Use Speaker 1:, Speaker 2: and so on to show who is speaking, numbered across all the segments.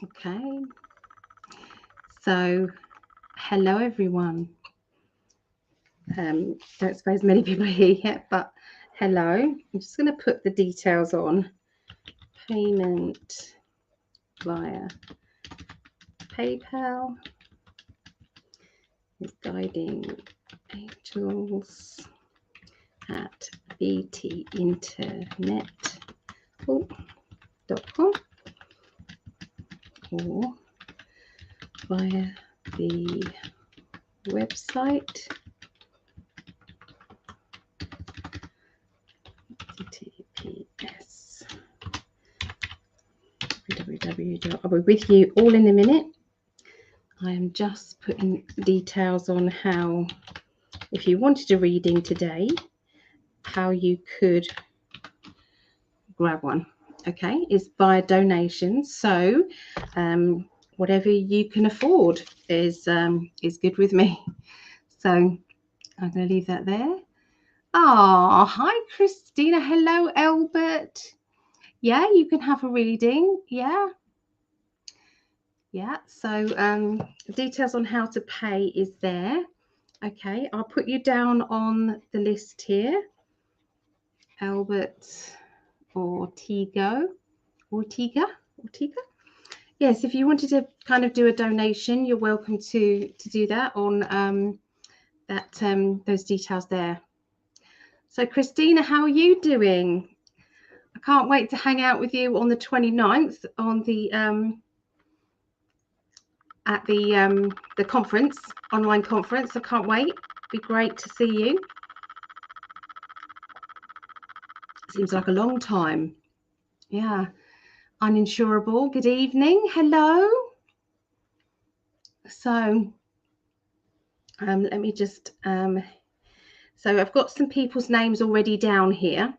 Speaker 1: Okay. So, hello everyone. Don't suppose many people are here yet, but hello. I'm just going to put the details on. Payment via PayPal is guiding angels at btinternet.com or via the website https www. I'll be with you all in a minute. I am just putting details on how, if you wanted a reading today, how you could grab one. Okay, it's via donations. So whatever you can afford is good with me. So I'm going to leave that there. Oh, hi Christina. Hello Albert. Yeah, you can have a reading. Yeah. So details on how to pay is there. Okay, I'll put you down on the list here. Albert Ortega. Yes, if you wanted to kind of do a donation, you're welcome to do that on those details there. So Christina, how are you doing? I can't wait to hang out with you on the 29th on the at the conference, online conference. I can't wait. It'd be great to see you. Seems like a long time. Yeah. Uninsurable. Good evening. Hello. So let me just so I've got some people's names already down here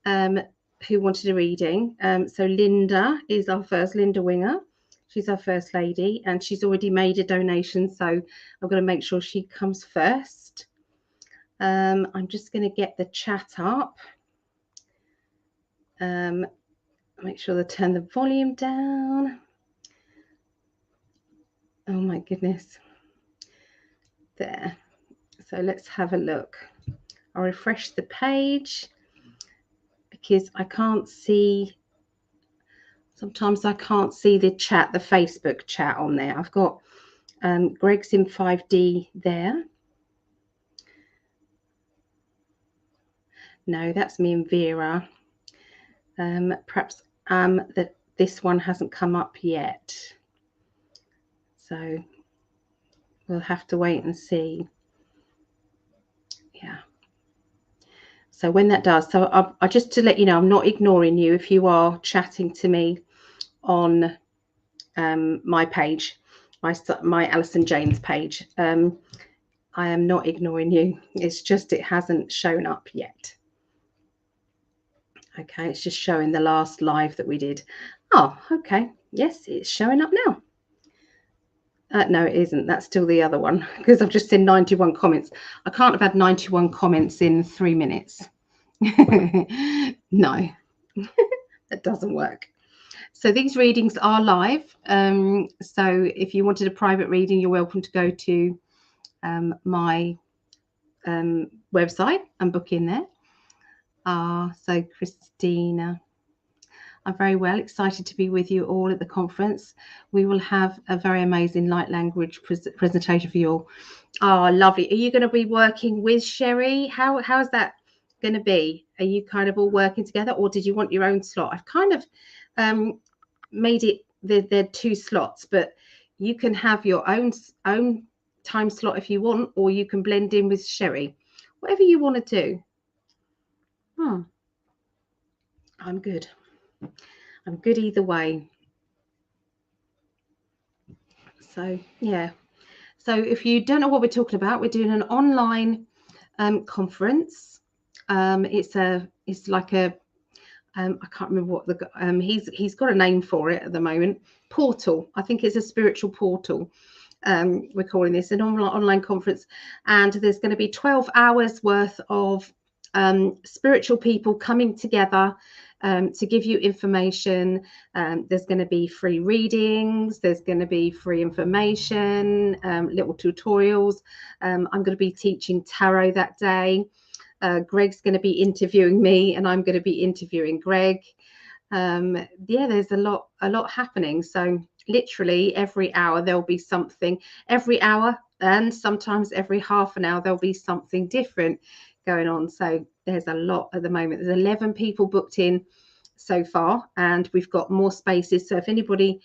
Speaker 1: who wanted a reading. So Linda is our first, Linda Winger. She's our first lady, and she's already made a donation, so I'm going to make sure she comes first. I'm just going to get the chat up. Make sure to turn the volume down. Oh my goodness. There. So let's have a look. I'll refresh the page because I can't see. Sometimes I can't see the chat, the Facebook chat on there. I've got Gregg's in 5D there. No, that's me and Vera. Perhaps that this one hasn't come up yet. So we'll have to wait and see. Yeah. So when that does, so I just to let you know, I'm not ignoring you if you are chatting to me on my page, my Alison James page. I am not ignoring you. It's just it hasn't shown up yet. Okay, it's just showing the last live that we did. Oh, okay. Yes, it's showing up now. No, it isn't. That's still the other one because I've just seen 91 comments. I can't have had 91 comments in 3 minutes. No, that doesn't work. So these readings are live. So if you wanted a private reading, you're welcome to go to my website and book in there. So Christina, I'm very well excited to be with you all at the conference. We will have a very amazing light language presentation for you all. Oh, lovely. Are you going to be working with Sherry? How's that going to be? Are you kind of all working together, or did you want your own slot? I've kind of made it they're 2 slots, but you can have your own time slot if you want, or you can blend in with Sherry, whatever you want to do. I'm good either way. So yeah, so if you don't know what we're talking about, we're doing an online conference. It's like a I can't remember what the he's got a name for it at the moment. Portal. I think it's a spiritual portal. We're calling this an online conference, and there's going to be 12 hours worth of spiritual people coming together to give you information. There's going to be free readings, there's going to be free information, little tutorials. I'm going to be teaching tarot that day. Greg's going to be interviewing me, and I'm going to be interviewing Gregg. Yeah, there's a lot happening. So literally every hour there'll be something. Every hour, and sometimes every half an hour, there'll be something different going on. So there's a lot at the moment. There's 11 people booked in so far, and we've got more spaces. So if anybody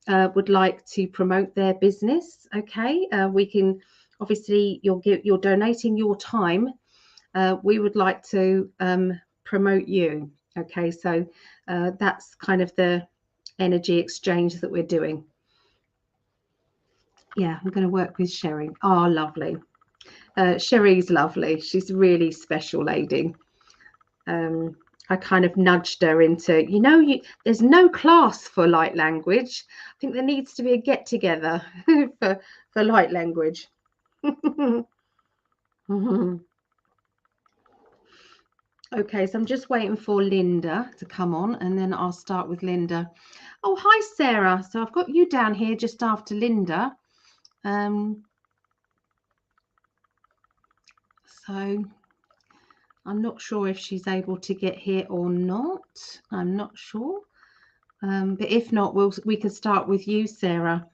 Speaker 1: would like to promote their business, okay, we can, obviously you're donating your time. We would like to promote you. Okay, so that's kind of the energy exchange that we're doing. Yeah, I'm going to work with Sherry. Oh, lovely. Sherry's lovely. She's a really special lady. I kind of nudged her into, there's no class for light language. I think there needs to be a get together for light language. Okay, so I'm just waiting for Linda to come on, and then I'll start with Linda. Oh, hi, Sarah. So I've got you down here just after Linda. So I'm not sure if she's able to get here or not. I'm not sure. But if not, we can start with you, Sarah.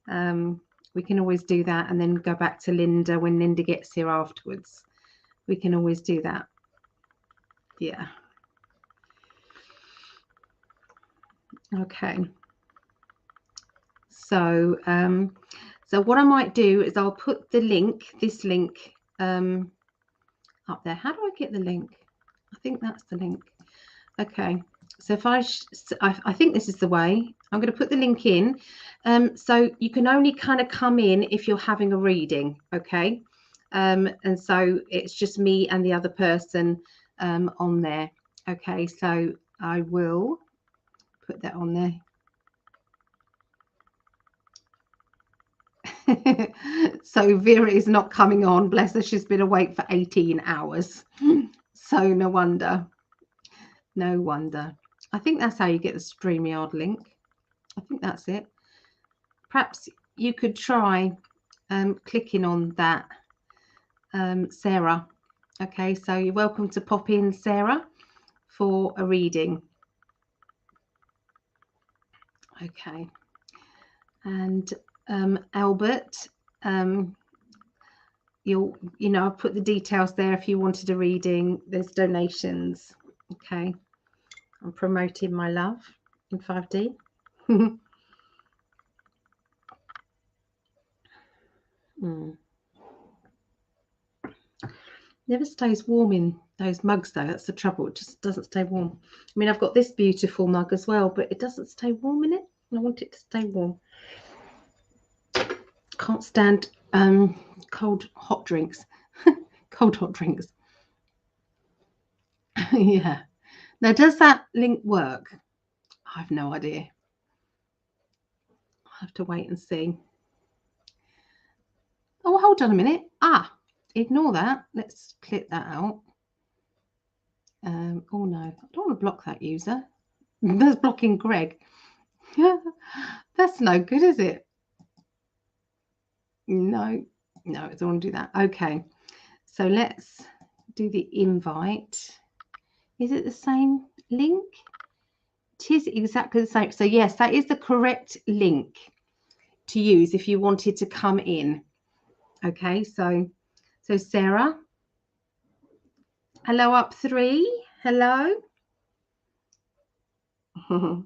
Speaker 1: We can always do that and then go back to Linda when Linda gets here afterwards. We can always do that. Yeah. Okay. So so what I might do is I'll put the link, this link up there. How do I get the link? I think that's the link. Okay. So if I think this is the way. I'm going to put the link in. So you can only kind of come in if you're having a reading. Okay. And so it's just me and the other person on there. Okay. So I will put that on there. So Vera is not coming on, bless her. She's been awake for 18 hours. So no wonder. No wonder. I think that's how you get the StreamYard link. I think that's it. Perhaps you could try clicking on that, Sarah. Okay, so you're welcome to pop in, Sarah, for a reading. Okay. And Albert, I'll put the details there if you wanted a reading. There's donations. Okay. I'm promoting my love in 5D. Never stays warm in those mugs, though. That's the trouble. It just doesn't stay warm. I mean, I've got this beautiful mug as well, but it doesn't stay warm in it. I want it to stay warm. Can't stand cold hot drinks. Cold hot drinks. Yeah. Now, does that link work? I have no idea. I'll have to wait and see. Oh, hold on a minute. Ignore that. Let's click that out. Oh no, I don't want to block that user. That's blocking Gregg. That's no good, is it? No, I don't want to do that. Okay, so let's do the invite. Is it the same link? It is exactly the same. So yes, that is the correct link to use if you wanted to come in. Okay, so Sarah, hello up 3. Hello. Oh.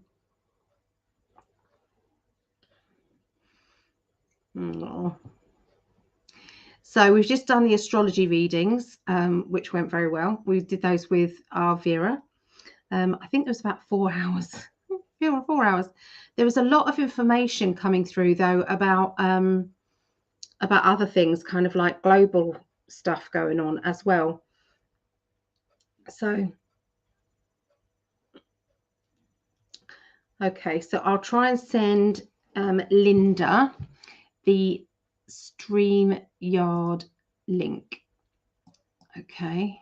Speaker 1: So we've just done the astrology readings, which went very well. We did those with our Vera. I think it was about 4 hours. 4 hours. There was a lot of information coming through, though, about other things, kind of like global stuff going on as well. So, okay, so I'll try and send Linda the StreamYard link. Okay.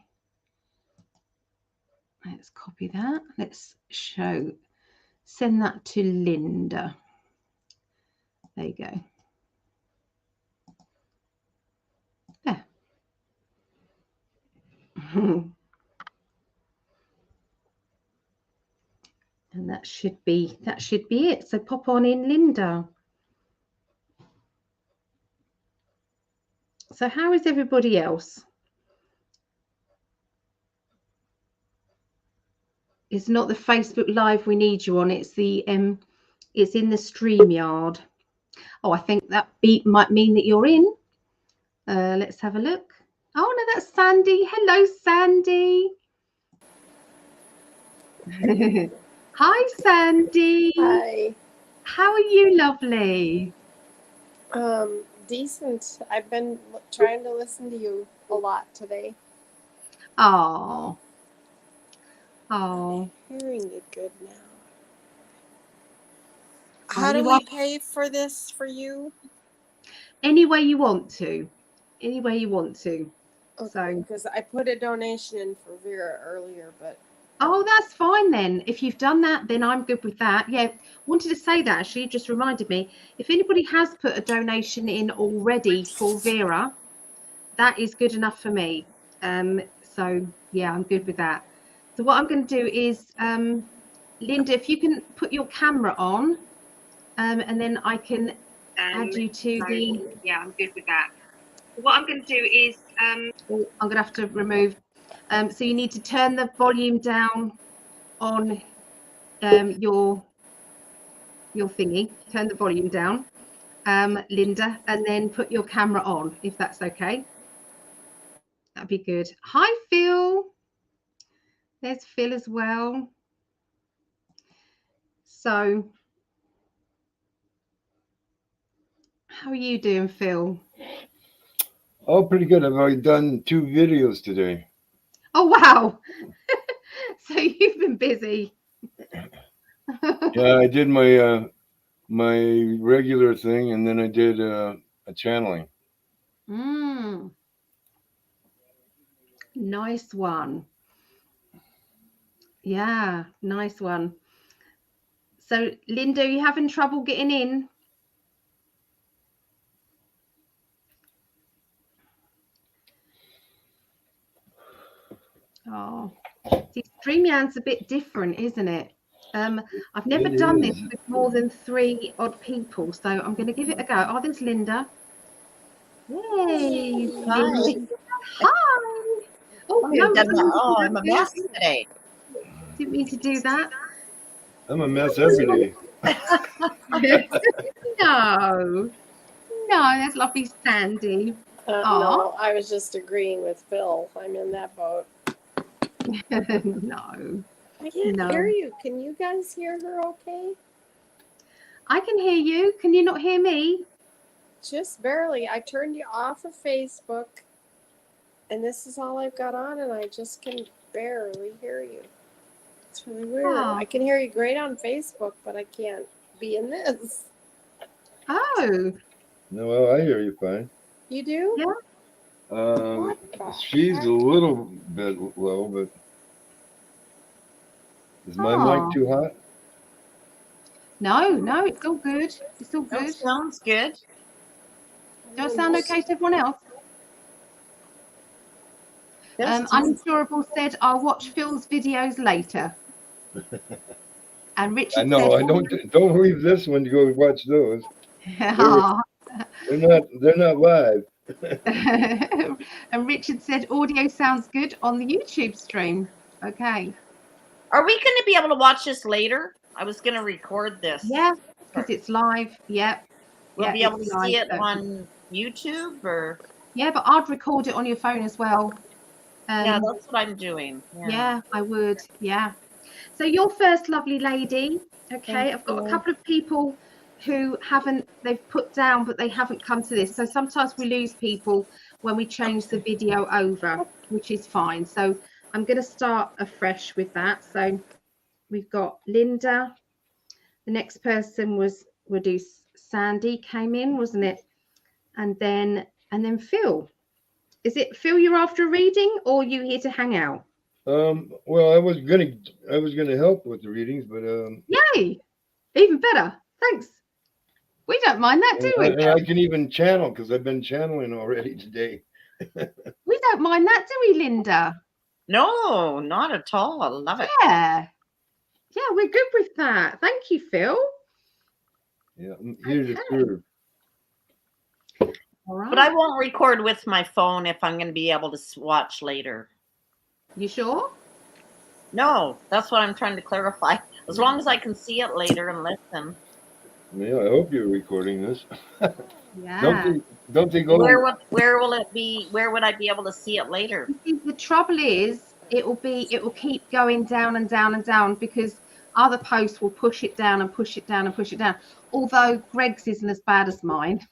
Speaker 1: Let's copy that. Let's send that to Linda. There you go. There. And that should be it. So pop on in, Linda. So how is everybody else? It's not the Facebook Live we need you on. It's the it's in the StreamYard. Oh, I think that beep might mean that you're in. Let's have a look. Oh no, that's Sandy. Hello, Sandy. Hi, Sandy.
Speaker 2: Hi.
Speaker 1: How are you, lovely?
Speaker 2: Decent. I've been trying to listen to you a lot today.
Speaker 1: Oh.
Speaker 2: I'm hearing you good now.
Speaker 1: Oh,
Speaker 2: How do we pay for this for you?
Speaker 1: Any way you want to. Any way you want to.
Speaker 2: Okay,
Speaker 1: so
Speaker 2: because I put a donation in for Vera earlier, but
Speaker 1: oh, that's fine then. If you've done that, then I'm good with that. Yeah, wanted to say that actually, just reminded me. If anybody has put a donation in already for Vera, that is good enough for me. So yeah, I'm good with that. So what I'm going to do is, Linda, if you can put your camera on, and then I can add you to the. Yeah, I'm good with that. So what I'm going to do is, I'm going to have to remove. So you need to turn the volume down on your thingy. Turn the volume down, Linda, and then put your camera on, if that's okay. That'd be good. Hi, Phil. There's Phil as well. So, how are you doing, Phil?
Speaker 3: Oh, pretty good. I've already done 2 videos today.
Speaker 1: Oh, wow. So you've been busy.
Speaker 3: Yeah, I did my my regular thing, and then I did a channeling.
Speaker 1: Nice one. Yeah, nice one. So, Linda, are you having trouble getting in? Oh, see, StreamYard's a bit different, isn't it? I've never done this with more than 3 odd people, so I'm going to give it a go. Oh, there's Linda. Yay!
Speaker 4: Hi.
Speaker 1: Linda. Hi. Oh, no,
Speaker 4: I'm a mess today.
Speaker 1: Didn't mean to do that.
Speaker 3: I'm a mess every day.
Speaker 1: No, that's lovely, Sandy.
Speaker 2: no, I was just agreeing with Phil. I'm in that boat.
Speaker 1: No.
Speaker 2: I can't hear you. Can you guys hear her okay?
Speaker 1: I can hear you. Can you not hear me?
Speaker 2: Just barely. I turned you off of Facebook, and this is all I've got on, and I just can barely hear you. It's really weird.
Speaker 1: Oh.
Speaker 2: I can hear you great on Facebook, but I can't be in this.
Speaker 1: Oh.
Speaker 3: No, well, I hear you fine.
Speaker 2: You do?
Speaker 1: Yeah.
Speaker 3: She's a little bit low, but is my mic too hot?
Speaker 1: No, it's all good. It's all good.
Speaker 4: That sounds good.
Speaker 1: Do I sound okay to everyone else? Uninsurable said, I'll watch Phil's videos later. And Richard
Speaker 3: I know,
Speaker 1: said,
Speaker 3: I don't leave this one to go watch those. They're not live.
Speaker 1: And Richard said, audio sounds good on the YouTube stream. Okay.
Speaker 4: Are we going to be able to watch this later? I was going to record this.
Speaker 1: Yeah, because it's live. Yeah.
Speaker 4: We'll be able to see it on YouTube or?
Speaker 1: Yeah, but I'd record it on your phone as well.
Speaker 4: Yeah, that's what I'm doing.
Speaker 1: Yeah, I would. Yeah. So you're first, lovely lady. Okay, I've got a couple of people who they've put down, but they haven't come to this. So sometimes we lose people when we change the video over, which is fine. So I'm going to start afresh with that. So we've got Linda. The next person we'll do Sandy came in, wasn't it? And then Phil. Is it Phil you're after a reading, or are you here to hang out?
Speaker 3: Well, I was gonna help with the readings, but
Speaker 1: Yay! Even better. Thanks. We don't mind that, do we?
Speaker 3: and I can even channel because I've been channeling already today.
Speaker 1: We don't mind that, do we, Linda?
Speaker 4: No, not at all. I love it.
Speaker 1: Yeah. Yeah, we're good with that. Thank you, Phil.
Speaker 3: Yeah, I'm here to
Speaker 1: Okay.
Speaker 3: serve.
Speaker 1: All right.
Speaker 4: But I won't record with my phone if I'm going to be able to watch later.
Speaker 1: You sure?
Speaker 4: No, that's what I'm trying to clarify. As long as I can see it later and listen.
Speaker 3: Yeah, I hope you're recording this.
Speaker 1: Yeah.
Speaker 3: Don't they go?
Speaker 4: Where will it be? Where would I be able to see it later?
Speaker 1: The trouble is, it will keep going down and down and down because other posts will push it down and push it down and push it down. Although Greg's isn't as bad as mine.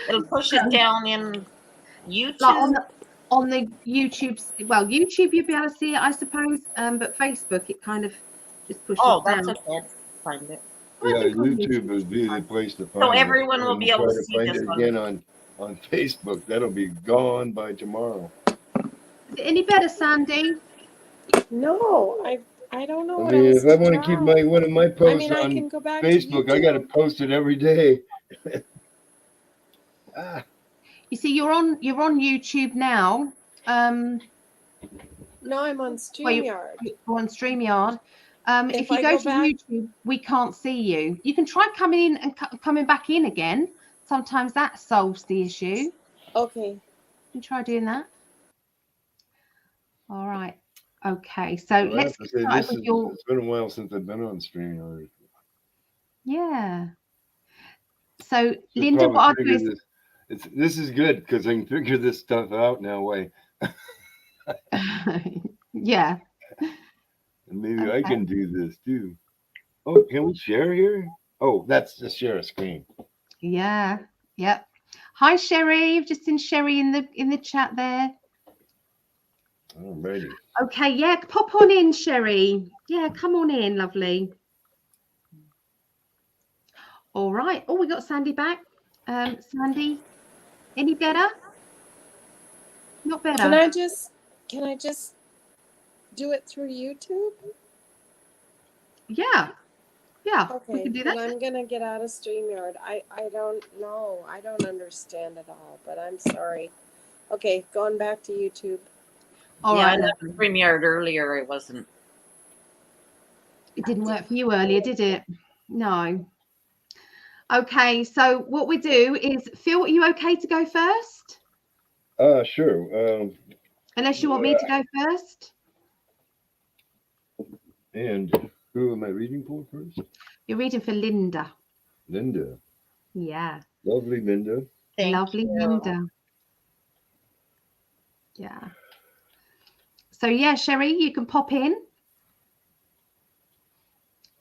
Speaker 4: It'll push it down in YouTube.
Speaker 1: Like on the YouTube, well, YouTube you'll be able to see it, I suppose. But Facebook, it kind of just pushes
Speaker 4: that's
Speaker 1: down.
Speaker 4: okay. Find it.
Speaker 3: Yeah, YouTube would be the place to find
Speaker 4: So
Speaker 3: it.
Speaker 4: everyone will
Speaker 3: And
Speaker 4: be able
Speaker 3: try
Speaker 4: to see
Speaker 3: find
Speaker 4: this
Speaker 3: it
Speaker 4: one.
Speaker 3: again on Facebook. That'll be gone by tomorrow.
Speaker 1: Is it any better, Sandy?
Speaker 2: No, I don't know
Speaker 3: I
Speaker 2: what
Speaker 3: mean,
Speaker 2: else
Speaker 3: if I
Speaker 2: to
Speaker 3: want to keep
Speaker 2: try.
Speaker 3: one of my
Speaker 2: I
Speaker 3: posts
Speaker 2: mean, I
Speaker 3: on
Speaker 2: can go back to
Speaker 3: Facebook, I got to
Speaker 2: YouTube.
Speaker 3: post it every day.
Speaker 1: You see, you're on YouTube now.
Speaker 2: No, I'm on StreamYard.
Speaker 1: You're on StreamYard. If you
Speaker 2: I
Speaker 1: go
Speaker 2: go
Speaker 1: to
Speaker 2: back-
Speaker 1: YouTube, we can't see you. You can try coming in and coming back in again. Sometimes that solves the issue.
Speaker 2: Okay.
Speaker 1: You can try doing that. All right. Okay. So
Speaker 3: Well, I
Speaker 1: let's
Speaker 3: have
Speaker 1: get
Speaker 3: to say,
Speaker 1: started with your.
Speaker 3: it's been a while since I've been on StreamYard.
Speaker 1: Yeah. So
Speaker 3: Should
Speaker 1: Linda, what
Speaker 3: probably
Speaker 1: I'll do
Speaker 3: figure
Speaker 1: is.
Speaker 3: this is good because I can figure this stuff out now. Way,
Speaker 1: Yeah.
Speaker 3: and maybe I
Speaker 1: Okay.
Speaker 3: can do this too. Oh, can we share here? Oh, that's just share a screen.
Speaker 1: Yeah. Yep. Hi, Sherry. You've just seen Sherry in the chat there.
Speaker 3: Alrighty.
Speaker 1: Okay, yeah, pop on in, Sherry. Yeah, come on in, lovely. All right. Oh, we got Sandy back. Sandy, any better? Not better.
Speaker 2: Can I just do it through YouTube?
Speaker 1: Yeah. Yeah.
Speaker 2: Okay.
Speaker 1: We can do
Speaker 2: Then
Speaker 1: that.
Speaker 2: I'm gonna get out of StreamYard. I don't know. I don't understand it all, but I'm sorry. Okay, going back to YouTube.
Speaker 1: All
Speaker 4: yeah,
Speaker 1: right.
Speaker 4: I left StreamYard earlier. It wasn't.
Speaker 1: It didn't work for you earlier, did it? No. Okay, so what we do is, Phil, are you okay to go first?
Speaker 3: Sure.
Speaker 1: Unless you want me to go first.
Speaker 3: And who am I reading for first?
Speaker 1: You're reading for Linda.
Speaker 3: Linda.
Speaker 1: Yeah.
Speaker 3: Lovely Linda.
Speaker 1: Lovely
Speaker 4: you.
Speaker 1: Linda. Yeah. So yeah, Sherry, you can pop in.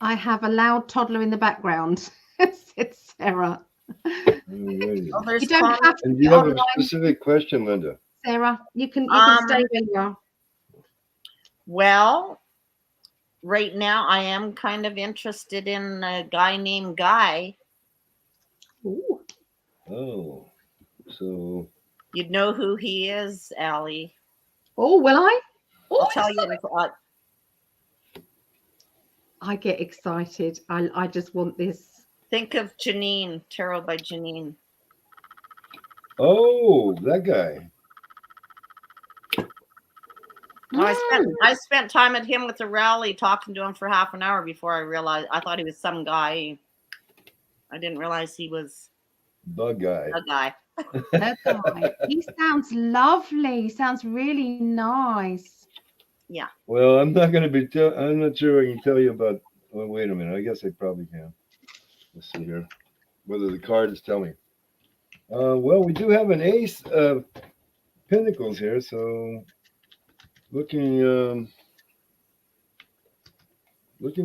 Speaker 1: I have a loud toddler in the background, said Sarah.
Speaker 3: Alrighty.
Speaker 4: Oh, there's
Speaker 1: You don't
Speaker 4: comments.
Speaker 1: have to
Speaker 3: And
Speaker 1: be
Speaker 3: do you have a
Speaker 1: online,
Speaker 3: specific question, Linda?
Speaker 1: Sarah. You can stay where you are.
Speaker 4: Well, right now I am kind of interested in a guy named Guy.
Speaker 1: Ooh.
Speaker 3: Oh, so
Speaker 4: You'd know who he is, Allie.
Speaker 1: Oh, will I? Oh,
Speaker 4: I'll tell you.
Speaker 1: I get excited. I just want this.
Speaker 4: Think of Janine, Tarot by Janine.
Speaker 3: oh, that guy.
Speaker 4: I spent time at him with the rally, talking to him for half an hour before I realized. I thought he was some guy. I didn't realize he was
Speaker 3: The guy.
Speaker 4: a guy.
Speaker 1: That guy. He sounds lovely. He sounds really nice.
Speaker 4: Yeah.
Speaker 3: Well, I'm not going to be. I'm not sure I can tell you about. Well, wait a minute. I guess I probably can. Let's see here. Whether the cards tell me. Well, we do have an ace of pentacles here, so looking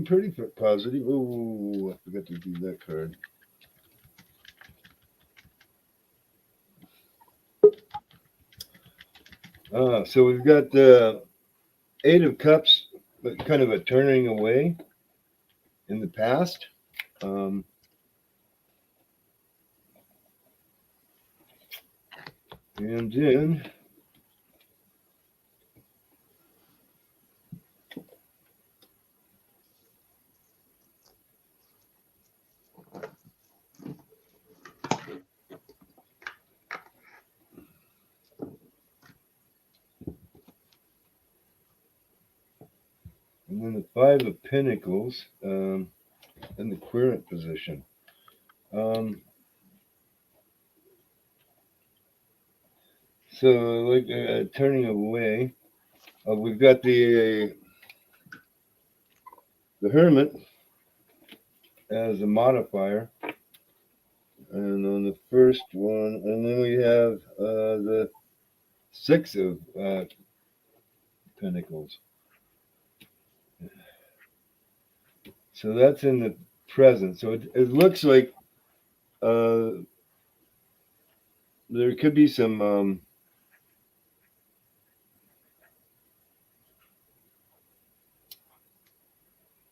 Speaker 3: pretty positive. Oh, I forgot to do that card. So we've got the Eight of Cups, but kind of a turning away in the past. And then And then the Five of Pentacles in the Querent position. So, like turning away, we've got the Hermit as a modifier, and on the first one, and then we have the Six of Pentacles. So that's in the present. So it looks like there could be some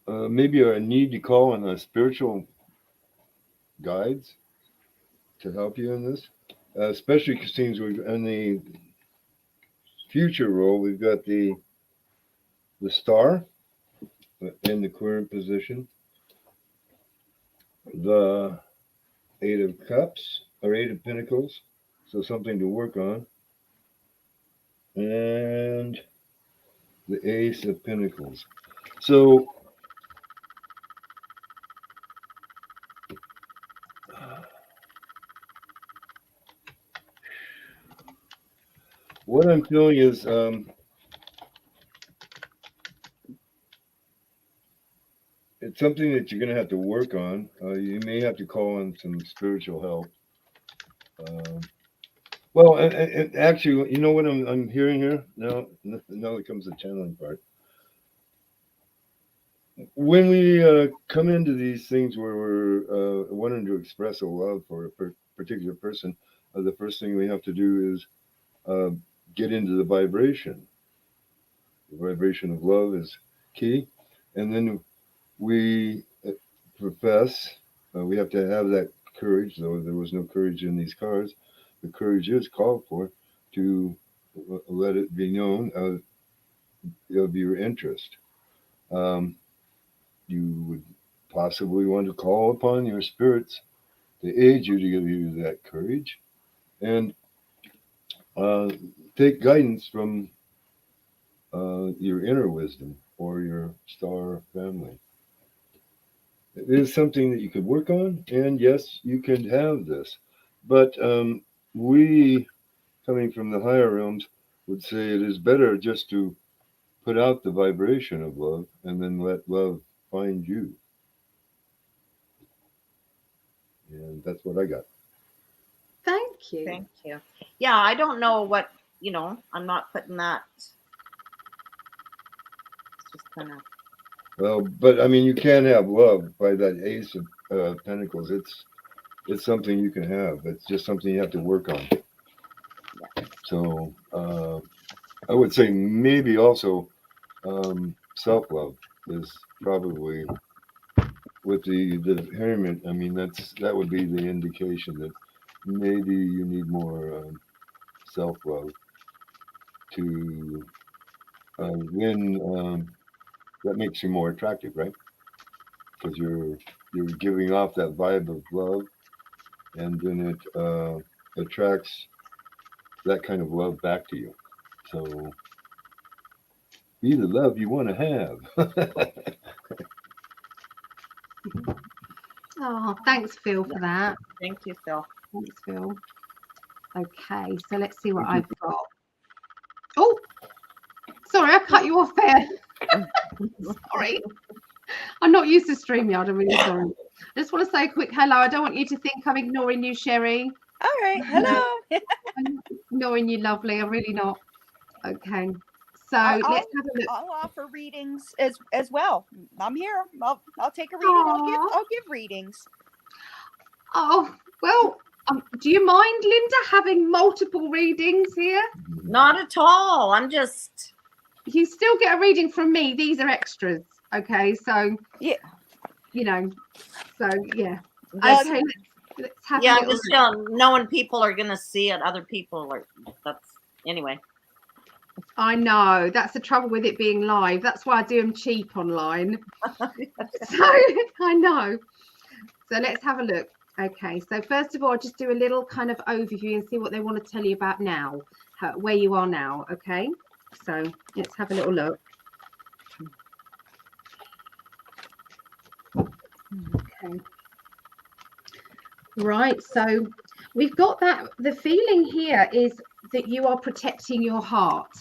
Speaker 3: maybe a need to call on spiritual guides to help you in this, especially because since we're in the future role, we've got the Star in the current position, the Eight of Cups or Eight of Pentacles, so something to work on, and the Ace of Pentacles. So what I'm feeling is it's something that you're going to have to work on. You may have to call on some spiritual help. Well, and actually, you know what I'm hearing here? Now it comes the channeling part. When we come into these things where we're wanting to express a love for a particular person, the first thing we have to do is get into the vibration. The vibration of love is key. And then we profess, we have to have that courage, though there was no courage in these cards. The courage is called for to let it be known of your interest. You would possibly want to call upon your spirits to aid you to give you that courage and take guidance from your inner wisdom or your star family. It is something that you could work on, and yes, you can have this. But we, coming from the higher realms, would say it is better just to put out the vibration of love and then let love find you. And that's what I got.
Speaker 1: Thank you.
Speaker 4: Thank you. Yeah, I don't know what, I'm not putting that. It's just kind of.
Speaker 3: Well, but I mean, you can have love by that Ace of Pentacles. It's something you can have. It's just something you have to work on.
Speaker 4: Yeah.
Speaker 3: So I would say maybe also self-love is probably with the Hermit. I mean, that would be the indication that maybe you need more self-love to win. That makes you more attractive, right? Because you're giving off that vibe of love, and then it attracts that kind of love back to you. So be the love you want to have.
Speaker 1: Oh, thanks, Phil, for that.
Speaker 4: Thank you, Phil.
Speaker 1: Thanks, Phil. Okay, so let's see what I've got. Oh, sorry, I cut you off there. Sorry. I'm not used to StreamYard. I'm really sorry. I just want to say a quick hello. I don't want you to think I'm ignoring you, Sherry.
Speaker 5: All right. Hello.
Speaker 1: I'm ignoring you, lovely. I'm really not. Okay. So
Speaker 5: I'll
Speaker 1: let's have a look.
Speaker 5: I'll offer readings as well. I'm here. I'll take a reading. I'll give readings.
Speaker 1: Oh, well, do you mind, Linda, having multiple readings here?
Speaker 4: Not at all. I'm just.
Speaker 1: You still get a reading from me. These are extras. Okay, so
Speaker 5: yeah,
Speaker 1: so yeah.
Speaker 4: Just,
Speaker 1: okay, let's have
Speaker 4: yeah,
Speaker 1: a
Speaker 4: I'm
Speaker 1: little
Speaker 4: just knowing people are gonna see it. Other people are. That's anyway.
Speaker 1: I know that's the trouble with it being live. That's why I do them cheap online. So I know. So let's have a look. Okay, so first of all, I'll just do a little kind of overview and see what they want to tell you about now, where you are now. Okay, so let's have a little look. Okay. Right, so we've got that. The feeling here is that you are protecting your heart.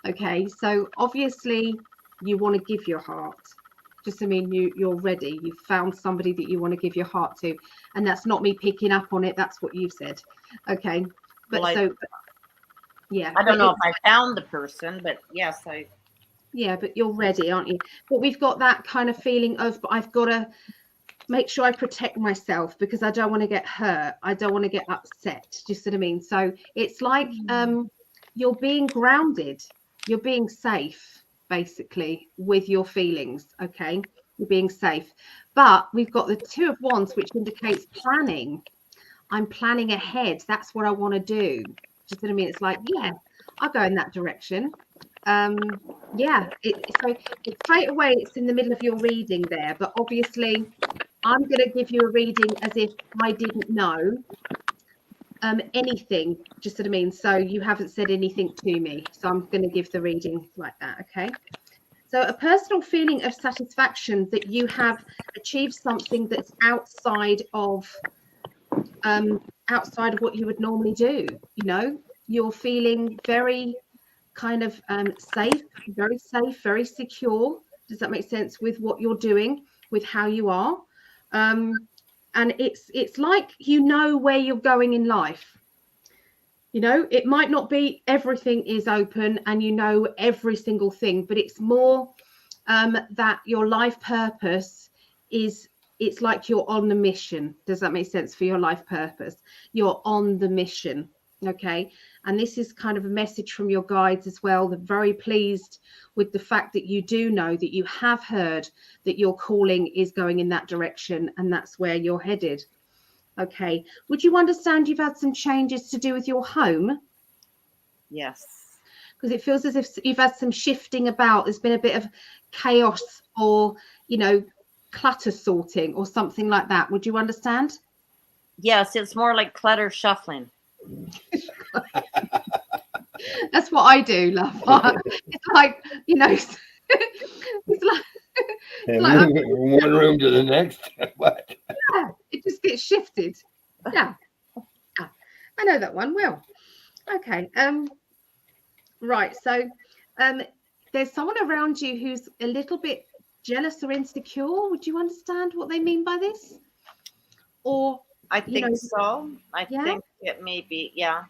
Speaker 1: Okay, so obviously you want to give your heart. Just, I mean, you're ready. You've found somebody that you want to give your heart to, and that's not me picking up on it. That's what you've said. Okay, but
Speaker 4: Well,
Speaker 1: yeah,
Speaker 4: I don't know if I found the person, but yes,
Speaker 1: yeah, but you're ready, aren't you? But we've got that kind of feeling of, but I've got to make sure I protect myself because I don't want to get hurt. I don't want to get upset. Do you see what I mean? So it's like you're being grounded. You're being safe, basically, with your feelings. Okay, you're being safe. But we've got the Two of Wands, which indicates planning. I'm planning ahead. That's what I want to do. Do you see what I mean? It's like, yeah, I'll go in that direction. Yeah, so straight away it's in the middle of your reading there, but obviously I'm going to give you a reading as if I didn't know anything, just what I mean. So you haven't said anything to me, so I'm going to give the reading like that. Okay, so a personal feeling of satisfaction that you have achieved something that's outside of what you would normally do. You know, you're feeling very kind of safe, very secure. Does that make sense with what you're doing, with how you are? And it's like you know where you're going in life. You know, it might not be everything is open and you know every single thing, but it's more that your life purpose is, it's like you're on the mission. Does that make sense for your life purpose? You're on the mission. Okay, and this is kind of a message from your guides as well. They're very pleased with the fact that you do know that you have heard that your calling is going in that direction and that's where you're headed. Okay, would you understand you've had some changes to do with your home?
Speaker 4: yes.
Speaker 1: Because it feels as if you've had some shifting about. There's been a bit of chaos or, you know, clutter sorting or something like that. Would you understand?
Speaker 4: Yes, it's more like clutter shuffling.
Speaker 1: That's what I do, love. It's like, you know, it's like,
Speaker 3: And moving from one room to the next. What?
Speaker 1: yeah, it just gets shifted. Yeah. I know that one well. Okay. Right. So there's someone around you who's a little bit jealous or insecure. Would you understand what they mean by this? Or
Speaker 4: I think so. I
Speaker 1: yeah?
Speaker 4: think it may be, yeah.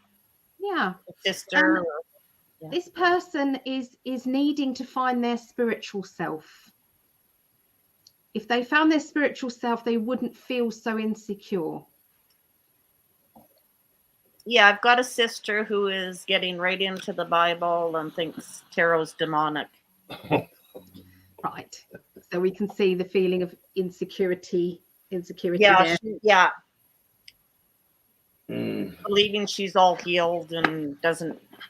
Speaker 1: Yeah.
Speaker 4: Sister.
Speaker 1: Yeah. This person is needing to find their spiritual self. If they found their spiritual self, they wouldn't feel so insecure.
Speaker 4: Yeah, I've got a sister who is getting right into the Bible and thinks tarot's demonic.
Speaker 1: Right. So we can see the feeling of insecurity
Speaker 4: Yeah,
Speaker 1: there.
Speaker 4: Believing she's all healed and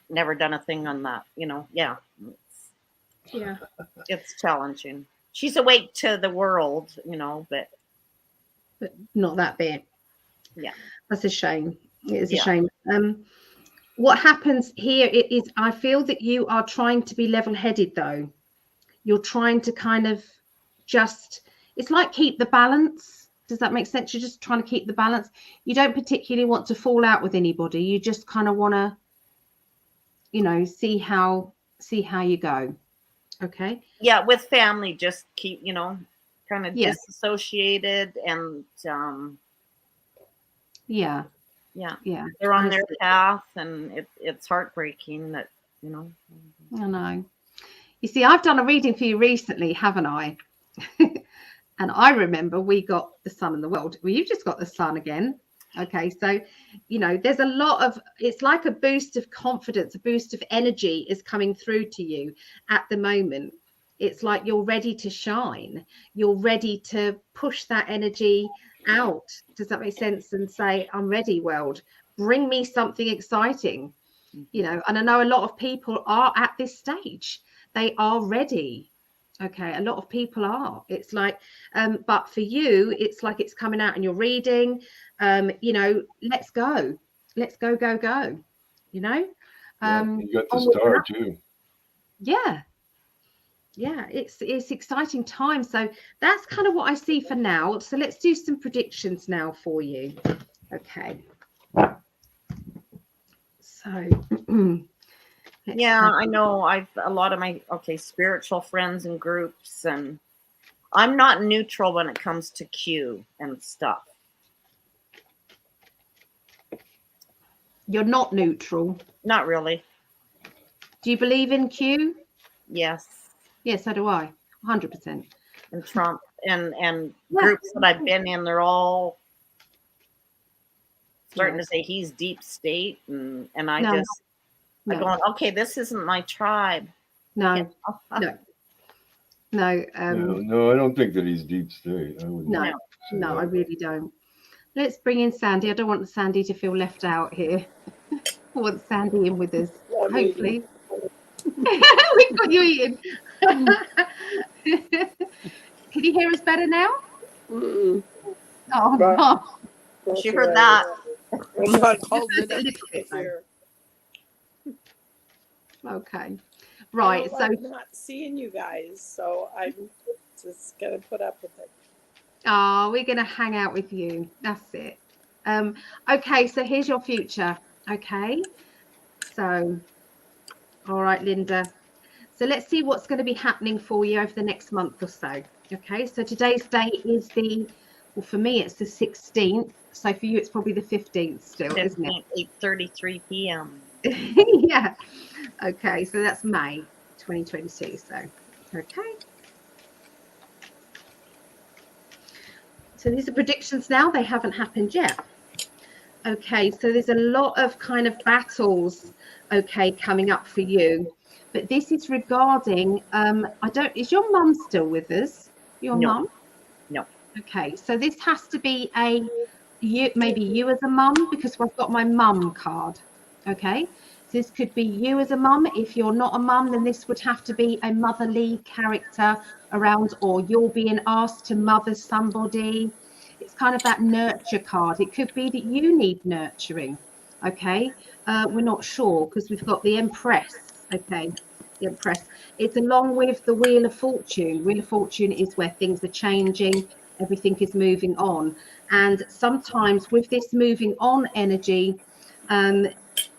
Speaker 4: never done a thing on that, you know. Yeah.
Speaker 1: Yeah.
Speaker 4: It's challenging. She's awake to the world, you know, but
Speaker 1: not that bit.
Speaker 4: Yeah.
Speaker 1: That's a shame. It is a shame. What happens here is I feel that you are trying to be level-headed though. You're trying to kind of just, it's like keep the balance. Does that make sense? You're just trying to keep the balance. You don't particularly want to fall out with anybody. You just kind of want to, you know, see how you go. Okay.
Speaker 4: Yeah, with family, just keep, you know, kind of disassociated and yeah, they're on their path, and it's heartbreaking that, you know.
Speaker 1: I know. You see, I've done a reading for you recently, haven't I? And I remember we got the sun and the world. Well, you've just got the sun again. Okay, so, you know, there's a lot of, it's like a boost of confidence, a boost of energy is coming through to you at the moment. It's like you're ready to shine. You're ready to push that energy out. Does that make sense? And say, I'm ready, world. Bring me something exciting. You know, and I know a lot of people are at this stage. They are ready. Okay, a lot of people are. It's like, but for you, it's like it's coming out and you're reading, you know, let's go. Let's go, go, go. You know?
Speaker 3: You got the star too.
Speaker 1: Yeah. yeah, it's exciting time. So that's kind of what I see for now. So let's do some predictions now for you. Okay. So
Speaker 4: Yeah, I know. I've a lot of my spiritual friends and groups, and I'm not neutral when it comes to Q and stuff.
Speaker 1: You're not neutral.
Speaker 4: Not really.
Speaker 1: Do you believe in Q?
Speaker 4: Yes.
Speaker 1: Yes, so do I. 100%.
Speaker 4: And Trump and groups that I've been in, they're all starting to say he's deep state, and I just I'm going, okay, this isn't my tribe.
Speaker 1: No, no. No,
Speaker 3: no, I don't think that he's deep state. I wouldn't
Speaker 1: no, I really don't. Let's bring in Sandy. I don't want Sandy to feel left out here. I want Sandy in with us. Hopefully. We've got you eating. Can you hear us better now?
Speaker 2: Mm-mm.
Speaker 1: Oh,
Speaker 2: But-
Speaker 1: no.
Speaker 4: She heard that.
Speaker 2: I'm not holding
Speaker 1: A
Speaker 2: it
Speaker 1: little bit, though.
Speaker 2: here.
Speaker 1: Okay. Right. So
Speaker 2: I'm not seeing you guys, so I'm just gonna put up with it.
Speaker 1: we're going to hang out with you. That's it. Okay, so here's your future. Okay. So, all right, Linda. So let's see what's going to be happening for you over the next month or so. Okay, so today's date is well, for me, it's the 16th. So for you, it's probably the 15th still, isn't it?
Speaker 4: 8:33 p.m.
Speaker 1: Yeah. Okay, so that's May 2022. So, okay. So these are predictions now. They haven't happened yet. Okay, so there's a lot of kind of battles, okay, coming up for you. But this is regarding, is your mum still with us? Your
Speaker 4: No.
Speaker 1: mum?
Speaker 4: No.
Speaker 1: Okay, so this has to be maybe you as a mum, because I've got my mum card. Okay, so this could be you as a mum. If you're not a mum, then this would have to be a motherly character around, or you're being asked to mother somebody. It's kind of that nurture card. It could be that you need nurturing. Okay, we're not sure because we've got the Empress. Okay, the Empress. It's along with the Wheel of Fortune. Wheel of Fortune is where things are changing, everything is moving on. And sometimes with this moving on energy,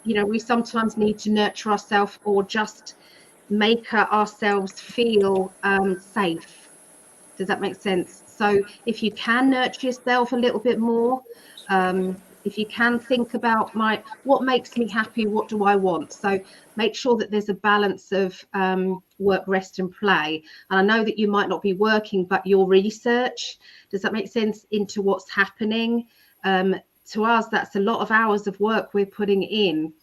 Speaker 1: we sometimes need to nurture ourselves or just make ourselves feel safe. Does that make sense? So if you can nurture yourself a little bit more, if you can think about what makes me happy, what do I want? So make sure that there's a balance of work, rest and play. And I know that you might not be working, but your research, does that make sense, into what's happening? To us, that's a lot of hours of work we're putting in.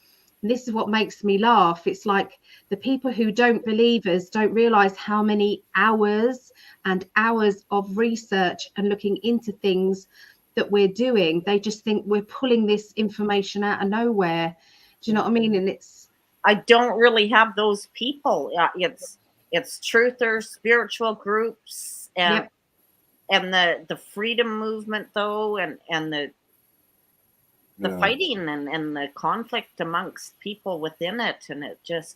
Speaker 1: And this is what makes me laugh. It's like the people who don't believe us don't realize how many hours and hours of research and looking into things that we're doing. They just think we're pulling this information out of nowhere. Do you know what I mean? And
Speaker 4: I don't really have those people. It's truthers, spiritual groups, and the freedom movement, though, and the fighting and the conflict amongst people within it, and it
Speaker 1: is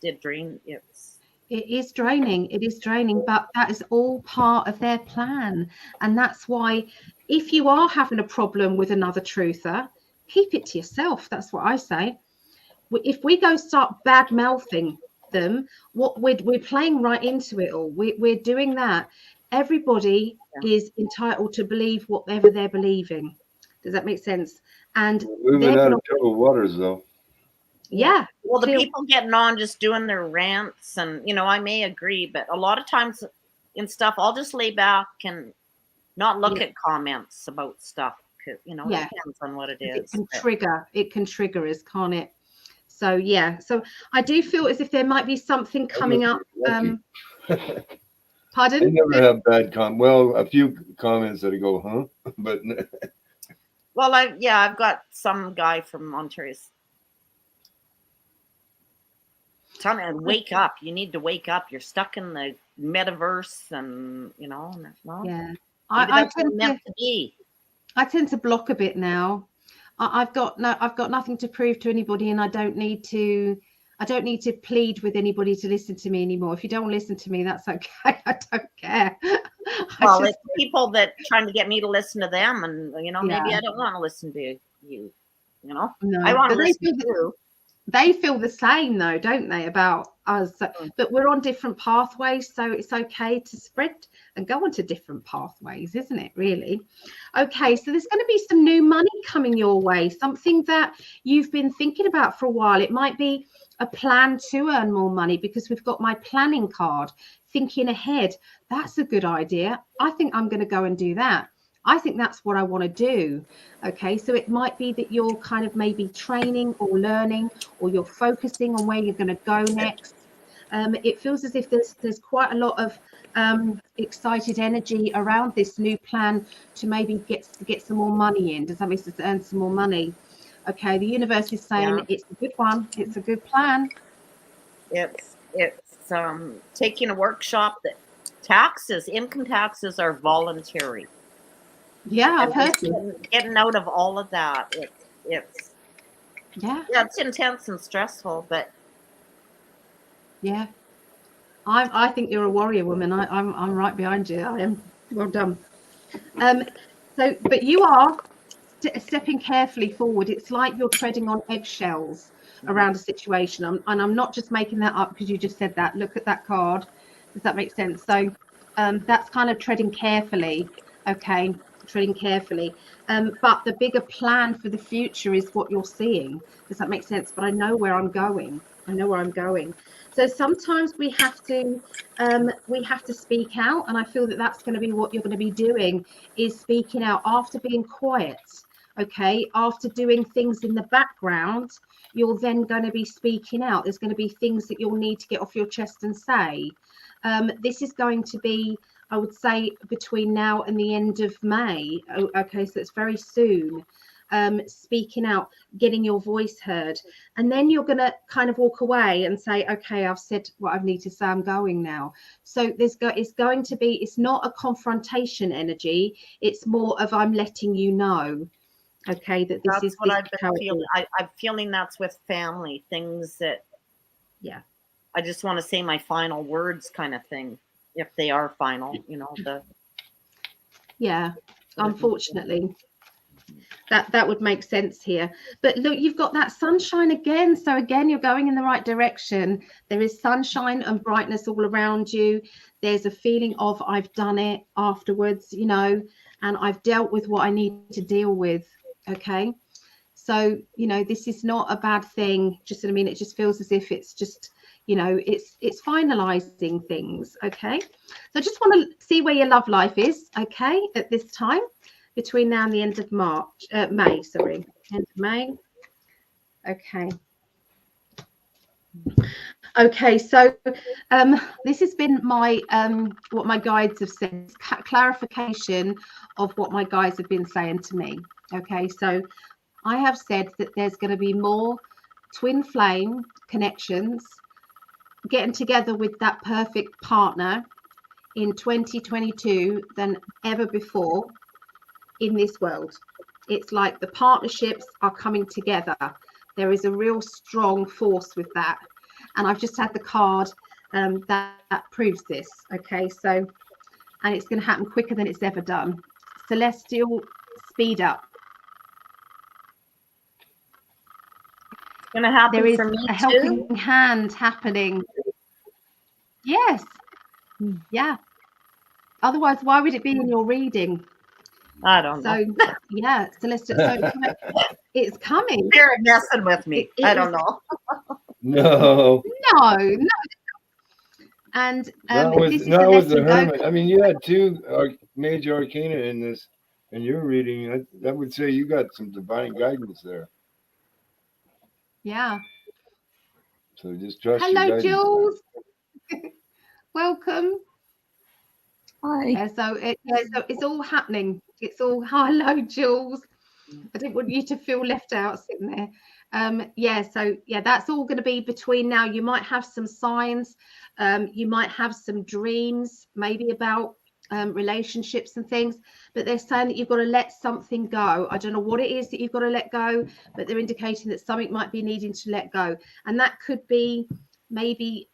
Speaker 1: draining. It is draining, but that is all part of their plan. And that's why if you are having a problem with another truther, keep it to yourself. That's what I say. If we go start bad mouthing them, what we're playing right into it all. We're doing that. Everybody is entitled to believe whatever they're believing. Does that make sense? And
Speaker 3: moving out of troubled waters, though.
Speaker 1: Yeah.
Speaker 4: Well, the people getting on just doing their rants, and I may agree, but a lot of times in stuff, I'll just lay back and not look at comments about stuff. It depends on what it is.
Speaker 1: It can trigger us, can't it? So so I do feel as if there might be something coming up. Pardon?
Speaker 3: I never have bad well, a few comments that I go, huh? But
Speaker 4: well, I've got some guy from Ontario telling me, wake up. You need to wake up. You're stuck in the metaverse, and
Speaker 1: I tend to block a bit now. I've got nothing to prove to anybody, and I don't need to. I don't need to plead with anybody to listen to me anymore. If you don't listen to me, that's okay. I don't care.
Speaker 4: Well, it's people that trying to get me to listen to them, and maybe
Speaker 1: Yeah.
Speaker 4: I don't want to listen to you. You know,
Speaker 1: No,
Speaker 4: I want to
Speaker 1: but
Speaker 4: listen to you.
Speaker 1: they feel the same though, don't they, about us? But we're on different pathways, so it's okay to spread and go onto different pathways, isn't it, really? Okay, so there's going to be some new money coming your way, something that you've been thinking about for a while. It might be a plan to earn more money, because we've got my planning card, thinking ahead. That's a good idea. I think I'm going to go and do that. I think that's what I want to do. Okay, so it might be that you're kind of maybe training or learning, or you're focusing on where you're going to go next. It feels as if there's quite a lot of excited energy around this new plan to maybe get some more money in. Does that mean to earn some more money? Okay, the universe is saying it's a good one. It's a good plan.
Speaker 4: It's taking a workshop that income taxes are voluntary.
Speaker 1: Yeah, I've heard
Speaker 4: getting out of all of that. It's it's intense and stressful, but
Speaker 1: yeah, I think you're a warrior woman. I'm right behind you. I am. Well done. So, but you are stepping carefully forward. It's like you're treading on eggshells around a situation. And I'm not just making that up because you just said that. Look at that card. Does that make sense? So that's kind of treading carefully. Okay, treading carefully. But the bigger plan for the future is what you're seeing. Does that make sense? But I know where I'm going. So sometimes we have to speak out, and I feel that that's going to be what you're going to be doing, is speaking out after being quiet. Okay, after doing things in the background, you're then going to be speaking out. There's going to be things that you'll need to get off your chest and say. This is going to be, I would say, between now and the end of May. Okay, so it's very soon. Speaking out, getting your voice heard, and then you're going to kind of walk away and say, okay, I've said what I need to say, I'm going now. So it's going to be, it's not a confrontation energy, it's more of I'm letting you know, okay, that this is
Speaker 4: what
Speaker 1: this
Speaker 4: I've been feeling. I'm feeling that's with family things that I just want to say my final words kind of thing, if they are final, unfortunately. That would make sense here. But look, you've got that sunshine again. So again, you're going in the right direction. There is sunshine and brightness all around you. There's a feeling of I've done it afterwards, and I've dealt with what I need to deal with. Okay. So, this is not a bad thing. Just what I mean, it just feels as if it's just, it's finalizing things. Okay. So I just want to see where your love life is. Okay. At this time, between now and the end of May, end of May. Okay. Okay, so this has been my what my guides have said, clarification of what my guides have been saying to me. Okay, so I have said that there's going to be more twin flame connections, getting together with that perfect partner in 2022 than ever before in this world. It's like the partnerships are coming together. There is a real strong force with that. And I've just had the card that proves this. Okay, so, and it's going to happen quicker than it's ever done. Celestial speed up. It's going to happen.
Speaker 1: There is
Speaker 4: for me
Speaker 1: a helping hand happening. Yes. Yeah. Otherwise, why would it be in your reading?
Speaker 4: I don't know.
Speaker 1: So, yeah, Celestial. So it's coming.
Speaker 4: You're messing with me. I don't know.
Speaker 3: No.
Speaker 1: And
Speaker 3: that was the Hermit. I mean, you had two major arcana in this, and you're reading. That would say you got some divine guidance there.
Speaker 1: Yeah.
Speaker 3: So just trust.
Speaker 1: Hello, Jules. Welcome.
Speaker 6: Hi.
Speaker 1: Yeah, so it's all happening. It's all hello, Jules. I didn't want you to feel left out sitting there. So that's all going to be between now. You might have some signs. You might have some dreams, maybe about relationships and things, but they're saying that you've got to let something go. I don't know what it is that you've got to let go, but they're indicating that something might be needing to let go. And that could be maybe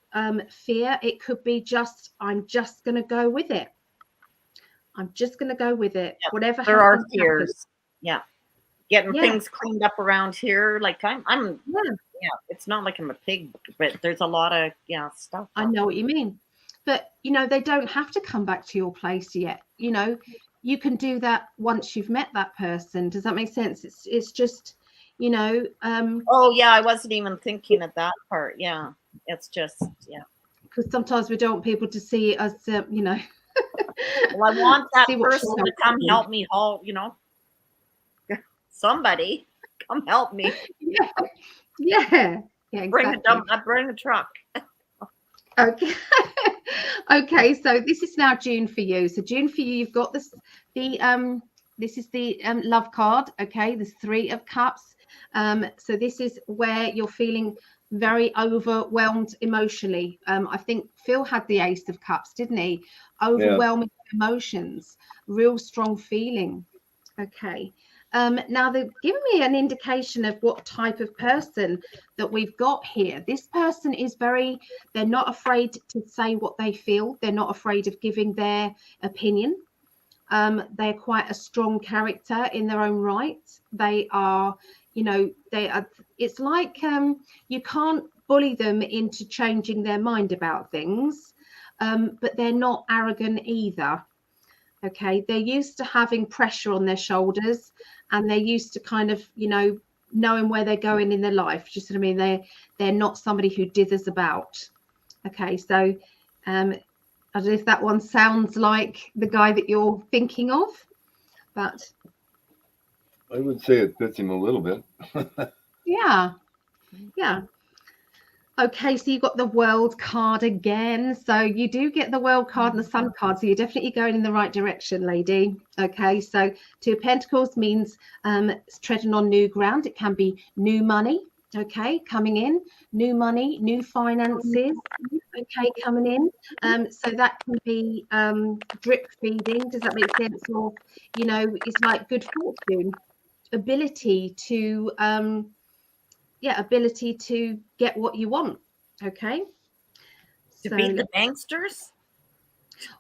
Speaker 1: fear. It could be just, I'm just going to go with it. I'm just going to go with it.
Speaker 4: Yeah,
Speaker 1: Whatever
Speaker 4: there are
Speaker 1: happens,
Speaker 4: fears.
Speaker 1: happens.
Speaker 4: Yeah. Getting
Speaker 1: Yeah.
Speaker 4: things cleaned up around here. Like I'm
Speaker 1: Yeah.
Speaker 4: it's not like I'm a pig, but there's a lot of stuff.
Speaker 1: I know what you mean. But, you know, they don't have to come back to your place yet. You know, you can do that once you've met that person. Does that make sense? It's just, you know.
Speaker 4: Oh, yeah, I wasn't even thinking of that part. Yeah, it's just, yeah.
Speaker 1: Because sometimes we don't want people to see it as, you know.
Speaker 4: Well, I want that
Speaker 1: See what
Speaker 4: person to come help me haul, you know. Somebody come help me.
Speaker 1: Yeah, exactly.
Speaker 4: Bring a truck.
Speaker 1: Okay. Okay, so this is now June for you. So June for you, you've got this is the love card. Okay, the 3 of Cups. So this is where you're feeling very overwhelmed emotionally. I think Phil had the Ace of Cups, didn't he? Overwhelming emotions, real strong feeling. Okay. Now they've given me an indication of what type of person that we've got here. This person is they're not afraid to say what they feel. They're not afraid of giving their opinion. They're quite a strong character in their own right. They are, you know, it's like you can't bully them into changing their mind about things, but they're not arrogant either. Okay, they're used to having pressure on their shoulders, and they're used to kind of, you know, knowing where they're going in their life. Do you see what I mean? They're not somebody who dithers about. Okay, so I don't know if that one sounds like the guy that you're thinking of, but
Speaker 3: I would say it fits him a little bit.
Speaker 1: yeah. Okay, so you've got the World card again. So you do get the World card and the Sun card. So you're definitely going in the right direction, lady. Okay, so 2 of Pentacles means treading on new ground. It can be new money, okay, coming in, new money, new finances, okay, coming in. So that can be drip feeding. Does that make sense? Or, you know, it's like good fortune, ability to ability to get what you want. Okay,
Speaker 4: To beat the banksters.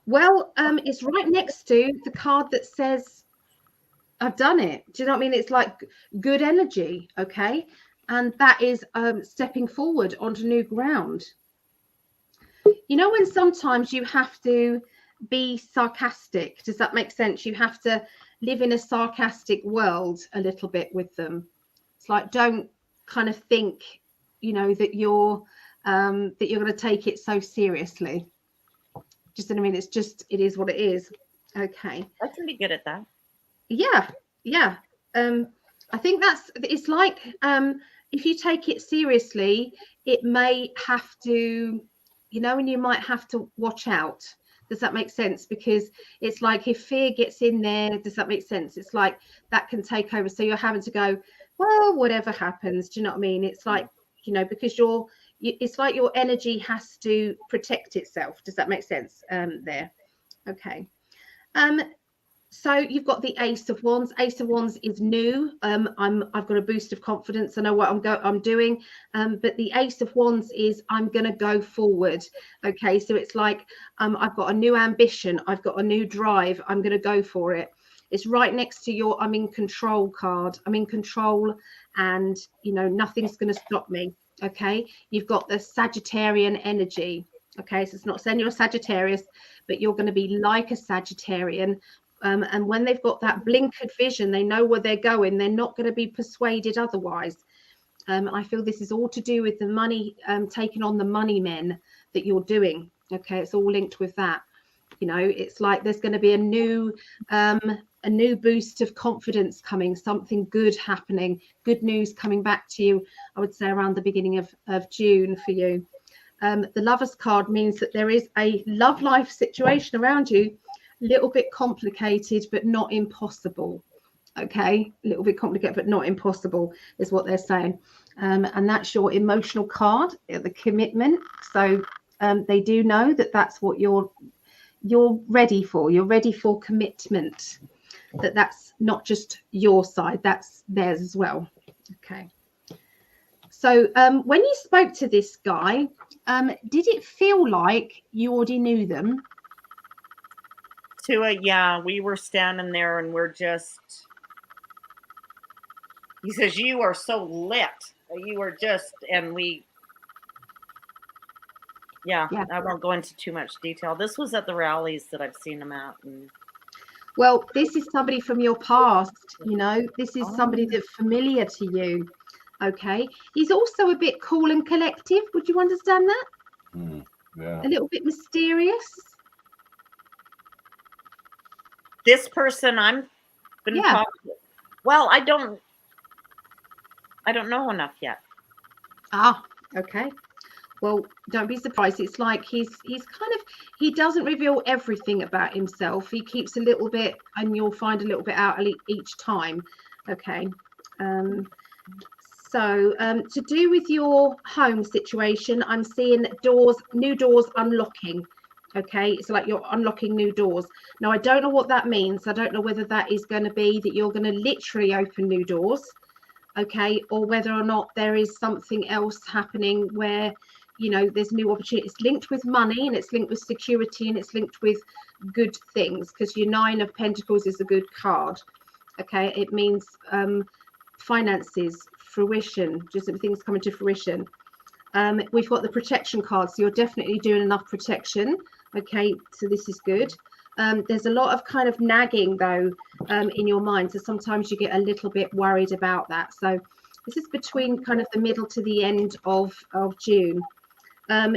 Speaker 1: Well, it's right next to the card that says I've done it. Do you know what I mean? It's like good energy. Okay, and that is stepping forward onto new ground. You know, when sometimes you have to be sarcastic, does that make sense? You have to live in a sarcastic world a little bit with them. It's like, don't kind of think, you know, that you're going to take it so seriously. Just, I mean, it is what it is. Okay,
Speaker 4: I can be good at that.
Speaker 1: Yeah. I think it's like if you take it seriously, it may have to, you know, and you might have to watch out. Does that make sense? Because it's like if fear gets in there, does that make sense? It's like that can take over. So you're having to go, well, whatever happens. Do you know what I mean? It's like, you know, because it's like your energy has to protect itself. Does that make sense? There. Okay. So you've got the Ace of Wands. Ace of Wands is new. I've got a boost of confidence. I know what I'm doing. But the Ace of Wands is I'm going to go forward. Okay, so it's like I've got a new ambition. I've got a new drive. I'm going to go for it. It's right next to your I'm in control card. I'm in control, and you know nothing's going to stop me. Okay, you've got the Sagittarian energy. Okay, so it's not saying you're a Sagittarius, but you're going to be like a Sagittarian. And when they've got that blinkered vision, they know where they're going. They're not going to be persuaded otherwise. I feel this is all to do with the money, taking on the money men that you're doing. Okay, it's all linked with that. You know, it's like there's going to be a new boost of confidence coming, something good happening, good news coming back to you. I would say around the beginning of June for you. The Lovers card means that there is a love life situation around you. Little bit complicated, but not impossible. Okay, a little bit complicated, but not impossible is what they're saying. And that's your emotional card, the commitment. So they do know that that's what you're you're ready for. You're ready for commitment. That's not just your side, that's theirs as well. Okay. So when you spoke to this guy, did it feel like you already knew them?
Speaker 4: Yeah, we were standing there and we're just, he says, you are so lit. You are just, and we, yeah, I won't go into too much detail. This was at the rallies that I've seen him at. And
Speaker 1: well, this is somebody from your past, you know, this is somebody that's familiar to you. Okay. He's also a bit cool and collective. Would you understand that?
Speaker 3: Yeah.
Speaker 1: A little bit mysterious.
Speaker 4: This person I'm been talking, well, I don't know enough yet.
Speaker 1: Ah, okay. Well, don't be surprised. It's like he's kind of, he doesn't reveal everything about himself. He keeps a little bit, and you'll find a little bit out each time. Okay. So to do with your home situation, I'm seeing new doors unlocking. Okay, it's like you're unlocking new doors. Now, I don't know what that means. I don't know whether that is going to be that you're going to literally open new doors, okay, or whether or not there is something else happening where, you know, there's new opportunities. It's linked with money, and it's linked with security, and it's linked with good things, because your 9 of Pentacles is a good card. Okay, it means finances, fruition, just things coming to fruition. We've got the protection card, so you're definitely doing enough protection. Okay, so this is good. There's a lot of kind of nagging though in your mind, so sometimes you get a little bit worried about that. So this is between kind of the middle to the end of June.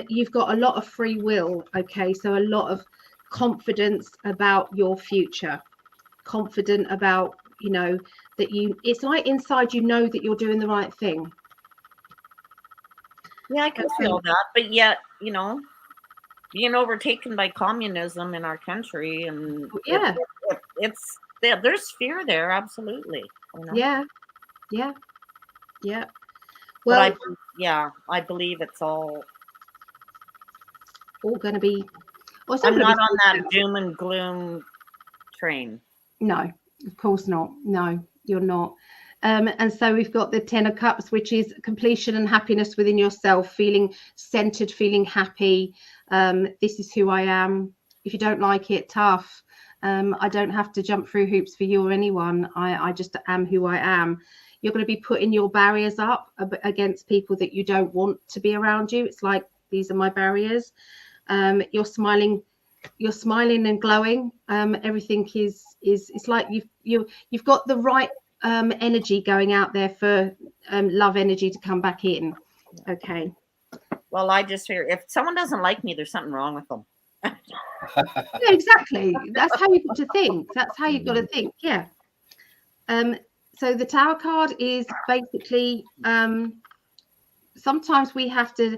Speaker 1: You've got a lot of free will. Okay, so a lot of confidence about your future, confident about, you know, that it's like inside you know that you're doing the right thing.
Speaker 4: Yeah, I can feel that, but yet, you know, being overtaken by communism in our country, and there's fear there, absolutely. You know? Yeah. Well, I believe it's all
Speaker 1: going to be. Well,
Speaker 4: I'm not on that doom and gloom train.
Speaker 1: No, of course not. No, you're not. And so we've got the 10 of Cups, which is completion and happiness within yourself, feeling centered, feeling happy. This is who I am. If you don't like it, tough. I don't have to jump through hoops for you or anyone. I just am who I am. You're going to be putting your barriers up against people that you don't want to be around you. It's like, these are my barriers. You're smiling and glowing. Everything is it's like you've got the right energy going out there for love energy to come back in. Okay.
Speaker 4: Well, I just fear if someone doesn't like me, there's something wrong with them.
Speaker 1: Yeah, exactly. That's how you've got to think. That's how you've got to think. Yeah. So the Tower card is basically sometimes we have to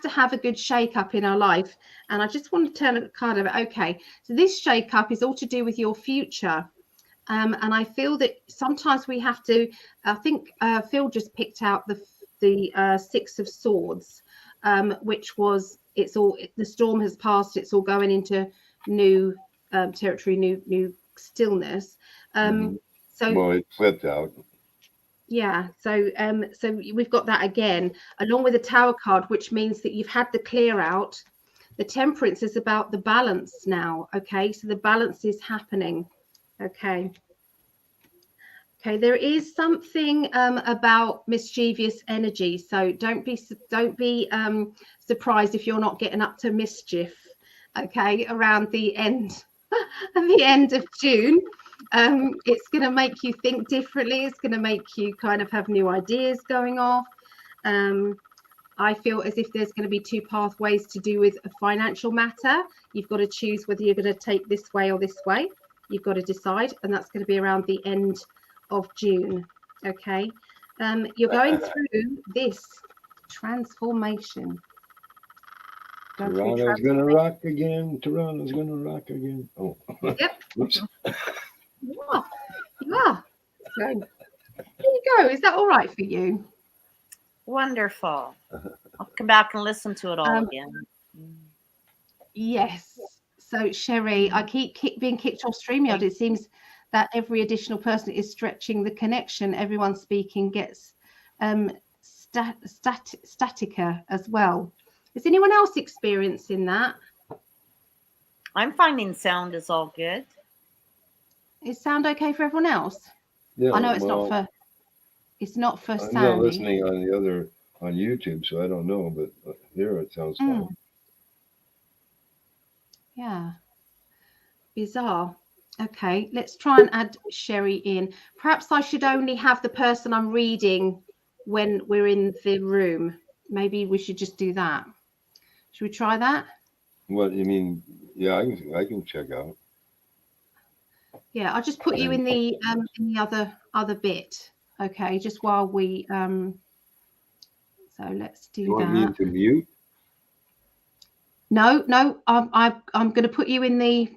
Speaker 1: have a good shake up in our life, and I just want to turn a card over. Okay, so this shake up is all to do with your future, and I feel that sometimes we have to. I think Phil just picked out the 6 of Swords, which was the storm has passed. It's all going into new territory, new stillness. So
Speaker 3: well, it flipped out.
Speaker 1: Yeah, so we've got that again, along with the Tower card, which means that you've had the clear out. The Temperance is about the balance now. Okay, so the balance is happening. Okay, there is something about mischievous energy, so don't be surprised if you're not getting up to mischief. Okay, around the end of June. It's going to make you think differently. It's going to make you kind of have new ideas going off. I feel as if there's going to be 2 pathways to do with a financial matter. You've got to choose whether you're going to take this way or this way. You've got to decide, and that's going to be around the end of June. Okay, you're going through this transformation.
Speaker 3: Toronto's going to rock again. Toronto's going to rock again. Oh,
Speaker 1: yep.
Speaker 3: Oops.
Speaker 1: Yeah. So there you go. Is that all right for you?
Speaker 4: Wonderful. I'll come back and listen to it all again.
Speaker 1: Yes. So Sherry, I keep being kicked off StreamYard. It seems that every additional person is stretching the connection. Everyone speaking gets statica as well. Is anyone else experiencing that?
Speaker 4: I'm finding sound is all good.
Speaker 1: Is sound okay for everyone else?
Speaker 3: Yeah,
Speaker 1: I know it's
Speaker 3: well,
Speaker 1: not for
Speaker 3: I'm
Speaker 1: Sandy.
Speaker 3: not listening on YouTube, so I don't know, but here it sounds fine.
Speaker 1: Yeah. Bizarre. Okay, let's try and add Sherry in. Perhaps I should only have the person I'm reading when we're in the room. Maybe we should just do that. Should we try that?
Speaker 3: What you mean? Yeah, I can check out.
Speaker 1: Yeah, I'll just put you in the other bit. Okay, just while we so let's do that.
Speaker 3: You want me to mute?
Speaker 1: No, I'm going to put you in the.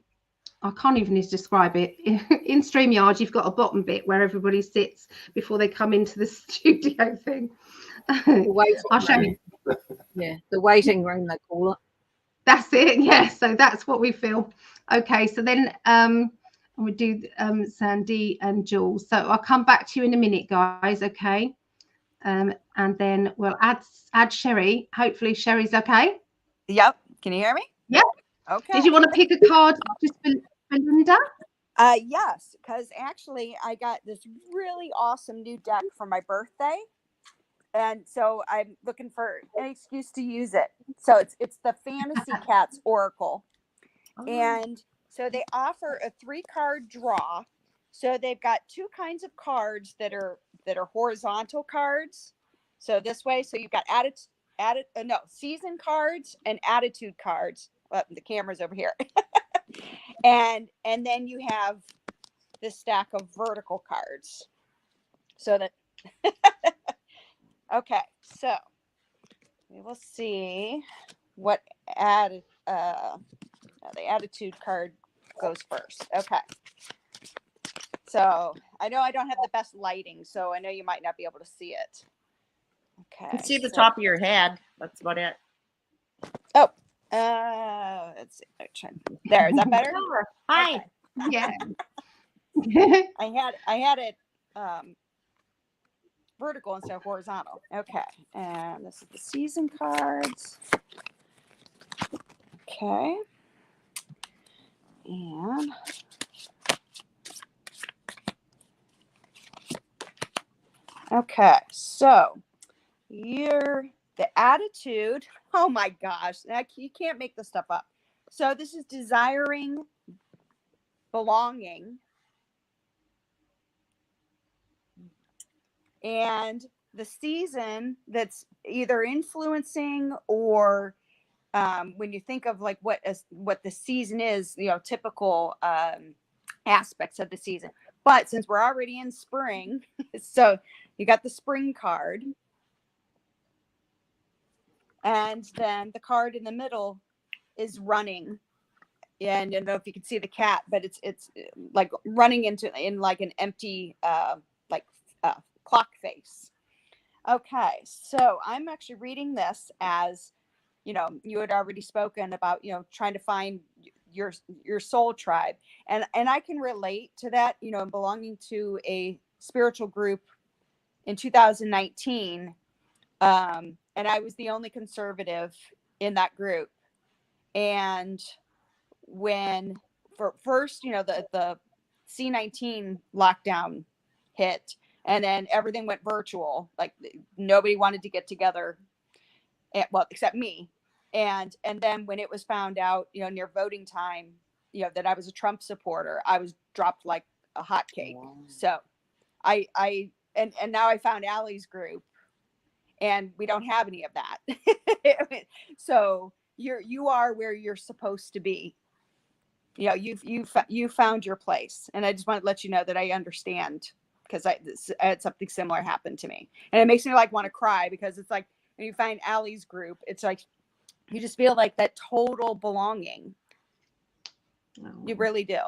Speaker 1: I can't even describe it. In StreamYard, you've got a bottom bit where everybody sits before they come into the studio thing. I'll show you.
Speaker 6: Yeah, the waiting room, they call it.
Speaker 1: That's it. Yeah, so that's what we feel. Okay, so then we do Sandy and Jules. So I'll come back to you in a minute, guys. Okay, and then we'll add Sherry. Hopefully, Sherry's okay.
Speaker 5: Yep. Can you hear me?
Speaker 1: Yep.
Speaker 5: Okay.
Speaker 1: Did you want to pick a card just for Linda?
Speaker 5: Yes, because actually I got this really awesome new deck for my birthday. And so I'm looking for an excuse to use it. So it's the Fantasy Cats Oracle. And so they offer a 3-card draw. So they've got 2 kinds of cards that are horizontal cards. So this way, so you've got season cards and attitude cards. Well, the camera's over here. and then you have this stack of vertical cards. So that okay, so we will see what the attitude card goes first. Okay. So I know I don't have the best lighting, so I know you might not be able to see it. Okay.
Speaker 4: You can see the top of your head. That's about it.
Speaker 5: Oh, let's see. There, is that better?
Speaker 4: Hi.
Speaker 5: Okay.
Speaker 1: Yeah.
Speaker 5: I had it vertical instead of horizontal. Okay, and this is the season cards. Okay, and okay, so the attitude. Oh my gosh, you can't make this stuff up. So this is desiring belonging. And the season that's either influencing or when you think of like what the season is, typical aspects of the season. But since we're already in spring, so you got the spring card. And then the card in the middle is running. And I don't know if you can see the cat, but it's like running in like an empty clock face. Okay, so I'm actually reading this as, you had already spoken about, trying to find your soul tribe. And I can relate to that, belonging to a spiritual group in 2019. And I was the only conservative in that group. And when first, the C-19 lockdown hit, and then everything went virtual. Like nobody wanted to get together, except me. And then when it was found out, near voting time, that I was a Trump supporter, I was dropped like a hotcake. Wow. So and now I found Allie's group, and we don't have any of that. So you are where you're supposed to be. You found your place, and I just want to let you know that I understand, because I had something similar happen to me, and it makes me want to cry, because it's like when you find Allie's group, it's like you just feel like that total belonging. Oh. You really do.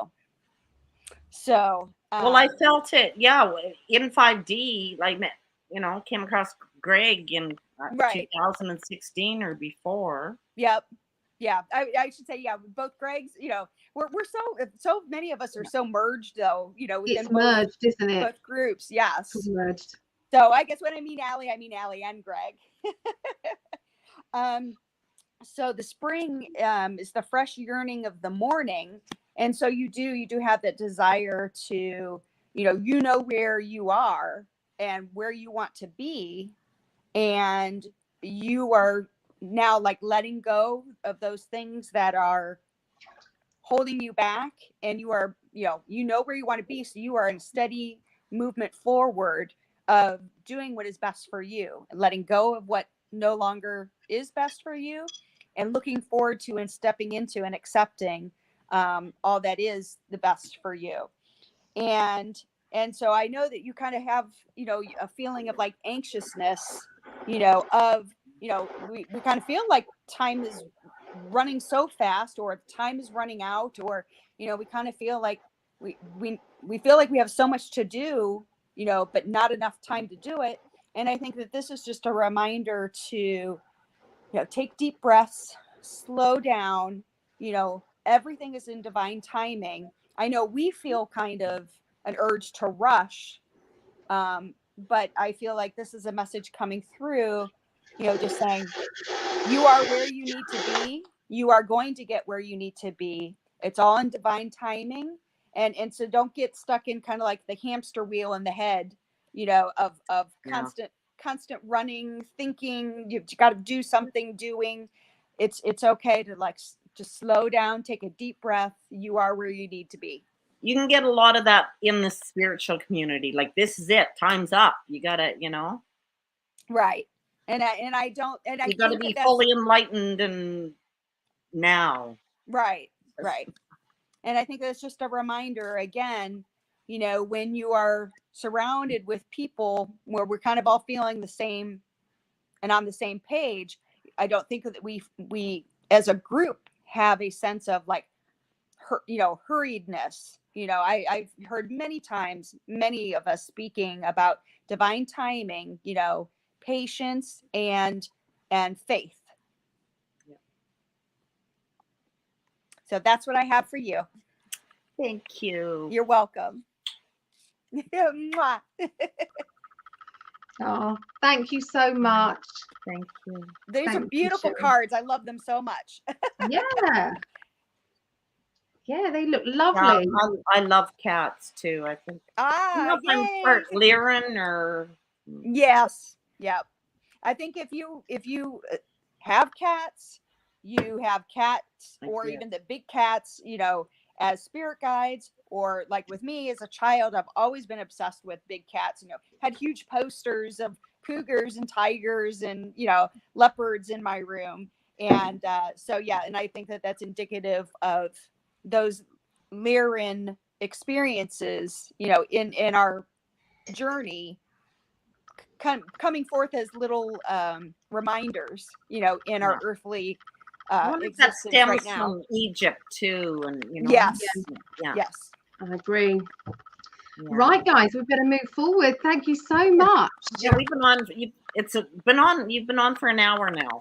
Speaker 5: So
Speaker 4: well, I felt it, in 5D, came across Gregg in 2016 or before.
Speaker 5: Yep. Yeah, I should say, yeah, both Greg's, we're so many of us are so merged though, within
Speaker 1: It's merged, isn't it?
Speaker 5: both groups. Yes.
Speaker 1: It's merged.
Speaker 5: So I guess when I mean Allie and Gregg. So the spring is the fresh yearning of the morning. And so you do have that desire to, where you are and where you want to be. And you are now like letting go of those things that are holding you back, and you are, where you want to be. So you are in steady movement forward of doing what is best for you, and letting go of what no longer is best for you, and looking forward to and stepping into and accepting all that is the best for you. And so I know that you kind of have, a feeling of like anxiousness, we kind of feel like time is running so fast, or time is running out, or, we kind of feel like we feel like we have so much to do, but not enough time to do it. And I think that this is just a reminder to, take deep breaths, slow down, everything is in divine timing. I know we feel kind of an urge to rush, but I feel like this is a message coming through, just saying, you are where you need to be. You are going to get where you need to be. It's all in divine timing. And so don't get stuck in kind of like the hamster wheel in the head, of constant running, thinking you've got to do something, doing. It's okay to like just slow down, take a deep breath. You are where you need to be.
Speaker 4: You can get a lot of that in the spiritual community. Like, this is it. Time's up. You gotta,
Speaker 5: Right. And I
Speaker 4: you gotta be fully enlightened and now.
Speaker 5: Right. And I think that's just a reminder again, when you are surrounded with people where we're kind of all feeling the same and on the same page, I don't think that we as a group have a sense of like, hurriedness. I've heard many times, many of us speaking about divine timing, patience and faith.
Speaker 4: Yeah.
Speaker 5: So that's what I have for you.
Speaker 4: Thank you.
Speaker 5: You're welcome.
Speaker 1: Oh, thank you so much.
Speaker 4: Thank you.
Speaker 5: These are beautiful cards. I love them so much.
Speaker 1: Yeah. Yeah, they look lovely.
Speaker 4: Yeah, I love cats too. I think. I'm part Lyran or.
Speaker 5: Yes. Yep. I think if you have cats, you have cats, or even the big cats, as spirit guides, or like with me as a child, I've always been obsessed with big cats. Had huge posters of cougars and tigers and leopards in my room, and so yeah, and I think that that's indicative of those Lyran experiences, in our journey, coming forth as little reminders, in our earthly existence
Speaker 4: that
Speaker 5: right
Speaker 4: stems
Speaker 5: now.
Speaker 4: from Egypt too, and
Speaker 5: Yes.
Speaker 1: Yes, I agree. Yeah. Right, guys, we better move forward. Thank you so much.
Speaker 4: Yeah, we've been on. You've been on for an hour now.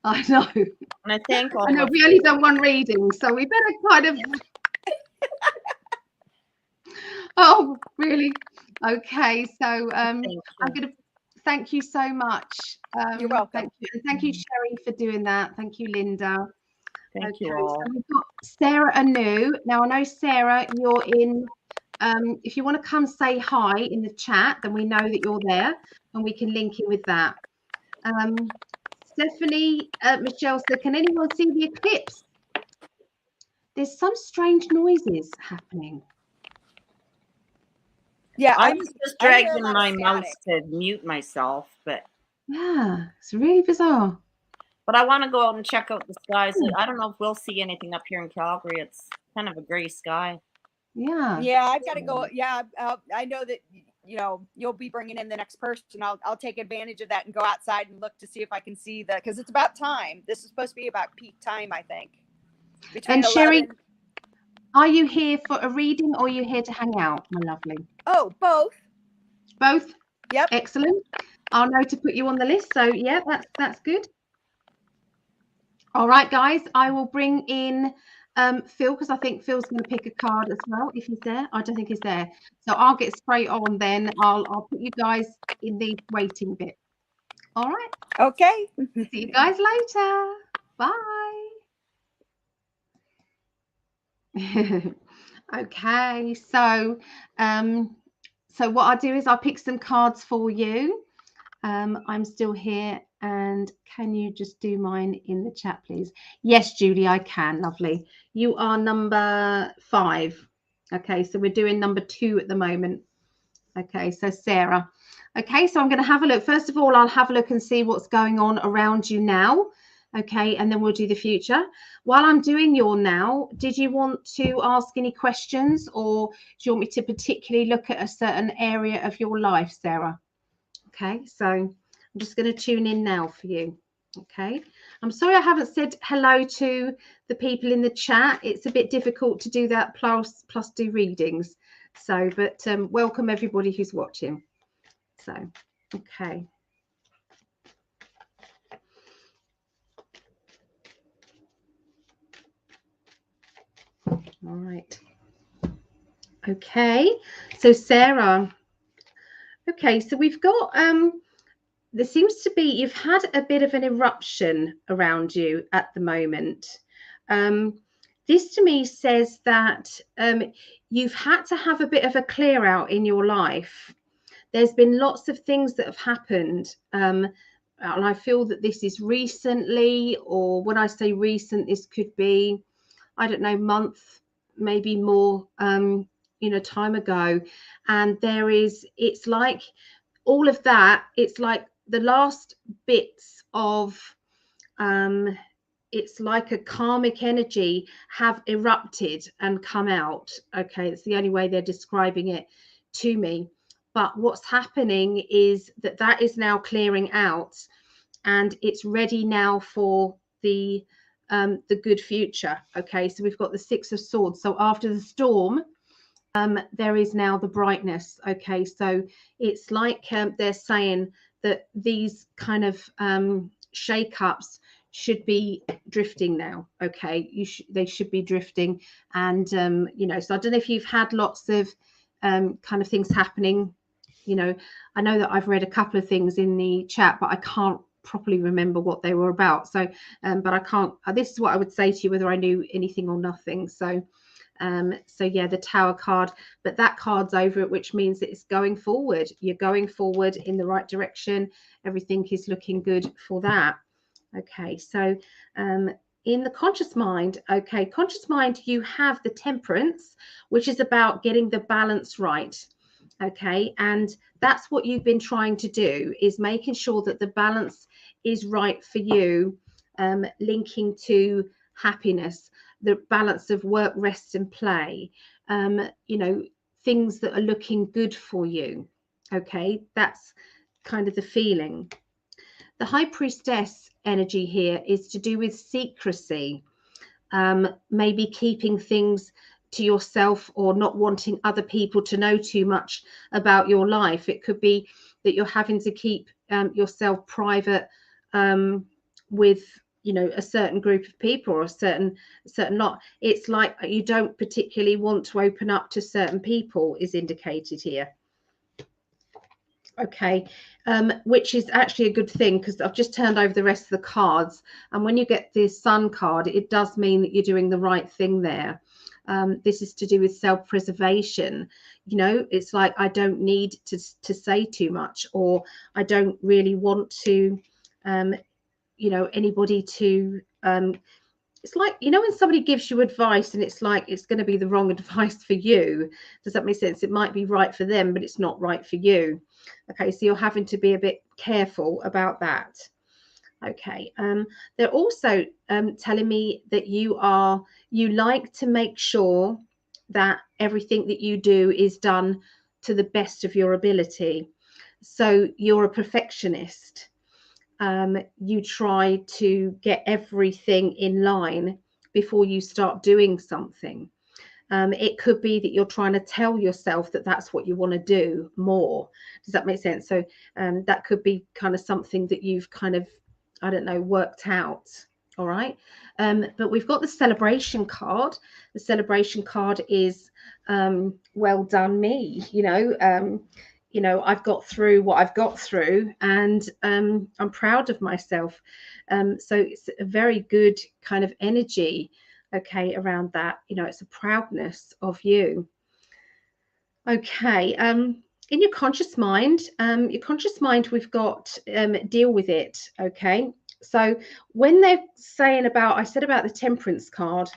Speaker 1: I know.
Speaker 4: And I think
Speaker 1: I know we only done one reading, so we better kind of. Oh, really? Okay, so I'm going to thank you so much.
Speaker 5: You're welcome.
Speaker 1: Thank you. And thank you, Sherry, for doing that. Thank you, Linda.
Speaker 4: Thank you all.
Speaker 1: So we've got Sarah Anu. Now, I know, Sarah, you're in. If you want to come say hi in the chat, then we know that you're there and we can link in with that. Stephanie, Michelle said, can anyone see the eclipse? There's some strange noises happening.
Speaker 5: Yeah,
Speaker 4: I was just dragging my mouse to mute myself, but
Speaker 1: yeah, it's really bizarre.
Speaker 4: But I want to go out and check out the skies. I don't know if we'll see anything up here in Calgary. It's kind of a gray sky.
Speaker 1: Yeah.
Speaker 5: Yeah, I've got to go. Yeah, I know that you'll be bringing in the next person. I'll take advantage of that and go outside and look to see if I can see because it's about time. This is supposed to be about peak time, I think.
Speaker 1: And Sherry, are you here for a reading or are you here to hang out, my lovely?
Speaker 5: Oh, both.
Speaker 1: Both?
Speaker 5: Yep.
Speaker 1: Excellent. I'll know to put you on the list. So yeah, that's good. All right, guys, I will bring in Phil, because I think Phil's going to pick a card as well if he's there. I don't think he's there. So I'll get straight on then. I'll put you guys in the waiting bit. All right.
Speaker 5: Okay.
Speaker 1: See you guys later. Bye. Okay, so what I'll do is I'll pick some cards for you. I'm still here, and can you just do mine in the chat, please? Yes, Judy, I can. Lovely. You are number 5. Okay, so we're doing number 2 at the moment. Okay, so Sarah. Okay, so I'm going to have a look. First of all, I'll have a look and see what's going on around you now. Okay, and then we'll do the future. While I'm doing your now, did you want to ask any questions, or do you want me to particularly look at a certain area of your life, Sarah? Okay, so I'm just going to tune in now for you. Okay, I'm sorry I haven't said hello to the people in the chat. It's a bit difficult to do that plus do readings. So, but welcome everybody who's watching. So, okay. All right. Okay, so Sarah. Okay, so we've got there seems to be, you've had a bit of an eruption around you at the moment. This to me says that you've had to have a bit of a clear out in your life. There's been lots of things that have happened. And I feel that this is recently, or when I say recent, this could be, I don't know, month, maybe more, time ago. And it's like all of that, it's like the last bits of it's like a karmic energy have erupted and come out. Okay, it's the only way they're describing it to me. But what's happening is that is now clearing out, and it's ready now for the good future. Okay, so we've got the 6 of Swords. So after the storm, there is now the brightness. Okay, so it's like they're saying that these kind of shake-ups should be drifting now. Okay, they should be drifting, and so I don't know if you've had lots of kind of things happening. I know that I've read a couple of things in the chat, but I can't properly remember what they were about. So but I can't, this is what I would say to you, whether I knew anything or nothing. So yeah, the Tower card, but that card's over it, which means that it's going forward. You're going forward in the right direction. Everything is looking good for that. Okay, so in the conscious mind, conscious mind, you have the Temperance, which is about getting the balance right. Okay, and that's what you've been trying to do, is making sure that the balance is right for you, linking to happiness, the balance of work, rest and play, things that are looking good for you. Okay, that's kind of the feeling. The High Priestess energy here is to do with secrecy, maybe keeping things to yourself, or not wanting other people to know too much about your life. It could be that you're having to keep yourself private with a certain group of people, or a certain lot. It's like you don't particularly want to open up to certain people is indicated here. Okay, which is actually a good thing, because I've just turned over the rest of the cards, and when you get the Sun card, it does mean that you're doing the right thing there. This is to do with self-preservation. It's like, I don't need to say too much, or I don't really want to anybody to it's like, when somebody gives you advice and it's like it's going to be the wrong advice for you. Does that make sense? It might be right for them, but it's not right for you. Okay, so you're having to be a bit careful about that. Okay, they're also telling me that you like to make sure that everything that you do is done to the best of your ability. So you're a perfectionist. You try to get everything in line before you start doing something. It could be that you're trying to tell yourself that that's what you want to do more. Does that make sense? So that could be kind of something that you've kind of, I don't know, worked out. All right. But we've got the celebration card. The celebration card is well done me. I've got through what I've got through, and I'm proud of myself. So it's a very good kind of energy, okay, around that. It's a proudness of you. Okay. In your conscious mind, we've got deal with it. Okay. So when they're saying about, I said about the temperance card,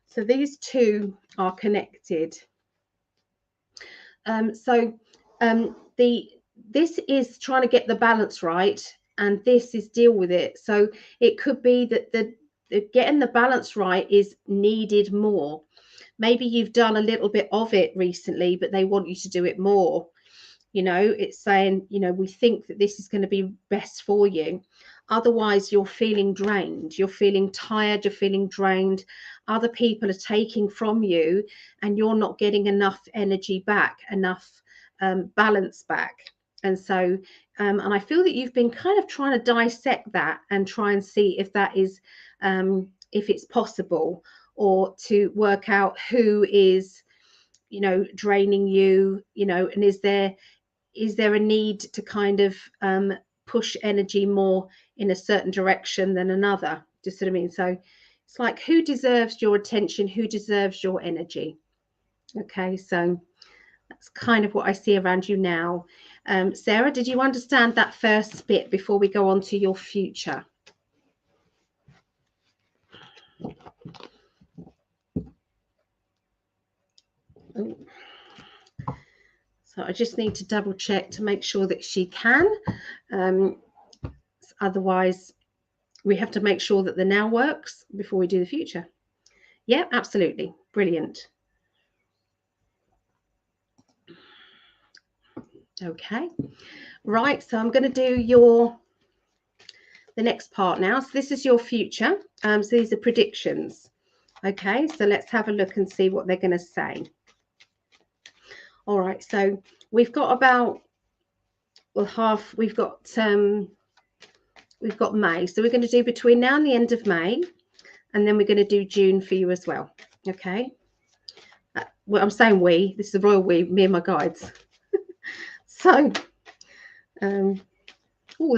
Speaker 1: so these two are connected. This is trying to get the balance right, and this is deal with it. So it could be that the getting the balance right is needed more. Maybe you've done a little bit of it recently, but they want you to do it more. It's saying, we think that this is going to be best for you. Otherwise, you're feeling drained, you're feeling tired, you're feeling drained. Other people are taking from you, and you're not getting enough energy back, enough balance back. And so, and I feel that you've been kind of trying to dissect that and try and see if that is, if it's possible, or to work out who is, draining you, and is there a need to kind of push energy more in a certain direction than another? Just what I mean. So it's like, who deserves your attention? Who deserves your energy? Okay, so that's kind of what I see around you now. Sarah, did you understand that first bit before we go on to your future? Oh. So I just need to double check to make sure that she can. Otherwise, we have to make sure that the now works before we do the future. Yeah, absolutely. Brilliant. Okay. Right. So I'm going to do the next part now. So this is your future. So these are predictions. Okay. So let's have a look and see what they're going to say. All right. So we've got about, well, we've got May. So we're going to do between now and the end of May, and then we're going to do June for you as well. Okay. Well, I'm saying we. This is the royal we, me and my guides. So, the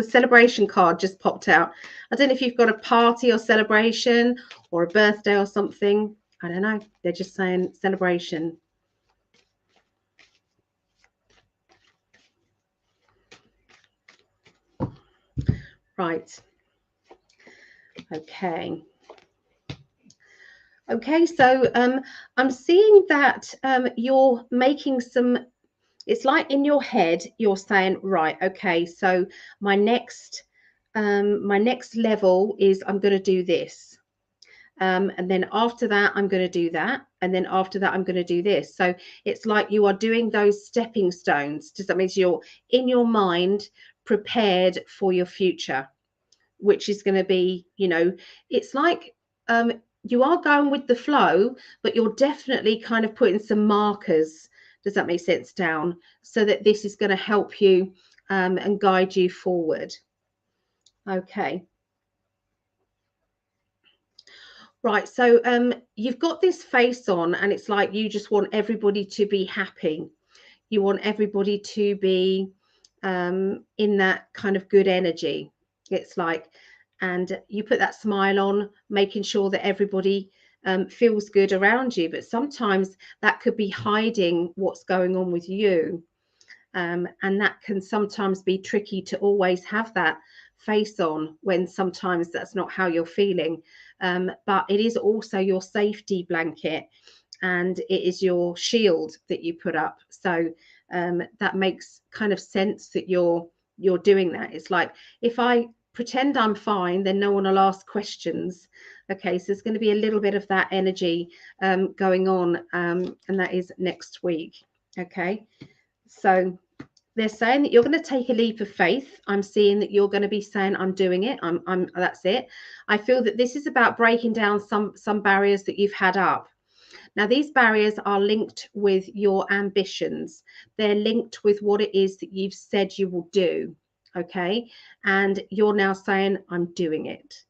Speaker 1: celebration card just popped out. I don't know if you've got a party or celebration or a birthday or something. I don't know. They're just saying celebration. Right. Okay. Okay, so I'm seeing that you're making some, it's like in your head, you're saying, right, okay, so my next level is I'm going to do this. And then after that, I'm going to do that. And then after that, I'm going to do this. So it's like you are doing those stepping stones. Does that mean you're in your mind prepared for your future, which is going to be, it's like you are going with the flow, but you're definitely kind of putting some markers, does that make sense, down, so that this is going to help you and guide you forward. Okay. Right, so you've got this face on, and it's like you just want everybody to be happy. You want everybody to be in that kind of good energy. It's like, and you put that smile on, making sure that everybody feels good around you. But sometimes that could be hiding what's going on with you. And that can sometimes be tricky to always have that face on when sometimes that's not how you're feeling. But it is also your safety blanket, and it is your shield that you put up. So that makes kind of sense that you're doing that. It's like, if I pretend I'm fine, then no one will ask questions. Okay, so there's going to be a little bit of that energy going on, and that is next week. Okay, so they're saying that you're going to take a leap of faith. I'm seeing that you're going to be saying, I'm doing it. That's it. I feel that this is about breaking down some barriers that you've had up. Now, these barriers are linked with your ambitions. They're linked with what it is that you've said you will do. Okay. And you're now saying, I'm doing it.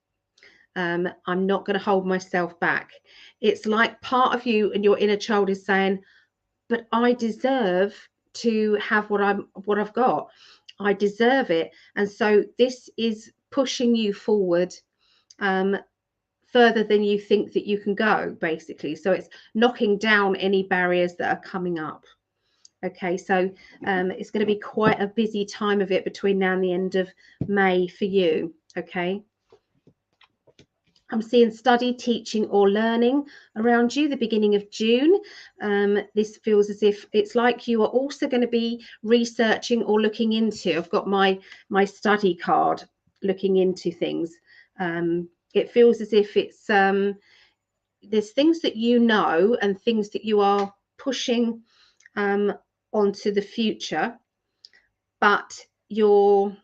Speaker 1: I'm not going to hold myself back. It's like part of you and your inner child is saying, but I deserve to have what I've got. I deserve it. And so this is pushing you forward further than you think that you can go, basically. So it's knocking down any barriers that are coming up. Okay, so it's going to be quite a busy time of it between now and the end of May for you. Okay. I'm seeing study, teaching, or learning around you, the beginning of June. This feels as if it's like you are also going to be researching or looking into. I've got my study card, looking into things. It feels as if it's there's things that you know and things that you are pushing onto the future, but your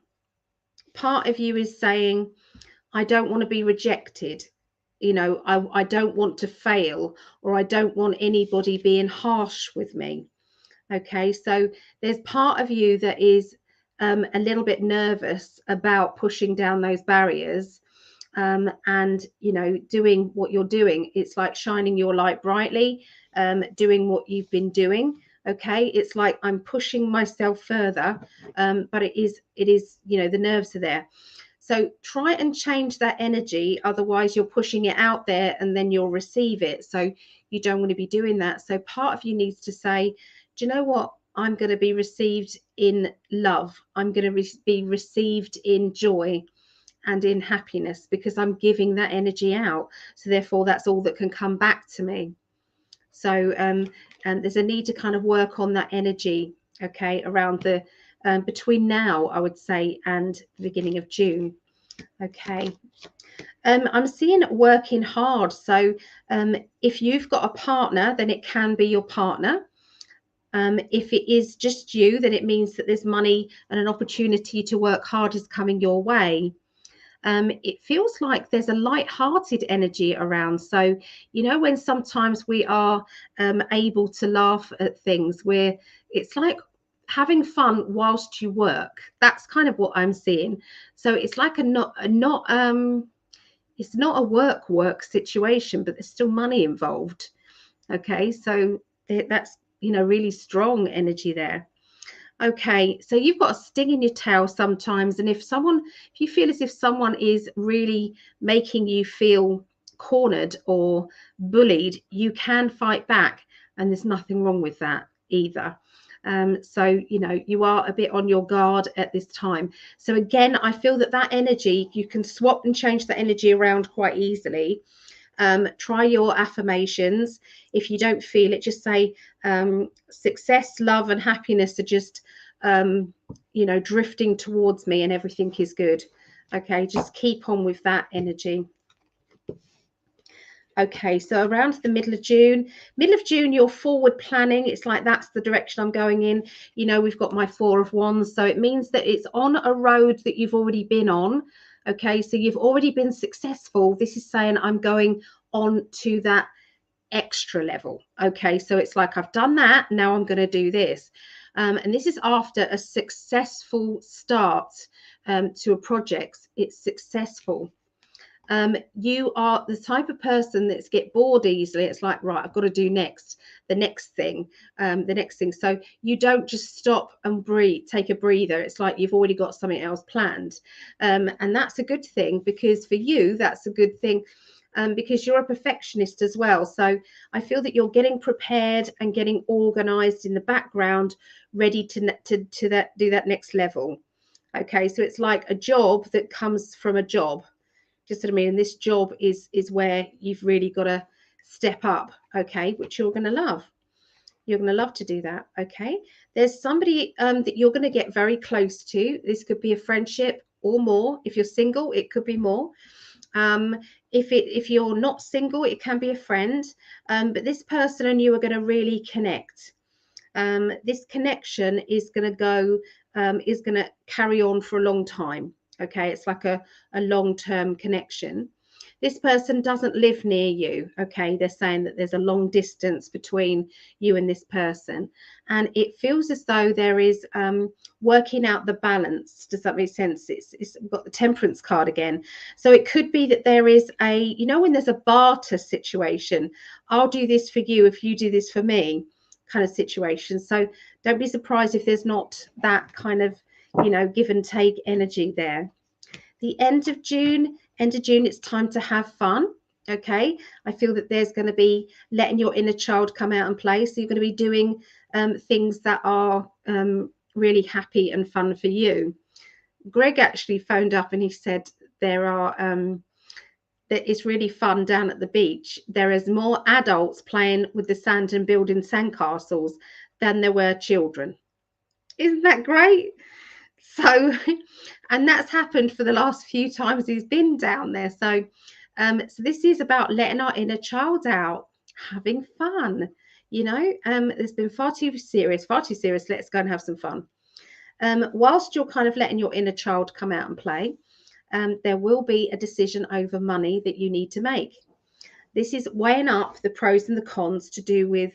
Speaker 1: part of you is saying, I don't want to be rejected. You know, I don't want to fail, or I don't want anybody being harsh with me. Okay, so there's part of you that is a little bit nervous about pushing down those barriers and, you know, doing what you're doing. It's like shining your light brightly, doing what you've been doing. Okay, it's like I'm pushing myself further, but it is, you know, the nerves are there. So try and change that energy. Otherwise, you're pushing it out there and then you'll receive it. So you don't want to be doing that. So part of you needs to say, do you know what? I'm going to be received in love. I'm going to be received in joy and in happiness, because I'm giving that energy out. So therefore, that's all that can come back to me. So and there's a need to kind of work on that energy, okay, around the between now, I would say, and the beginning of June. Okay. I'm seeing working hard. So if you've got a partner, then it can be your partner. If it is just you, then it means that there's money and an opportunity to work hard is coming your way. It feels like there's a light-hearted energy around. So, you know, when sometimes we are able to laugh at things, where it's like having fun whilst you work. That's kind of what I'm seeing. So it's like it's not a work situation, but there's still money involved. Okay, so that's, you know, really strong energy there. Okay, so you've got a sting in your tail sometimes, and if you feel as if someone is really making you feel cornered or bullied, you can fight back, and there's nothing wrong with that either. So, you know, you are a bit on your guard at this time. So again, I feel that energy, you can swap and change that energy around quite easily. Try your affirmations. If you don't feel it, just say success, love, and happiness are just, you know, drifting towards me, and everything is good. Okay, just keep on with that energy. Okay, so around the middle of June, you're forward planning. It's like that's the direction I'm going in. You know, we've got my 4 of Wands, so it means that it's on a road that you've already been on. Okay, so you've already been successful. This is saying I'm going on to that extra level. Okay, so it's like I've done that, now I'm going to do this. And this is after a successful start to a project. It's successful. You are the type of person that's get bored easily. It's like, right, I've got to do the next thing. So you don't just stop and breathe, take a breather. It's like you've already got something else planned. And that's a good thing, because for you, that's a good thing. Because you're a perfectionist as well. So I feel that you're getting prepared and getting organized in the background, ready to do that next level. Okay, so it's like a job that comes from a job. Just what I mean. And this job is where you've really got to step up, okay, which you're going to love. You're going to love to do that, okay? There's somebody that you're going to get very close to. This could be a friendship or more. If you're single, it could be more. If you're not single, it can be a friend. But this person and you are going to really connect. This connection is going to carry on for a long time. Okay, it's like a long-term connection. this person doesn't live near you. Okay, they're saying that there's a long distance between you and this person, and it feels as though there is working out the balance. Does that make sense? It's got the Temperance card again, so it could be that there is a, you know, when there's a barter situation, I'll do this for you if you do this for me, kind of situation. So don't be surprised if there's not that kind of, you know, give and take energy there. The end of June, it's time to have fun. Okay, I feel that there's going to be letting your inner child come out and play. So you're going to be doing things that are really happy and fun for you. Greg actually phoned up and he said there are that it's really fun down at the beach. There is more adults playing with the sand and building sandcastles than there were children. Isn't that great? So, and that's happened for the last few times he's been down there. So, so this is about letting our inner child out, having fun. You know, it's been far too serious, far too serious. Let's go and have some fun. Whilst you're kind of letting your inner child come out and play, there will be a decision over money that you need to make. This is weighing up the pros and the cons to do with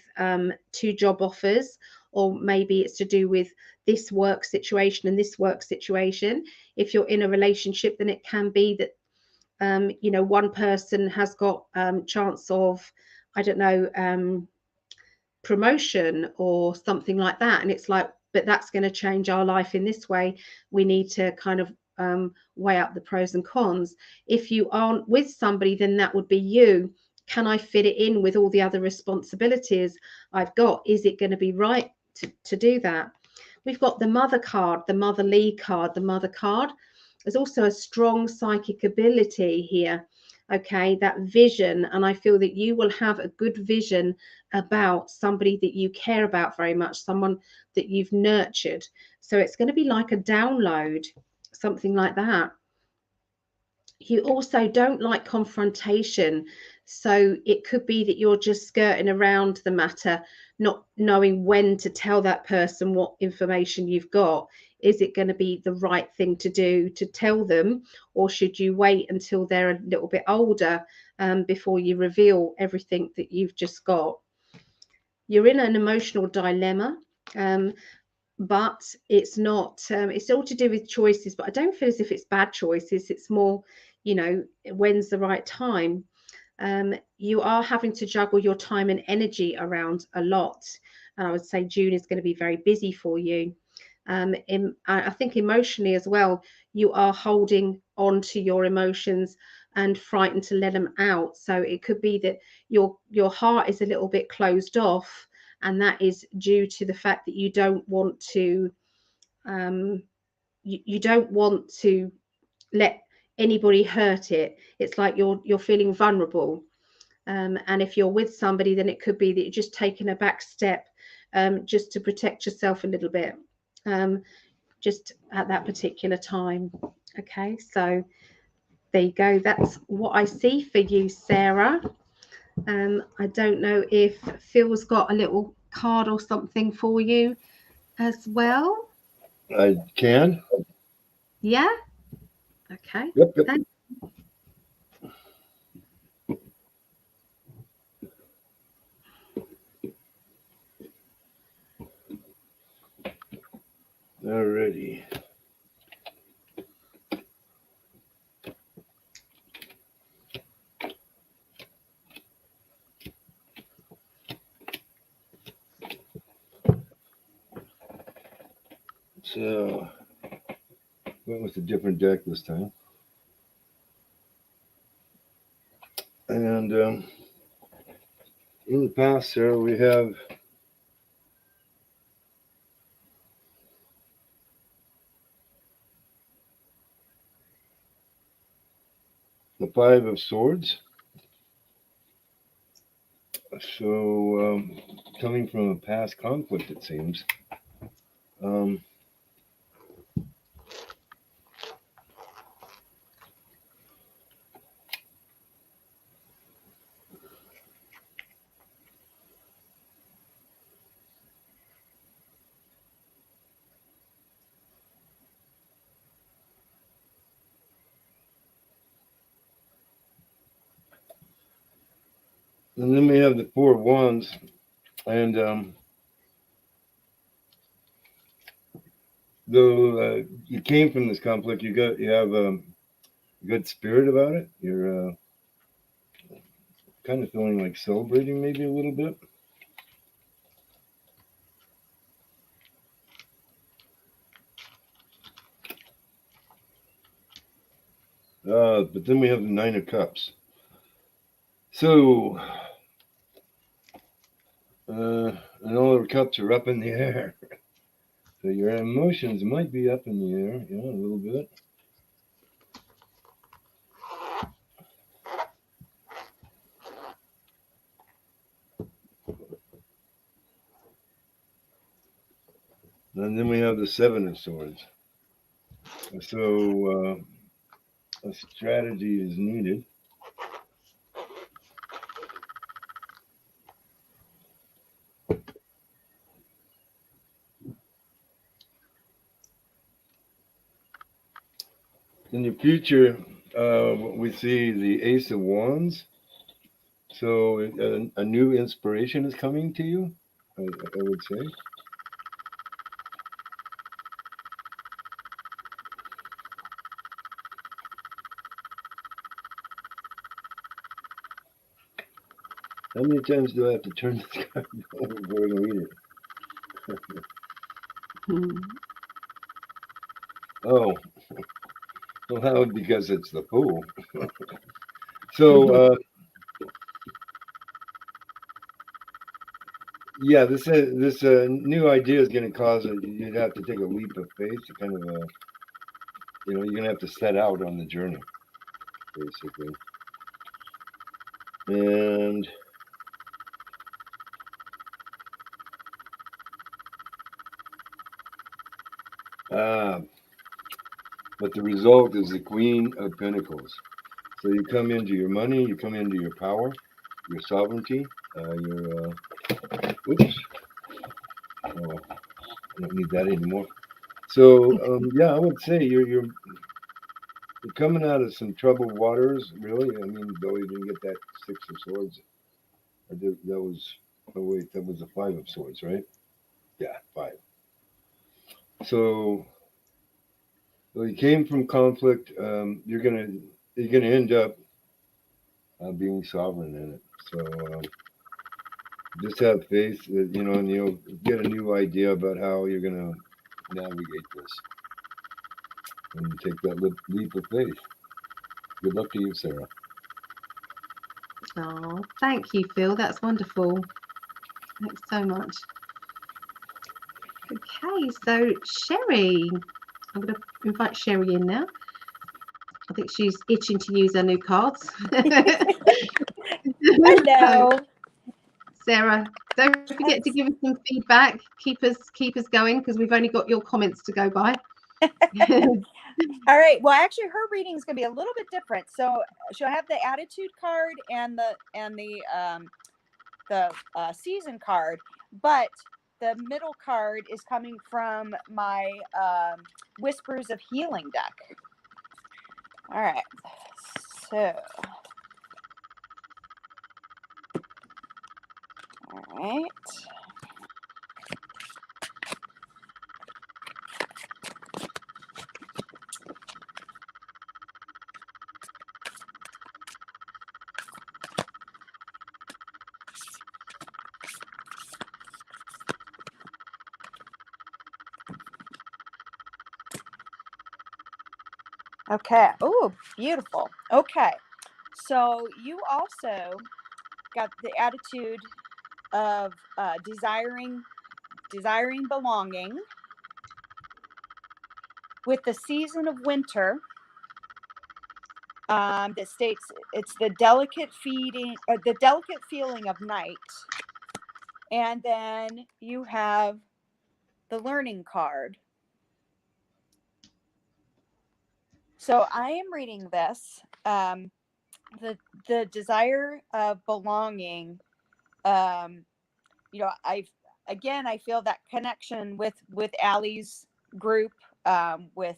Speaker 1: 2 job offers, or maybe it's to do with this work situation and this work situation. If you're in a relationship, then it can be that you know, one person has got chance of, I don't know, promotion or something like that, and it's like, but that's going to change our life in this way. We need to kind of weigh up the pros and cons. If you aren't with somebody, then that would be you. Can I fit it in with all the other responsibilities I've got? Is it going to be right to do that? We've got the Mother card, the Motherly card. The Mother card is also a strong psychic ability here. Okay, that vision, and I feel that you will have a good vision about somebody that you care about very much, someone that you've nurtured. So it's going to be like a download, something like that. You also don't like confrontation, so it could be that you're just skirting around the matter, not knowing when to tell that person what information you've got. Is it going to be the right thing to do to tell them, or should you wait until they're a little bit older before you reveal everything that you've just got? You're in an emotional dilemma, but it's not, it's all to do with choices, but I don't feel as if it's bad choices. It's more, you know, when's the right time. You are having to juggle your time and energy around a lot, and I would say June is going to be very busy for you. I think emotionally as well, you are holding on to your emotions and frightened to let them out. So it could be that your heart is a little bit closed off, and that is due to the fact that you don't want to you don't want to let anybody hurt it. It's like you're feeling vulnerable, and if you're with somebody, then it could be that you're just taking a back step, just to protect yourself a little bit, just at that particular time. Okay, so there you go. That's what I see for you, Sarah. I don't know if Phil's got a little card or something for you as well.
Speaker 3: I can.
Speaker 1: Yeah. Okay.
Speaker 3: Yep.
Speaker 1: Thanks.
Speaker 3: Alrighty. So went with a different deck this time, and in the past, Sarah, we have the Five of Swords. So coming from a past conflict, it seems. And then we have the Four of Wands, and though you came from this conflict, you have a good spirit about it. You're kind of feeling like celebrating maybe a little bit. But then we have the Nine of Cups. So, and all the cups are up in the air. So your emotions might be up in the air, a little bit. And then we have the Seven of Swords. So a strategy is needed. In the future, we see the Ace of Wands. So a new inspiration is coming to you, I would say. How many times do I have to turn this card over before I can read it? Oh, well, how? Because it's the Fool. So, yeah, this new idea is going to cause you'd have to take a leap of faith to kind of, you're going to have to set out on the journey, basically. And but the result is the Queen of Pentacles. So you come into your money, you come into your power, your sovereignty, your oops. Oh, I don't need that anymore. So yeah, I would say you're coming out of some troubled waters, really. I mean, though you didn't get that Six of Swords, that was, oh wait, that was a Five of Swords, right? Yeah, five. So you came from conflict. You're gonna end up being sovereign in it. So just have faith that and you'll get a new idea about how you're gonna navigate this and take that leap of faith. Good luck to you, Sarah.
Speaker 1: Oh, thank you, Phil. That's wonderful. Thanks so much. Okay, so Sherry, I'm going to invite Sherry in now. I think she's itching to use her new cards.
Speaker 5: Hello.
Speaker 1: Sarah, don't forget to give us some feedback. Keep us going because we've only got your comments to go by.
Speaker 5: All right. Well, actually, her reading is going to be a little bit different. So she'll have the attitude card and the season card, but the middle card is coming from my Whispers of Healing deck. All right. So, all right. Okay. Oh, beautiful. Okay. So you also got the attitude of desiring belonging with the season of winter that states it's the delicate feeling of night. And then you have the learning card. So I am reading this. The desire of belonging. I feel that connection with Allie's group, with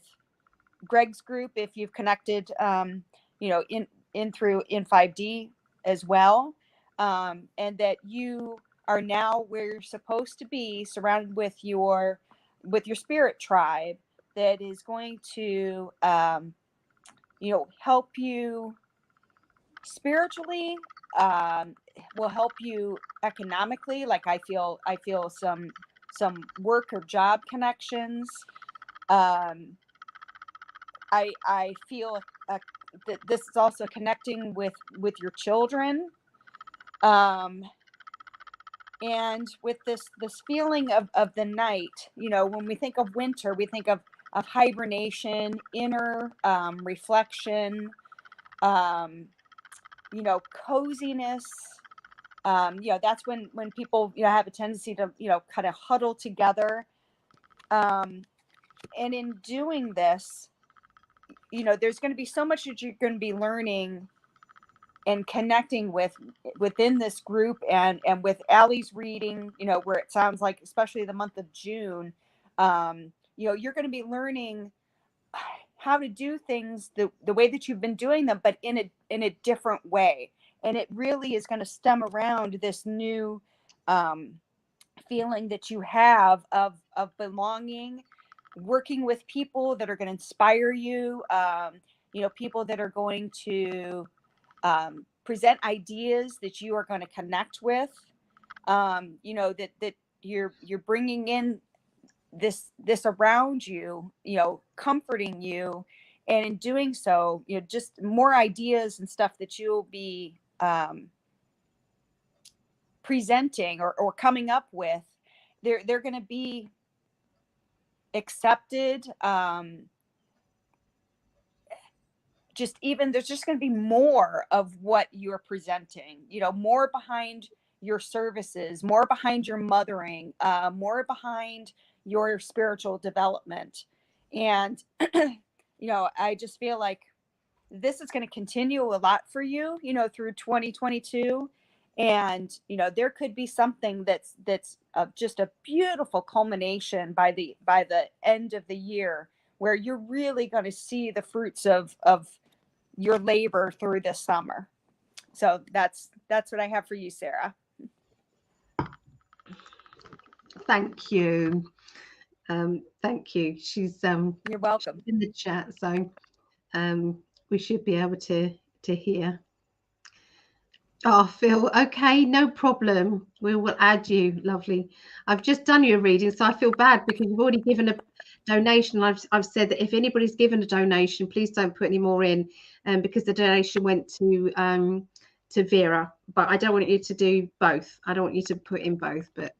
Speaker 5: Gregg's group. If you've connected, in through in 5D as well. and that you are now where you're supposed to be, surrounded with your spirit tribe that is going to help you spiritually, will help you economically. Like I feel some work or job connections. I feel that this is also connecting with your children, and with this feeling of the night. When we think of winter, we think of hibernation, inner reflection, coziness. That's when people have a tendency to kind of huddle together, and in doing this, there's going to be so much that you're going to be learning and connecting within this group, and with Allie's reading, where it sounds like, especially the month of June, you're going to be learning how to do things the way that you've been doing them, but in a different way. And it really is going to stem around this new feeling that you have of belonging, working with people that are going to inspire you, people that are going to present ideas that you are going to connect with, that you're bringing in this around you, comforting you, and in doing so, just more ideas and stuff that you'll be presenting or coming up with. They're going to be accepted. There's just going to be more of what you're presenting, more behind your services, more behind your mothering, more behind your spiritual development. And, I just feel like this is going to continue a lot for you, through 2022. And, there could be something that's just a beautiful culmination by the end of the year, where you're really going to see the fruits of your labor through this summer. So that's what I have for you, Sarah.
Speaker 1: Thank you. Thank you. She's
Speaker 5: You're welcome.
Speaker 1: in the chat, so we should be able to hear. Oh, Phil, okay, no problem. We will add you. Lovely. I've just done your reading, so I feel bad because you've already given a donation. I've said that if anybody's given a donation, please don't put any more in, because the donation went to Vera. But I don't want you to do both. I don't want you to put in both. But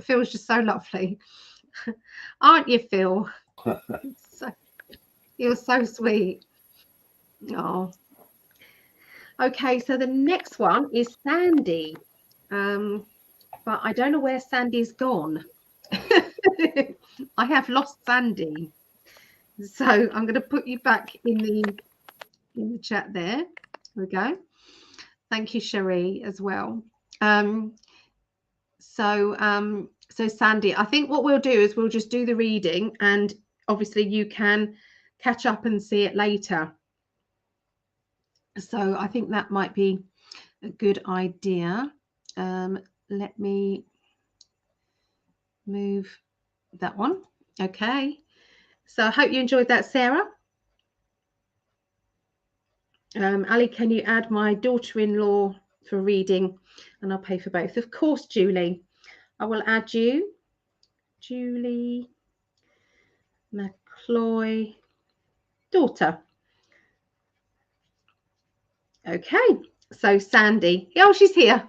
Speaker 1: Phil's just so lovely, aren't you, Phil? You're so sweet. Oh. Okay, so the next one is Sandy, but I don't know where Sandy's gone. I have lost Sandy, so I'm going to put you back in the chat there. There we go. Thank you, Cherie, as well. So Sandy, I think what we'll do is we'll just do the reading, and obviously you can catch up and see it later. So I think that might be a good idea. Let me move that one. Okay. So I hope you enjoyed that, Sarah. Ali, can you add my daughter-in-law for reading? And I'll pay for both. Of course, Julie. I will add you. Julie McCloy, daughter. Okay, so Sandy, oh, she's here.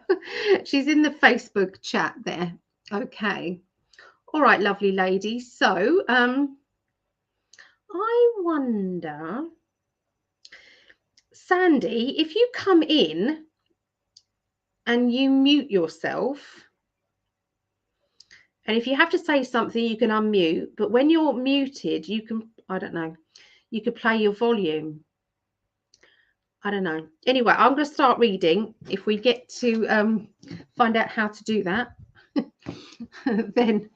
Speaker 1: She's in the Facebook chat there. Okay, all right, lovely lady. So I wonder, Sandy, if you come in and you mute yourself, and if you have to say something, you can unmute, but when you're muted, you can, I don't know, you could play your volume. I don't know. Anyway, I'm going to start reading. If we get to find out how to do that, then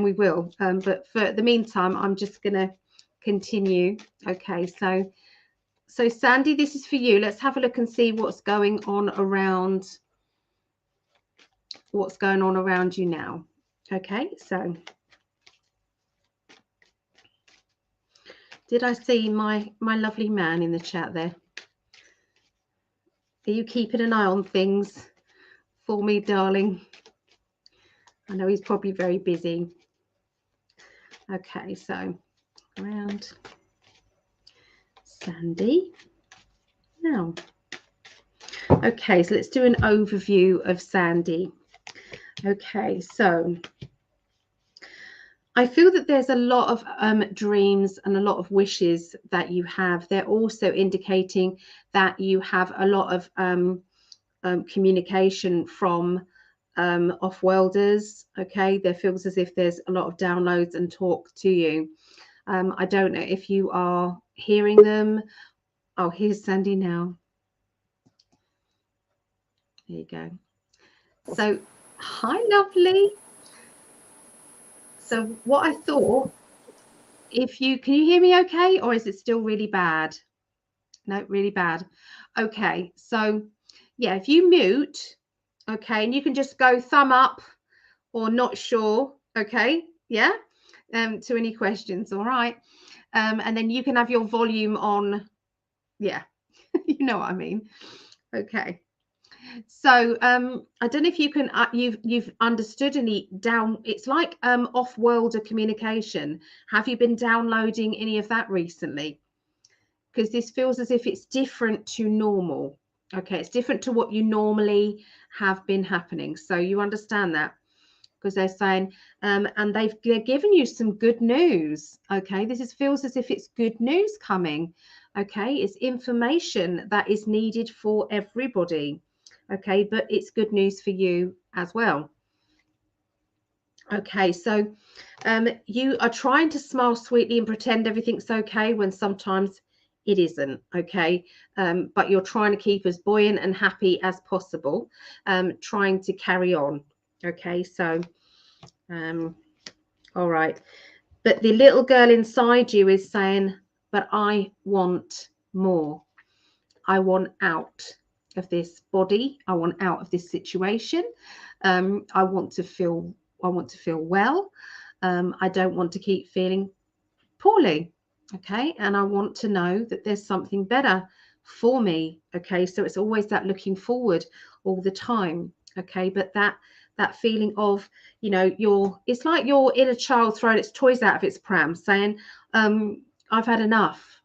Speaker 1: we will. But for the meantime, I'm just going to continue. Okay, so So Sandy, this is for you. Let's have a look and see what's going on around you now. Okay, so did I see my lovely man in the chat there? Are you keeping an eye on things for me, darling? I know he's probably very busy. Okay, so around Sandy now. Okay, so let's do an overview of Sandy. Okay, so I feel that there's a lot of dreams and a lot of wishes that you have. They're also indicating that you have a lot of communication from off-worlders. Okay, there feels as if there's a lot of downloads and talk to you. I don't know if you are hearing them. Oh, here's Sandy now. There you go. So, hi, lovely. So what I thought, can you hear me okay, or is it still really bad? No, really bad. Okay, so yeah, if you mute, okay, and you can just go thumb up or not sure, okay, yeah, to any questions, all right, and then you can have your volume on, yeah, you know what I mean, okay. So I don't know if you can you've understood any it's like off-worlder communication. Have you been downloading any of that recently? Because this feels as if it's different to normal. Okay, it's different to what you normally have been happening. So you understand that, because they're saying and they're giving you some good news. Okay, feels as if it's good news coming. Okay, it's information that is needed for everybody. Okay, but it's good news for you as well. Okay, so you are trying to smile sweetly and pretend everything's okay when sometimes it isn't. Okay, but you're trying to keep as buoyant and happy as possible, trying to carry on. Okay, so all right, but the little girl inside you is saying, but I want more. I want out of this body. I want out of this situation. I want to feel well. I don't want to keep feeling poorly. Okay, and I want to know that there's something better for me. Okay, so it's always that looking forward all the time. Okay, but that feeling of, you know, it's like your inner child throwing its toys out of its pram, saying, I've had enough,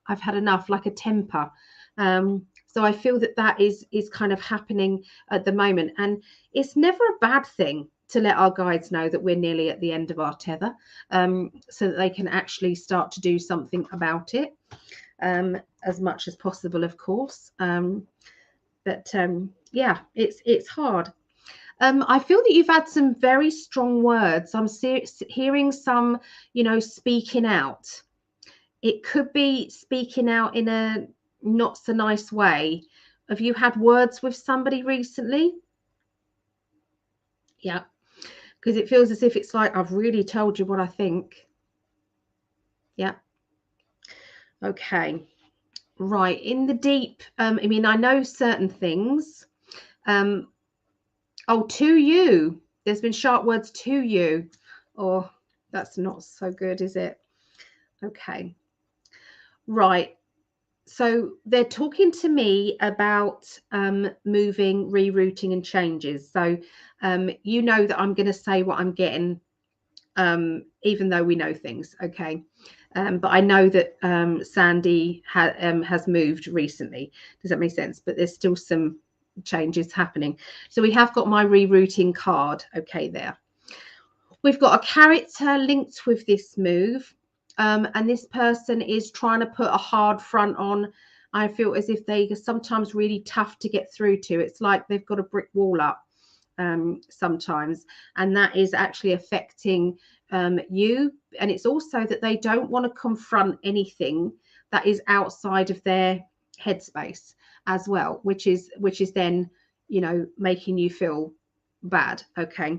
Speaker 1: like a temper. So I feel that is kind of happening at the moment, and it's never a bad thing to let our guides know that we're nearly at the end of our tether, so that they can actually start to do something about it, as much as possible, of course. But yeah, it's hard. I feel that you've had some very strong words. I'm hearing some, you know, speaking out. It could be speaking out in a not so nice way. Have you had words with somebody recently? Yeah, because it feels as if it's like, I've really told you what I think. Yeah. Okay. Right. In the deep, I mean, I know certain things. Oh, to you. There's been sharp words to you. Oh, that's not so good, is it? Okay. Right. So they're talking to me about moving, rerouting and changes. So you know that I'm going to say what I'm getting, even though we know things. Okay. But I know that Sandy has moved recently. Does that make sense? But there's still some changes happening. So we have got my rerouting card. Okay, there. We've got a character linked with this move. And this person is trying to put a hard front on. I feel as if they are sometimes really tough to get through to. It's like they've got a brick wall up sometimes. And that is actually affecting you. And it's also that they don't want to confront anything that is outside of their headspace as well, which is then, you know, making you feel bad. Okay.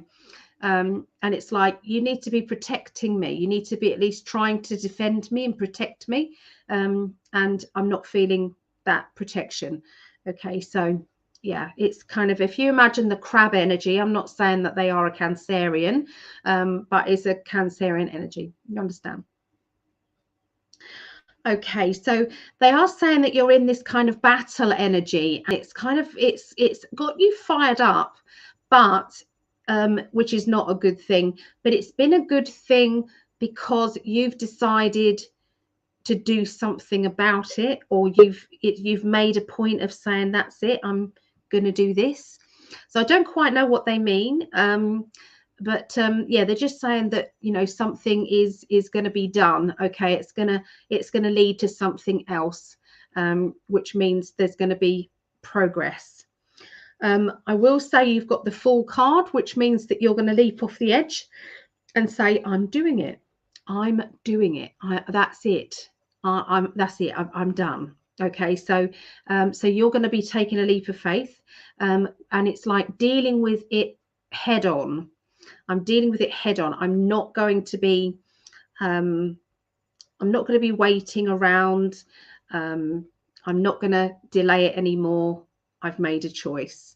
Speaker 1: And it's like, you need to be protecting me. You need to be at least trying to defend me and protect me. And I'm not feeling that protection. Okay, so yeah, it's kind of, if you imagine the crab energy, I'm not saying that they are a Cancerian, but it's a Cancerian energy. You understand? Okay, so they are saying that you're in this kind of battle energy, and it's kind of, it's got you fired up, but which is not a good thing, but it's been a good thing because you've decided to do something about it, or you've made a point of saying, that's it, I'm going to do this. So I don't quite know what they mean, but yeah, they're just saying that, you know, something is going to be done. Okay, it's going to lead to something else, which means there's going to be progress. I will say you've got the Fool card, which means that you're going to leap off the edge and say, I'm doing it. I'm doing it. That's it. That's it. I'm done. Okay, so so you're going to be taking a leap of faith, and it's like dealing with it head on. I'm dealing with it head on. I'm not going to be waiting around. I'm not going to delay it anymore. I've made a choice.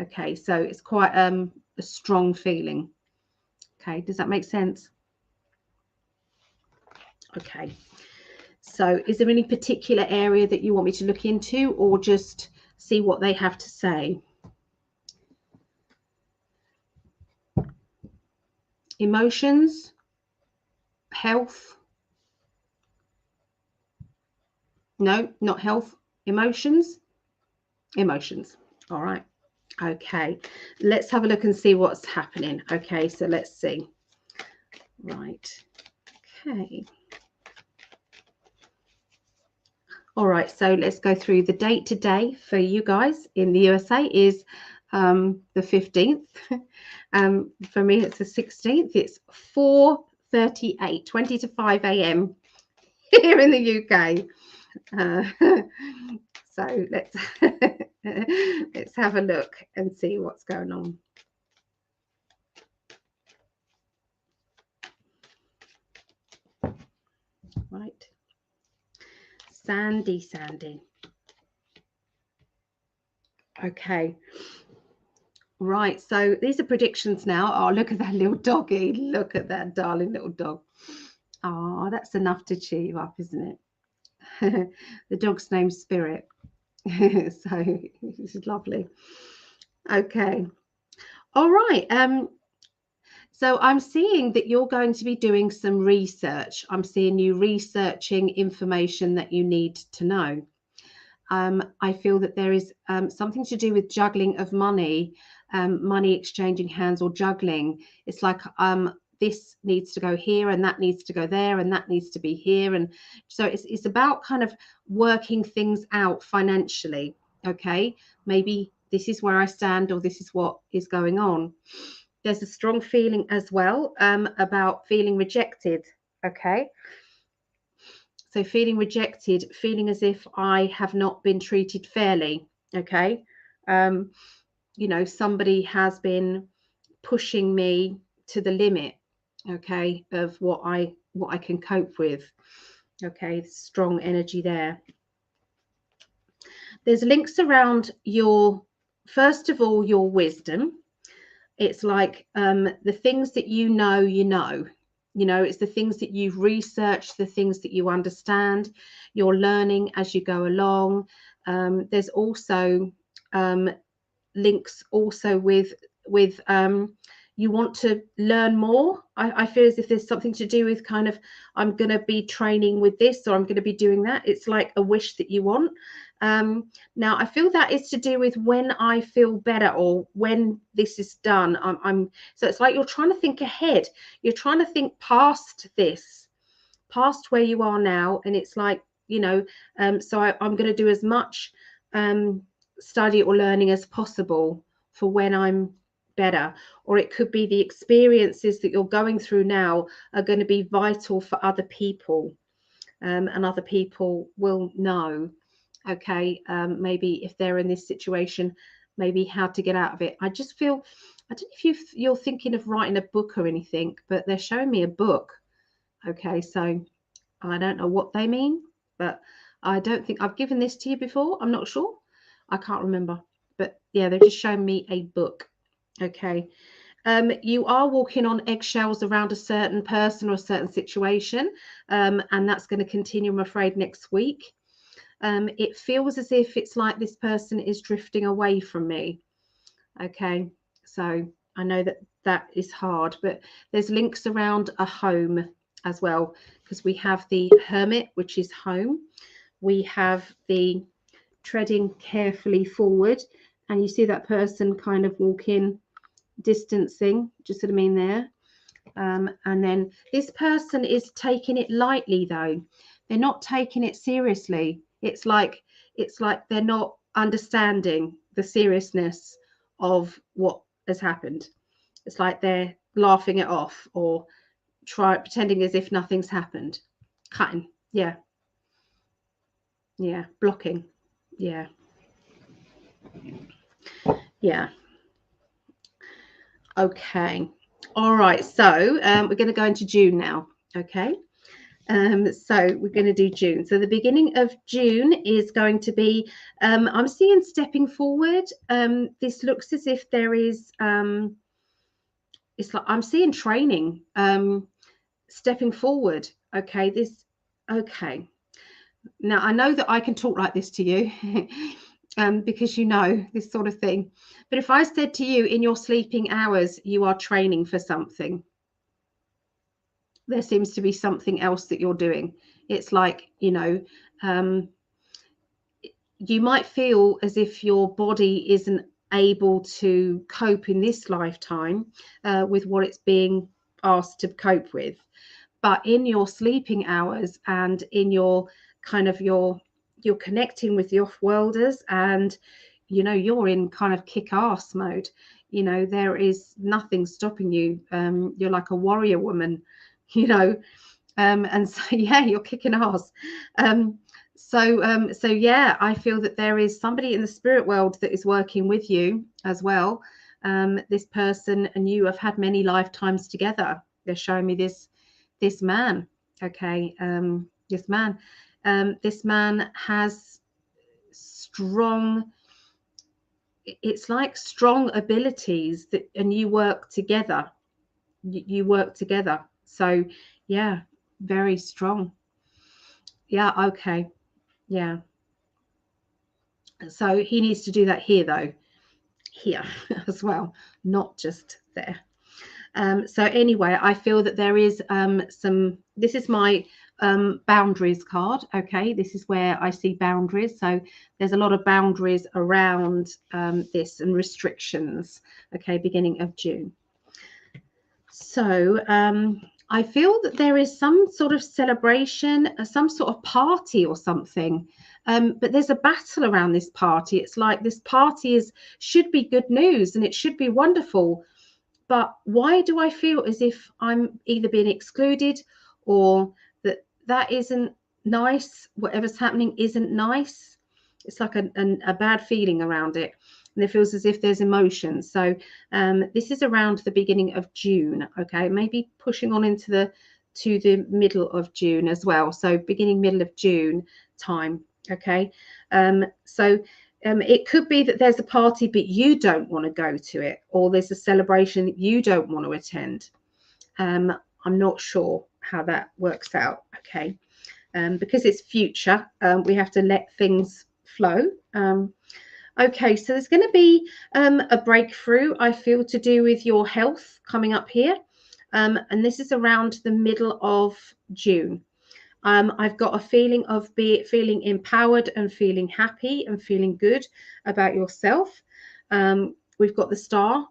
Speaker 1: Okay, so it's quite a strong feeling. Okay, does that make sense? Okay, so is there any particular area that you want me to look into, or just see what they have to say? Emotions, health? No, not health. Emotions. All right. Okay, let's have a look and see what's happening. Okay, so let's see. Right. Okay. All right, so let's go through the date today for you guys in the USA is the 15th. For me, it's the 16th. It's 4:38, 20 to 5 a.m. here in the UK. So let's let's have a look and see what's going on. Right. Sandy. Okay. Right, so these are predictions now. Oh, look at that little doggy. Look at that darling little dog. Oh, that's enough to cheer you up, isn't it? The dog's name's Spirit. So this is lovely. Okay. All right. So I'm seeing that you're going to be doing some research. I'm seeing you researching information that you need to know. I feel that there is something to do with juggling of money, money exchanging hands or juggling. It's like this needs to go here and that needs to go there and that needs to be here. And so it's about kind of working things out financially. Okay, maybe this is where I stand, or this is what is going on. There's a strong feeling as well about feeling rejected. Okay. So feeling rejected, feeling as if I have not been treated fairly. Okay. You know, somebody has been pushing me to the limit, okay, of what I can cope with. Okay, strong energy there. There's links around your, first of all, your wisdom. It's like the things that you know, it's the things that you've researched, the things that you understand, you're learning as you go along. There's also links also with you want to learn more. I feel as if there's something to do with kind of, I'm going to be training with this, or I'm going to be doing that. It's like a wish that you want. Now I feel that is to do with when I feel better, or when this is done. So it's like you're trying to think ahead. You're trying to think past this, past where you are now. And it's like, you know, so I'm going to do as much study or learning as possible for when I'm better. Or it could be the experiences that you're going through now are going to be vital for other people, and other people will know, okay, maybe if they're in this situation, maybe how to get out of it. I just feel, I don't know if you're thinking of writing a book or anything, but they're showing me a book. Okay, so I don't know what they mean, but I don't think I've given this to you before. I'm not sure. I can't remember. But yeah, they've just shown me a book. Okay. You are walking on eggshells around a certain person or a certain situation. And that's going to continue, I'm afraid, next week. It feels as if it's like this person is drifting away from me. Okay. So I know that that is hard, but there's links around a home as well, because we have the Hermit, which is home. We have the treading carefully forward, and you see that person kind of walking, distancing, just what I mean there. And then this person is taking it lightly, though. They're not taking it seriously. It's like they're not understanding the seriousness of what has happened. It's like they're laughing it off or pretending as if nothing's happened. Cutting. Yeah. Yeah. Blocking. Yeah. Yeah. Okay. All right. So we're going to go into June now. Okay. So we're going to do June. So the beginning of June is going to be, I'm seeing stepping forward. This looks as if there is, it's like I'm seeing training, stepping forward. Okay. Okay. Now I know that I can talk like this to you. Because you know this sort of thing. But if I said to you in your sleeping hours, you are training for something, there seems to be something else that you're doing. It's like, you know, you might feel as if your body isn't able to cope in this lifetime with what it's being asked to cope with. But in your sleeping hours and in your kind of you're connecting with the off-worlders, and you know you're in kind of kick-ass mode. You know, there is nothing stopping you. You're like a warrior woman, you know, and so yeah, you're kicking ass. So yeah, I feel that there is somebody in the spirit world that is working with you as well. This person and you have had many lifetimes together. They're showing me this man. Okay. This man has strong, it's like strong abilities that, and you work together. You work together. So yeah, very strong. Yeah. Okay. Yeah. So he needs to do that here though, here as well, not just there. So anyway, I feel that there is this is my boundaries card. Okay, this is where I see boundaries. So there's a lot of boundaries around this and restrictions. Okay, beginning of June. So I feel that there is some sort of celebration, some sort of party or something. But there's a battle around this party. It's like this party should be good news and it should be wonderful. But why do I feel as if I'm either being excluded or that isn't nice? Whatever's happening isn't nice. It's like a bad feeling around it. And it feels as if there's emotion. So this is around the beginning of June. Okay, maybe pushing on into the middle of June as well. So beginning, middle of June time. Okay, so it could be that there's a party, but you don't want to go to it, or there's a celebration that you don't want to attend. I'm not sure how that works out. Okay, because it's future, we have to let things flow. Okay, so there's going to be a breakthrough, I feel, to do with your health coming up here. And this is around the middle of June. I've got a feeling of feeling empowered and feeling happy and feeling good about yourself. We've got the star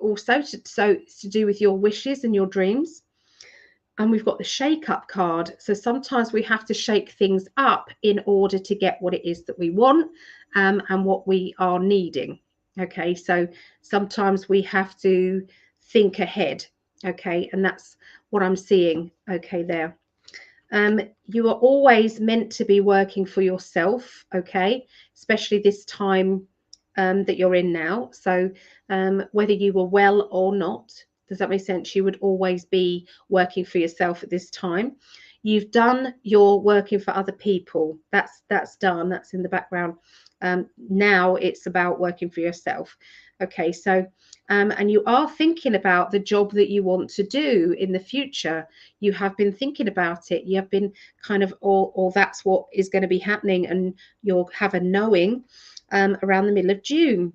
Speaker 1: also, so it's to do with your wishes and your dreams. And we've got the shake up card. So sometimes we have to shake things up in order to get what it is that we want and what we are needing. Okay, so sometimes we have to think ahead. Okay, and that's what I'm seeing. Okay, there. You are always meant to be working for yourself. Okay, especially this time that you're in now. So whether you were well or not, does that make sense? You would always be working for yourself at this time. you've done your working for other people. That's done. That's in the background. Now it's about working for yourself. Okay, so and you are thinking about the job that you want to do in the future. You have been thinking about it. You have been kind of, or that's what is going to be happening, and you'll have a knowing around the middle of June.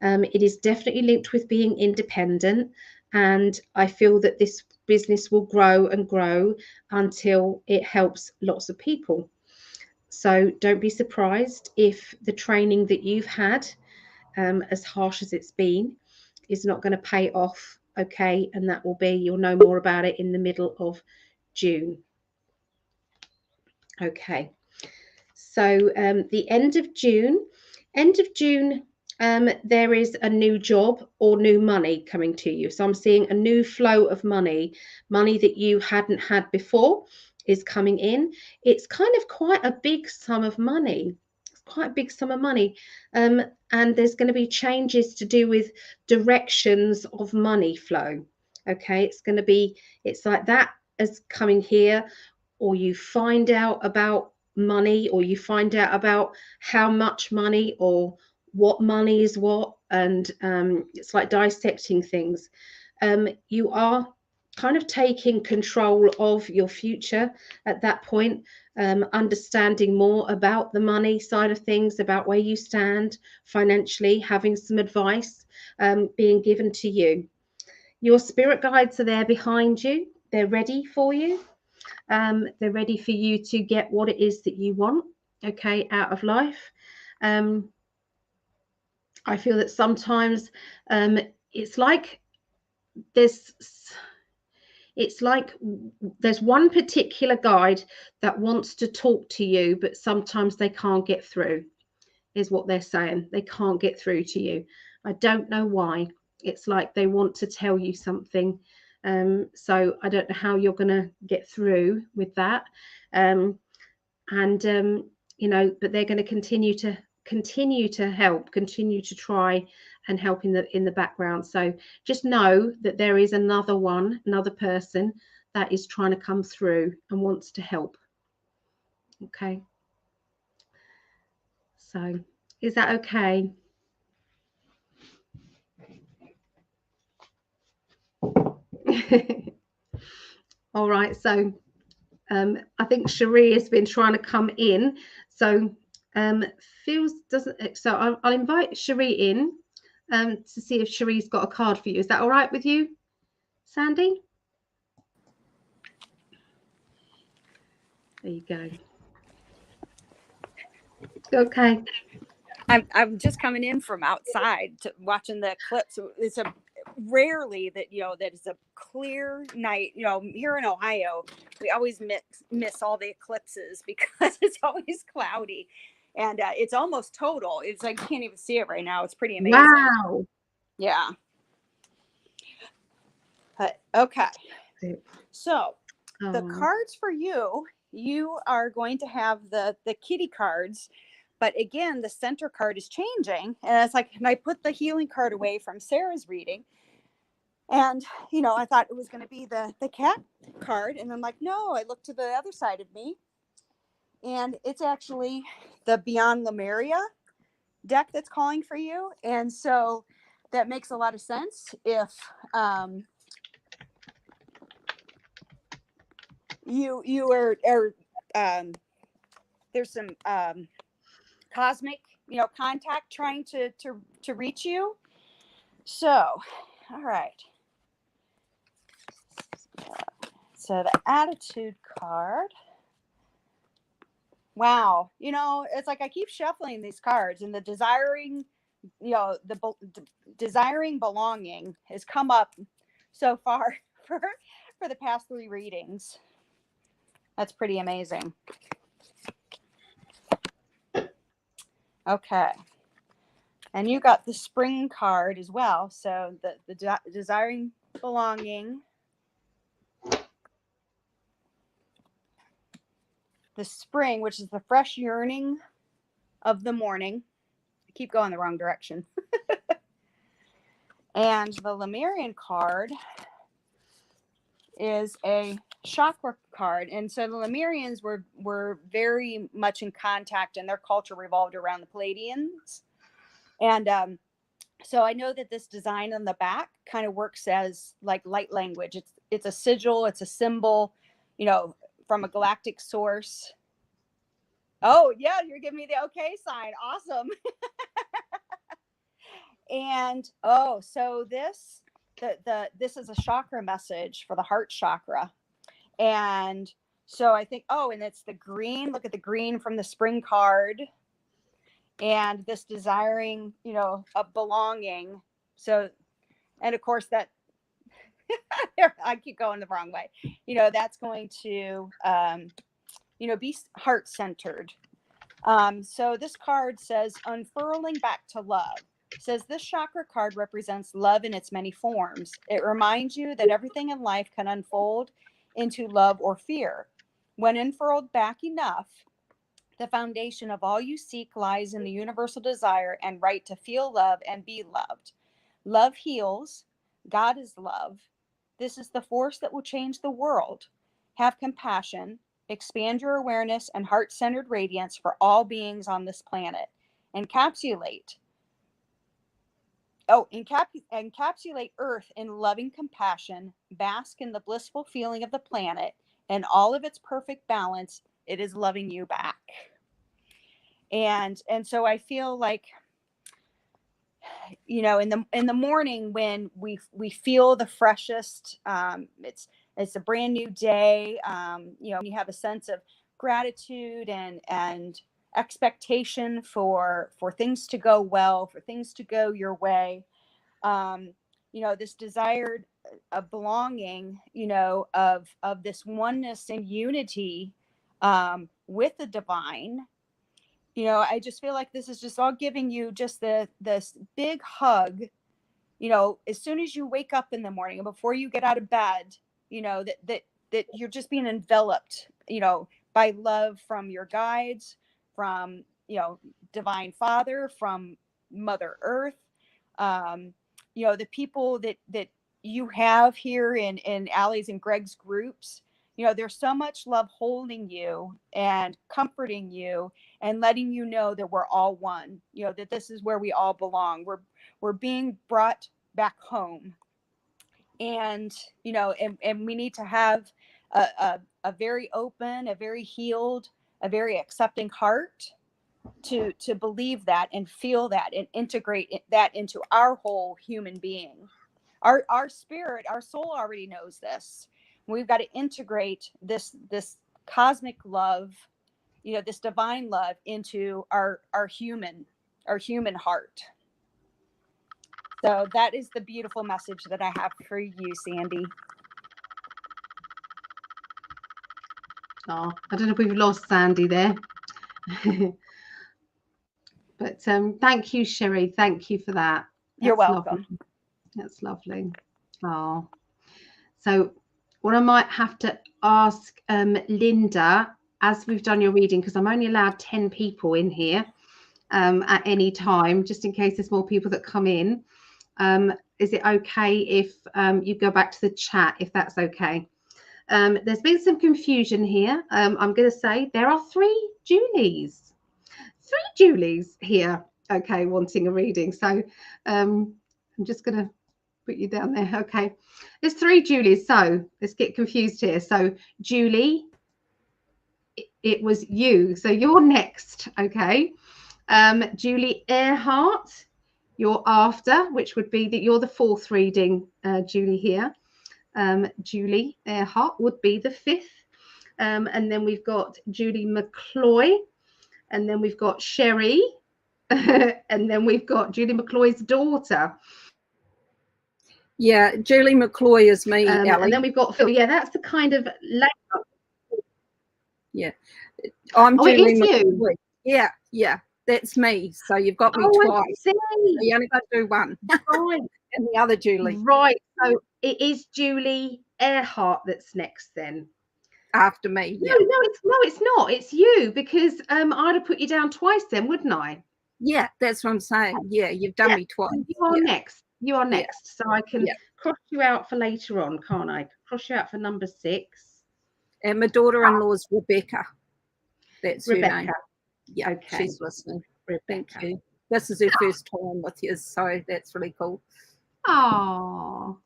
Speaker 1: It is definitely linked with being independent, and I feel that this business will grow and grow until it helps lots of people. So don't be surprised if the training that you've had, as harsh as it's been, is not going to pay off. Okay, and that will be, you'll know more about it in the middle of June. Okay, so the end of June, there is a new job or new money coming to you. So I'm seeing a new flow of money that you hadn't had before is coming in. It's kind of quite a big sum of money. It's quite a big sum of money. And there's going to be changes to do with directions of money flow. Okay, it's going to be, it's like that as coming here, or you find out about money, or you find out about how much money or what money is what, and it's like dissecting things. You are kind of taking control of your future at that point, understanding more about the money side of things, about where you stand financially, having some advice being given to you. Your spirit guides are there behind you. They're ready for you. They're ready for you to get what it is that you want, okay, out of life. I feel that sometimes it's like there's one particular guide that wants to talk to you, but sometimes they can't get through, is what they're saying. They can't get through to you. I don't know why. It's like they want to tell you something. So I don't know how you're going to get through with that. You know, but they're going to continue to help, continue to try and help in the background. So just know that there is another person that is trying to come through and wants to help. Okay. So is that okay? All right. So I think Cherie has been trying to come in. So feels doesn't. So I'll invite Cherie in to see if Cherie's got a card for you. Is that all right with you, Sandy? There you go. Okay.
Speaker 5: I'm just coming in from outside to watching the eclipse. It's a rarely that that it's a clear night. Here in Ohio, we always miss all the eclipses because it's always cloudy, and it's almost total. It's like you can't even see it right now. It's pretty amazing.
Speaker 1: Wow.
Speaker 5: Yeah. Okay. So the cards for you are going to have the kitty cards. But again, the center card is changing. And it's like, and I put the healing card away from Sarah's reading. And, I thought it was going to be the cat card. And I'm like, no, I looked to the other side of me. And it's actually the Beyond Lemuria deck that's calling for you. And so that makes a lot of sense if you are there's some cosmic contact trying to reach you. So all right, so the attitude card, wow, it's like I keep shuffling these cards, and the desiring desiring belonging has come up so far for the past 3 readings. That's pretty amazing. Okay. And you got the spring card as well. So the desiring belonging. The spring, which is the fresh yearning of the morning. I keep going the wrong direction. And the Lemurian card is a chakra card. And so the Lemurians were very much in contact, and their culture revolved around the Pleiadians. And so I know that this design on the back kind of works as like light language. It's a sigil, it's a symbol, you know, from a galactic source. Oh yeah, you're giving me the okay sign. Awesome. And so this is a chakra message for the heart chakra. And so I think, and it's the green. Look at the green from the spring card. And this desiring, you know, of belonging. So, and of course that, I keep going the wrong way. You know, that's going to, you know, be heart-centered. So this card says, unfurling back to love. It says this chakra card represents love in its many forms. It reminds you that everything in life can unfold into love or fear. When unfurled back enough, the foundation of all you seek lies in the universal desire and right to feel love and be loved. Love heals. God is love. This is the force that will change the world. Have compassion. Expand your awareness and heart-centered radiance for all beings on this planet. Encapsulate Earth in loving compassion. Bask in the blissful feeling of the planet and all of its perfect balance. It is loving you back. And so I feel like, you know, in the morning when we feel the freshest, it's a brand new day. You know, you have a sense of gratitude and expectation for things to go well, for things to go your way. You know, this desired belonging, you know, of this oneness and unity with the divine. You know, I just feel like this is just all giving you just this big hug, you know, as soon as you wake up in the morning and before you get out of bed, you know, that you're just being enveloped, you know, by love from your guides, from, you know, Divine Father, from Mother Earth, you know, the people that you have here in Allie's and Gregg's groups. You know, there's so much love holding you and comforting you and letting you know that we're all one, you know, that this is where we all belong. We're being brought back home. And, you know, and we need to have a very open, a very healed, a very accepting heart to believe that and feel that and integrate that into our whole human being. Our spirit, our soul already knows this. We've got to integrate this cosmic love, you know, this divine love into our human heart. So that is the beautiful message that I have for you, Sandy.
Speaker 1: Oh, I don't know if we've lost Sandy there. But thank you, Sherry. Thank you for that.
Speaker 5: You're welcome.
Speaker 1: Lovely. That's lovely. Oh, so what I might have to ask Linda, as we've done your reading, because I'm only allowed 10 people in here at any time, just in case there's more people that come in. Is it okay if you go back to the chat, if that's okay? There's been some confusion here. I'm going to say there are 3 Julies. 3 Julies here, okay, wanting a reading. So I'm just going to put you down there. Okay, there's 3 Julies. So let's get confused here. So Julie, it was you. So you're next, okay. Julie Earhart, you're after, which would be that you're the 4th reading, Julie here. Julie Earhart would be the 5th. And then we've got Julie McCloy. And then we've got Sherry. And then we've got Julie McCloy's daughter.
Speaker 6: Yeah, Julie McCloy is me, Ellie.
Speaker 1: And then we've got Phil. Yeah, that's the kind of layout.
Speaker 6: Yeah. I'm Julie
Speaker 1: McCloy.
Speaker 6: You? Yeah, that's me. So you've got me twice. So you only got to do one.
Speaker 1: Right.
Speaker 6: And the other Julie.
Speaker 1: Right. So it is Julie Earhart that's next then.
Speaker 6: After me. Yeah.
Speaker 1: No, it's not. It's you, because I'd have put you down twice then, wouldn't I?
Speaker 6: Yeah, that's what I'm saying. Yeah, you've done me twice.
Speaker 1: You are next. You are next. So I can cross you out for later on, can't I? Cross you out for number 6.
Speaker 6: And my daughter-in-law's Rebecca. That's her
Speaker 1: Rebecca.
Speaker 6: name. Yeah,
Speaker 1: Okay.
Speaker 6: she's listening. Thank
Speaker 1: Rebecca.
Speaker 6: you. This is her first time with you, so that's really cool.
Speaker 1: Oh,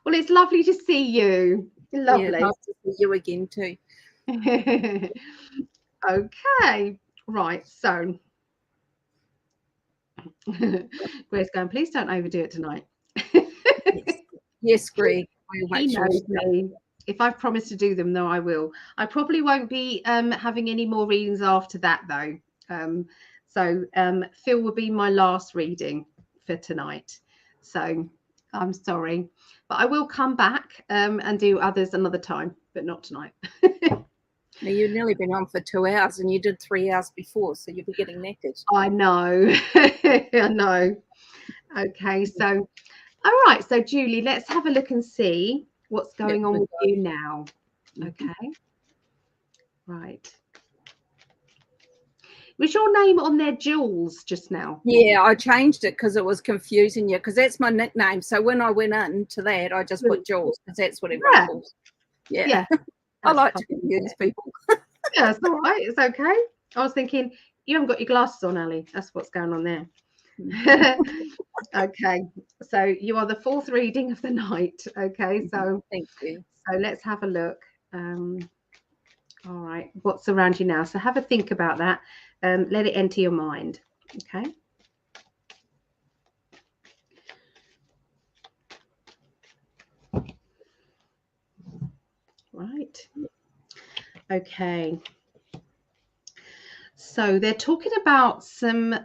Speaker 1: well, it's lovely to see you. Lovely.
Speaker 6: Yeah, nice to see you again too.
Speaker 1: Okay, right. So, Greg's going, please don't overdo it tonight.
Speaker 6: Yes, Greg. We'll
Speaker 1: He
Speaker 6: make sure
Speaker 1: knows me. If I've promised to do them, though, I will. I probably won't be having any more readings after that, though. So Phil will be my last reading for tonight. So I'm sorry, but I will come back and do others another time, but not tonight.
Speaker 6: Now, you've nearly been on for 2 hours, and you did 3 hours before, so you'll be getting knackered.
Speaker 1: I know. I know. Okay, so all right. So Julie, let's have a look and see what's going on with you now. Okay. Right. Was your name on there Jules just now?
Speaker 6: Yeah, I changed it because it was confusing you, because that's my nickname. So when I went into that, I just put Jules because that's what everyone calls. Yeah. I like to confuse people.
Speaker 1: Yeah, it's all right. It's okay. I was thinking, you haven't got your glasses on, Ali. That's what's going on there. Okay. So you are the fourth reading of the night. Okay. So
Speaker 6: thank you.
Speaker 1: So let's have a look. All right. What's around you now? So have a think about that. Let it enter your mind. Okay. Right. Okay. So they're talking about some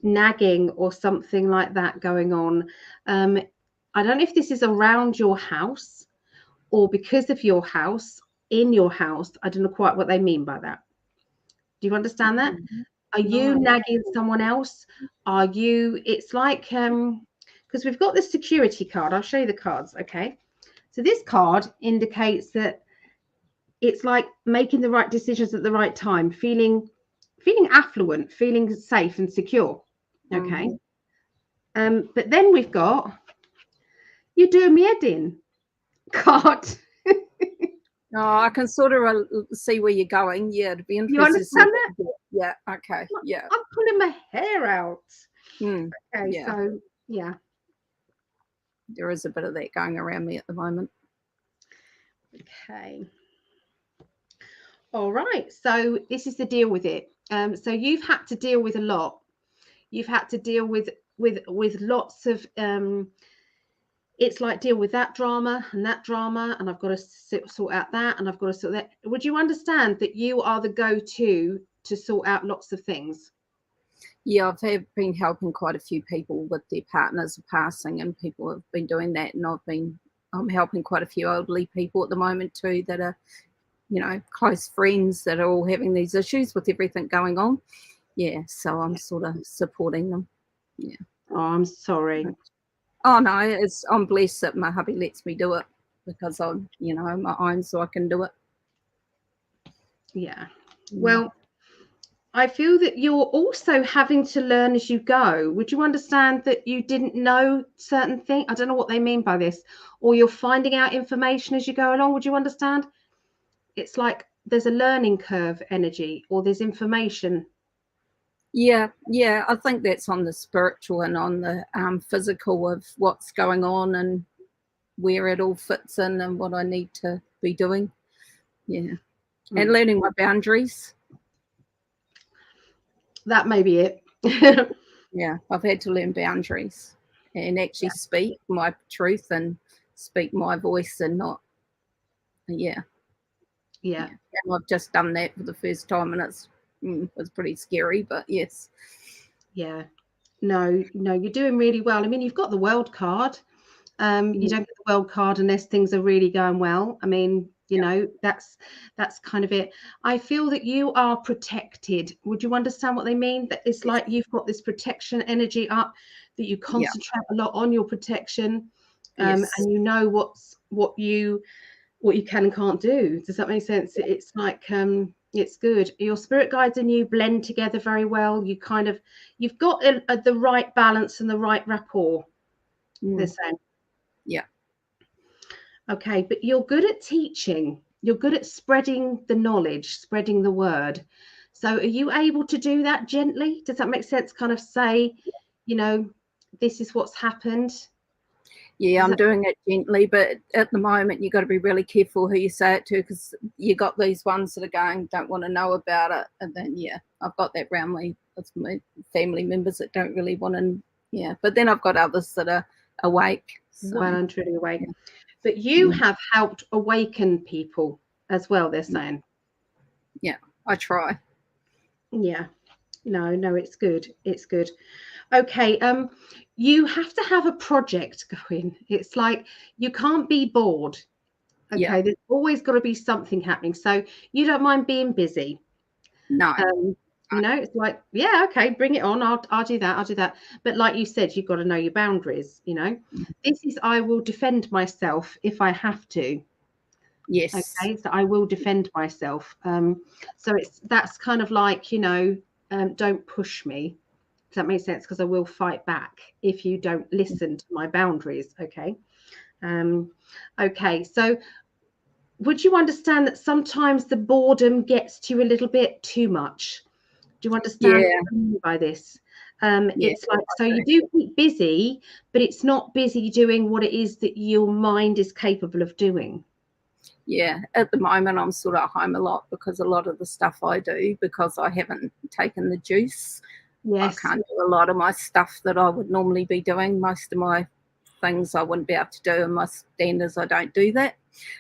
Speaker 1: nagging or something like that going on. I don't know if this is around your house or because of your house, in your house. I don't know quite what they mean by that. Do you understand that? Are you nagging someone else? Are you, it's like, because we've got the security card. I'll show you the cards, okay? So this card indicates that it's like making the right decisions at the right time, feeling affluent, feeling safe and secure, okay? But then we've got, you do me head in card.
Speaker 6: Oh, I can sort of see where you're going. Yeah, it'd be interesting.
Speaker 1: You understand that?
Speaker 6: Yeah. Okay. Yeah.
Speaker 1: I'm pulling my hair out. Okay.
Speaker 6: Yeah.
Speaker 1: So yeah.
Speaker 6: There is a bit of that going around me at the moment.
Speaker 1: Okay. All right. So this is the deal with it. So you've had to deal with a lot. You've had to deal with lots of it's like deal with that drama, and I've got to sort out that, and I've got to sort that. Would you understand that you are the go-to to sort out lots of things?
Speaker 6: Yeah, I've been helping quite a few people with their partners passing, and people have been doing that, and I'm helping quite a few elderly people at the moment too that are, you know, close friends that are all having these issues with everything going on. Yeah, so I'm sort of supporting them. Yeah.
Speaker 1: Oh, I'm sorry.
Speaker 6: Oh no, I'm blessed that my hubby lets me do it because I'm, you know, my own, so I can do it.
Speaker 1: Yeah. Well, I feel that you're also having to learn as you go. Would you understand that you didn't know certain things? I don't know what they mean by this. Or you're finding out information as you go along. Would you understand? It's like there's a learning curve energy, or there's information.
Speaker 6: Yeah, I think that's on the spiritual and on the physical of what's going on and where it all fits in and what I need to be doing. Yeah. And learning my boundaries.
Speaker 1: That may be it.
Speaker 6: Yeah, I've had to learn boundaries and actually speak my truth and speak my voice and not, yeah. And I've just done that for the first time, and it was pretty scary, but yes.
Speaker 1: Yeah. No, you're doing really well. I mean, you've got the world card. You don't get the world card unless things are really going well. I mean, you know, that's kind of it. I feel that you are protected. Would you understand what they mean? That it's like you've got this protection energy up, that you concentrate a lot on your protection, and you know what you can and can't do. Does that make sense? It's like it's good. Your spirit guides and you blend together very well. You've got the right balance and the right rapport. They're saying.
Speaker 6: Yeah.
Speaker 1: Okay, but you're good at teaching. you're good at spreading the knowledge, spreading the word. So are you able to do that gently? Does that make sense? Kind of say, you know, this is what's happened.
Speaker 6: Yeah, I'm doing it gently, but at the moment you've got to be really careful who you say it to, because you got these ones that are going, don't want to know about it, and then I've got that round me with my family members that don't really want to. But then I've got others that are awake. So.
Speaker 1: Well and truly awake. Yeah. But you have helped awaken people as well, they're saying.
Speaker 6: Yeah, I try.
Speaker 1: Yeah. No, it's good. It's good. Okay. You have to have a project going. It's like you can't be bored. Okay. There's always got to be something happening. So you don't mind being busy.
Speaker 6: No.
Speaker 1: You know, it's like, yeah, okay, bring it on. I'll do that. I'll do that. But like you said, you've got to know your boundaries. You know, this is, I will defend myself if I have to.
Speaker 6: Yes.
Speaker 1: Okay. So I will defend myself. So that's kind of like, you know, don't push me. Does that make sense? Because I will fight back if you don't listen to my boundaries. Okay. Okay. So would you understand that sometimes the boredom gets to you a little bit too much? Do you understand what I mean by this? It's like, so you do keep busy, but it's not busy doing what it is that your mind is capable of doing.
Speaker 6: Yeah, at the moment I'm sort of home a lot because a lot of the stuff I do, because I haven't taken the juice, I can't do a lot of my stuff that I would normally be doing. Most of my things I wouldn't be able to do, and my standards I don't do that.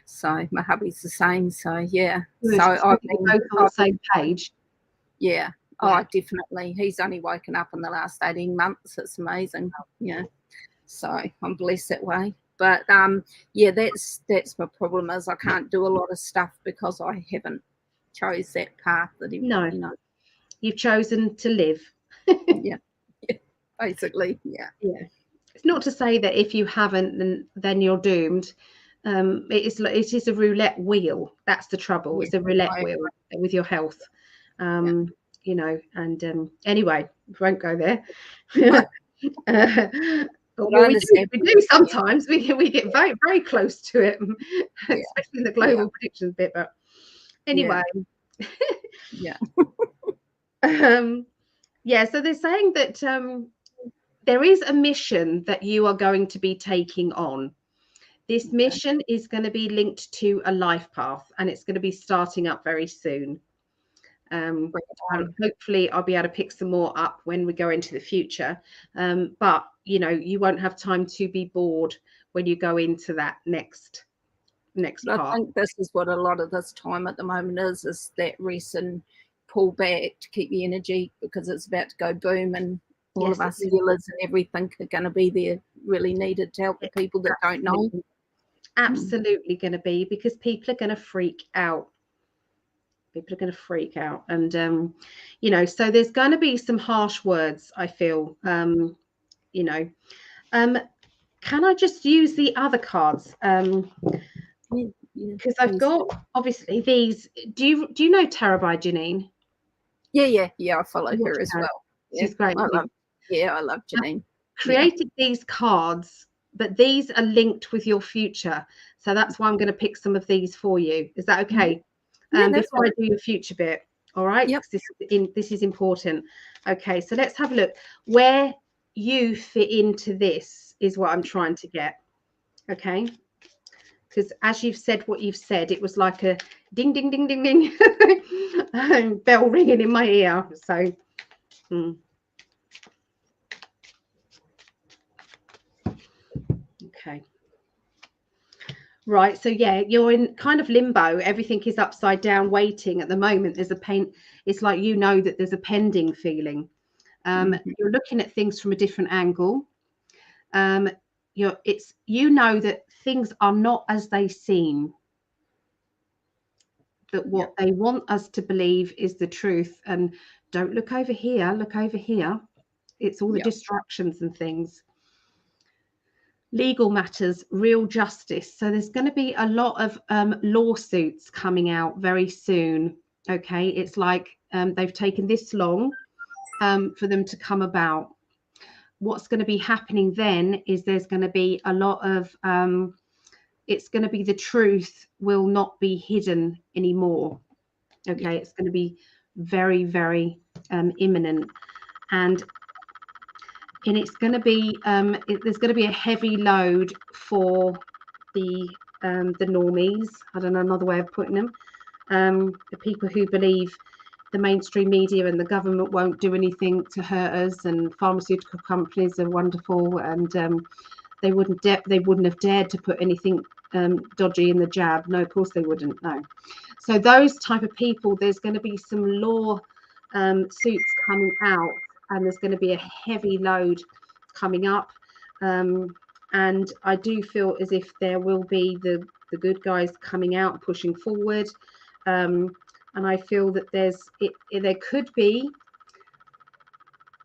Speaker 6: So my hubby's the same. So yeah,
Speaker 1: so I've been both on the same page.
Speaker 6: Yeah. Oh, definitely. He's only woken up in the last 18 months. It's amazing. Yeah. So I'm blessed that way. But that's my problem, is I can't do a lot of stuff because I haven't chose that path that
Speaker 1: you've chosen to live.
Speaker 6: Yeah, basically. Yeah.
Speaker 1: It's not to say that if you haven't, then you're doomed. It is a roulette wheel. That's the trouble. It's a roulette wheel with your health. You know, and anyway, we won't go there. Well, we do sometimes. We get very, very close to it, especially in the global predictions bit. But anyway, so they're saying that there is a mission that you are going to be taking on. This mission is going to be linked to a life path, and it's going to be starting up very soon. And hopefully I'll be able to pick some more up when we go into the future. But you know, you won't have time to be bored when you go into that next part.
Speaker 6: I think this is what a lot of this time at the moment is that rest and pull back to keep the energy, because it's about to go boom, and all of us healers and everything are going to be there, really needed to help the people that don't know.
Speaker 1: Absolutely going to be, because people are going to freak out. People are going to freak out, and you know, so there's going to be some harsh words, I feel. You know, can I just use the other cards? Because I've got obviously these. Do you know Tarot by Janine?
Speaker 6: Yeah. I follow her as well.
Speaker 1: She's great.
Speaker 6: I love Janine.
Speaker 1: Created these cards, but these are linked with your future, so that's why I'm going to pick some of these for you. Is that okay? Before I do your future bit, all right?
Speaker 6: Yep.
Speaker 1: This is important. Okay, so let's have a look. Where you fit into this is what I'm trying to get. Okay, because as you've said what you've said, it was like a ding, ding, ding, ding, ding, bell ringing in my ear. So, okay. Right, so yeah, you're in kind of limbo. Everything is upside down, waiting at the moment. There's a pain. It's like, you know, that there's a pending feeling. You're looking at things from a different angle. You know that things are not as they seem. But what they want us to believe is the truth. And don't look over here. Look over here. It's all the distractions and things. Legal matters, real justice. So there's going to be a lot of lawsuits coming out very soon. Okay, it's like they've taken this long for them to come about. What's going to be happening then is there's going to be a lot of it's going to be the truth will not be hidden anymore. Okay, it's going to be very, very imminent, and it's going to be there's going to be a heavy load for the normies. I don't know another way of putting them. The people who believe the mainstream media and the government won't do anything to hurt us, and pharmaceutical companies are wonderful, and they wouldn't have dared to put anything dodgy in the jab. No, of course they wouldn't. No. So those type of people, there's going to be some law suits coming out, and there's going to be a heavy load coming up. And I do feel as if there will be the good guys coming out, pushing forward. And I feel that there could be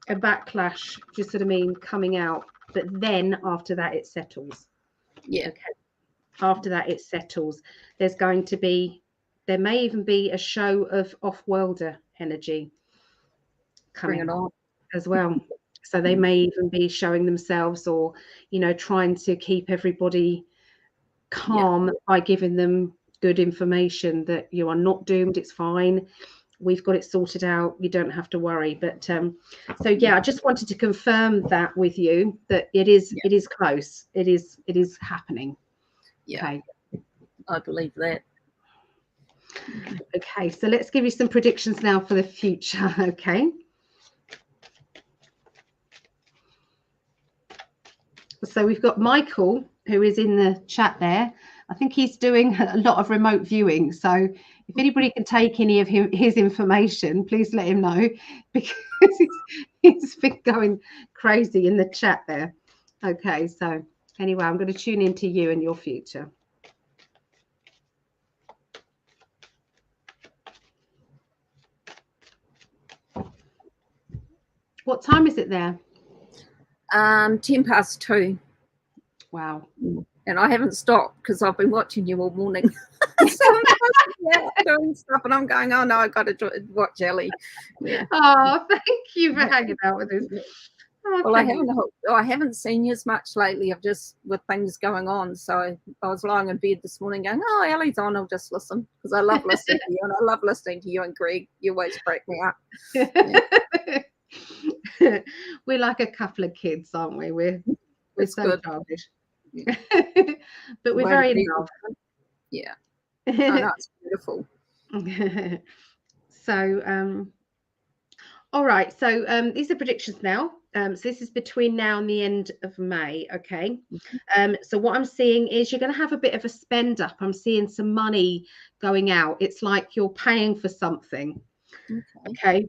Speaker 1: a backlash, just what I mean, coming out. But then after that, it settles.
Speaker 6: Yeah.
Speaker 1: Okay. After that, it settles. There may even be a show of off-worlder energy coming on as well. So they may even be showing themselves, or, trying to keep everybody calm by giving them good information that you are not doomed. It's fine. We've got it sorted out. You don't have to worry. But so yeah, I just wanted to confirm that with you, that it is close. It is happening.
Speaker 6: Yeah.
Speaker 1: Okay.
Speaker 6: I believe that.
Speaker 1: Okay, so let's give you some predictions now for the future. Okay. So we've got Michael, who is in the chat there. I think he's doing a lot of remote viewing. So if anybody can take any of his information, please let him know, because he's been going crazy in the chat there. Okay, so anyway, I'm going to tune into you and your future. What time is it there?
Speaker 6: 2:10.
Speaker 1: Wow.
Speaker 6: And I haven't stopped because I've been watching you all morning. So I'm doing stuff, and I'm going, oh no, I've got to watch Ellie. Yeah.
Speaker 1: Oh, thank you for hanging out with us. Oh,
Speaker 6: well, I haven't seen you as much lately. I've just, with things going on. So I was lying in bed this morning going, oh, Ellie's on, I'll just listen, because I love listening to you, and I love listening to you and Greg. You always break me up.
Speaker 1: Yeah. We're like a couple of kids, aren't we? We're so childish.
Speaker 6: Yeah.
Speaker 1: But we're very in love.
Speaker 6: Yeah. Oh, no, it's beautiful.
Speaker 1: So all right, so these are predictions now. So this is between now and the end of May. Okay. So what I'm seeing is you're going to have a bit of a spend up. I'm seeing some money going out. It's like you're paying for something. Okay.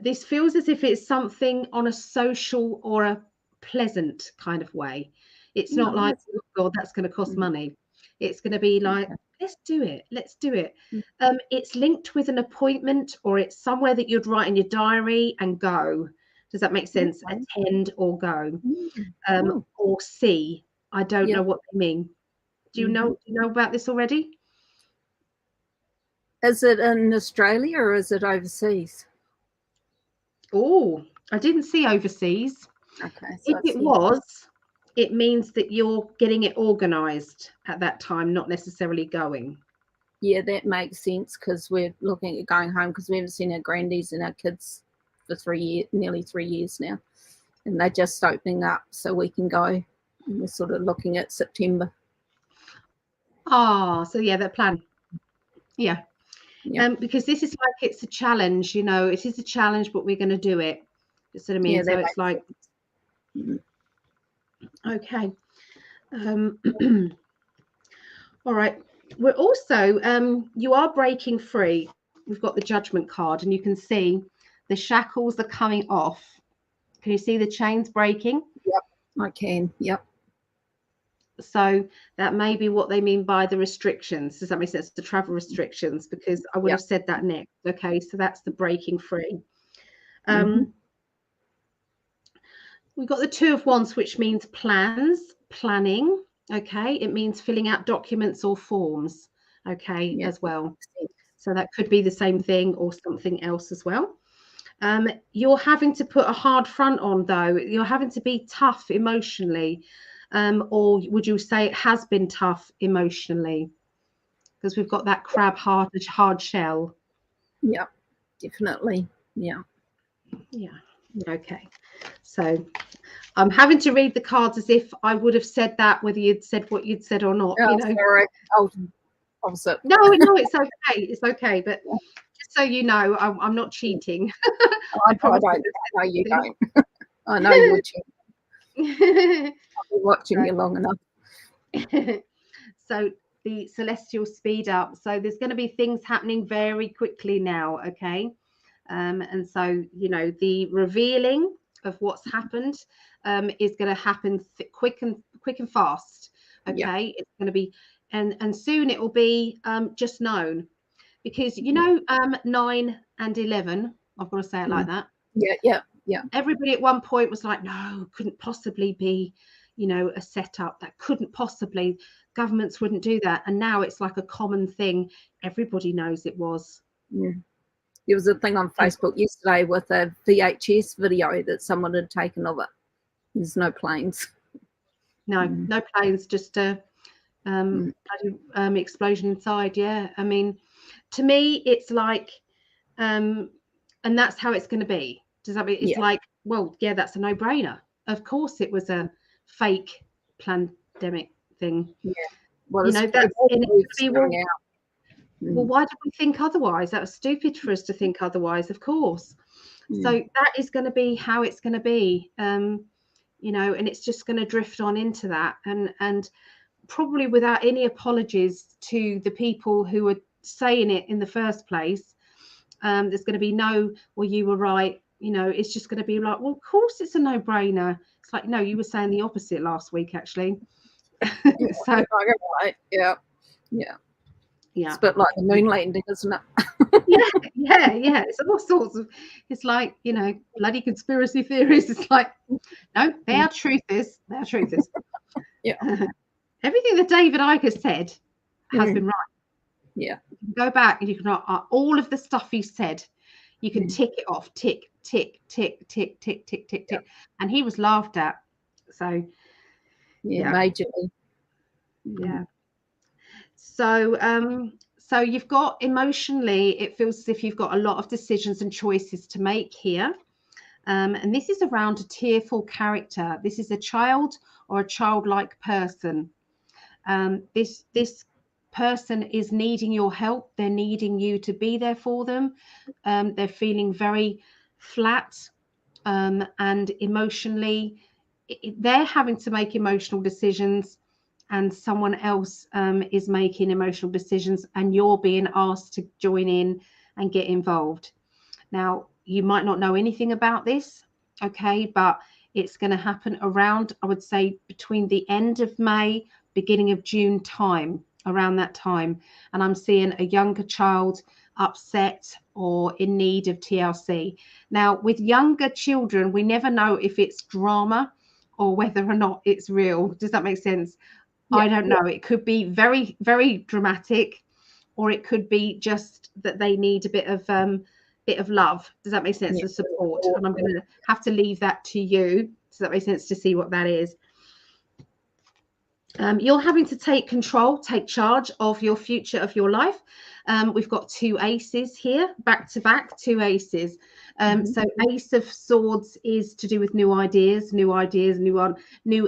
Speaker 1: This feels as if it's something on a social or a pleasant kind of way. It's not like, oh God, that's going to cost money. It's going to be like, let's do it. It's linked with an appointment, or it's somewhere that you'd write in your diary and go. Does that make sense? Attend or go. Or see. I don't know what they mean. Do you know about this already?
Speaker 6: Is it in Australia or is it overseas?
Speaker 1: Oh, I didn't see overseas.
Speaker 6: Okay. So
Speaker 1: if it was, it means that you're getting it organised at that time, not necessarily going.
Speaker 6: Yeah, that makes sense, because we're looking at going home, because we haven't seen our grandies and our kids for nearly 3 years now. And they're just opening up so we can go. And we're sort of looking at September.
Speaker 1: Oh, so yeah, that plan. Yeah. Because this is like, it's a challenge, it is a challenge, but we're going to do it. That's what I mean. So it's like, okay. All right. We're also, you are breaking free. We've got the Judgment card, and you can see the shackles are coming off. Can you see the chains breaking?
Speaker 6: Yep, I can. Yep.
Speaker 1: So that may be what they mean by the restrictions. Does that make sense? The travel restrictions, because I would have said that next. Okay, so that's the breaking free. We've got the Two of Wands, which means planning. Okay, it means filling out documents or forms. Okay, as well. So that could be the same thing or something else as well. You're having to put a hard front on, though. You're having to be tough emotionally. or would you say it has been tough emotionally? Because we've got that crab hard shell.
Speaker 6: Yeah, definitely. Yeah.
Speaker 1: Yeah. Okay. So I'm having to read the cards as if I would have said that, whether you'd said what you'd said or not.
Speaker 6: Oh,
Speaker 1: You know.
Speaker 6: sorry. Opposite.
Speaker 1: No, it's okay. It's okay. But just so you know, I'm not cheating.
Speaker 6: I don't. I know you don't. I know you're cheating. I've been watching you long enough.
Speaker 1: So the celestial speed up. So there's going to be things happening very quickly now. Okay. And so, you know, the revealing of what's happened is going to happen quick and fast. Okay.
Speaker 6: Yeah.
Speaker 1: It's going to be, and soon it will be just known, because, you know, 9 and 11, I've got to say it like that.
Speaker 6: Yeah.
Speaker 1: Everybody at one point was like, no, couldn't possibly be, you know, a setup. That couldn't possibly, governments wouldn't do that. And now it's like a common thing. Everybody knows it was.
Speaker 6: Yeah. There was a thing on Facebook yesterday with a VHS video that someone had taken of it. There's no planes.
Speaker 1: No planes, just a bloody explosion inside. Yeah. I mean, to me, it's like, and that's how it's going to be. Does that mean it's like, well, yeah, that's a no-brainer. Of course, it was a fake pandemic thing.
Speaker 6: Yeah. Well,
Speaker 1: you know, that's well, why did we think otherwise? That was stupid for us to think otherwise, of course. So that is going to be how it's going to be, you know, and it's just going to drift on into that, and probably without any apologies to the people who were saying it in the first place. There's going to be no, well, you were right. You know, it's just going to be like, well, of course it's a no-brainer. It's like, no, you were saying the opposite last week, actually. So
Speaker 6: right. Yeah.
Speaker 1: Yeah,
Speaker 6: it's a bit like the moon landing, isn't it?
Speaker 1: yeah. It's all sorts of. It's like, you know, bloody conspiracy theories. It's like, no, they are truthers. They are truthers.
Speaker 6: Yeah.
Speaker 1: Everything that David Icke has said has been right.
Speaker 6: Yeah.
Speaker 1: You can go back and you can write all of the stuff he said. You can tick it off. Tick, tick, tick, tick, tick, tick, tick, tick. And he was laughed at. So.
Speaker 6: Yeah. Majorly.
Speaker 1: Yeah. So you've got emotionally, it feels as if you've got a lot of decisions and choices to make here. And this is around a tearful character. This is a child or a childlike person. This person is needing your help. They're needing you to be there for them. They're feeling very flat, and emotionally, they're having to make emotional decisions, and someone else is making emotional decisions, and you're being asked to join in and get involved. Now, you might not know anything about this, okay, but it's going to happen around, I would say, between the end of May, beginning of June time, around that time. And I'm seeing a younger child upset or in need of TLC. Now, with younger children, we never know if it's drama or whether or not it's real. Does that make sense? I don't know. It could be very, very dramatic, or it could be just that they need a bit of love. Does that make sense? The support. And I'm going to have to leave that to you. Does that make sense, to see what that is? You're having to take control, take charge of your future, of your life. We've got 2 aces here, back to back, 2 aces. So Ace of Swords is to do with new ideas, new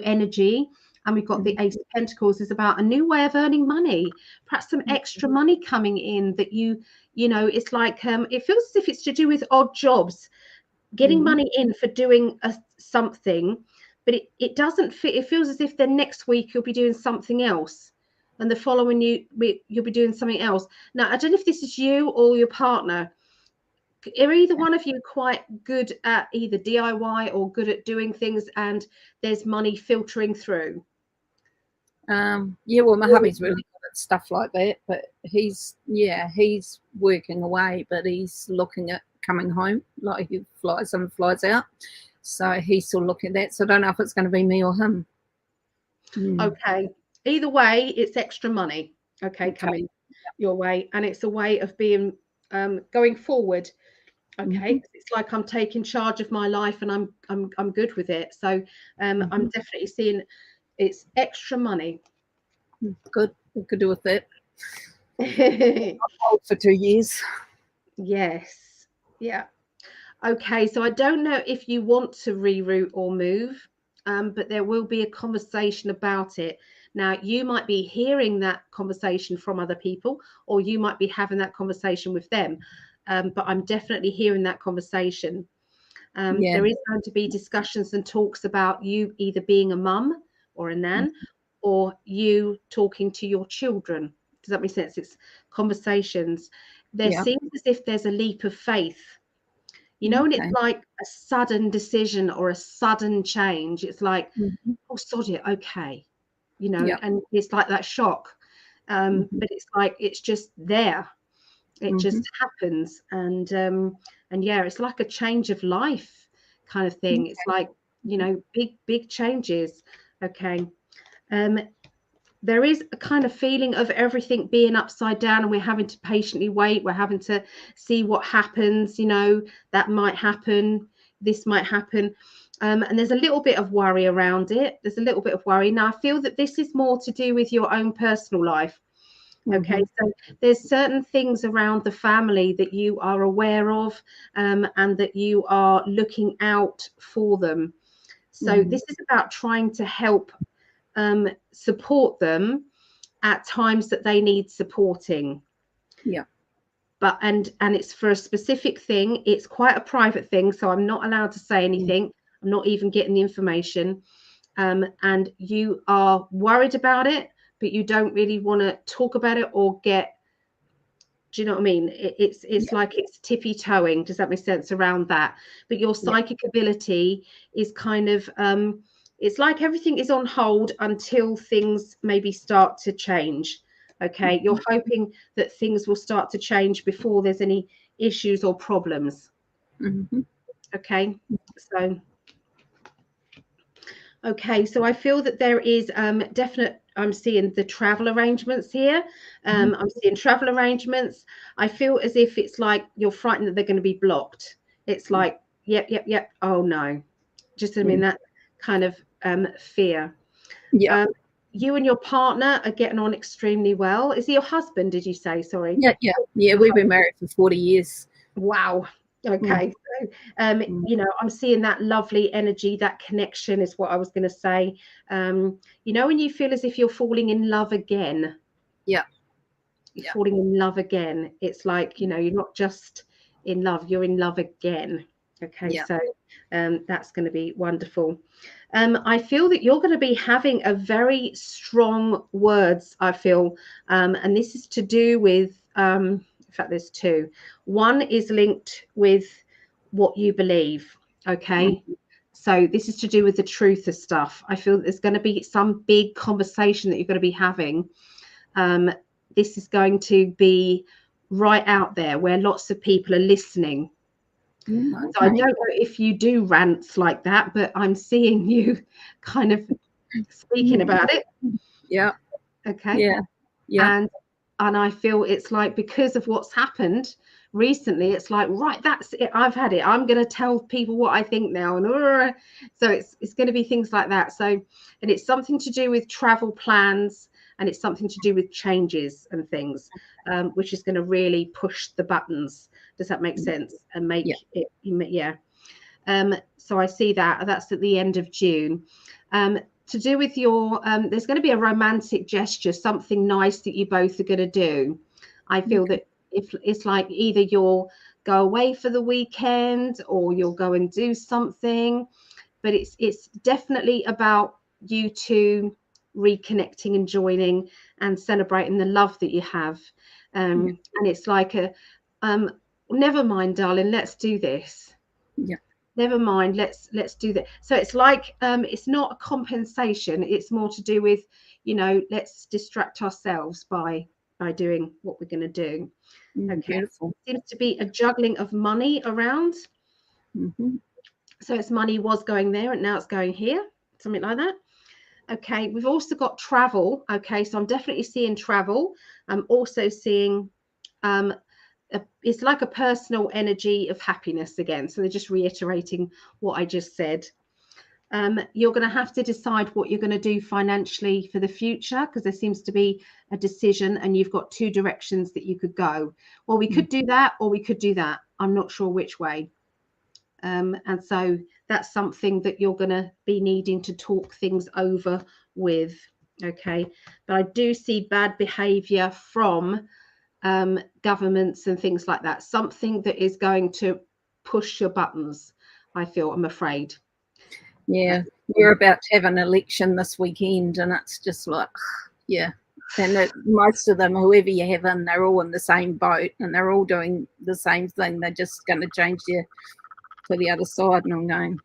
Speaker 1: energy. And we've got the Ace of Pentacles is about a new way of earning money, perhaps some extra money coming in that you know, it's like, it feels as if it's to do with odd jobs, getting money in for doing something, but it doesn't fit. It feels as if the next week you'll be doing something else, and the following week you'll be doing something else. Now, I don't know if this is you or your partner. Are either one of you quite good at either DIY or good at doing things, and there's money filtering through?
Speaker 6: Well, my hubby's really good at stuff like that, but he's working away, but he's looking at coming home, like he flies in, flies out. So he's still looking at that. So I don't know if it's going to be me or him.
Speaker 1: Okay. Either way, it's extra money. Okay, coming your way, and it's a way of being going forward. Okay, it's like I'm taking charge of my life, and I'm good with it. So I'm definitely seeing It's extra money.
Speaker 6: Good. We could do with that. Hold for 2 years.
Speaker 1: Yes. Yeah. Okay. So I don't know if you want to reroute or move, but there will be a conversation about it. Now, you might be hearing that conversation from other people, or you might be having that conversation with them. But I'm definitely hearing that conversation. There is going to be discussions and talks about you either being a mum or a nan, or you talking to your children. Does that make sense? It's conversations. There seems as if there's a leap of faith. You know, and it's like a sudden decision or a sudden change. It's like, oh, sod it, okay. You know, and it's like that shock. But it's like, it's just there. It just happens. And yeah, it's like a change of life kind of thing. It's like, you know, big changes. Okay. There is a kind of feeling of everything being upside down, and we're having to patiently wait. We're having to see what happens. You know, that might happen. This might happen. And there's a little bit of worry around it. There's a little bit of worry. Now, I feel that this is more to do with your own personal life. Okay, so there's certain things around the family that you are aware of, and that you are looking out for them. So this is about trying to help support them at times that they need supporting. But and it's for a specific thing. It's quite a private thing, so I'm not allowed to say anything. I'm not even getting the information. And you are worried about it, but you don't really want to talk about it or get, do you know what I mean? It's like it's tippy-toeing. Does that make sense around that? But your psychic ability is kind of, it's like everything is on hold until things maybe start to change. Okay, you're hoping that things will start to change before there's any issues or problems. Okay, so I feel that there is definite, I'm seeing the travel arrangements here. I'm seeing travel arrangements. I feel as if it's like you're frightened that they're going to be blocked. It's like, yep. Oh no. Just, I mean, that kind of fear. You and your partner are getting on extremely well. Is he your husband, did you say? Sorry.
Speaker 6: Yeah. We've been married for 40 years.
Speaker 1: Wow. Okay. So, you know, I'm seeing that lovely energy, that connection is what I was going to say. You know, when you feel as if you're falling in love again. You're falling in love again. It's like, you know, you're not just in love, you're in love again. Okay. So that's going to be wonderful. I feel that you're going to be having a very strong words, I feel. And this is to do with, in fact, there's two. One is linked with what you believe. Okay. So this is to do with the truth of stuff. I feel that there's going to be some big conversation that you're going to be having. This is going to be right out there where lots of people are listening. So I don't know if you do rants like that, but I'm seeing you kind of speaking about it. Okay. And I feel it's like, because of what's happened recently, it's like, right, that's it. I've had it. I'm going to tell people what I think now. And so it's going to be things like that. So, and it's something to do with travel plans, and it's something to do with changes and things, which is going to really push the buttons. Does that make sense? And make it, so I see that. That's at the end of June. To do with your, there's going to be a romantic gesture, something nice that you both are going to do. I feel that if it's like either you'll go away for the weekend or you'll go and do something, but it's definitely about you two reconnecting and joining and celebrating the love that you have. And it's like a, never mind, darling, let's do this. Never mind, let's do that. So it's like, it's not a compensation. It's more to do with, you know, let's distract ourselves by doing what we're going to do. Okay. Beautiful. Seems to be a juggling of money around. So it's money was going there and now it's going here, something like that. Okay, we've also got travel. Okay, so I'm definitely seeing travel. I'm also seeing it's like a personal energy of happiness again. So they're just reiterating what I just said. You're going to have to decide what you're going to do financially for the future, because there seems to be a decision and you've got two directions that you could go. Well, we could do that or we could do that. I'm not sure which way. And so that's something that you're going to be needing to talk things over with. Okay. But I do see bad behavior from governments and things like that. Something that is going to push your buttons, I'm afraid.
Speaker 6: Yeah, we're about to have an election this weekend, and it's just like, yeah. And most of them, whoever you have in, they're all in the same boat, and they're all doing the same thing. They're just going to change to the other side, and I'm going,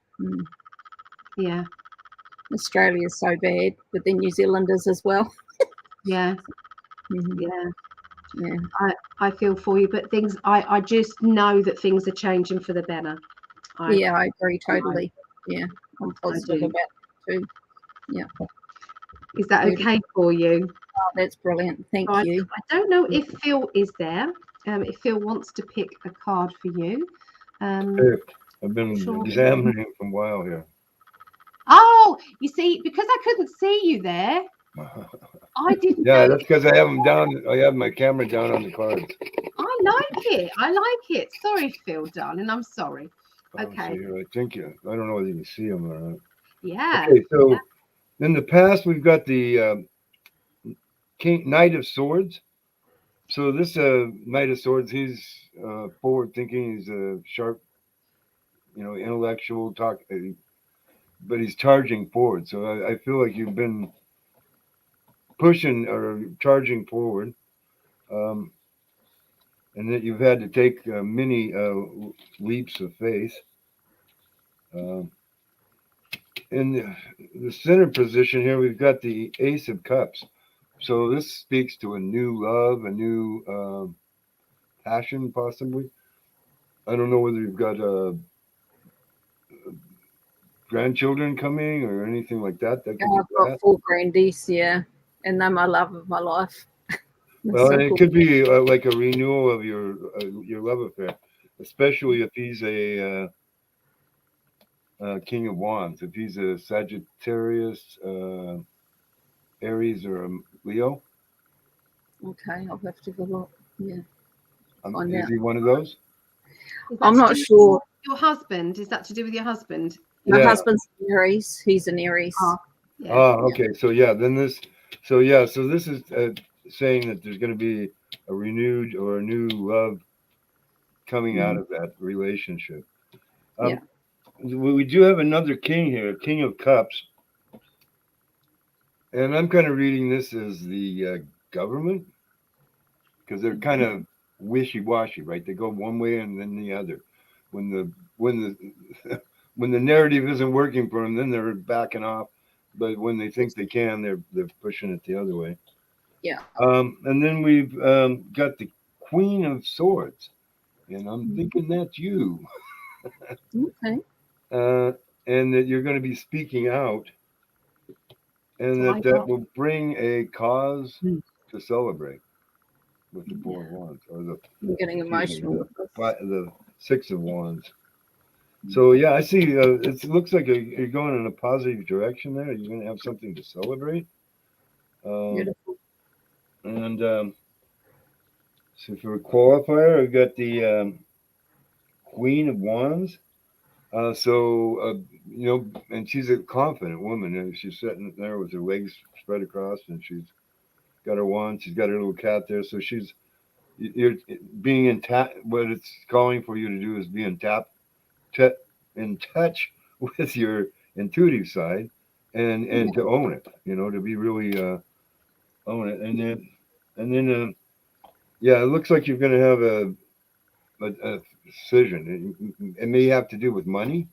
Speaker 1: yeah,
Speaker 6: Australia's so bad, but then New Zealand is as well.
Speaker 1: Yeah.
Speaker 6: Yeah.
Speaker 1: I feel for you, but I just know that things are changing for the better.
Speaker 6: I agree totally. Yeah, I'm positive about it too. Yeah.
Speaker 1: Is that okay for you?
Speaker 6: Oh, that's brilliant. Thank you.
Speaker 1: I don't know if Phil is there. If Phil wants to pick a card for you.
Speaker 3: I've been examining him for a while here.
Speaker 1: Oh, you see, because I couldn't see you there, I didn't know.
Speaker 3: Yeah, that's because I have them down. I have my camera down on the cards.
Speaker 1: I like it. I like it. Sorry, Phil, darling. I'm sorry. Okay.
Speaker 3: I think I don't know whether you can see them or not.
Speaker 1: Yeah.
Speaker 3: Okay, so in the past we've got the Knight of Swords. So this Knight of Swords, he's forward thinking. He's a sharp, intellectual talk, but he's charging forward. So I feel like you've been pushing or charging forward, and that you've had to take many leaps of faith. In the center position here, we've got the Ace of Cups. So this speaks to a new love, a new passion, possibly. I don't know whether you've got grandchildren coming or anything like that. I've
Speaker 6: got 4 grandies, yeah, and they're my love of my life.
Speaker 3: Well, so it could be like a renewal of your love affair, especially if he's a King of Wands. If he's a Sagittarius, Aries, or a Leo.
Speaker 6: Okay, I'll have to go look. Yeah.
Speaker 3: Is he one of those?
Speaker 6: I'm not sure.
Speaker 1: Your husband? Is that to do with your husband?
Speaker 6: My husband's an Aries. He's an Aries.
Speaker 3: Okay. So so this is saying that there's going to be a renewed or a new love coming out of that relationship. We do have another king here, King of Cups. And I'm kind of reading this as the government, because they're kind of wishy-washy, right? They go one way and then the other. When the narrative isn't working for them, then they're backing off. But when they think they can, they're pushing it the other way.
Speaker 6: Yeah.
Speaker 3: And then we've got the Queen of Swords, and I'm thinking that's you.
Speaker 6: Okay.
Speaker 3: And that you're going to be speaking out, and that will bring a cause to celebrate with the Four of Wands, or
Speaker 6: I'm getting emotional.
Speaker 3: The Six of Wands. So yeah, I see. It looks like you're going in a positive direction there. You're going to have something to celebrate.
Speaker 6: Beautiful.
Speaker 3: And so for a qualifier, I've got the Queen of Wands. And she's a confident woman, and she's sitting there with her legs spread across, and she's got her wand. She's got her little cat there. So you're being in what it's calling for you to do is be in touch with your intuitive side, and to own it. To be really own it, and then it looks like you're going to have a decision. It may have to do with money.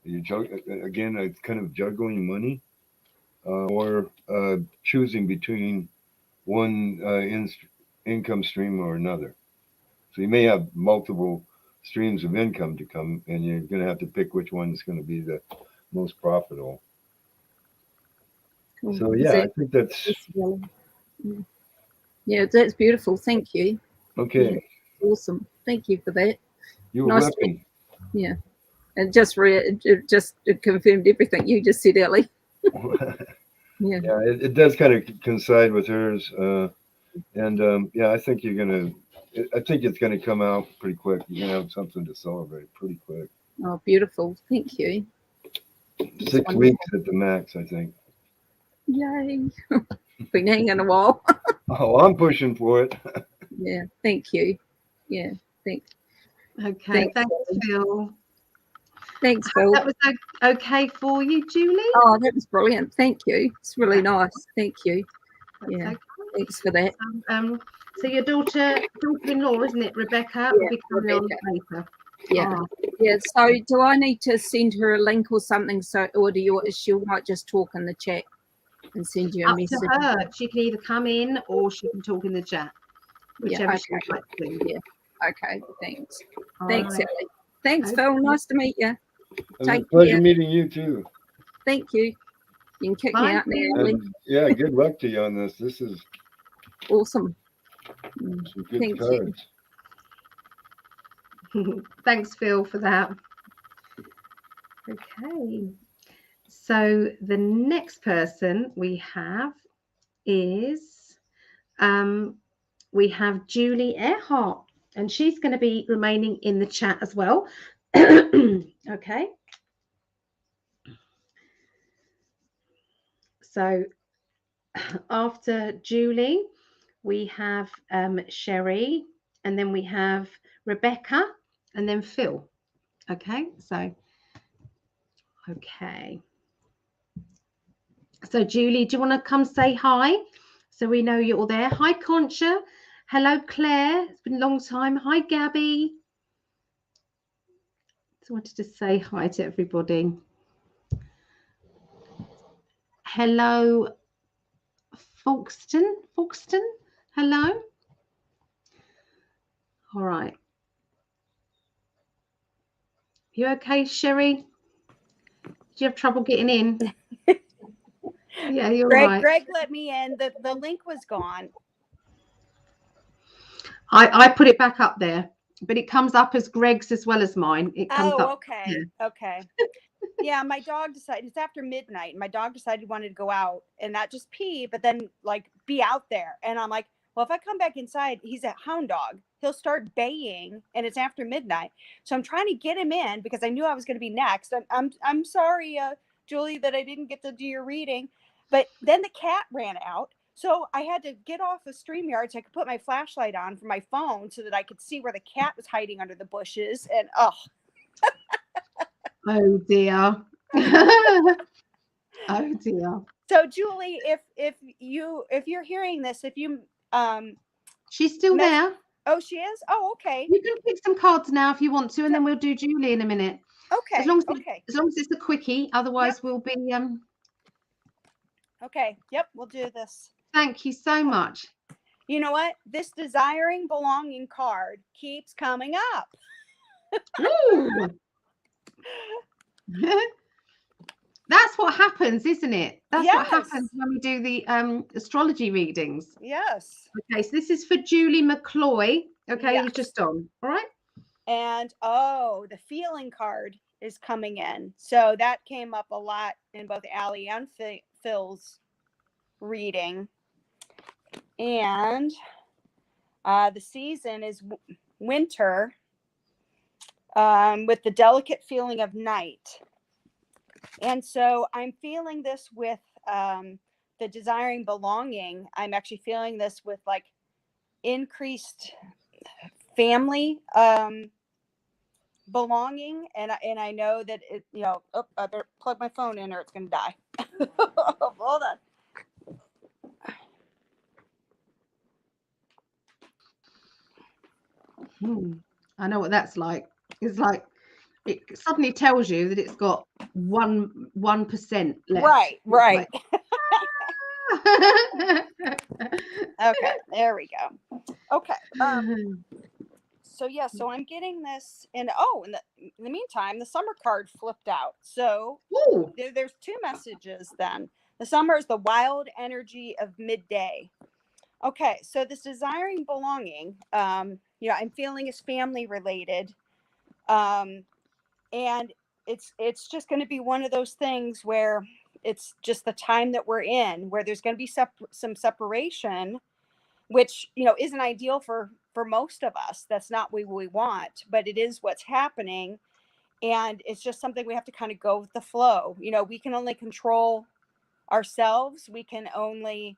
Speaker 3: It's kind of juggling money, or choosing between one income stream or another. So you may have multiple streams of income to come, and you're going to have to pick which one is going to be the most profitable.
Speaker 6: Cool.
Speaker 3: So I think that's
Speaker 6: that's beautiful. Thank you.
Speaker 3: Okay.
Speaker 6: Yeah, awesome. Thank you for that.
Speaker 3: You're welcome.
Speaker 6: Yeah. And it confirmed everything you just said, Ellie. Yeah.
Speaker 3: Yeah, it does kind of coincide with hers. Yeah, I think I think it's gonna come out pretty quick. You're gonna have something to celebrate pretty quick.
Speaker 6: Oh, beautiful. Thank you.
Speaker 3: 6 weeks at the max, I think.
Speaker 6: Yay. Been hanging a while.
Speaker 3: Oh, I'm pushing for it.
Speaker 6: Yeah. Thank you. Yeah. Thanks.
Speaker 1: Okay, thanks, Phil.
Speaker 6: Thanks, Phil.
Speaker 1: That was okay for you, Julie?
Speaker 6: Oh, that was brilliant. Thank you. It's really nice. Thank you. Yeah.
Speaker 1: Okay.
Speaker 6: Thanks for that.
Speaker 1: So your daughter-in-law, isn't it, Rebecca? Will be coming on later.
Speaker 6: Yeah.
Speaker 1: Oh.
Speaker 6: Yeah. So do I need to send her a link or something? Or she might just talk in the chat and send you a
Speaker 1: Up
Speaker 6: message?
Speaker 1: to her. She can either come in or she can talk in the chat. Whichever she would like to do.
Speaker 6: Yeah. Okay. Thanks.
Speaker 1: All
Speaker 6: Thanks,
Speaker 1: right.
Speaker 6: Ellie. Thanks,
Speaker 1: Okay.
Speaker 6: Phil. Nice to meet you.
Speaker 3: It was
Speaker 6: Take
Speaker 3: a pleasure
Speaker 6: care.
Speaker 3: meeting you too.
Speaker 6: Thank you. You can kick
Speaker 1: Bye.
Speaker 6: me out now, Ellie.
Speaker 3: And yeah, good luck to you on this. This is
Speaker 6: Awesome.
Speaker 3: some good
Speaker 6: Thank you.
Speaker 3: cards.
Speaker 1: Thanks, Phil, for that. Okay. So the next person we have is we have Julie Earhart, and she's going to be remaining in the chat as well. Okay. So after Julie, we have Sherry, and then we have Rebecca, and then Phil. Okay, so okay. So Julie, do you want to come say hi so we know you're there? Hi, Concha. Hello, Claire. It's been a long time. Hi, Gabby. Just wanted to say hi to everybody. Hello, Folkestone. Hello. All right. You okay, Sherry? Do you have trouble getting in? Yeah, you're right.
Speaker 5: Greg let me in. The link was gone.
Speaker 1: I put it back up there, but it comes up as Greg's as well as mine. It comes up.
Speaker 5: Okay. Yeah. Okay. Yeah, my dog decided it's after midnight, and my dog decided he wanted to go out and not just pee, but then like be out there. And I'm like, well, if I come back inside, he's a hound dog. He'll start baying, and it's after midnight. So I'm trying to get him in because I knew I was going to be next. I'm sorry, Julie, that I didn't get to do your reading, but then the cat ran out. So I had to get off of StreamYard so I could put my flashlight on for my phone so that I could see where the cat was hiding under the bushes. And oh
Speaker 1: dear. Oh dear.
Speaker 5: So Julie, if you're hearing this, if you
Speaker 1: she's still there.
Speaker 5: Oh, she is? Oh, okay.
Speaker 1: You can pick some cards now if you want to, and then we'll do Julie in a minute.
Speaker 5: Okay.
Speaker 1: As long as it's a quickie, otherwise we'll be
Speaker 5: Okay. Yep, we'll do this.
Speaker 1: Thank you so much.
Speaker 5: You know what? This desiring belonging card keeps coming up.
Speaker 1: Ooh. That's what happens, isn't it? That's what happens when we do the astrology readings.
Speaker 5: Yes.
Speaker 1: Okay, so this is for Julie McCloy. Okay, You're just on. All right.
Speaker 5: And the feeling card is coming in. So that came up a lot in both Allie and Phil's reading. And the season is winter, with the delicate feeling of night. And so I'm feeling this with the desiring belonging. I'm actually feeling this with like increased family belonging. And I know that it, I better plug my phone in or it's going to die. Hold on.
Speaker 1: I know what that's like. It's like it suddenly tells you that it's got 1% left.
Speaker 5: Right. Okay, there we go. Okay. So I'm getting this, and in the meantime, the summer card flipped out. So there's two messages then. The summer is the wild energy of midday. Okay, so this desiring belonging, I'm feeling is family related. And it's just going to be one of those things where it's just the time that we're in, where there's going to be some separation, which, you know, isn't ideal for most of us. That's not what we want, but it is what's happening. And it's just something we have to kind of go with the flow. You know, we can only control ourselves. We can only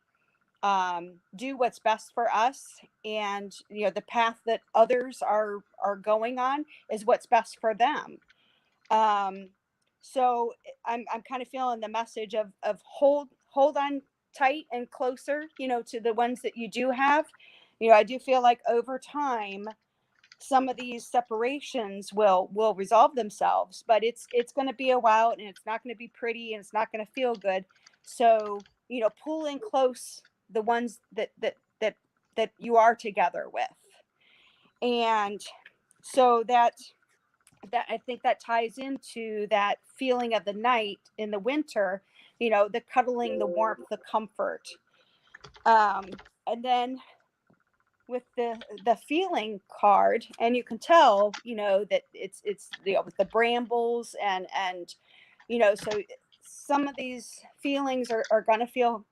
Speaker 5: do what's best for us. And, you know, the path that others are going on is what's best for them. So I'm kind of feeling the message of hold on tight and closer, you know, to the ones that you do have. You know, I do feel like over time, some of these separations will resolve themselves, but it's going to be a while, and it's not going to be pretty, and it's not going to feel good. So, you know, pull in close the ones that you are together with. And so that I think that ties into that feeling of the night in the winter, you know, the cuddling, the warmth, the comfort. And then with the feeling card, and you can tell, you know, that it's you know, with the brambles and you know, so some of these feelings are going to feel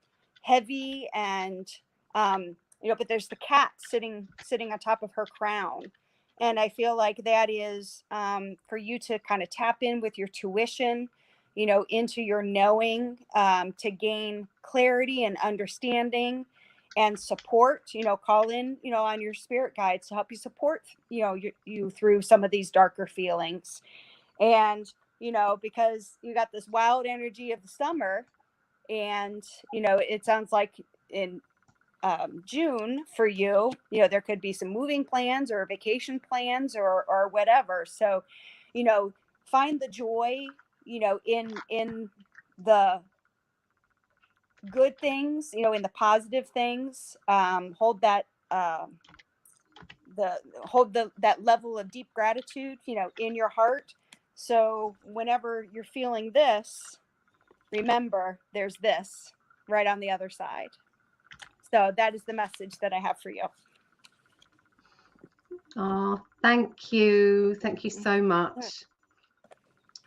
Speaker 5: heavy, and you know, but there's the cat sitting on top of her crown. And I feel like that is for you to kind of tap in with your tuition, you know, into your knowing, to gain clarity and understanding and support. You know, call in, you know, on your spirit guides to help you support, you know, you through some of these darker feelings. And, you know, because you got this wild energy of the summer, and, you know, it sounds like in June for you, you know, there could be some moving plans or vacation plans or whatever. So, you know, find the joy, you know, in the good things, you know, in the positive things. Hold that that level of deep gratitude, you know, in your heart. So whenever you're feeling this, remember there's this right on the other side. So that is the message that I have for you.
Speaker 1: Oh, thank you. Thank you so much.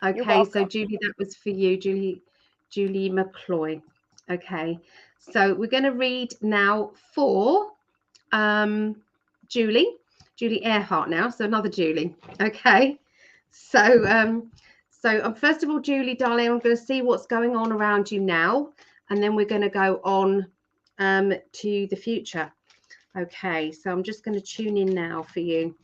Speaker 1: Okay, so Julie, that was for you, Julie McCloy. Okay, so we're going to read now for Julie Earhart now. So another Julie. Okay, so first of all, Julie, darling, I'm going to see what's going on around you now, and then we're going to go on to the future. Okay, so I'm just going to tune in now for you.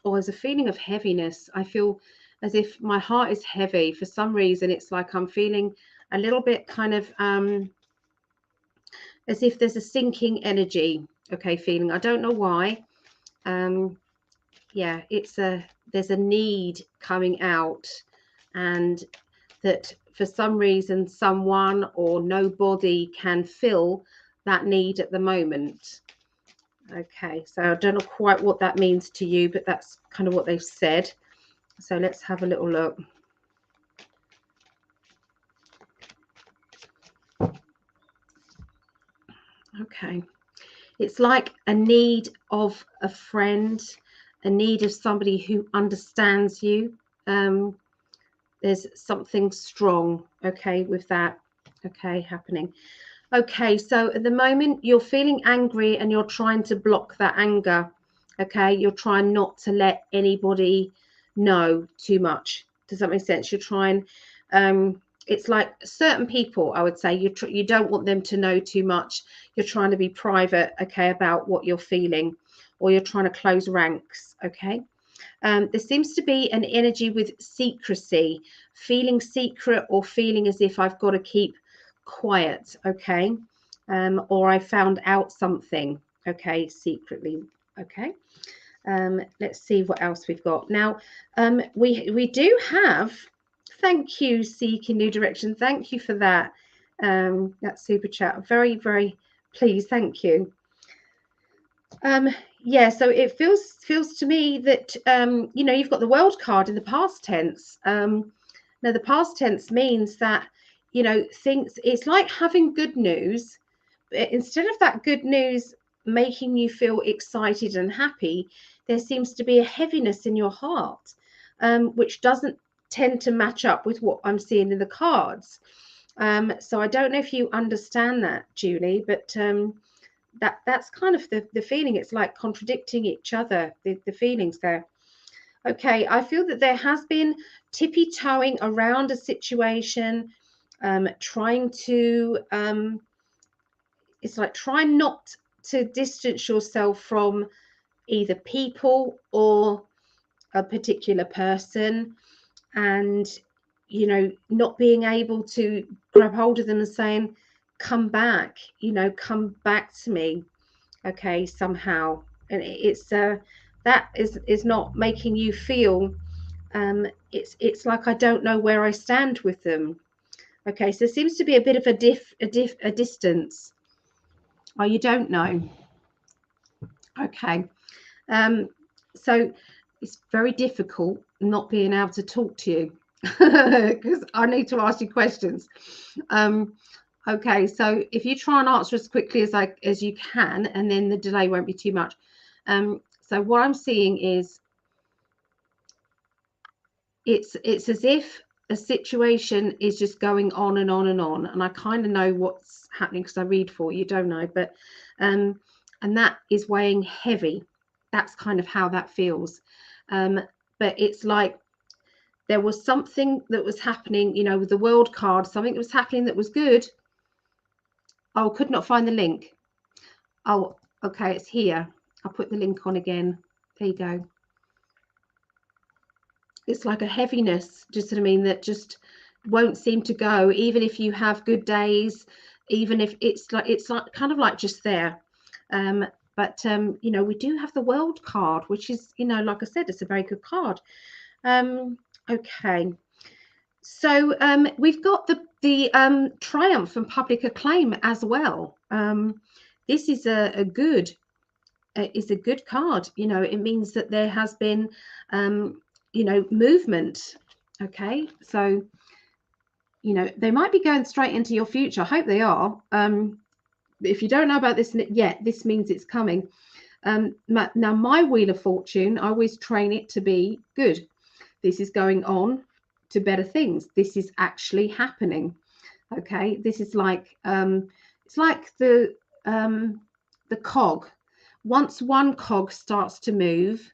Speaker 1: Oh, there's a feeling of heaviness. I feel as if my heart is heavy. For some reason, it's like I'm feeling a little bit kind of as if there's a sinking energy. Okay, feeling. I don't know why. Yeah, there's a need coming out, and that for some reason, someone or nobody can fill that need at the moment. Okay, so I don't know quite what that means to you, but that's kind of what they've said. So let's have a little look. Okay, it's like a need of a friend, a need of somebody who understands you. There's something strong, okay, with that, okay, happening. Okay, so at the moment you're feeling angry and you're trying to block that anger. Okay, you're trying not to let anybody know too much. Does that make sense? You're trying, it's like certain people, I would say, you don't want them to know too much. You're trying to be private, okay, about what you're feeling, or you're trying to close ranks, okay? There seems to be an energy with secrecy, feeling secret, or feeling as if I've got to keep quiet, okay, or I found out something, okay, secretly, okay. Let's see what else we've got now. We do have, thank you, Seeking New Direction, thank you for that super chat. Very, very pleased, thank you. Yeah, so it feels to me that you know, you've got the World card in the past tense. Now the past tense means that, you know, things, it's like having good news, but instead of that good news making you feel excited and happy, there seems to be a heaviness in your heart, which doesn't tend to match up with what I'm seeing in the cards. So I don't know if you understand that, Julie, but that's kind of the feeling. It's like contradicting each other, the feelings there. Okay, I feel that there has been tippy-toeing around a situation, trying to, it's like trying not to distance yourself from either people or a particular person, and, you know, not being able to grab hold of them and saying, come back, you know, come back to me, okay, somehow. And it's that is not making you feel, it's like I don't know where I stand with them. Okay, so there seems to be a bit of a distance. Oh, you don't know. Okay. So it's very difficult not being able to talk to you because I need to ask you questions. Okay, so if you try and answer as quickly as you can, and then the delay won't be too much. So what I'm seeing is it's as if a situation is just going on and on and on, and I kind of know what's happening because I read for you, don't I? But and that is weighing heavy. That's kind of how that feels. But it's like there was something that was happening, you know, with the world card, something that was happening that was good. Oh, could not find the link. Oh, okay, it's here. I'll put the link on again. There you go. It's like a heaviness, just what I mean, that just won't seem to go, even if you have good days, even if it's like kind of like just there. But you know, we do have the world card, which is, you know, like I said, it's a very good card. Okay, so we've got the triumph and public acclaim as well. This is a good card. You know, it means that there has been you know, movement. Okay, so, you know, they might be going straight into your future. I hope they are. If you don't know about this yet, this means it's coming. Now, my Wheel of Fortune, I always train it to be good. This is going on to better things. This is actually happening. Okay, this is like it's like the cog. Once one cog starts to move,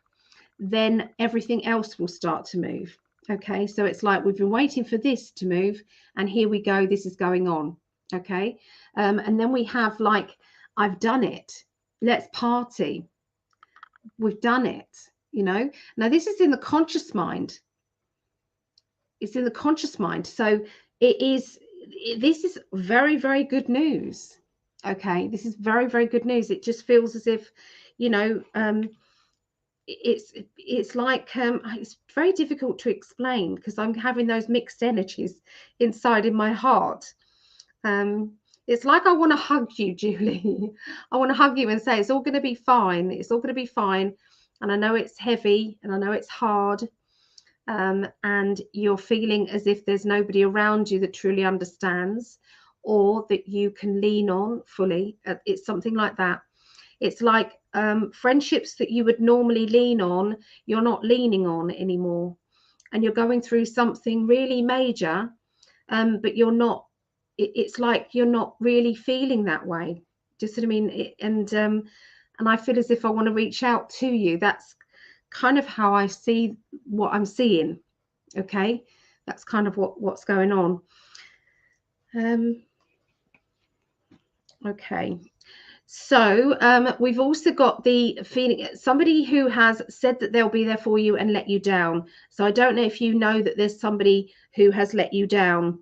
Speaker 1: then everything else will start to move. Okay, so it's like we've been waiting for this to move, and here we go, this is going on. Okay, and then we have like, I've done it, let's party, we've done it, you know. Now this is in the conscious mind. It's in the conscious mind, so this is very, very good news. Okay, this is very, very good news. It just feels as if, you know, it's like it's very difficult to explain because I'm having those mixed energies inside in my heart. It's like I want to hug you, Julie. I want to hug you and say it's all going to be fine. It's all going to be fine. And I know it's heavy and I know it's hard. And you're feeling as if there's nobody around you that truly understands or that you can lean on fully. It's something like that. It's like friendships that you would normally lean on, you're not leaning on anymore. And you're going through something really major, but you're not, it's like you're not really feeling that way. Just what I mean? And I feel as if I want to reach out to you. That's kind of how I see what I'm seeing. Okay, that's kind of what's going on. Okay. So we've also got the feeling, somebody who has said that they'll be there for you and let you down. So I don't know if you know that there's somebody who has let you down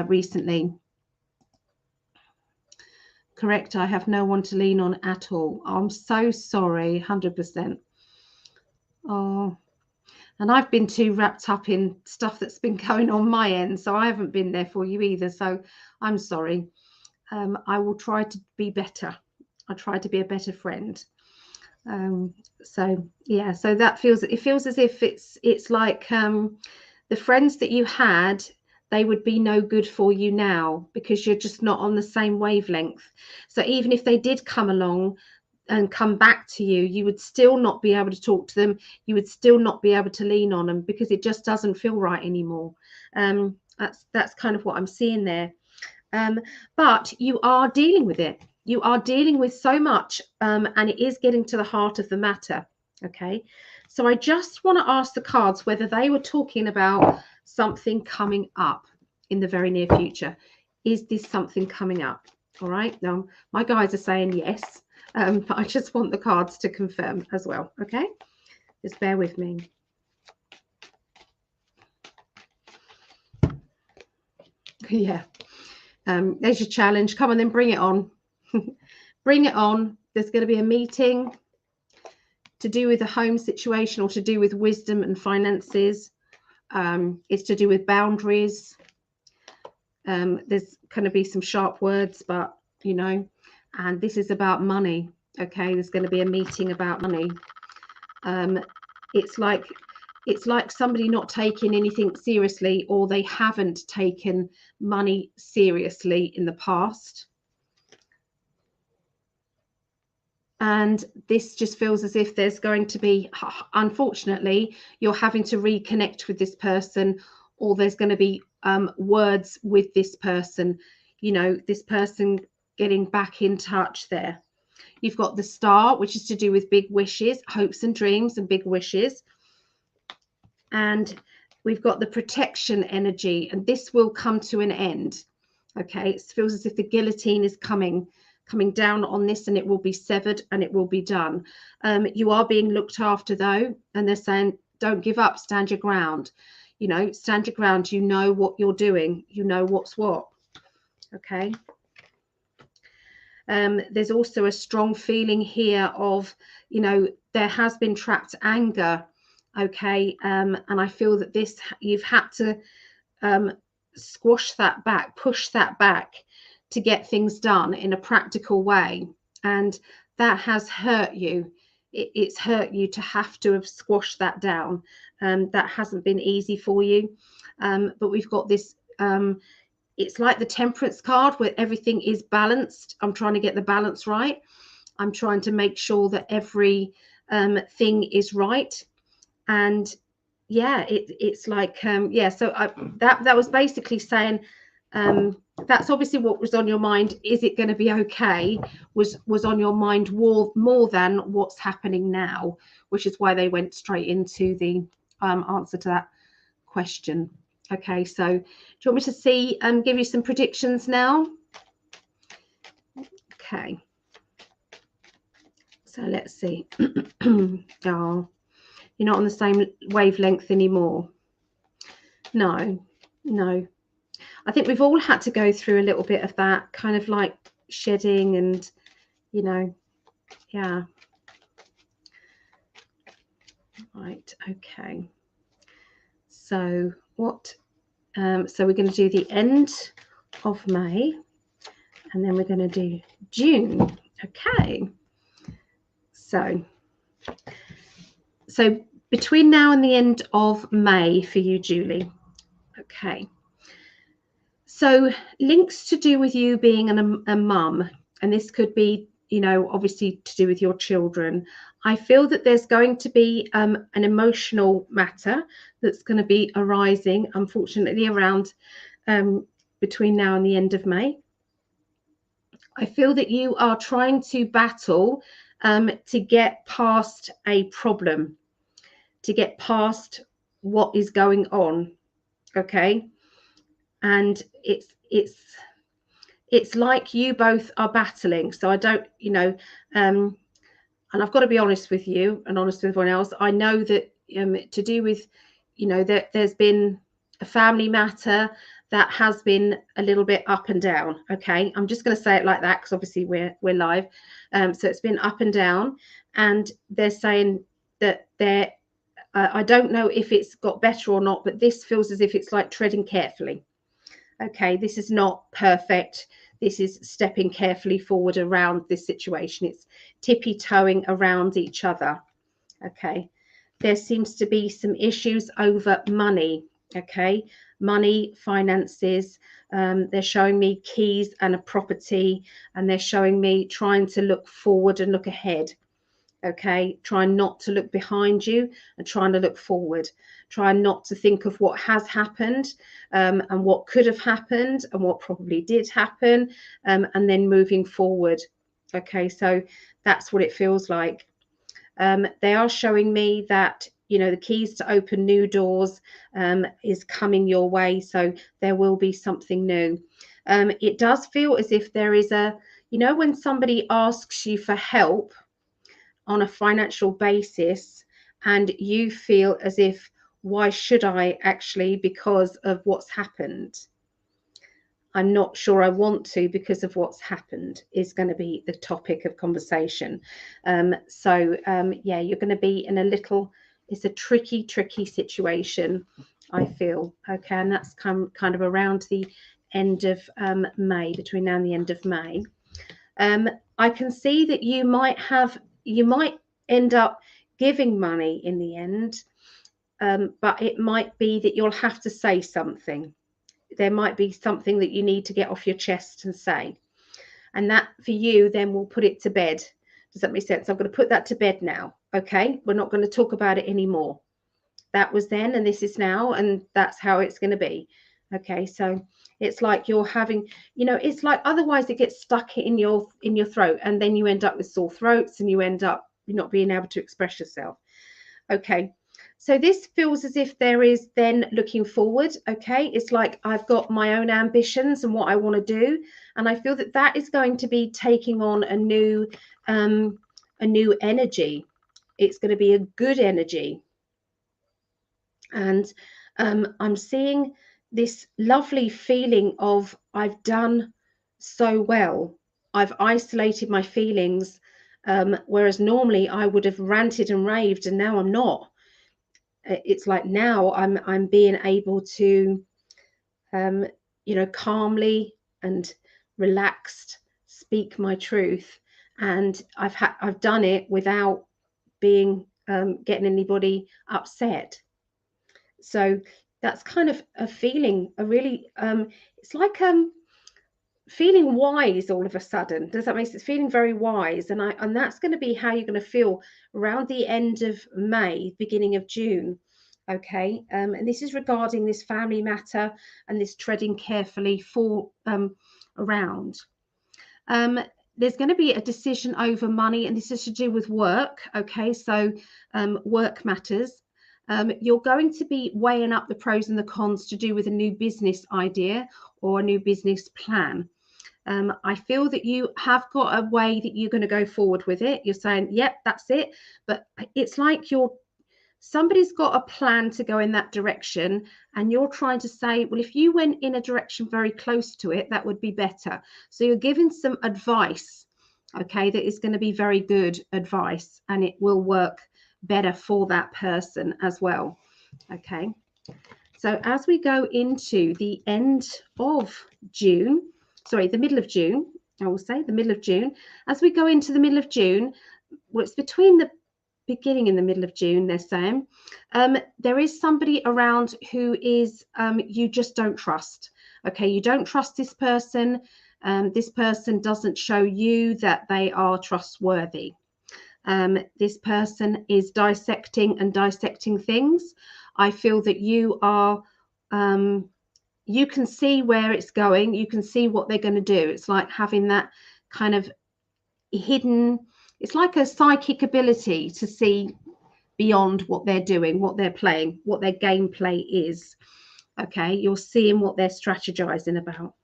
Speaker 1: recently. Correct. I have no one to lean on at all. I'm so sorry. 100%. Oh, and I've been too wrapped up in stuff that's been going on my end, so I haven't been there for you either. So I'm sorry. I will try to be better. I try to be a better friend. So yeah, so that feels, it feels as if it's like the friends that you had, they would be no good for you now because you're just not on the same wavelength. So even if they did come along, and come back to you, you would still not be able to talk to them. You would still not be able to lean on them because it just doesn't feel right anymore. That's kind of what I'm seeing there. But you are dealing with it. You are dealing with so much, and it is getting to the heart of the matter. Okay, so I just want to ask the cards whether they were talking about something coming up in the very near future. Is this something coming up? All right, now my guys are saying yes, but I just want the cards to confirm as well. Okay, just bear with me. Yeah, there's your challenge. Come on, then bring it on. Bring it on. There's going to be a meeting to do with the home situation or to do with wisdom and finances. It's to do with boundaries. There's going to be some sharp words, but you know, and this is about money. Okay, there's going to be a meeting about money. It's like somebody not taking anything seriously, or they haven't taken money seriously in the past. And this just feels as if there's going to be, unfortunately, you're having to reconnect with this person, or there's going to be words with this person, you know, this person getting back in touch there. You've got the Star, which is to do with big wishes, hopes and dreams and big wishes. And we've got the Protection energy, and this will come to an end. Okay, it feels as if the guillotine is coming down on this, and it will be severed and it will be done. You are being looked after though, and they're saying don't give up, stand your ground. You know, stand your ground. You know what you're doing, you know what's what. Okay. There's also a strong feeling here of, you know, there has been trapped anger. Okay, and I feel that this, you've had to squash that back, push that back to get things done in a practical way, and that has hurt you. It's hurt you to have to have squashed that down. That hasn't been easy for you, but we've got this, it's like the Temperance card where everything is balanced. I'm trying to get the balance right. I'm trying to make sure that every thing is right. And yeah, it's like yeah, so that was basically saying that's obviously what was on your mind. Is it going to be okay? Was on your mind more than what's happening now, which is why they went straight into the answer to that question. Okay, so do you want me to see give you some predictions now? Okay, so let's see. Oh, you're not on the same wavelength anymore. No. I think we've all had to go through a little bit of that, kind of like shedding and, you know, yeah. Right, okay. So what, so we're going to do the end of May, and then we're going to do June. Okay. So between now and the end of May for you, Julie. Okay. So links to do with you being a mum, and this could be, you know, obviously to do with your children. I feel that there's going to be an emotional matter that's going to be arising, unfortunately, around between now and the end of May. I feel that you are trying to battle to get past a problem, to get past what is going on. Okay. And it's like you both are battling. So I don't, you know, and I've got to be honest with you and honest with everyone else. I know that to do with, you know, that there's been a family matter that has been a little bit up and down. Okay, I'm just going to say it like that because obviously we're live. So it's been up and down, and they're saying that they're I don't know if it's got better or not, but this feels as if it's like treading carefully. Okay, this is not perfect. This is stepping carefully forward around this situation. It's tippy-toeing around each other. Okay, there seems to be some issues over money. Okay, money, finances. They're showing me keys and a property, and they're showing me trying to look forward and look ahead. Okay, trying not to look behind you and trying to look forward. Trying not to think of what has happened, and what could have happened and what probably did happen, and then moving forward. Okay, so that's what it feels like. They are showing me that, you know, the keys to open new doors is coming your way. So there will be something new. It does feel as if there is a, you know, when somebody asks you for help on a financial basis and you feel as if, why should I actually, because of what's happened? I'm not sure I want to because of what's happened is going to be the topic of conversation. Yeah, you're going to be in a little, it's a tricky situation, I feel. Okay, and that's kind of around the end of May, between now and the end of May. I can see that you might end up giving money in the end, but it might be that you'll have to say something. There might be something that you need to get off your chest and say, and that for you then will put it to bed. Does that make sense? I'm going to put that to bed now. Okay, we're not going to talk about it anymore. That was then and this is now, and that's how it's going to be. Okay, so it's like you're having, you know, it's like otherwise it gets stuck in your throat, and then you end up with sore throats and you end up not being able to express yourself. Okay, so this feels as if there is then looking forward. Okay, it's like I've got my own ambitions and what I want to do, and I feel that that is going to be taking on a new energy. It's going to be a good energy, and I'm seeing this lovely feeling of I've done so well. I've isolated my feelings, whereas normally I would have ranted and raved, and now I'm not. It's like now I'm being able to, you know, calmly and relaxed speak my truth, and I've done it without being getting anybody upset. So that's kind of a feeling, a really it's like feeling wise all of a sudden. Does that make sense? Feeling very wise, and that's going to be how you're going to feel around the end of May, beginning of June. Okay, and this is regarding this family matter and this treading carefully for around. There's going to be a decision over money, and this is to do with work. Okay, so work matters. You're going to be weighing up the pros and the cons to do with a new business idea or a new business plan. I feel that you have got a way that you're going to go forward with it. You're saying, yep, that's it. But it's like somebody's got a plan to go in that direction, and you're trying to say, well, if you went in a direction very close to it, that would be better. So you're giving some advice, okay, that is going to be very good advice, and it will work better for that person as well. Okay, so as we go into the end of June, sorry, the middle of June, I will say the middle of June, as we go into the middle of June, well, it's between the beginning in the middle of June, they're saying, there is somebody around who is you just don't trust. Okay, you don't trust this person. This person doesn't show you that they are trustworthy. This person is dissecting things. I feel that you are you can see where it's going. You can see what they're going to do. It's like having that kind of hidden, it's like a psychic ability to see beyond what they're doing, what they're playing, what their gameplay is. Okay, you're seeing what they're strategizing about.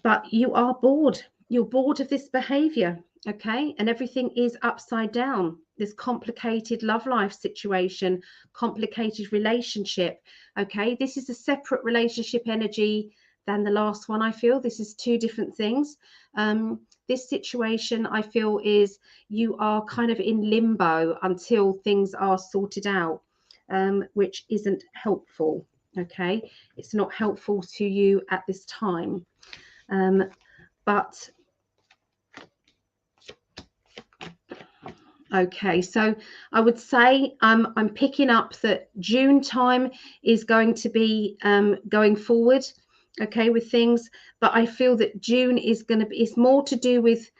Speaker 1: But you are bored. You're bored of this behavior. Okay, and everything is upside down. This complicated love life situation, complicated relationship. Okay, this is a separate relationship energy than the last one. I feel this is two different things. This situation, I feel, is you are kind of in limbo until things are sorted out, which isn't helpful. Okay, it's not helpful to you at this time. But Okay, so I would say I'm picking up that June time is going to be going forward, okay, with things, but I feel that June is going to be, it's more to do with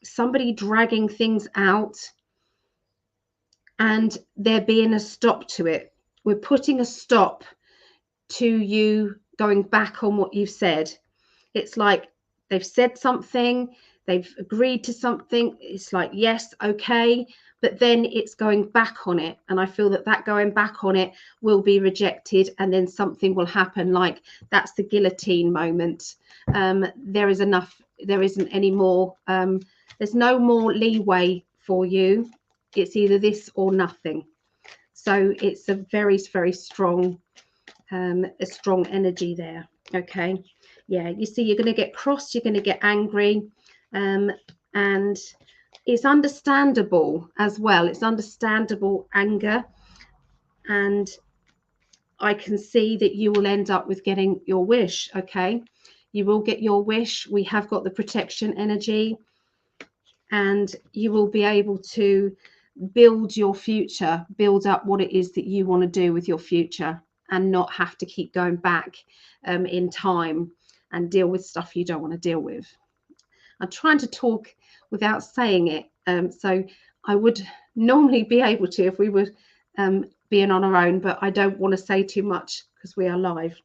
Speaker 1: somebody dragging things out and there being a stop to it. We're putting a stop to you going back on what you've said. It's like they've said something, they've agreed to something. It's like, yes, okay, but then it's going back on it. And I feel that that going back on it will be rejected and then something will happen. Like that's the guillotine moment. There is enough, there isn't any more, there's no more leeway for you. It's either this or nothing. So it's a very, very strong, a strong energy there. Okay. Yeah, you see, you're going to get cross, you're going to get angry, and it's understandable as well. It's understandable anger, and I can see that you will end up with getting your wish. Okay, you will get your wish. We have got the protection energy, and you will be able to build your future, build up what it is that you want to do with your future, and not have to keep going back in time and deal with stuff you don't want to deal with. I'm trying to talk without saying it. So I would normally be able to if we were being on our own, but I don't want to say too much because we are live.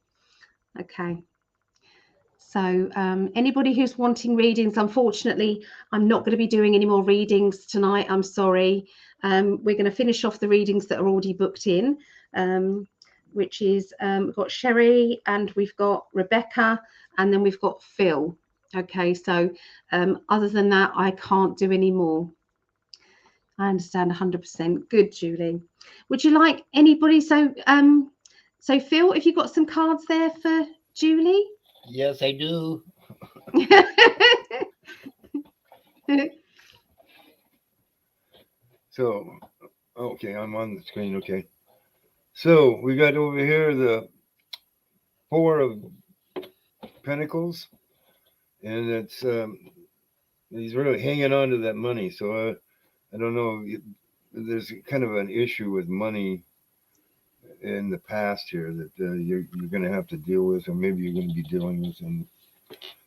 Speaker 1: Okay. So anybody who's wanting readings, unfortunately, I'm not going to be doing any more readings tonight. I'm sorry. We're going to finish off the readings that are already booked in, which is we've got Sherry and we've got Rebecca and then we've got Phil. Okay, so other than that, I can't do any more. I understand 100%. Good, Julie. Would you like anybody? So Phil, have you got some cards there for Julie?
Speaker 3: Yes, I do. So, okay, I'm on the screen. Okay. So we got over here the Four of Pentacles, and it's he's really hanging on to that money. So I don't know. There's kind of an issue with money in the past here that you're going to have to deal with, or maybe you're going to be dealing with, and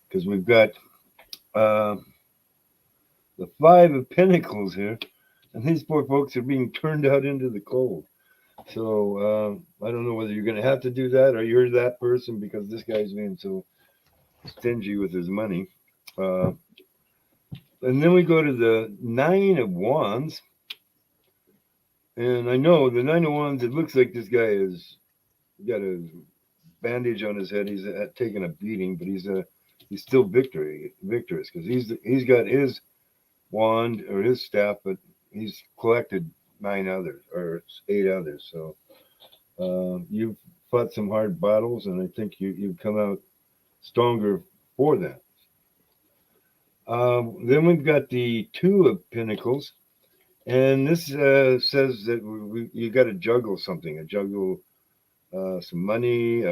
Speaker 3: because we've got the Five of Pentacles here, and these poor folks are being turned out into the cold. So I don't know whether you're going to have to do that or you're that person because this guy's being so stingy with his money. And then we go to the Nine of Wands. And I know the Nine of Wands, it looks like this guy has got a bandage on his head. He's taken a beating, but he's still victorious because he's got his wand or his staff, but he's collected 9 others or 8 others. So you've fought some hard battles, and I think you've come out stronger for that. Then we've got the Two of Pentacles, and this says that you got to juggle something, juggle some money,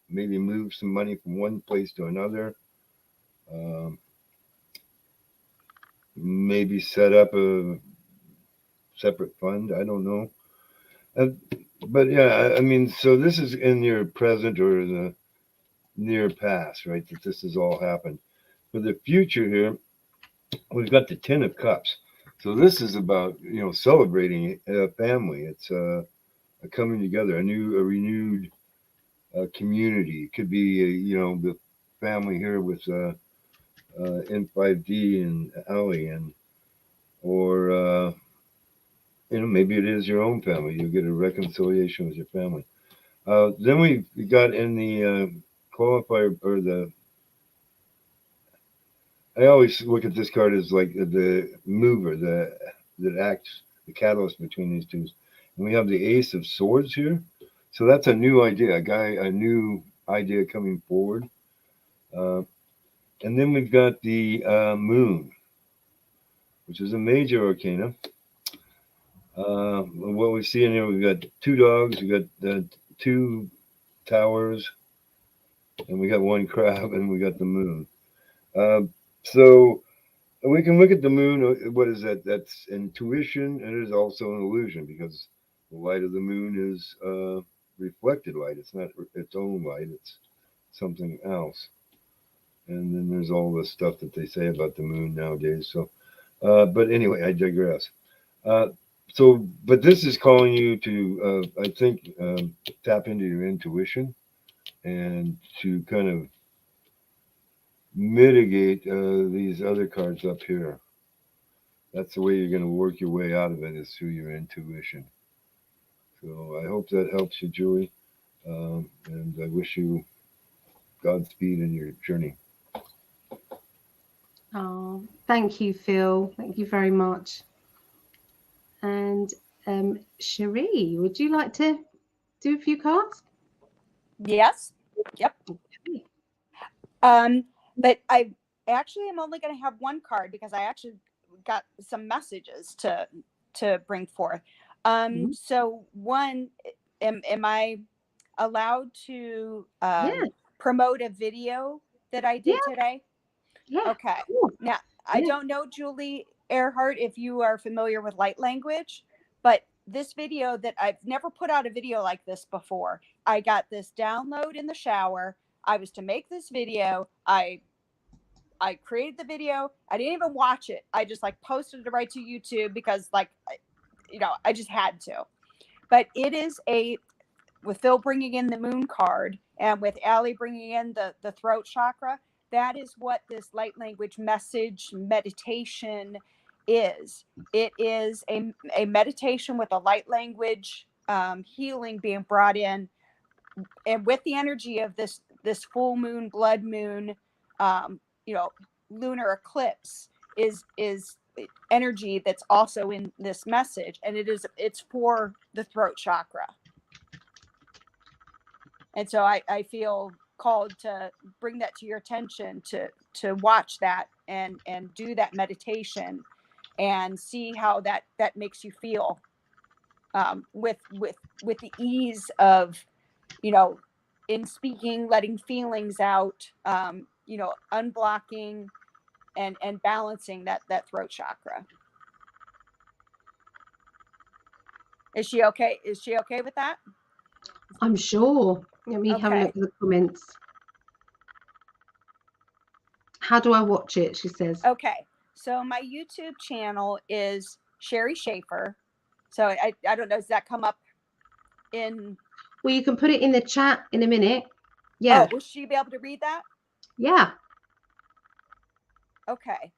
Speaker 3: maybe move some money from one place to another, maybe set up a separate fund. I don't know. But yeah, I mean, so this is in your present or the near past, right? That this has all happened. For the future here, we've got the Ten of Cups. So this is about, celebrating a family. It's a coming together, a renewed community. It could be, the family here with N5D and Allie, or maybe it is your own family. You get a reconciliation with your family. Then we got in the qualifier or the. I always look at this card as like the mover, that acts the catalyst between these two. And we have the Ace of Swords here, so that's a new idea, a new idea coming forward. And then we've got the Moon, which is a major arcana. What we see in here, we've got 2 dogs, we got 2 towers, and we got 1 crab, and we got the moon. So we can look at the moon. What is that? That's intuition, and it is also an illusion because the light of the moon is reflected light. It's not its own light. It's something else. And then there's all the stuff that they say about the moon nowadays. So, but anyway, I digress. But this is calling you to, I think, tap into your intuition and to kind of mitigate these other cards up here. That's the way you're going to work your way out of it, is through your intuition. So I hope that helps you, Julie. And I wish you Godspeed in your journey.
Speaker 1: Oh, thank you, Phil. Thank you very much. And Cherie, would you like to do a few cards?
Speaker 5: Yes. Yep.
Speaker 1: Okay.
Speaker 5: But I actually am only going to have one card because I actually got some messages to bring forth. So one, am I allowed to promote a video that I did today?
Speaker 1: Yeah.
Speaker 5: Okay.
Speaker 1: Cool.
Speaker 5: Now, I don't know, Julie Earhart, if you are familiar with light language, but this video that I've never put out a video like this before. I got this download in the shower. I was to make this video. I created the video. I didn't even watch it. I just like posted it right to YouTube because like, you know, I just had to. But it is with Phil bringing in the moon card and with Allie bringing in the throat chakra, that is what this light language message meditation is. It is a meditation with a light language healing being brought in, and with the energy of this full moon, blood moon, lunar eclipse is energy that's also in this message, and it's for the throat chakra. And so I feel called to bring that to your attention, to watch that and do that meditation and see how that makes you feel, with the ease of, in speaking, letting feelings out, unblocking and balancing that throat chakra. Is she okay? Is she okay with that?
Speaker 1: I'm sure. Let me have a look at the comments. How do I watch it? She says.
Speaker 5: Okay. So my YouTube channel is Sherry Schaefer. So I don't know, does that come up in?
Speaker 1: Well, you can put it in the chat in a minute. Yeah.
Speaker 5: Oh, will she be able to read that?
Speaker 1: Yeah.
Speaker 5: Okay.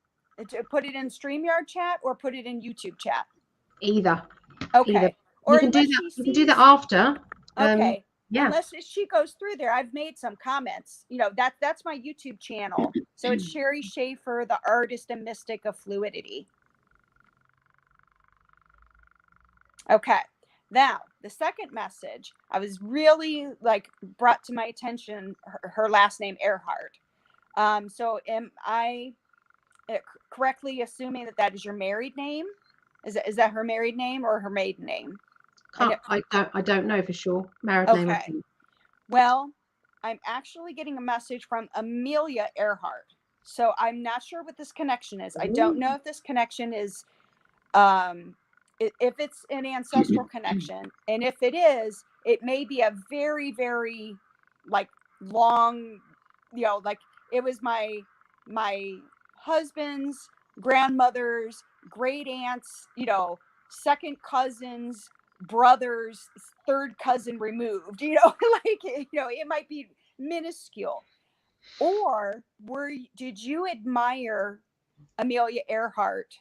Speaker 5: Put it in StreamYard chat or put it in YouTube chat?
Speaker 1: Either.
Speaker 5: Okay.
Speaker 1: Either.
Speaker 5: Or
Speaker 1: you can do that. You can do that after.
Speaker 5: Okay.
Speaker 1: Yeah.
Speaker 5: Unless she goes through there, I've made some comments. That's my YouTube channel. So it's Sherry Schaefer, the artist and mystic of fluidity. Okay. Now, the second message, I was really brought to my attention, her last name, Earhart. So am I correctly assuming that is your married name? Is that her married name or her maiden name?
Speaker 1: I don't know for sure. Married name.
Speaker 5: Okay. Well, I'm actually getting a message from Amelia Earhart. So I'm not sure what this connection is. I don't know if this connection is, if it's an ancestral connection. And if it is, it may be a very, very long, it was my husband's grandmother's great aunts, second cousins, brothers, third cousin removed, it might be minuscule. Or did you admire Amelia Earhart,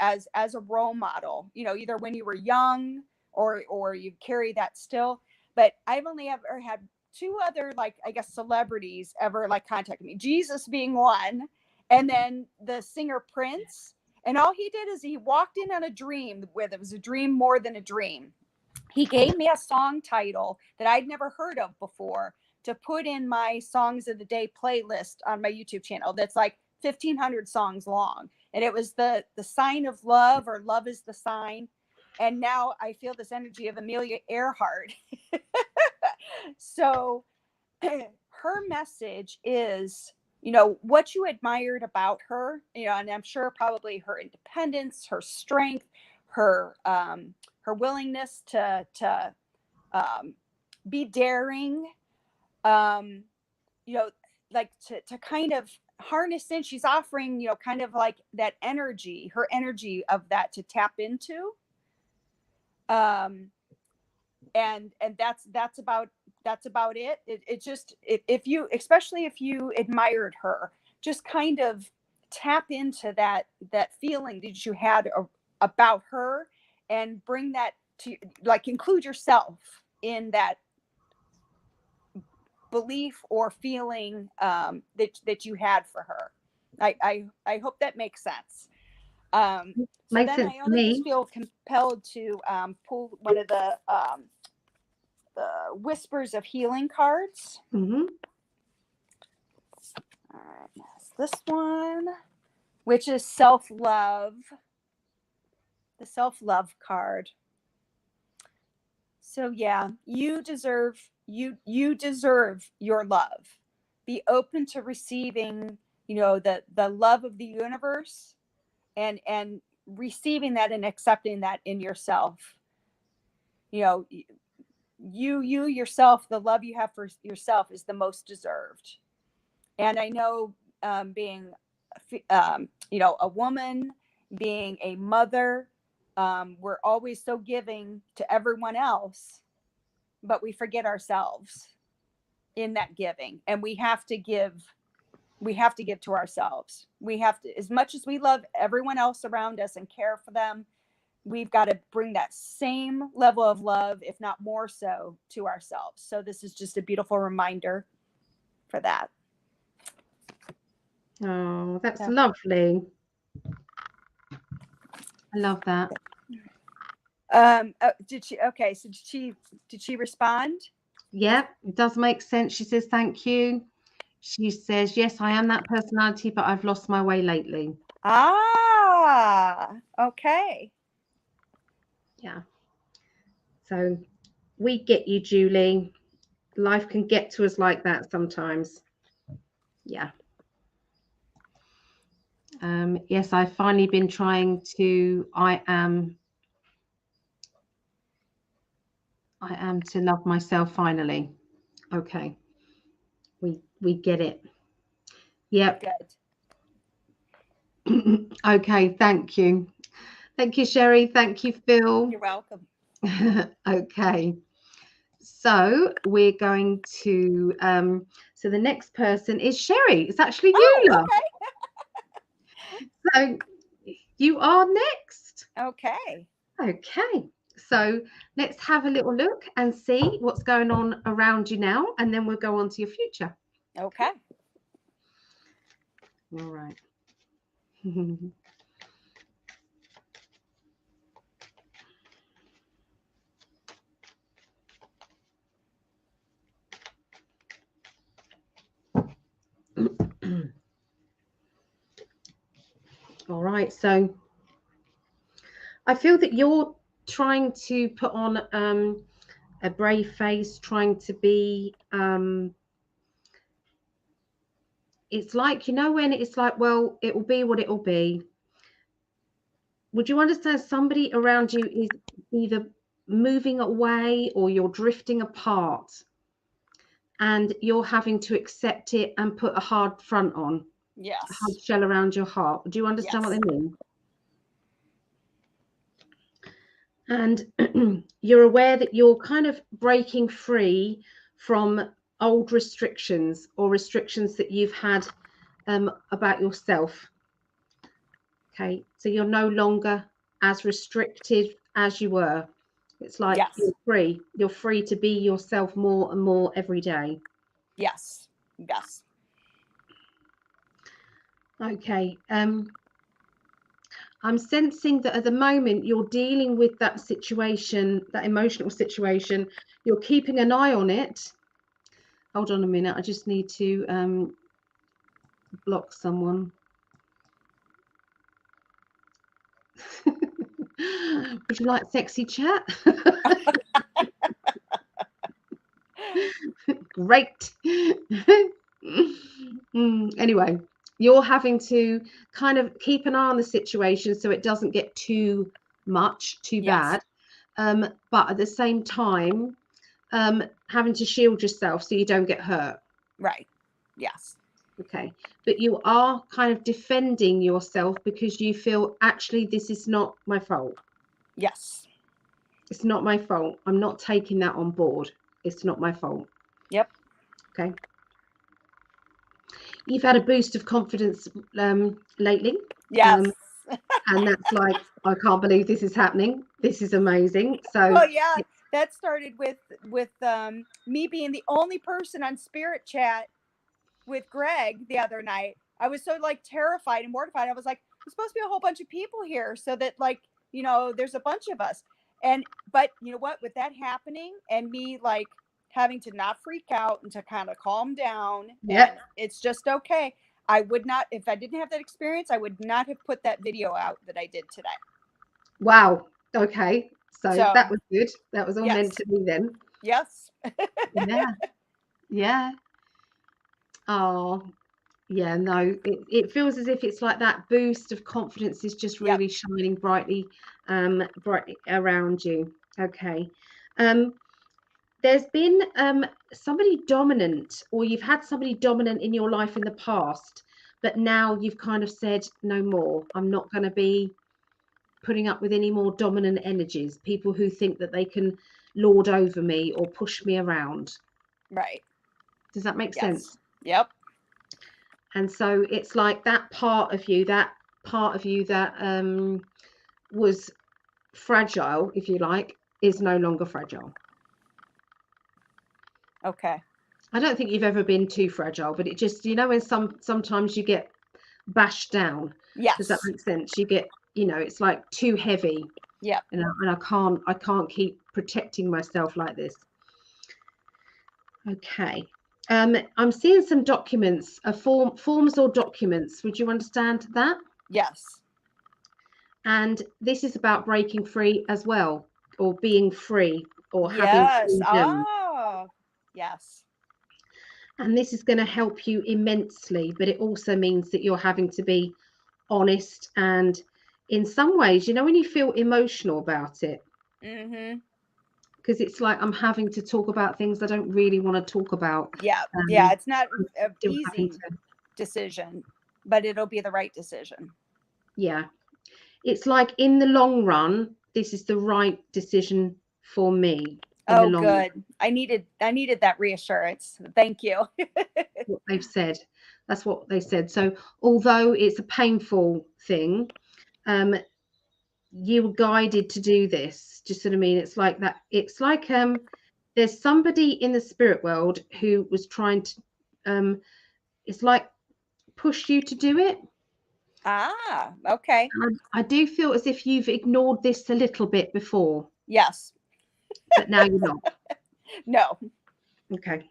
Speaker 5: as a role model, either when you were young or you carry that still? But I've only ever had two other, I guess, celebrities ever contact me, Jesus being one, and then the singer Prince. And all he did is he walked in on a dream where there was a dream more than a dream. He gave me a song title that I'd never heard of before to put in my Songs of the Day playlist on my YouTube channel. That's 1,500 songs long. And it was the sign of love, or love is the sign. And now I feel this energy of Amelia Earhart. So her message is, you know, what you admired about her, you know, and I'm sure probably her independence, her strength, her willingness to be daring, you know, like to kind of harness in. She's offering, you know, kind of like that energy, her energy of that to tap into. And that's about it. It just, if you, especially if you admired her, just kind of tap into that feeling that you had about her, and bring that to, like, include yourself in that belief or feeling that you had for her. I hope that makes sense. So
Speaker 1: Makes
Speaker 5: then
Speaker 1: sense
Speaker 5: I
Speaker 1: to
Speaker 5: only
Speaker 1: me.
Speaker 5: just feel compelled to pull one of the Whispers of Healing cards.
Speaker 1: Mm-hmm.
Speaker 5: All right, that's this one, which is self-love. The self-love card. So yeah, you deserve your love. Be open to receiving, you know, the love of the universe, and receiving that and accepting that in yourself. You know, you yourself, the love you have for yourself is the most deserved. And I know, being you know, a woman, being a mother, we're always so giving to everyone else, but we forget ourselves in that giving. And we have to give to ourselves. We have to, as much as we love everyone else around us and care for them, we've got to bring that same level of love, if not more so, to ourselves. So this is just a beautiful reminder for that.
Speaker 1: Oh, that's lovely. I love that.
Speaker 5: Did she? Okay, so did she respond?
Speaker 1: Yeah, it does make sense. She says thank you. She says, yes, I am that personality, but I've lost my way lately.
Speaker 5: Ah, okay.
Speaker 1: Yeah. So we get you, Julie. Life can get to us like that sometimes. Yeah. Yes, I've finally been trying to, I am to love myself finally. Okay. We get it. Yep.
Speaker 5: Good.
Speaker 1: Okay, thank you. Thank you, Sherry. Thank you, Phil.
Speaker 5: You're welcome.
Speaker 1: Okay. So we're going to, so the next person is Sherry. It's actually you, love.
Speaker 5: Okay.
Speaker 1: So you are next.
Speaker 5: Okay.
Speaker 1: Okay. So let's have a little look and see what's going on around you now, and then we'll go on to your future.
Speaker 5: Okay.
Speaker 1: All right. All right. So I feel that you're trying to put on a brave face, trying to be, it's like, you know, when it's like, well, it will be what it will be. Would you understand somebody around you is either moving away or you're drifting apart, and you're having to accept it and put a hard front on,
Speaker 5: Yes.
Speaker 1: a hard shell around your heart? Do you understand what I mean? And you're aware that you're kind of breaking free from old restrictions or restrictions that you've had about yourself. Okay, so you're no longer as restricted as you were. It's like,
Speaker 5: yes,
Speaker 1: you're free. You're free to be yourself more and more every day.
Speaker 5: Yes. Yes.
Speaker 1: Okay. I'm sensing that at the moment you're dealing with that situation, that emotional situation. You're keeping an eye on it. Hold on a minute. I just need to block someone. Would you like sexy chat? Great. Anyway, you're having to kind of keep an eye on the situation so it doesn't get too much, too
Speaker 5: Yes.
Speaker 1: bad. But at the same time, having to shield yourself so you don't get hurt.
Speaker 5: Right. Yes.
Speaker 1: Okay. But you are kind of defending yourself because you feel, actually, this is not my fault.
Speaker 5: Yes.
Speaker 1: It's not my fault. I'm not taking that on board. It's not my fault.
Speaker 5: Yep.
Speaker 1: Okay. You've had a boost of confidence lately.
Speaker 5: Yes.
Speaker 1: And that's like, I can't believe this is happening. This is amazing. So
Speaker 5: Well, yeah, that started with me being the only person on Spirit Chat with Gregg the other night. I was so like terrified and mortified. I was like, there's supposed to be a whole bunch of people here so that like, you know, there's a bunch of us. But you know what, with that happening and me like having to not freak out and to kind of calm down.
Speaker 1: Yep.
Speaker 5: And it's just okay. I would not, if I didn't have that experience, I would not have put that video out that I did today.
Speaker 1: Wow. Okay. So that was good. That was all meant to be then.
Speaker 5: Yes.
Speaker 1: Yeah. Yeah. Oh, yeah. No, it feels as if it's like that boost of confidence is just really shining brightly around you. Okay. There's been somebody dominant, or you've had somebody dominant in your life in the past, but now you've kind of said, no more. I'm not going to be putting up with any more dominant energies, people who think that they can lord over me or push me around.
Speaker 5: Right.
Speaker 1: Does that make sense?
Speaker 5: Yep.
Speaker 1: And so it's like that part of you that was fragile, if you like, is no longer fragile.
Speaker 5: Okay.
Speaker 1: I don't think you've ever been too fragile, but it just, you know, when sometimes you get bashed down.
Speaker 5: Yes.
Speaker 1: Does that make sense? You get, you know, it's like too heavy.
Speaker 5: Yeah.
Speaker 1: And I can't keep protecting myself like this. Okay. I'm seeing some documents, forms or documents. Would you understand that?
Speaker 5: Yes.
Speaker 1: And this is about breaking free as well, or being free, or having freedom.
Speaker 5: Oh, yes.
Speaker 1: And this is going to help you immensely, but it also means that you're having to be honest. And in some ways, you know, when you feel emotional about it, because it's like I'm having to talk about things I don't really want to talk about.
Speaker 5: Yeah. Yeah. It's not an easy decision, but it'll be the right decision.
Speaker 1: Yeah. It's like in the long run, this is the right decision for me.
Speaker 5: Oh, good. I needed that reassurance. Thank you.
Speaker 1: What they've said. That's what they said. So although it's a painful thing, you were guided to do this. Just what I mean? It's like that. It's like there's somebody in the spirit world who was trying to it's like push you to do it.
Speaker 5: Ah, okay.
Speaker 1: I do feel as if you've ignored this a little bit before.
Speaker 5: Yes.
Speaker 1: But now you're not.
Speaker 5: No.
Speaker 1: Okay.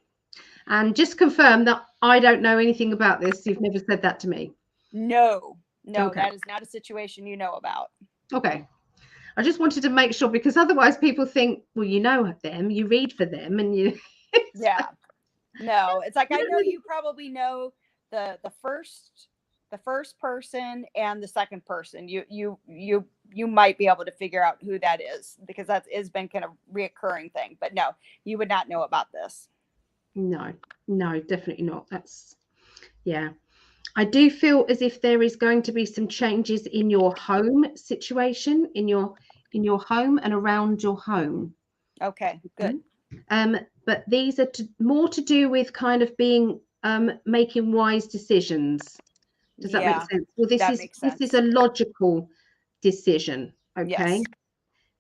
Speaker 1: And just confirm that I don't know anything about this. You've never said that to me.
Speaker 5: No,
Speaker 1: Okay.
Speaker 5: That is not a situation you know about.
Speaker 1: Okay. I just wanted to make sure, because otherwise people think, well, you know them, you read for them, and you.
Speaker 5: Yeah. No, it's like, I know you probably know the first person and the second person. You might be able to figure out who that is, because that has been kind of reoccurring thing. But no, you would not know about this. No,
Speaker 1: definitely not. That's, yeah. I do feel as if there is going to be some changes in your home situation, in your home and around your home.
Speaker 5: Okay, good.
Speaker 1: But these are more to do with kind of being making wise decisions. Does that make sense? Well, this is a logical decision. Okay. Yes.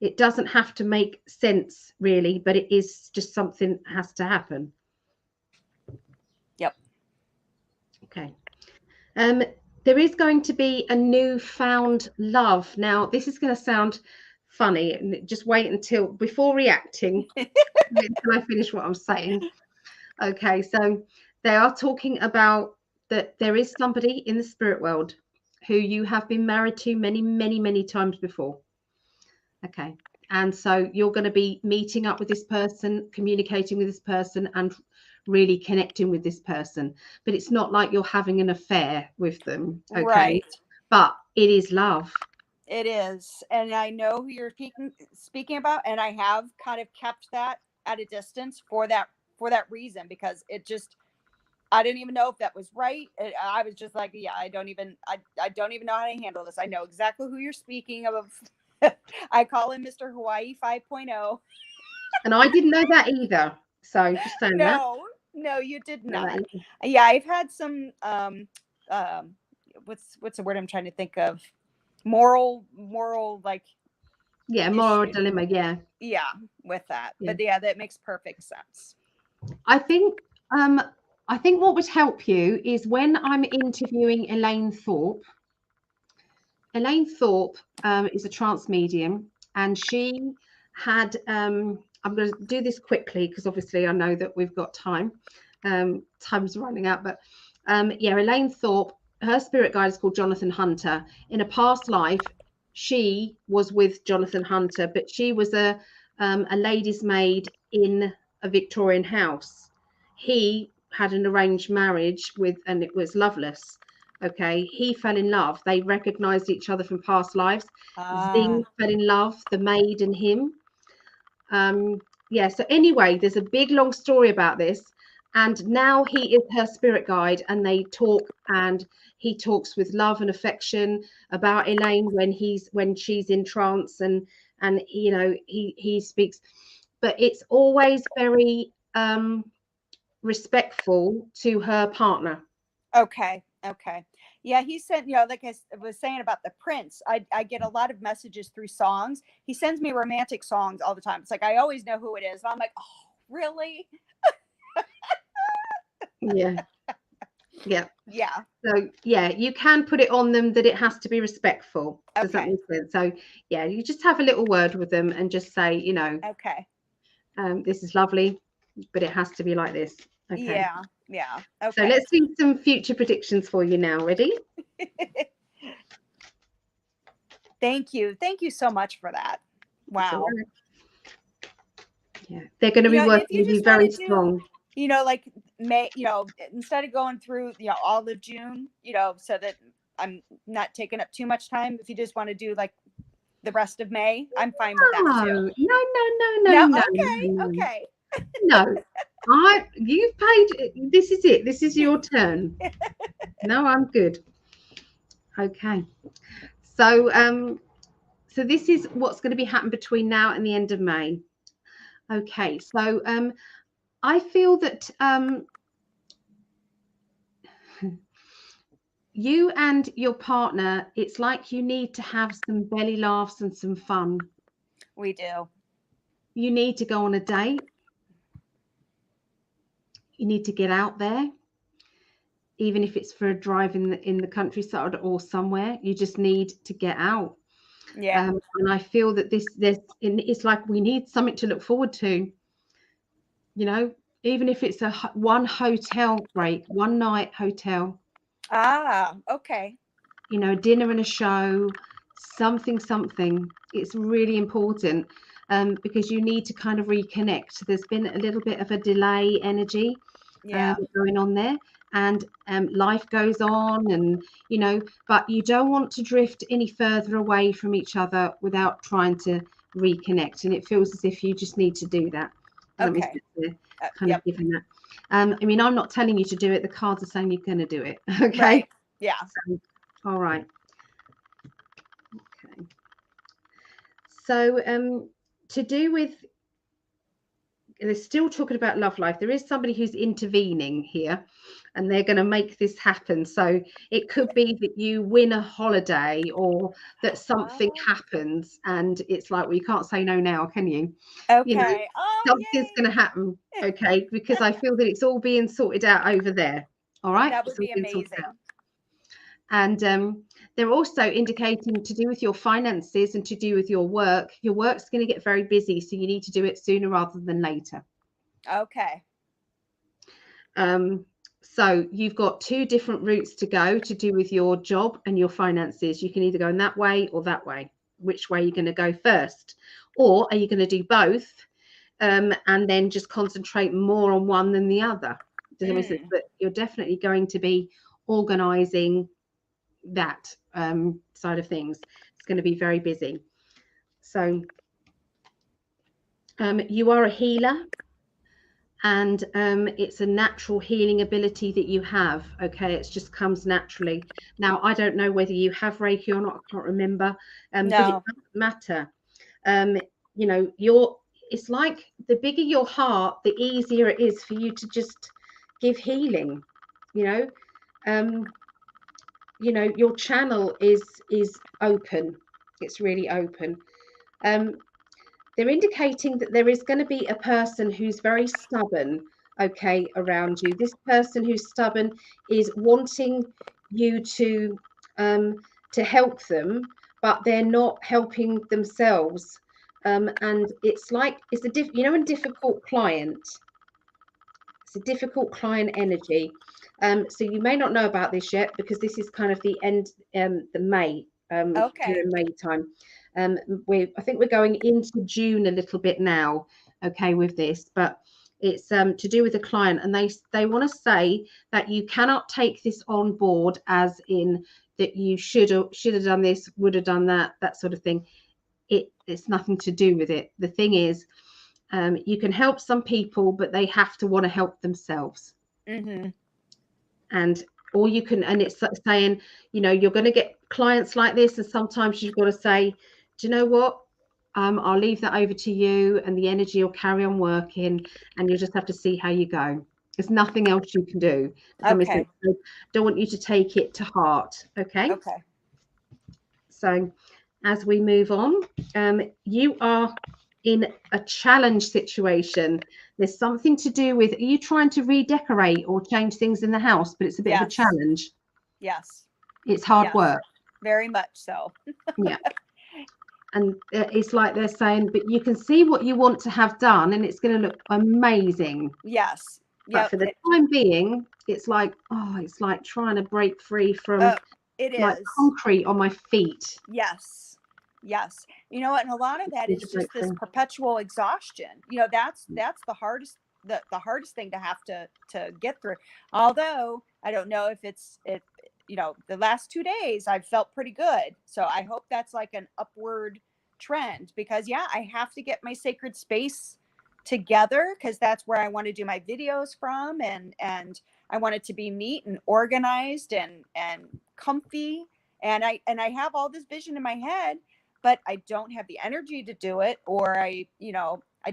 Speaker 1: It doesn't have to make sense really, but it is just something that has to happen.
Speaker 5: Yep.
Speaker 1: Okay. There is going to be a newfound love. Now, this is going to sound funny. Just wait until before reacting until I finish what I'm saying. Okay, so they are talking about that there is somebody in the spirit world who you have been married to many, many, many times before. Okay, And so you're going to be meeting up with this person, communicating with this person, and really connecting with this person. But it's not like you're having an affair with them, okay?
Speaker 5: Right.
Speaker 1: But it is love.
Speaker 5: It is. And I know who you're speaking about, and I have kind of kept that at a distance for that reason, because it just, I didn't even know if that was right. I was just like, yeah, I don't even know how to handle this. I know exactly who you're speaking of. I call him Mr. Hawaii 5.0.
Speaker 1: And I didn't know that either. So just saying that.
Speaker 5: No, you did not. Yeah, I've had some what's the word I'm trying to think of? Moral like,
Speaker 1: yeah, moral dilemma, yeah,
Speaker 5: with that. But yeah, that makes perfect sense.
Speaker 1: I think what would help you is when I'm interviewing Elaine Thorpe. Elaine Thorpe is a trance medium, and she had I'm going to do this quickly because obviously I know that we've got time. Time's running out, but yeah, Elaine Thorpe, her spirit guide is called Jonathan Hunter. In a past life, she was with Jonathan Hunter, but she was a lady's maid in a Victorian house. He had an arranged marriage with, and it was loveless. Okay, he fell in love. They recognized each other from past lives. Zing fell in love, the maid and him. Yeah, so anyway, there's a big long story about this, and now he is her spirit guide, and they talk, and he talks with love and affection about Elaine when she's in trance, and you know, he speaks, but it's always very respectful to her partner.
Speaker 5: Okay. Yeah, he sent, like I was saying about the Prince, I get a lot of messages through songs. He sends me romantic songs all the time. It's like, I always know who it is. And I'm like, oh, really?
Speaker 1: Yeah.
Speaker 5: Yeah.
Speaker 1: So yeah, you can put it on them that it has to be respectful. Does that
Speaker 5: Okay.
Speaker 1: make sense? So yeah, you just have a little word with them and just say, you know,
Speaker 5: Okay.
Speaker 1: This is lovely, but it has to be like this. Okay.
Speaker 5: Yeah. Okay.
Speaker 1: So let's do some future predictions for you now. Ready?
Speaker 5: Thank you so much for that. Wow.
Speaker 1: Yeah, they're going to be working with you very strong.
Speaker 5: You know, like May, instead of going through, all of June, so that I'm not taking up too much time. If you just want to do like the rest of May, I'm fine with that too.
Speaker 1: No.
Speaker 5: Okay.
Speaker 1: No, you've paid. This is it. This is your turn. No, I'm good. Okay. So, so this is what's going to be happening between now and the end of May. Okay. So, I feel that you and your partner, it's like you need to have some belly laughs and some fun.
Speaker 5: We do.
Speaker 1: You need to go on a date. You need to get out there, even if it's for a drive in the countryside or somewhere. You just need to get out.
Speaker 5: Yeah.
Speaker 1: And I feel that it's like we need something to look forward to. You know, even if it's one hotel break, one night hotel.
Speaker 5: Okay.
Speaker 1: You know, dinner and a show, something. It's really important because you need to kind of reconnect. There's been a little bit of a delay energy going on there, and life goes on, and but you don't want to drift any further away from each other without trying to reconnect, and it feels as if you just need to do that.
Speaker 5: Okay.
Speaker 1: Kind of giving that. I mean, I'm not telling you to do it. The cards are saying you're going to do it. Okay.
Speaker 5: Right. Yeah.
Speaker 1: So, all right. Okay. So to do with, they're still talking about love life. There is somebody who's intervening here, and they're going to make this happen. So it could be that you win a holiday, or that something happens, and it's like, well, you can't say no now, can you?
Speaker 5: Okay.
Speaker 1: Something's going to happen. Okay, because I feel that it's all being sorted out over there. All right.
Speaker 5: That would be amazing.
Speaker 1: And they're also indicating to do with your finances and to do with your work. Your work's going to get very busy, so you need to do it sooner rather than later.
Speaker 5: Okay.
Speaker 1: So you've got two different routes to go to do with your job and your finances. You can either go in that way or that way. which way you're going to go first, or are you going to do both and then just concentrate more on one than the other? Does that make sense? But you're definitely going to be organizing that side of things. It's going to be very busy. So you are a healer, and it's a natural healing ability that you have. Okay, it just comes naturally. Now, I don't know whether you have Reiki or not, I can't remember, but it doesn't matter. You know, it's like the bigger your heart, the easier it is for you to just give healing. You know, your channel is open. It's really open. They're indicating that there is going to be a person who's very stubborn, okay, around you. This person who's stubborn is wanting you to help them, but they're not helping themselves. And it's like it's a difficult client. It's a difficult client energy. So you may not know about this yet, because this is kind of the end, the May, during May time. I think we're going into June a little bit now, okay, with this, but it's to do with a client, and they want to say that you cannot take this on board as in that you should have done this, would have done that sort of thing. It's nothing to do with it. The thing is, you can help some people, but they have to want to help themselves. And or you can, and it's saying, you know, you're going to get clients like this, and sometimes you've got to say, do you know what, I'll leave that over to you, and the energy will carry on working, and you'll just have to see how you go. There's nothing else you can do.
Speaker 5: Okay.
Speaker 1: Don't want you to take it to heart. Okay. So as we move on, you are in a challenge situation. There's something to do with, are you trying to redecorate or change things in the house? But it's a bit of a challenge.
Speaker 5: Yes.
Speaker 1: It's hard work.
Speaker 5: Very much so.
Speaker 1: Yeah. And it's like they're saying, but you can see what you want to have done, and it's going to look amazing.
Speaker 5: Yes.
Speaker 1: But for the time being, it's like, it's like trying to break free from concrete on my feet.
Speaker 5: Yes. You know what? And a lot of that is just this perpetual exhaustion. You know, that's the hardest thing to have to get through. Although I don't know if you know, the last 2 days I've felt pretty good. So I hope that's like an upward trend, because I have to get my sacred space together, because that's where I want to do my videos from, and I want it to be neat and organized and comfy. And I have all this vision in my head, but I don't have the energy to do it, or I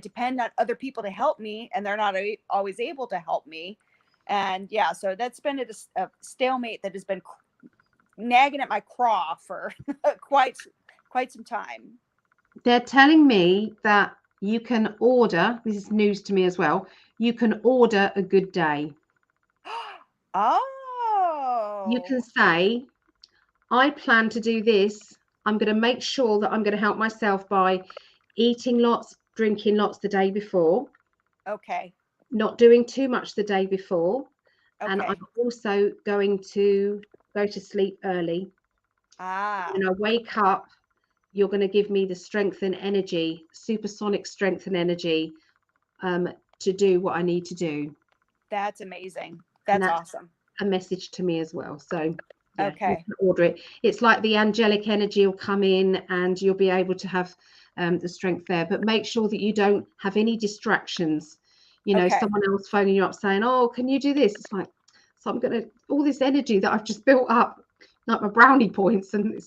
Speaker 5: depend on other people to help me, and they're not always able to help me. And so that's been a stalemate that has been nagging at my craw for quite some time.
Speaker 1: They're telling me that you can order, this is news to me as well, you can order a good day. You can say, I plan to do this. I'm going to make sure that I'm going to help myself by eating lots, drinking lots the day before.
Speaker 5: Okay.
Speaker 1: Not doing too much the day before. Okay. And I'm also going to go to sleep early. When I wake up, you're going to give me the strength and energy, supersonic strength and energy, to do what I need to do.
Speaker 5: That's amazing. That's awesome.
Speaker 1: A message to me as well. So okay, you can order it. It's like the angelic energy will come in, and you'll be able to have the strength there. But make sure that you don't have any distractions. You know, someone else phoning you up saying, "Oh, can you do this?" It's like, so I'm going to, all this energy that I've just built up, like my brownie points, and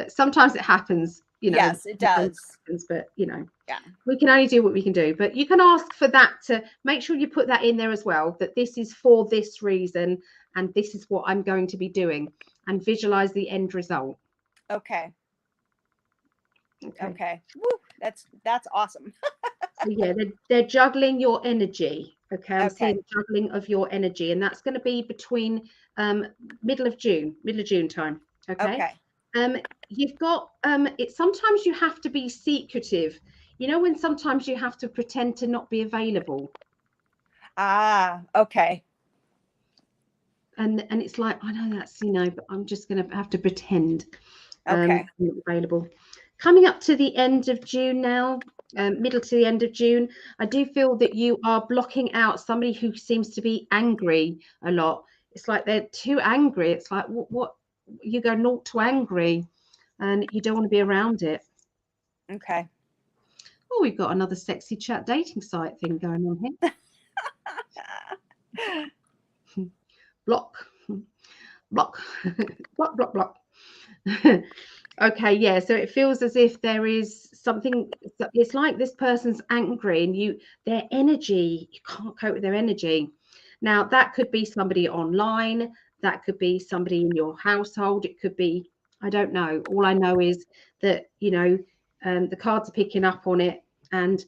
Speaker 1: sometimes it happens. You know,
Speaker 5: yes, it does.
Speaker 1: But you know, we can only do what we can do. But you can ask for that, to make sure you put that in there as well, that this is for this reason, and this is what I'm going to be doing, and visualize the end result.
Speaker 5: Okay. Woo, that's awesome.
Speaker 1: So they're juggling your energy. Okay, I'm seeing juggling of your energy, and that's going to be between middle of June time. Okay. You've got sometimes you have to be secretive. You know, when sometimes you have to pretend to not be available.
Speaker 5: Okay.
Speaker 1: And it's like, I know that's, but I'm just going to have to pretend
Speaker 5: I'm
Speaker 1: not available. coming up to the end of June now, middle to the end of June, I do feel that you are blocking out somebody who seems to be angry a lot. It's like they're too angry. It's like, what you go 0 to angry, and you don't want to be around it.
Speaker 5: Okay.
Speaker 1: Oh, we've got another sexy chat dating site thing going on here. Block, block, block, block, block. Okay, yeah, so it feels as if there is something. It's like this person's angry, and their energy, you can't cope with their energy. Now, that could be somebody online, that could be somebody in your household, it could be, I don't know. All I know is that, the cards are picking up on it, and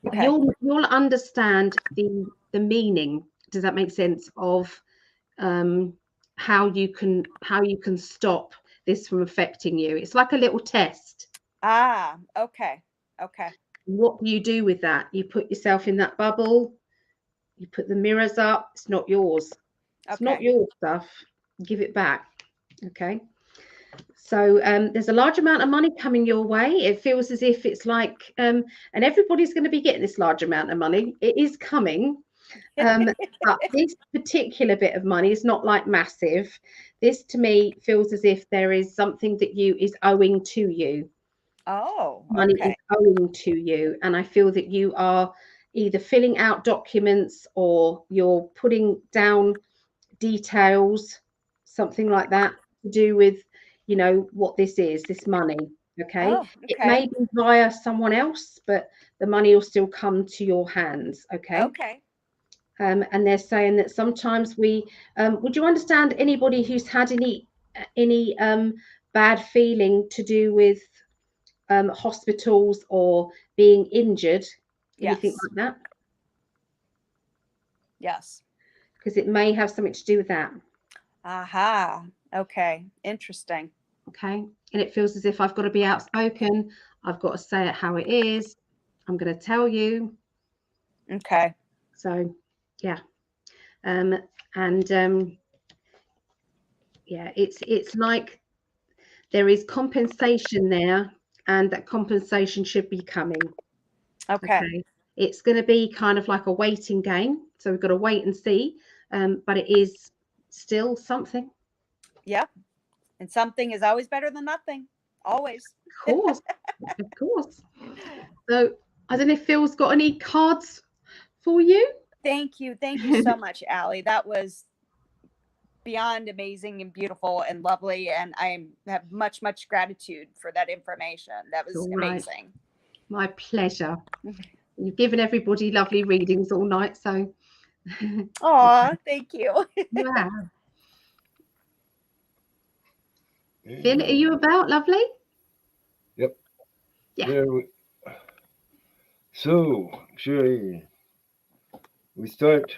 Speaker 5: Okay.
Speaker 1: you'll understand the meaning. Does that make sense? Of how you can stop this from affecting you. It's like a little test.
Speaker 5: Ah, okay. Okay.
Speaker 1: What do you do with that? You put yourself in that bubble, you put the mirrors up. It's not yours. It's not your stuff. Give it back. Okay. So there's a large amount of money coming your way. It feels as if it's like, and everybody's going to be getting this large amount of money. It is coming. But this particular bit of money is not like massive. This to me feels as if there is something that is owing to you.
Speaker 5: Oh,
Speaker 1: Money
Speaker 5: okay.
Speaker 1: is owing to you, and I feel that you are either filling out documents or you're putting down details, something like that, to do with what this is, this money. Okay.
Speaker 5: Oh,
Speaker 1: It
Speaker 5: okay.
Speaker 1: may be via someone else, but the money will still come to your hands. Okay.
Speaker 5: Okay.
Speaker 1: And they're saying that sometimes would you understand anybody who's had any bad feeling to do with hospitals or being injured, anything
Speaker 5: Yes.
Speaker 1: like that?
Speaker 5: Yes.
Speaker 1: Because it may have something to do with that.
Speaker 5: Aha. Okay. Interesting.
Speaker 1: Okay. And it feels as if I've got to be outspoken. I've got to say it how it is. I'm going to tell you.
Speaker 5: Okay.
Speaker 1: So, yeah. Yeah, it's like there is compensation there, and that compensation should be coming.
Speaker 5: Okay.
Speaker 1: It's going to be kind of like a waiting game, so we've got to wait and see, but it is still something.
Speaker 5: Yep. And something is always better than nothing. Always.
Speaker 1: Of course. Of course. So I don't know if Phil's got any cards for you.
Speaker 5: Thank you. Thank you so much, Allie. That was beyond amazing and beautiful and lovely. And I have much, much gratitude for that information. That was amazing.
Speaker 1: My pleasure. You've given everybody lovely readings all night. So,
Speaker 5: oh, thank you.
Speaker 1: Yeah. Phil, are you about, lovely?
Speaker 3: Yep.
Speaker 1: Yeah.
Speaker 3: So, Sherry, we start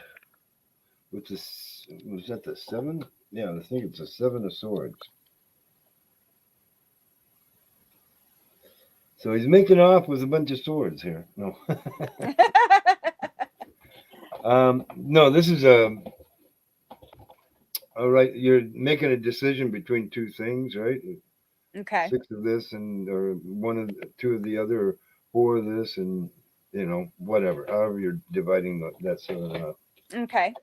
Speaker 3: with this. Was that the 7? Yeah, I think it's the 7 of Swords. So he's making off with a bunch of swords here. No. No, this is all right. You're making a decision between two things, right?
Speaker 5: Okay.
Speaker 3: 6 of this or 2 of the other, 4 of this, and whatever. However you're dividing that 7 up.
Speaker 5: Okay.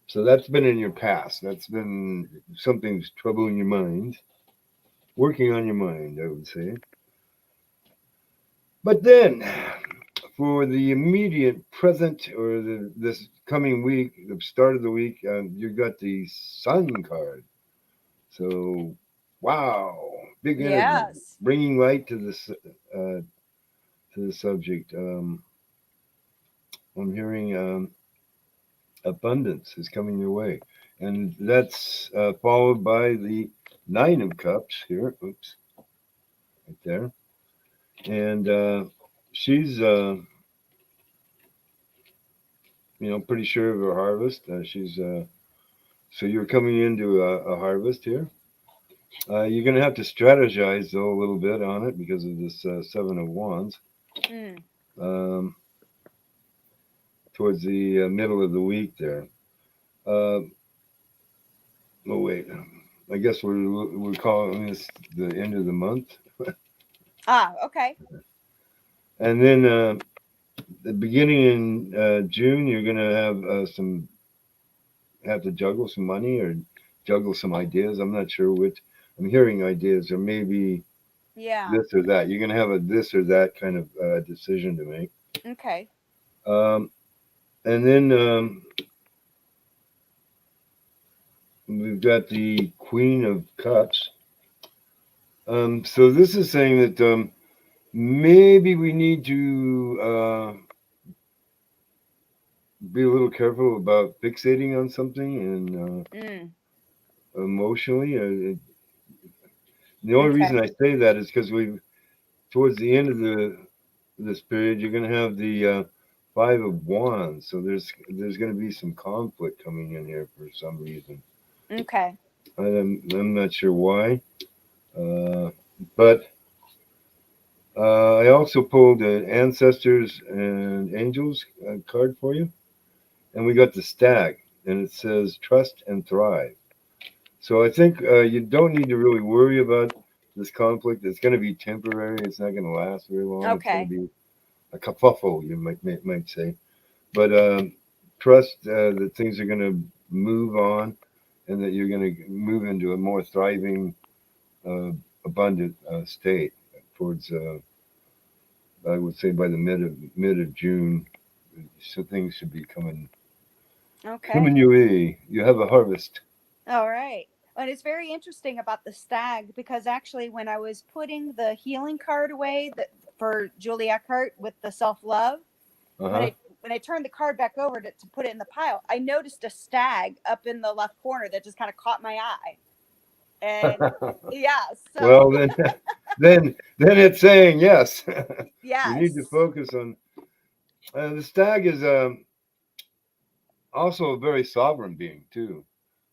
Speaker 3: So that's been in your past. That's been something's troubling your mind, working on your mind, I would say. But then, for the immediate present or this coming week, the start of the week, you got the Sun card. So, wow, big energy,
Speaker 5: Yes.
Speaker 3: bringing light to the subject. I'm hearing abundance is coming your way, and that's followed by the 9 of Cups here. Oops, right there. And she's, pretty sure of her harvest. So you're coming into a harvest here. You're going to have to strategize, though, a little bit on it because of this 7 of Wands. Towards the middle of the week there. Oh, wait. I guess we're calling this the end of the month.
Speaker 5: Ah, okay.
Speaker 3: And then the beginning in June, you're going to have to juggle some money or juggle some ideas. I'm not sure which. I'm hearing ideas, or maybe
Speaker 5: Yeah.
Speaker 3: this or that. You're going to have a this or that kind of decision to make.
Speaker 5: Okay.
Speaker 3: And then we've got the Queen of Cups. So this is saying that maybe we need to be a little careful about fixating on something and emotionally. The only
Speaker 5: Okay.
Speaker 3: reason I say that is because towards the end of this period, you're going to have the Five of Wands. So there's going to be some conflict coming in here for some reason.
Speaker 5: Okay.
Speaker 3: I'm not sure why, but I also pulled an Ancestors and Angels card for you, and we got the Stag, and it says trust and thrive. So I think you don't need to really worry about this conflict. It's going to be temporary. It's not going to last very long. It's going
Speaker 5: Okay.
Speaker 3: to be a kerfuffle, you might say. But trust that things are going to move on, and that you're going to move into a more thriving, abundant state towards. I would say by the mid of June, so things should be coming
Speaker 5: Okay.
Speaker 3: your way. You have a harvest.
Speaker 5: All right. And it's very interesting about the stag, because actually when I was putting the healing card away for Julie Eckhart with the self-love,
Speaker 3: Uh-huh.
Speaker 5: when I turned the card back over to put it in the pile, I noticed a stag up in the left corner that just kind of caught my eye. And yeah, so
Speaker 3: Well, then it's saying yes.
Speaker 5: yes.
Speaker 3: You need to focus on the stag is also a very sovereign being too.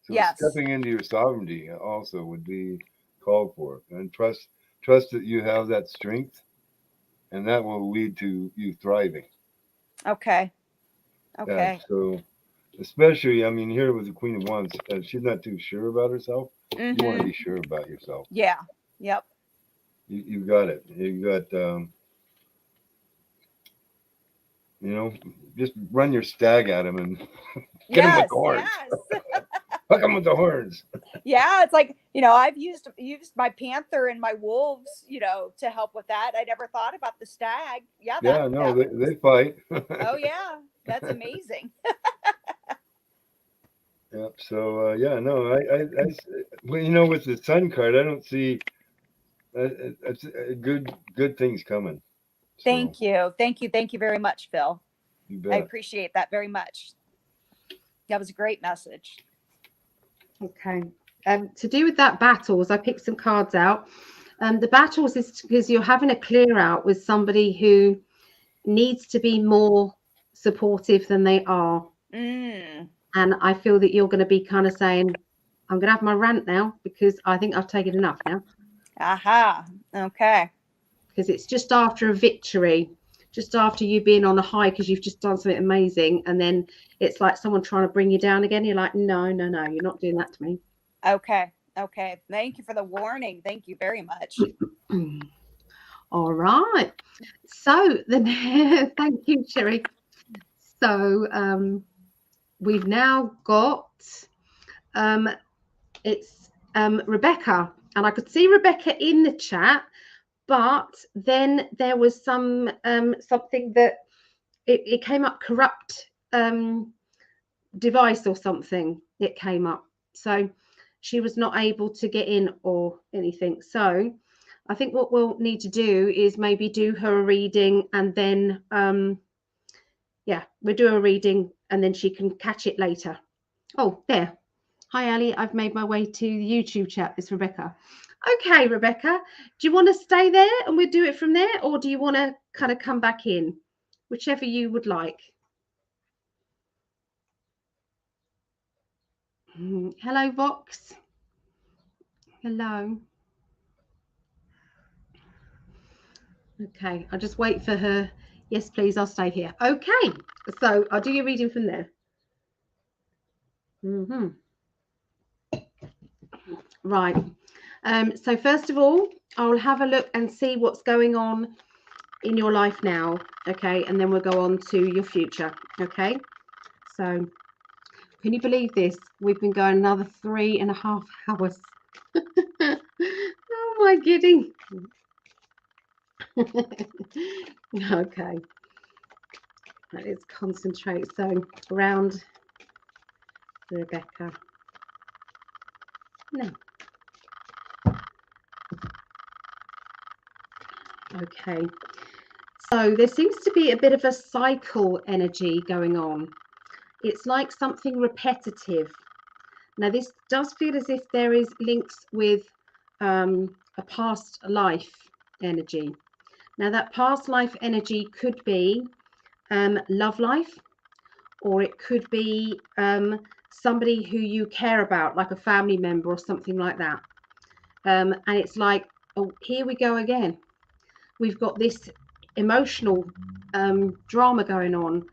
Speaker 3: So
Speaker 5: Yes.
Speaker 3: stepping into your sovereignty also would be called for, and trust that you have that strength, and that will lead to you thriving.
Speaker 5: Okay.
Speaker 3: Yeah,
Speaker 5: Okay.
Speaker 3: so especially, I mean, here with the Queen of Wands, she's not too sure about herself. You want to be sure about yourself.
Speaker 5: Yeah. Yep.
Speaker 3: You got it. You got just run your stag at him and get him with the horns.
Speaker 5: Yes.
Speaker 3: Hook him with the horns.
Speaker 5: Yeah, it's like, I've used my panther and my wolves, to help with that. I never thought about the stag. Yeah.
Speaker 3: They fight.
Speaker 5: Oh yeah, that's amazing.
Speaker 3: Yep. So I with the Sun card, I don't see good things coming. So,
Speaker 5: Thank you very much, Phil.
Speaker 3: you
Speaker 5: I
Speaker 3: bet.
Speaker 5: appreciate that very much. That was a great message.
Speaker 1: Okay. To do with that battles, I picked some cards out. The battles is because you're having a clear out with somebody who needs to be more supportive than they are. And I feel that you're going to be kind of saying, I'm going to have my rant now because I think I've taken enough now.
Speaker 5: Aha. Okay.
Speaker 1: Because it's just after a victory, just after you being on a high because you've just done something amazing. And then it's like someone trying to bring you down again. You're like, no, you're not doing that to me.
Speaker 5: Okay. Thank you for the warning. Thank you very much.
Speaker 1: All right. So then, thank you, Sherry. So we've now got it's Rebecca, and I could see Rebecca in the chat, but then there was something that it came up, corrupt device or something. It came up, so she was not able to get in or anything. So I think what we'll need to do is maybe do her a reading, and then we'll do a reading and then she can catch it later. Oh, there. Hi, Ali. I've made my way to the YouTube chat. It's Rebecca. Okay, Rebecca, do you want to stay there and we'll do it from there, or do you want to kind of come back in? Whichever you would like. Hello, Vox. Hello. Okay, I'll just wait for her. Yes, please, I'll stay here. Okay, so I'll do your reading from there. Right. So first of all, I'll have a look and see what's going on in your life now, okay, and then we'll go on to your future. Okay, so can you believe this? We've been going another 3.5 hours. Oh my giddy. Okay, let's concentrate. So around Rebecca. No. Okay, so there seems to be a bit of a cycle energy going on. It's like something repetitive. Now this does feel as if there is links with a past life energy. Now that past life energy could be love life, or it could be somebody who you care about, like a family member or something like that. And it's like, oh, here we go again. We've got this emotional drama going on,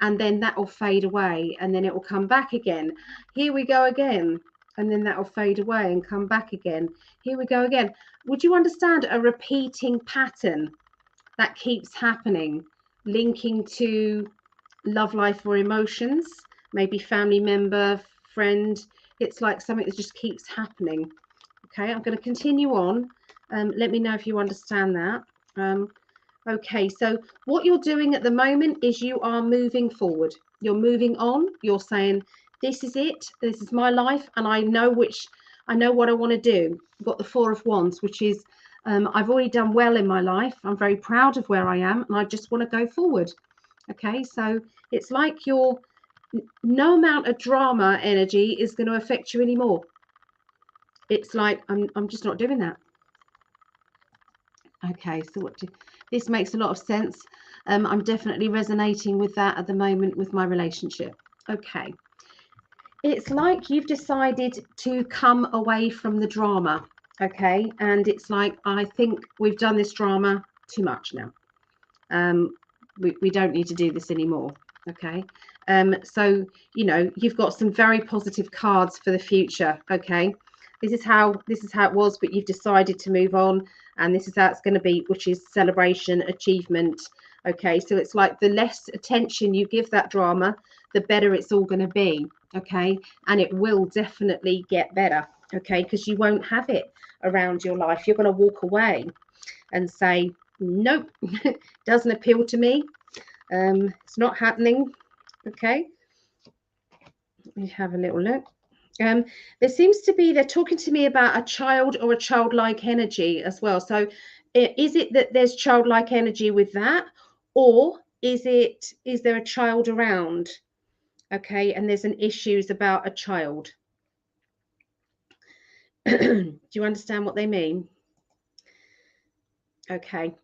Speaker 1: and then that will fade away, and then it will come back again. Here we go again, and then that will fade away and come back again. Here we go again. Would you understand a repeating pattern that keeps happening, linking to love life or emotions, maybe family member, friend? It's like something that just keeps happening. Okay, I'm going to continue on. Let me know if you understand that. Okay, so what you're doing at the moment is you are moving forward. You're moving on. You're saying, this is it. This is my life, and I know what I want to do. I've got the 4 of Wands, which is I've already done well in my life. I'm very proud of where I am, and I just want to go forward. Okay, so it's like no amount of drama energy is going to affect you anymore. It's like I'm just not doing that. Okay, so this makes a lot of sense. I'm definitely resonating with that at the moment with my relationship. Okay, it's like you've decided to come away from the drama. Okay, and it's like, I think we've done this drama too much now. We don't need to do this anymore. Okay, so you've got some very positive cards for the future. Okay, this is how it was, but you've decided to move on, and this is how it's going to be, which is celebration, achievement. Okay, so it's like the less attention you give that drama, the better it's all going to be. Okay, and it will definitely get better. Okay, because you won't have it around your life. You're going to walk away and say, nope, doesn't appeal to me. It's not happening. Okay, let me have a little look. There seems to be, they're talking to me about a child or a childlike energy as well. So is it that there's childlike energy with that, or is there a child around? Okay, and there's an issues about a child. Do you understand what they mean? Okay,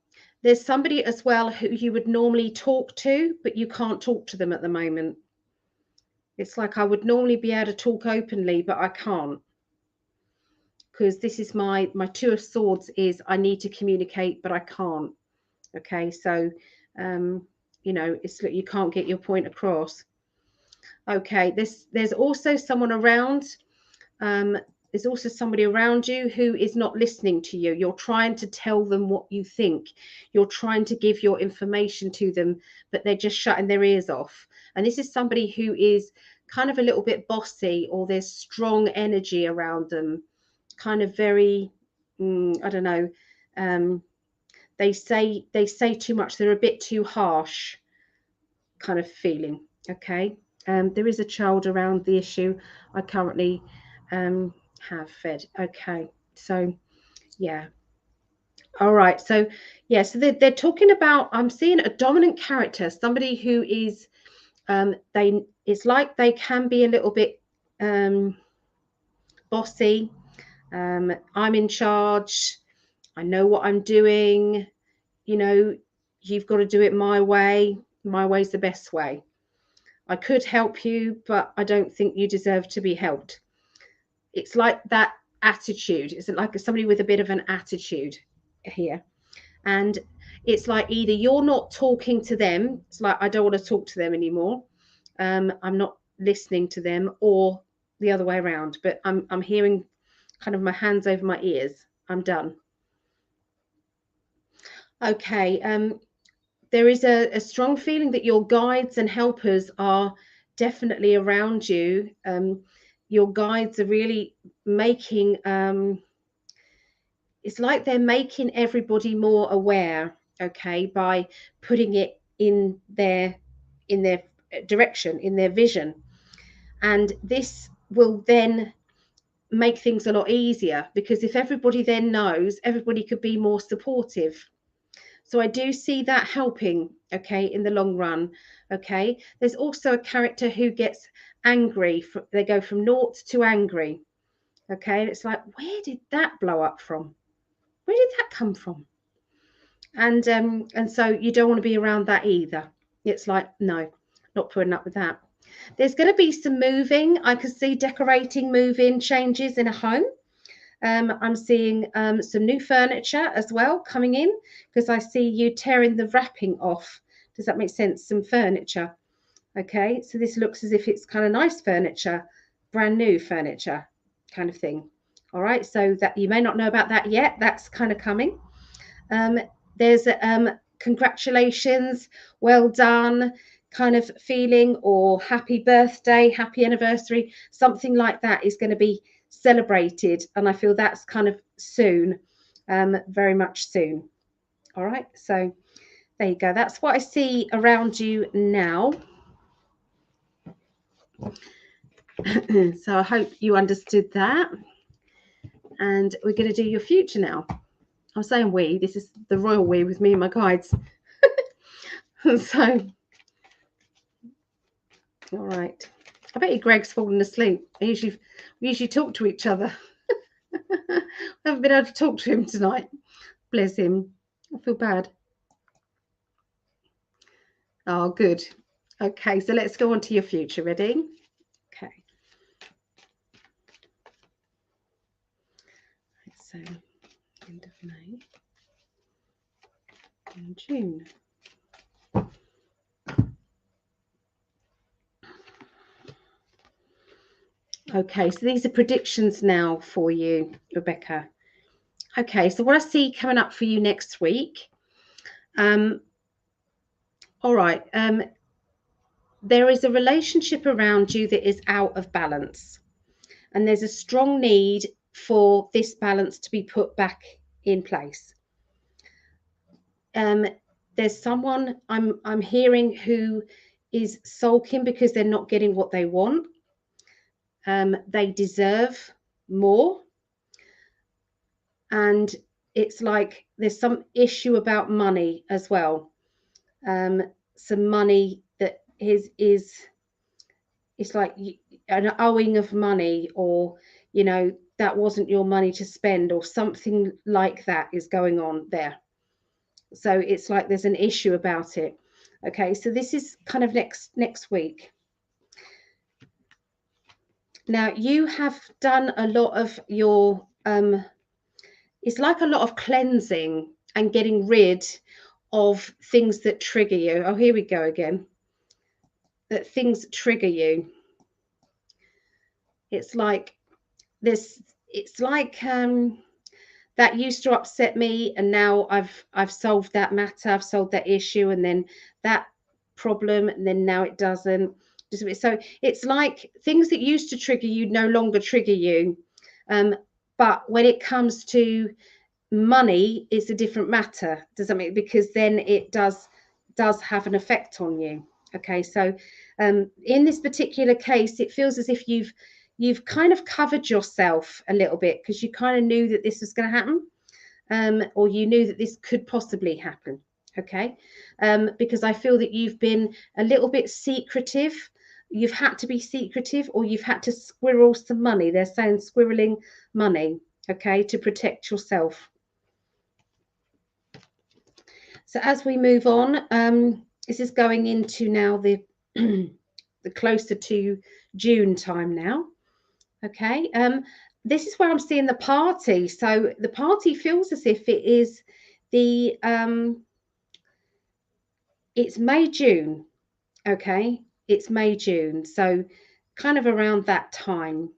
Speaker 1: there's somebody as well who you would normally talk to, but you can't talk to them at the moment. It's like I would normally be able to talk openly, but I can't, because this is my 2 of Swords is I need to communicate, but I can't. Okay, so it's like you can't get your point across. Okay, there's also someone around. There's also somebody around you who is not listening to you. You're trying to tell them what you think. You're trying to give your information to them, but they're just shutting their ears off. And this is somebody who is kind of a little bit bossy, or there's strong energy around them, kind of very, I don't know. They say too much. They're a bit too harsh, kind of feeling. Okay. There is a child around the issue. I currently have fed. Okay, so yeah, all right, so yeah, so they're talking about, I'm seeing a dominant character, somebody who is it's like they can be a little bit bossy. I'm in charge, I know what I'm doing, you've got to do it my way. My way's the best way. I could help you, but I don't think you deserve to be helped. It's like that attitude. It's like somebody with a bit of an attitude here. And it's like either you're not talking to them, it's like I don't want to talk to them anymore, I'm not listening to them, or the other way around. But I'm hearing kind of my hands over my ears. I'm done. Okay. There is a strong feeling that your guides and helpers are definitely around you. Your guides are really making, it's like they're making everybody more aware, okay, by putting it in their direction, in their vision. And this will then make things a lot easier, because if everybody then knows, everybody could be more supportive. So I do see that helping, okay, in the long run, okay. There's also a character who gets angry. They go from naught to angry, okay. And it's like, where did that blow up from? Where did that come from? And so you don't want to be around that either. It's like, no, not putting up with that. There's going to be some moving. I could see decorating, moving, changes in a home. I'm seeing some new furniture as well coming in, because I see you tearing the wrapping off. Does that make sense? Some furniture. Okay, so this looks as if it's kind of nice furniture, brand new furniture kind of thing. All right, so that you may not know about that yet. That's kind of coming. There's congratulations, well done kind of feeling, or happy birthday, happy anniversary, something like that is going to be celebrated, and I feel that's kind of soon, very much soon. All right, so there you go. That's what I see around you now. So I hope you understood that, and we're going to do your future now. I'm saying we, this is the royal we with me and my guides. So all right, I bet you Greg's fallen asleep. We usually talk to each other. I haven't been able to talk to him tonight. Bless him. I feel bad. Oh, good. Okay, so let's go on to your future. Ready? Okay. So, end of May and June. Okay, so these are predictions now for you, Rebecca. Okay, so what I see coming up for you next week. All right. There is a relationship around you that is out of balance, and there's a strong need for this balance to be put back in place. There's someone I'm hearing who is sulking because they're not getting what they want. They deserve more, and it's like there's some issue about money as well. Some money that is it's like an owing of money, or you know, that wasn't your money to spend, or something like that is going on there. So it's like there's an issue about it. Okay, so this is kind of next week. Now you have done a lot of your it's like a lot of cleansing and getting rid of things that trigger you. Oh, here we go again. That things trigger you. It's like this, it's like that used to upset me, and now I've solved that matter, I've solved that issue, and then that problem, and then now it doesn't. So it's like things that used to trigger you no longer trigger you. But when it comes to money, it's a different matter. Does that mean? Because then it does have an effect on you. Okay, so in this particular case, it feels as if you've kind of covered yourself a little bit, because you kind of knew that this was going to happen, or you knew that this could possibly happen. Okay, because I feel that you've been a little bit secretive. You've had to be secretive, or you've had to squirrel some money. They're saying squirreling money, okay, to protect yourself. So as we move on, this is going into now the closer to June time now. Okay, this is where I'm seeing the party. So the party feels as if it is the it's May, June. Okay, it's May, June, so kind of around that time.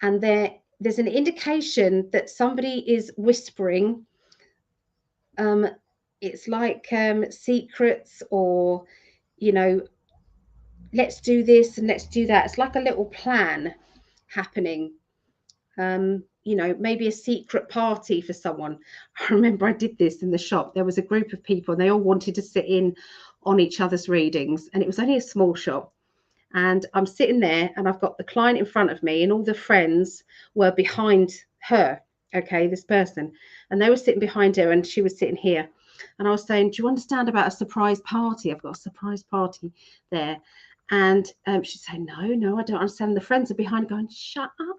Speaker 1: And there there's an indication that somebody is whispering. It's like secrets, or, you know, let's do this and let's do that. It's like a little plan happening. You know, maybe a secret party for someone. I remember I did this in the shop. There was a group of people and they all wanted to sit in on each other's readings, and it was only a small shop. And I'm sitting there and I've got the client in front of me and all the friends were behind her. Okay, this person, and they were sitting behind her and she was sitting here. And I was saying, do you understand about a surprise party? I've got a surprise party there. And she's saying, no, I don't understand. And the friends are behind going, shut up,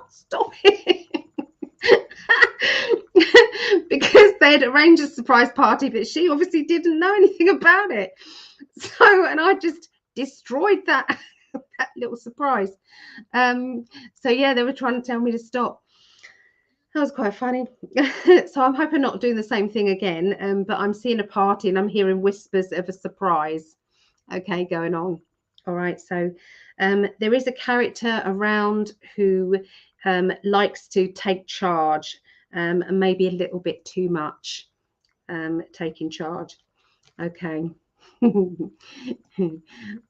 Speaker 1: stop it. Because they had arranged a surprise party, but she obviously didn't know anything about it. So, and I just destroyed that little surprise. So yeah, they were trying to tell me to stop. That was quite funny. So I'm hoping not doing the same thing again. But I'm seeing a party and I'm hearing whispers of a surprise, okay, going on. All right. So there is a character around who likes to take charge, and maybe a little bit too much taking charge. Okay.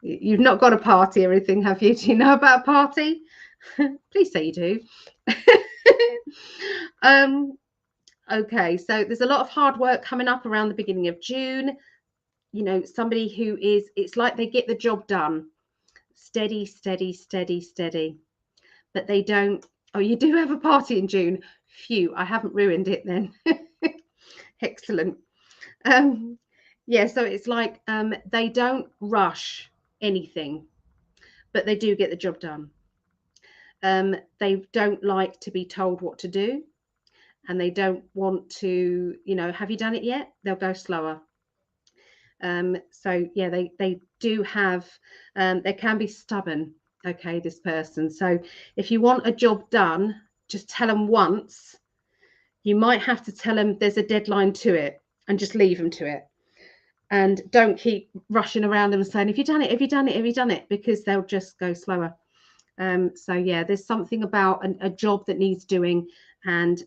Speaker 1: You've not got a party or anything, have you? Do you know about a party? Please say you do. Okay, so there's a lot of hard work coming up around the beginning of June. You know, somebody who is, it's like they get the job done. Steady, but they don't. Oh, you do have a party in June. Phew, I haven't ruined it then. Excellent. Yeah, so it's like they don't rush anything, but they do get the job done. They don't like to be told what to do, and they don't want to, you know, have you done it yet? They'll go slower. So yeah, they do have, they can be stubborn, okay, this person. So if you want a job done, just tell them once. You might have to tell them there's a deadline to it and just leave them to it. And don't keep rushing around them and saying, have you done it? Have you done it? Have you done it? Because they'll just go slower. So yeah, there's something about a job that needs doing, and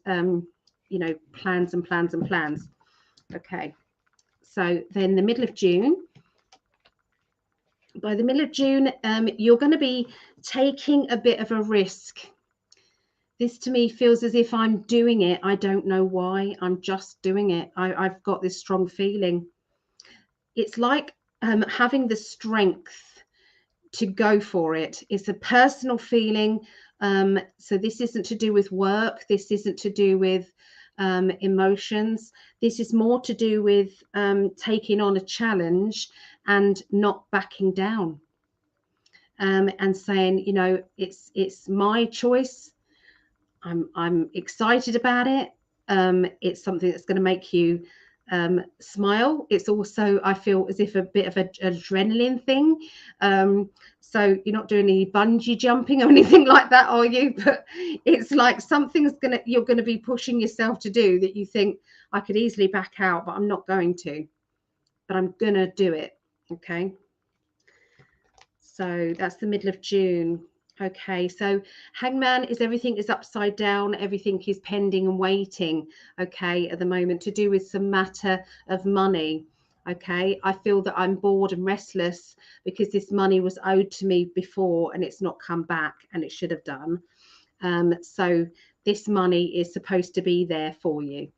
Speaker 1: you know, plans. Okay. So then the middle of June, by the middle of June, you're going to be taking a bit of a risk. This to me feels as if I'm doing it. I don't know why. I'm just doing it. I've got this strong feeling. It's like having the strength to go for it. It's a personal feeling. So this isn't to do with work. This isn't to do with emotions. This is more to do with taking on a challenge and not backing down, and saying, you know, it's my choice. I'm excited about it. It's something that's going to make you smile. It's also, I feel as if, a bit of an adrenaline thing. So you're not doing any bungee jumping or anything like that, are you? But it's like you're going to be pushing yourself to do that. You think, I could easily back out, but I'm not going to, but I'm going to do it. Okay. So that's the middle of June. Okay, so Hangman is everything is upside down, everything is pending and waiting, okay, at the moment, to do with some matter of money. Okay, I feel that I'm bored and restless because this money was owed to me before and it's not come back, and it should have done. So this money is supposed to be there for you.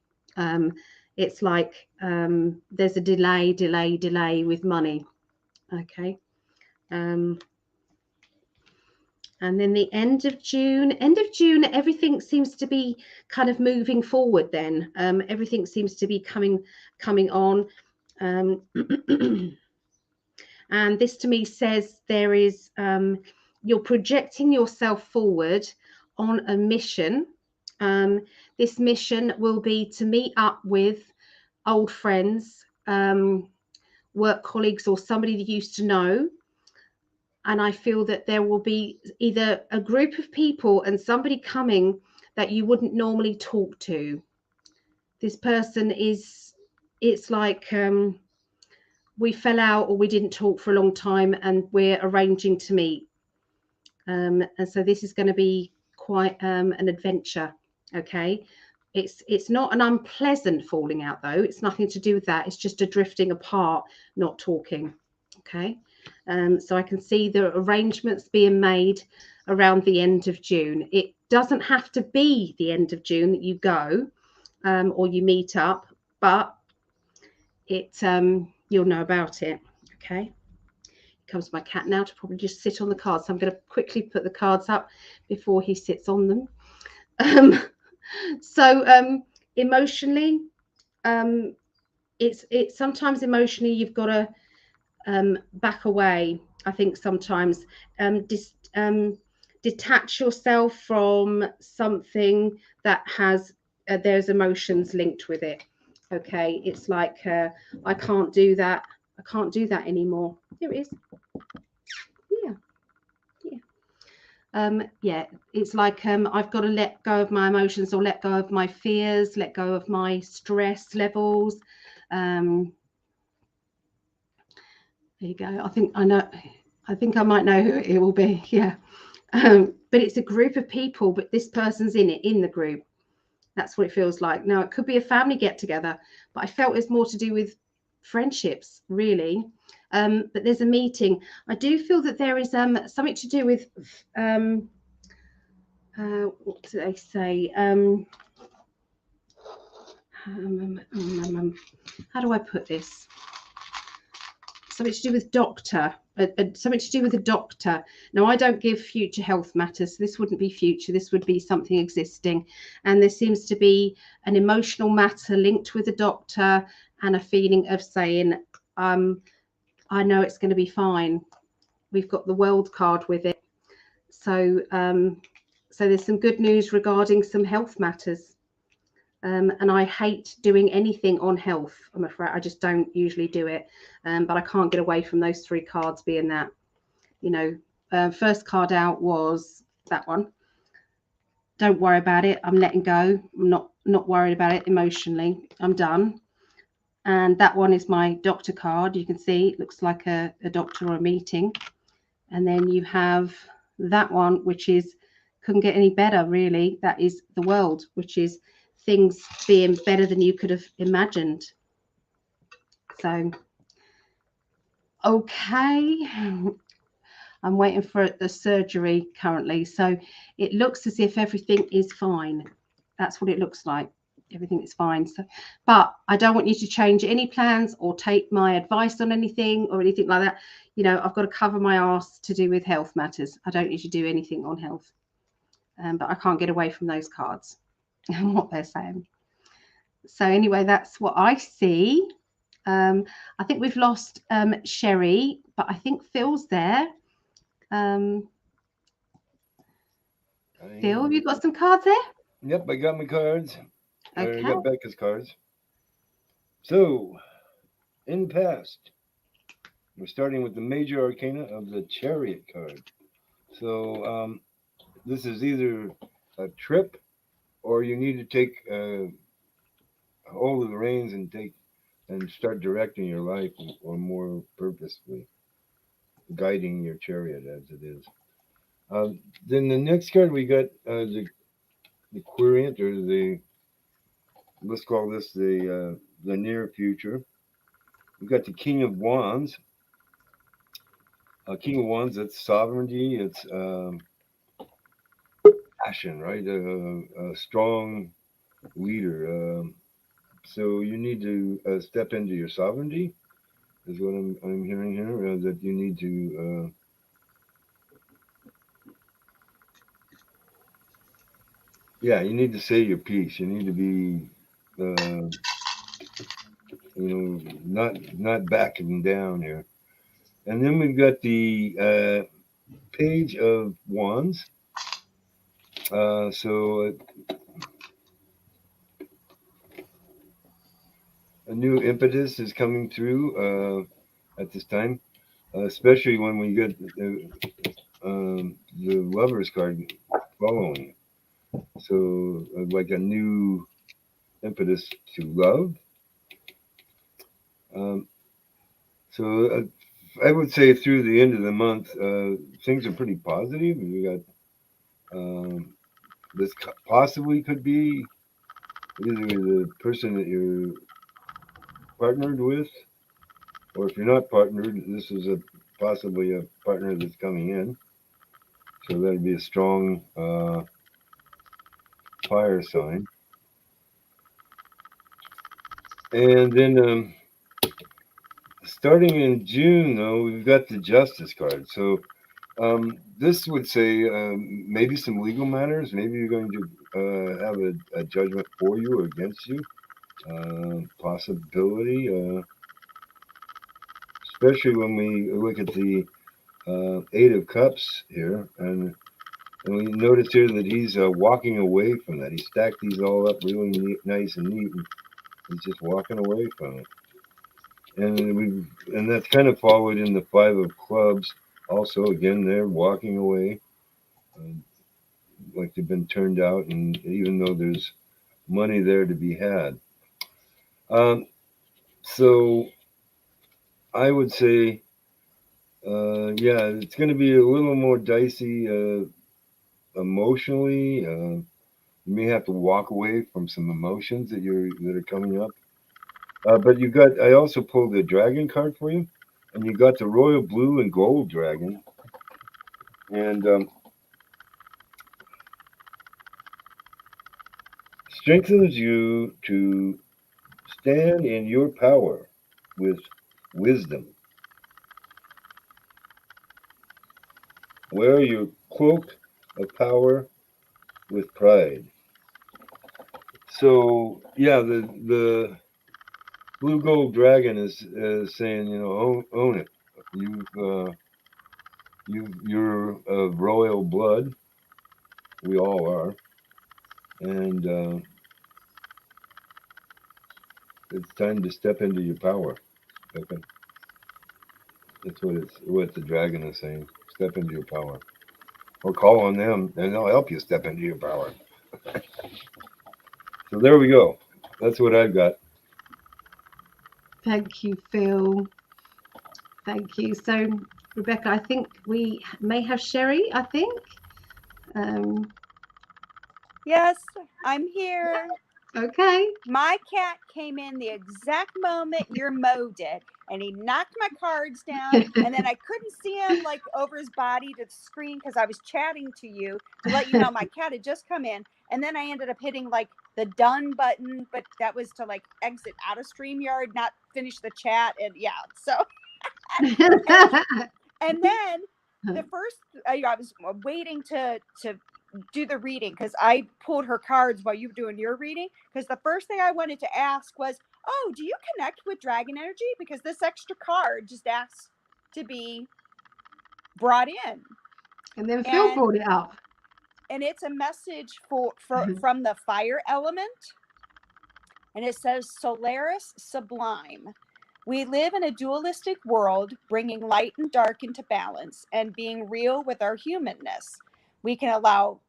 Speaker 1: It's like there's a delay with money. Okay. And then the end of June, everything seems to be kind of moving forward then. Everything seems to be coming on. And this to me says there is, you're projecting yourself forward on a mission. This mission will be to meet up with old friends, work colleagues, or somebody that you used to know. And I feel that there will be either a group of people and somebody coming that you wouldn't normally talk to. This person is, it's like we fell out or we didn't talk for a long time and we're arranging to meet. And so this is going to be quite an adventure. Okay, it's not an unpleasant falling out though. It's nothing to do with that. It's just a drifting apart, not talking. Okay, so I can see the arrangements being made around the end of June. It doesn't have to be the end of June that you go or you meet up, but it you'll know about it. Okay, here comes my cat now to probably just sit on the cards. So I'm going to quickly put the cards up before he sits on them. So emotionally, it's sometimes emotionally you've got to back away. I think sometimes detach yourself from something that has there's emotions linked with it. Okay, it's like I can't do that. I can't do that anymore. Here it is. Yeah, it's like I've got to let go of my emotions or let go of my fears, let go of my stress levels. There you go. I think I might know who it will be. Yeah. But it's a group of people, but this person's in the group. That's what it feels like. Now, it could be a family get together, but I felt it's more to do with friendships, really. But there's a meeting. I do feel that there is something to do with what do they say? How do I put this? Something to do with doctor. Something to do with a doctor. Now, I don't give future health matters. So this wouldn't be future. This would be something existing. And there seems to be an emotional matter linked with a doctor and a feeling of saying, I know it's going to be fine. We've got the world card with it. So, so there's some good news regarding some health matters. And I hate doing anything on health. I'm afraid I just don't usually do it. But I can't get away from those three cards being that, you know, first card out was that one. Don't worry about it. I'm letting go. I'm not worried about it emotionally. I'm done. And that one is my doctor card. You can see it looks like a doctor or a meeting. And then you have that one, which is couldn't get any better, really. That is the world, which is things being better than you could have imagined. So, okay. I'm waiting for the surgery currently. So it looks as if everything is fine. That's what it looks like. Everything is fine. So, but I don't want you to change any plans or take my advice on anything or anything like that. You know, I've got to cover my ass to do with health matters. I don't need to do anything on health. But I can't get away from those cards and what they're saying. So anyway, that's what I see. I think we've lost Sherry, but I think Phil's there. Phil, have you got some cards there?
Speaker 3: Yep, I got my cards.
Speaker 1: Okay.
Speaker 3: I got Becca's cards. So, in the past, we're starting with the major arcana of the Chariot card. So, this is either a trip or you need to take hold of the reins and start directing your life or more purposefully guiding your chariot as it is. Then the next card we got the Querent, or let's call this the near future. We got the King of Wands. King of Wands, that's sovereignty. It's passion, right? A strong leader. So you need to step into your sovereignty, is what I'm hearing here. That you need to. Yeah, you need to say your piece. You need to be, not backing down here. And then we've got the Page of Wands. So a new impetus is coming through at this time, especially when we get the Lovers card following. So like a new impetus to love. So I would say through the end of the month, things are pretty positive. You got this possibly could be either the person that you're partnered with, or if you're not partnered, this is possibly a partner that's coming in. So that'd be a strong fire sign. And then starting in June, though, we've got the Justice card. So this would say maybe some legal matters. Maybe you're going to have a judgment for you or against you. Possibility, especially when we look at the Eight of Cups here, and we notice here that he's walking away from that. He stacked these all up really neat, nice and neat, and he's just walking away from it. And that's kind of followed in the Five of Clubs. Also, again, they're walking away, like they've been turned out, and even though there's money there to be had. So I would say, yeah, it's going to be a little more dicey emotionally. You may have to walk away from some emotions that are coming up. But you got. I also pulled the dragon card for you, and you got the royal blue and gold dragon, and strengthens you to stand in your power with wisdom. Wear your cloak of power with pride. So yeah, the blue gold dragon is saying, own it. You're of royal blood. We all are, and it's time to step into your power. Okay. That's what the dragon is saying. Step into your power, or call on them, and they'll help you step into your power. So there we go. That's what I've got.
Speaker 1: Thank you, Phil. Thank you. So, Rebecca, I think we may have Sherry, I think.
Speaker 5: Yes, I'm here.
Speaker 1: Okay.
Speaker 5: My cat came in the exact moment your Mo did, and he knocked my cards down, and then I couldn't see him like over his body to the screen because I was chatting to you to let you know my cat had just come in, and then I ended up hitting like the done button, but that was to like exit out of StreamYard, not finish the chat, and yeah, so and then the first I was waiting to do the reading because I pulled her cards while you were doing your reading, because the first thing I wanted to ask was, oh, do you connect with dragon energy? Because this extra card just asks to be brought in.
Speaker 1: And then Phil brought it up.
Speaker 5: And it's a message from the fire element. And it says, Solaris Sublime. We live in a dualistic world, bringing light and dark into balance and being real with our humanness. Which can allow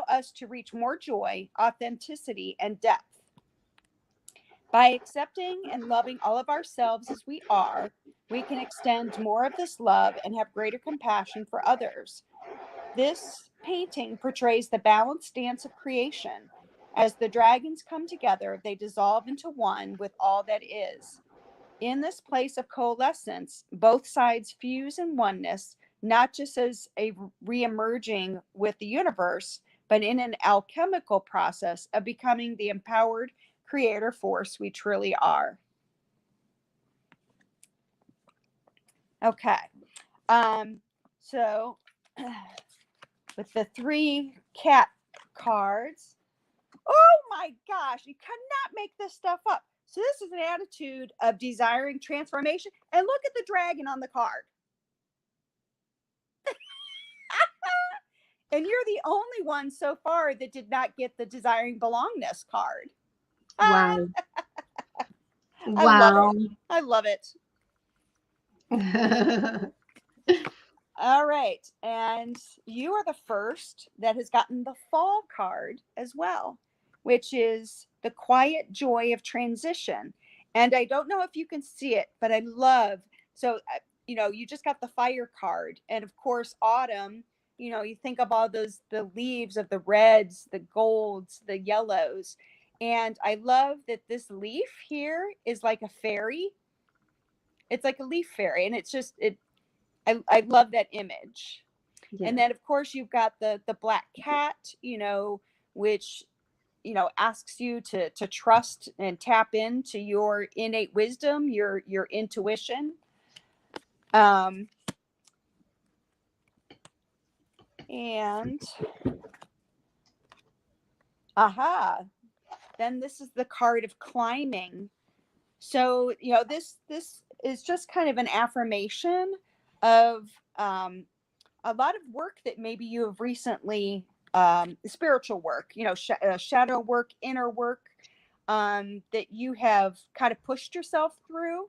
Speaker 5: us to reach more joy, authenticity, and depth. By accepting and loving all of ourselves as we are, we can extend more of this love and have greater compassion for others. This painting portrays the balanced dance of creation. As the dragons come together, they dissolve into one with all that is. In this place of coalescence, both sides fuse in oneness, not just as a re-emerging with the universe, but in an alchemical process of becoming the empowered creator force we truly are. Okay. So with the 3 cat cards, oh my gosh, you cannot make this stuff up. So this is an attitude of desiring transformation. And look at the dragon on the card. And you're the only one so far that did not get the desiring belongness card.
Speaker 1: Wow.
Speaker 5: Wow. I love it. All right. And you are the first that has gotten the fall card as well, which is the quiet joy of transition. And I don't know if you can see it, but I love, so, you just got the fire card. And of course, autumn you know, you think of all those, the leaves of the reds, the golds, the yellows. And I love that this leaf here is like a fairy. It's like a leaf fairy. And it's just, I love that image.
Speaker 1: Yeah.
Speaker 5: And then of course you've got the black cat, you know, which, you know, asks you to trust and tap into your innate wisdom, your intuition. And then this is the card of climbing. So, you know, this is just kind of an affirmation of a lot of work that maybe you have recently, spiritual work, you know, shadow work, inner work, that you have kind of pushed yourself through.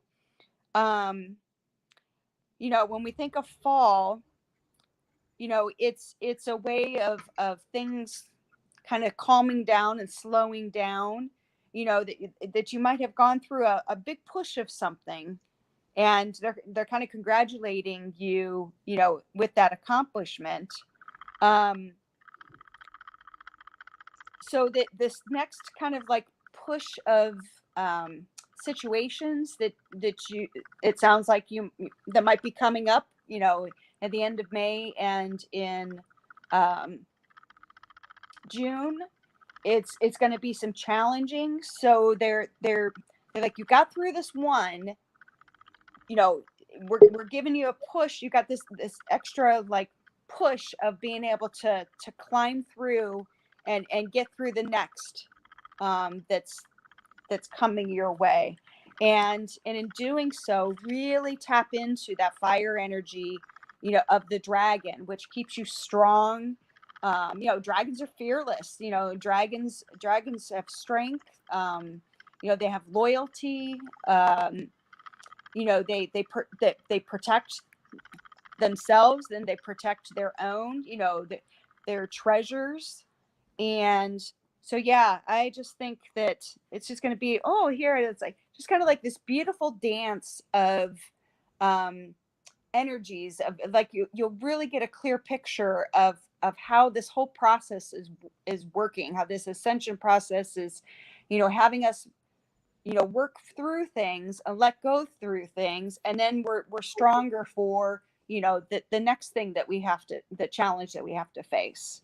Speaker 5: You know, when we think of fall, you know, it's a way of things kind of calming down and slowing down, you know, that you might have gone through a big push of something, and they're kind of congratulating you, you know, with that accomplishment. So that this next kind of like push of situations that you, it sounds like you, that might be coming up, you know, at the end of May and in June, it's going to be some challenging. So they're like, you got through this one, you know, we're giving you a push. You got this extra like push of being able to climb through and get through the next that's coming your way. And in doing so, really tap into that fire energy, you know, of the dragon, which keeps you strong. You know, dragons are fearless. You know, dragons have strength. You know, they have loyalty. You know, they protect themselves, then they protect their own. You know, their treasures. And so, yeah, I just think that it's just going to be, oh, here it's like just kind of like this beautiful dance of energies of like, you'll really get a clear picture of how this whole process is working, how this ascension process is, you know, having us, you know, work through things and let go through things, and then we're stronger for, you know, the next thing that we have to, the challenge that we have to face.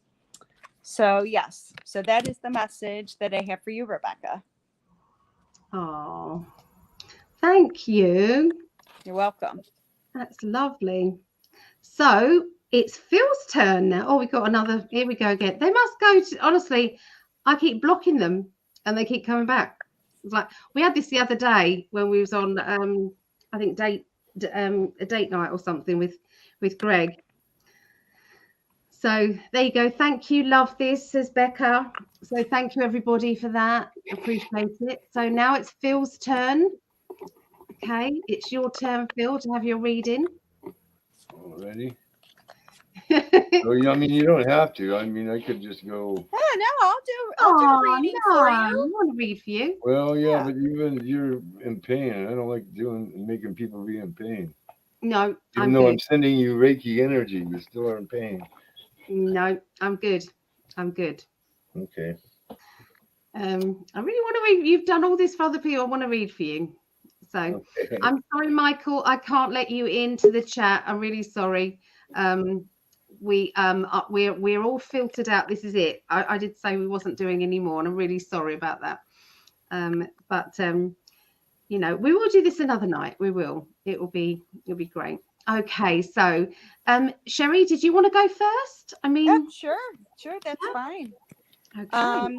Speaker 5: So yes, so that is the message that I have for you, Rebecca.
Speaker 1: Oh, thank you.
Speaker 5: You're welcome.
Speaker 1: That's lovely. So it's Phil's turn now. Oh, we got another. Here we go again. They must go to, honestly, I keep blocking them and they keep coming back. It's like we had this the other day when we was on I think a date night or something with Gregg. So there you go. Thank you. Love this, says Becca. So thank you everybody for that. Appreciate it. So now it's Phil's turn. Okay, it's your turn, Phil, to have your reading.
Speaker 3: Already? Well, I mean, you don't have to. I mean, I could just go.
Speaker 5: Oh no, I'll do a reading for you.
Speaker 1: I want to read for you.
Speaker 3: Well, yeah, but you're in pain. I don't like making people be in pain.
Speaker 1: No,
Speaker 3: even though I'm sending you Reiki energy, you still are in pain. No,
Speaker 1: I'm good. I'm good.
Speaker 3: Okay.
Speaker 1: I really want to read. You've done all this for other people. I want to read for you. So okay. I'm sorry, Michael. I can't let you into the chat. I'm really sorry. We're all filtered out. This is it. I did say we wasn't doing any more, and I'm really sorry about that. But you know, we will do this another night. We will. It'll be great. Okay, so Sherry, did you want to go first? I mean,
Speaker 5: yeah, sure, that's fine.
Speaker 1: Okay.
Speaker 5: I'm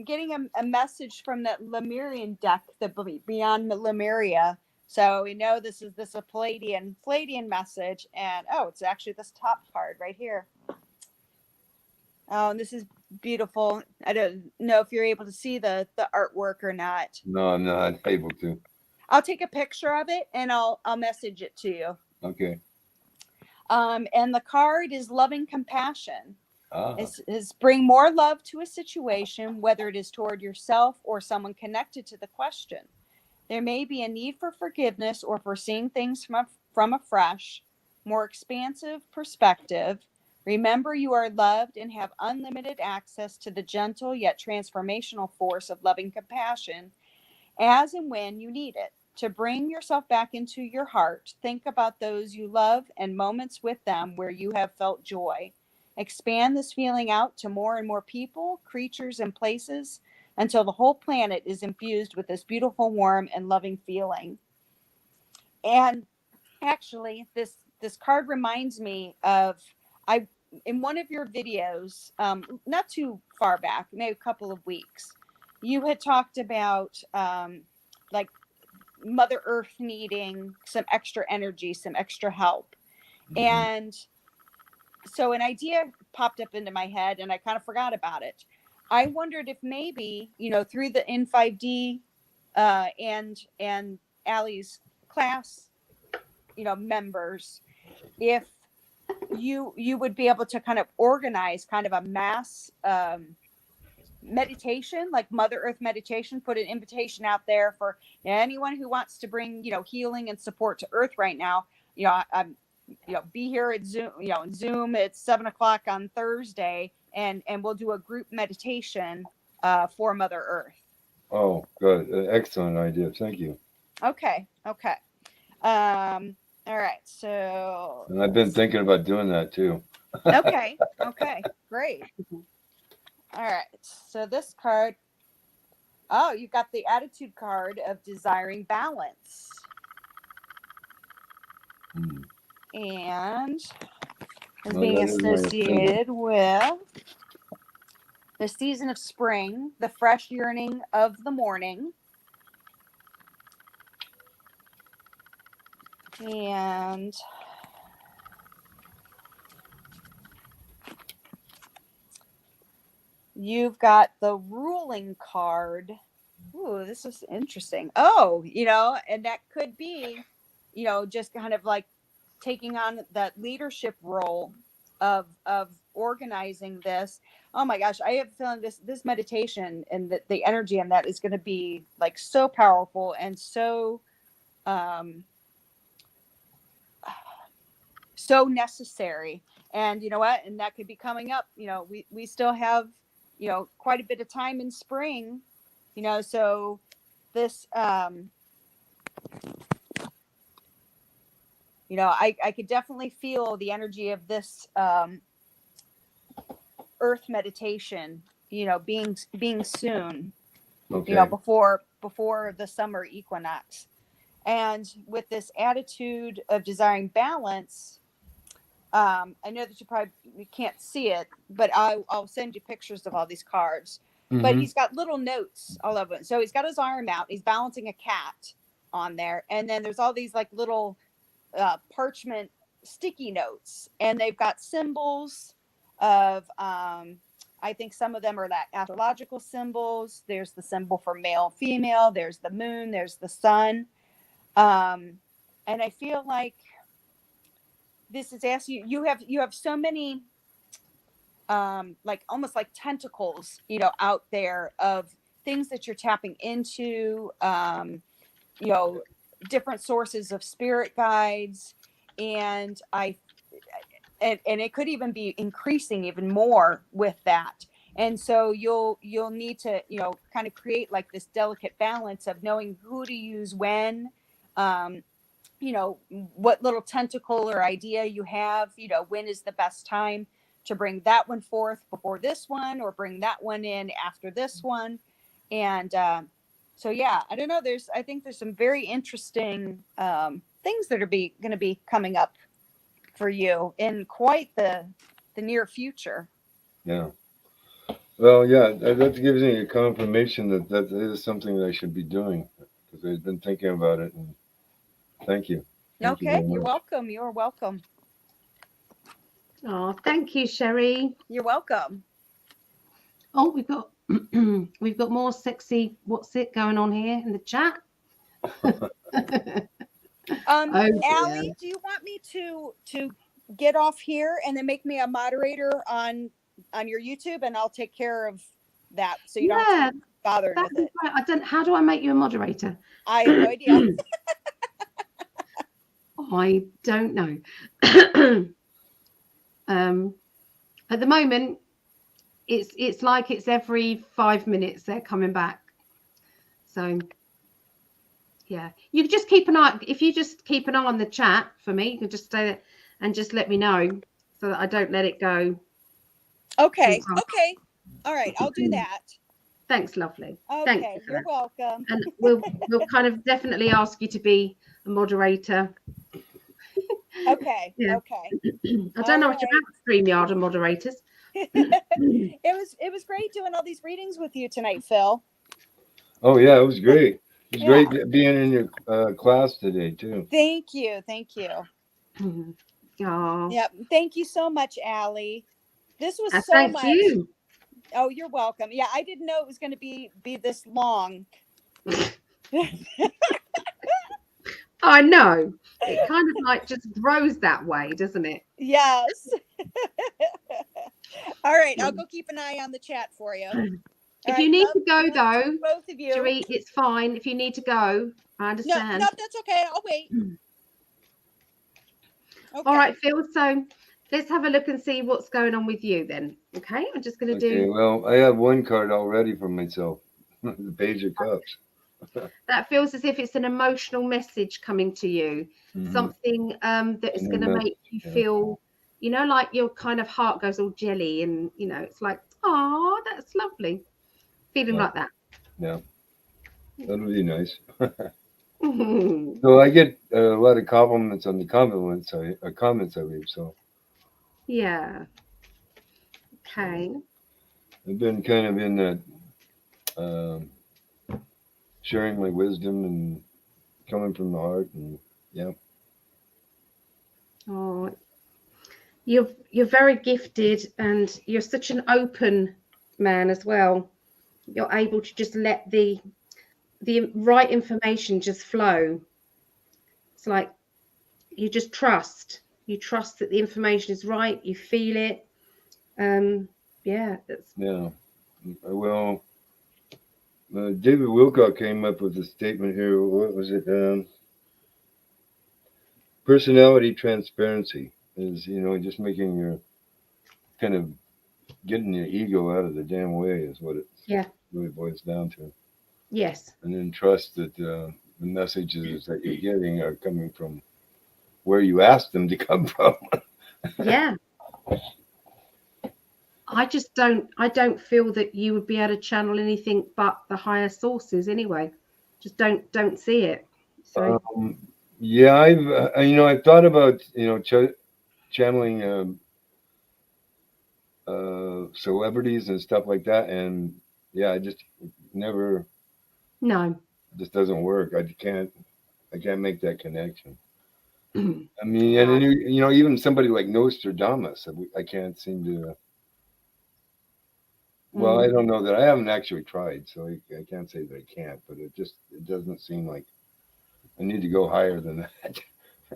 Speaker 5: getting a message from that Lemurian deck, the Beyond Lemuria. So we know this is a Palladian message, and it's actually this top card right here. Oh, and this is beautiful. I don't know if you're able to see the artwork or not.
Speaker 3: No, I'm not able to.
Speaker 5: I'll take a picture of it and I'll message it to you.
Speaker 3: Okay.
Speaker 5: And the card is loving compassion. Is bring more love to a situation, whether it is toward yourself or someone connected to the question. There may be a need for forgiveness or for seeing things from a fresh, more expansive perspective. Remember, you are loved and have unlimited access to the gentle yet transformational force of loving compassion as and when you need it. To bring yourself back into your heart, think about those you love and moments with them where you have felt joy. Expand this feeling out to more and more people, creatures, and places until the whole planet is infused with this beautiful, warm, and loving feeling. And actually, this card reminds me of in one of your videos, not too far back, maybe a couple of weeks, you had talked about like Mother Earth needing some extra energy, some extra help. And so an idea popped up into my head and I kind of forgot about it. I wondered if maybe, through the N5D and Allie's class, members, if you would be able to kind of organize kind of a mass meditation, like Mother Earth meditation, put an invitation out there for anyone who wants to bring, healing and support to Earth right now. I'm be here at Zoom, in Zoom at 7:00 on Thursday, and we'll do a group meditation for Mother Earth.
Speaker 3: Oh, good. Excellent idea. Thank you.
Speaker 5: Okay. All right. So.
Speaker 3: And I've been thinking about doing that too.
Speaker 5: Okay. Great. All right. So this card. Oh, you got the attitude card of desiring balance. And is being associated with the season of spring, the fresh yearning of the morning, and you've got the ruling card. Ooh, this is interesting. Oh, and that could be, just kind of like taking on that leadership role of organizing this. Oh my gosh, I have a feeling this meditation and the energy on that is going to be like so powerful and so so necessary. And you know what? And that could be coming up. We still have quite a bit of time in spring. So this I could definitely feel the energy of this Earth meditation, being soon,
Speaker 3: Okay.
Speaker 5: before the summer equinox. And with this attitude of desiring balance, I know that you can't see it, but I'll send you pictures of all these cards. But he's got little notes all over it. So he's got his arm out. He's balancing a cat on there. And then there's all these like little parchment sticky notes. And they've got symbols of, I think some of them are that astrological symbols. There's the symbol for male, female. There's the moon. There's the sun. And I feel like this is asking you have so many like almost like tentacles, out there of things that you're tapping into, different sources of spirit guides. And and it could even be increasing even more with that. And so you'll need to, kind of create like this delicate balance of knowing who to use when, what little tentacle or idea you have, when is the best time to bring that one forth before this one, or bring that one in after this one. And so, yeah, I don't know. I think there's some very interesting things that are going to be coming up for you in quite the near future.
Speaker 3: Yeah. Well, yeah, that gives me a confirmation that is something that I should be doing, because I've been thinking about it. And thank you.
Speaker 5: Okay, you're welcome. You're welcome.
Speaker 1: Oh, thank you, Sherry.
Speaker 5: You're welcome.
Speaker 1: Oh, we've got more sexy what's it going on here in the chat.
Speaker 5: Allie, do you want me to get off here and then make me a moderator on your YouTube, and I'll take care of that, so you don't have to bother with it.
Speaker 1: Right. How do I make you a moderator?
Speaker 5: I have no idea.
Speaker 1: I don't know. At the moment, it's like it's every 5 minutes they're coming back. So yeah, you can just keep an eye. If you just keep an eye on the chat for me, you can just stay there and just let me know so that I don't let it go.
Speaker 5: Okay. Okay. All right. I'll do that.
Speaker 1: Thanks, lovely.
Speaker 5: Okay.
Speaker 1: Thanks
Speaker 5: You're welcome.
Speaker 1: And we'll kind of definitely ask you to be a moderator.
Speaker 5: Okay.
Speaker 1: Yeah.
Speaker 5: Okay.
Speaker 1: I don't know much about StreamYard and moderators.
Speaker 5: It was great doing all these readings with you tonight, Phil.
Speaker 3: Oh yeah, it was great. It was great being in your class today too.
Speaker 5: Thank you. Thank you.
Speaker 1: Oh.
Speaker 5: Yep. Thank you so much, Allie. This was so
Speaker 1: thank
Speaker 5: much.
Speaker 1: You.
Speaker 5: Oh, you're welcome. Yeah, I didn't know it was going to be this long.
Speaker 1: I know. It kind of like just grows that way, doesn't it?
Speaker 5: Yes. All right, I'll go keep an eye on the chat for you.
Speaker 1: If you need to go though,
Speaker 5: both of you,
Speaker 1: Cherie, it's fine. If you need to go, I understand.
Speaker 5: No, that's okay. I'll wait.
Speaker 1: Okay. All right, Phil. So let's have a look and see what's going on with you then. Okay, I'm just going to do.
Speaker 3: Well, I have one card already for myself. The Page of Cups.
Speaker 1: That feels as if it's an emotional message coming to you. Something that is going to make you feel, you know, like your kind of heart goes all jelly, and you know, it's like, oh, that's lovely. Feeling like that.
Speaker 3: Yeah, that'll be nice. So I get a lot of compliments on the comments I leave. So
Speaker 1: yeah. Okay.
Speaker 3: I've been kind of in that sharing my wisdom and coming from the heart, and yeah.
Speaker 1: Oh, you're very gifted, and you're such an open man as well. You're able to just let the right information just flow. It's like you just trust. You trust that the information is right. You feel it. Yeah.
Speaker 3: Yeah. Well, David Wilcock came up with a statement here. What was it? Personality transparency is, you know, just making your kind of getting your ego out of the damn way is what it really boils down to.
Speaker 1: Yes.
Speaker 3: And then trust that the messages that you're getting are coming from where you asked them to come from.
Speaker 1: Yeah. I don't feel that you would be able to channel anything but the higher sources anyway. Just don't see it. So
Speaker 3: yeah, I've thought about, you know, channeling celebrities and stuff like that, and yeah, I just never.
Speaker 1: No.
Speaker 3: Just doesn't work. I can't make that connection. I mean, and then, you know, even somebody like Nostradamus, I can't seem to. Well, I don't know that. I haven't actually tried, so I can't say that I can't. But it doesn't seem like I need to go higher than that.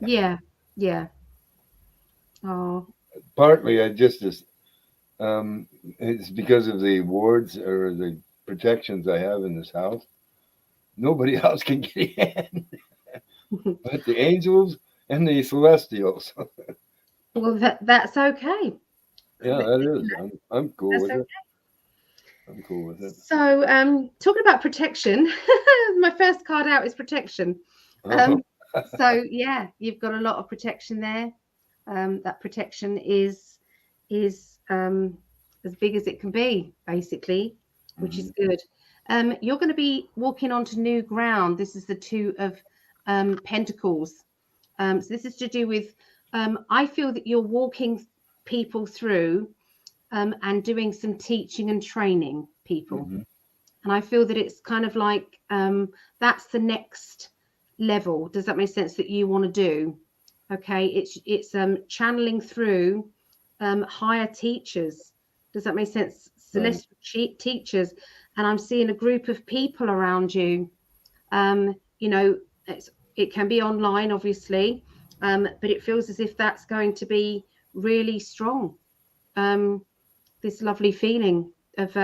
Speaker 1: Yeah. Yeah. Oh.
Speaker 3: Partly, it's because of the wards or the protections I have in this house. Nobody else can get in, but the angels and the celestials.
Speaker 1: Well, that's okay.
Speaker 3: Yeah, that is. I'm cool with it. I'm cool with it.
Speaker 1: So, talking about protection, my first card out is protection. So yeah, you've got a lot of protection there. That protection is as big as it can be, basically, which is good. You're going to be walking onto new ground. This is the Two of Pentacles. So this is to do with. I feel that you're walking people through and doing some teaching and training people. And I feel that it's kind of like that's the next level. Does that make sense that you want to do? Okay, it's channeling through higher teachers. Does that make sense? Celestial teachers. And I'm seeing a group of people around you. You know, it can be online, obviously, but it feels as if that's going to be really strong. This lovely feeling of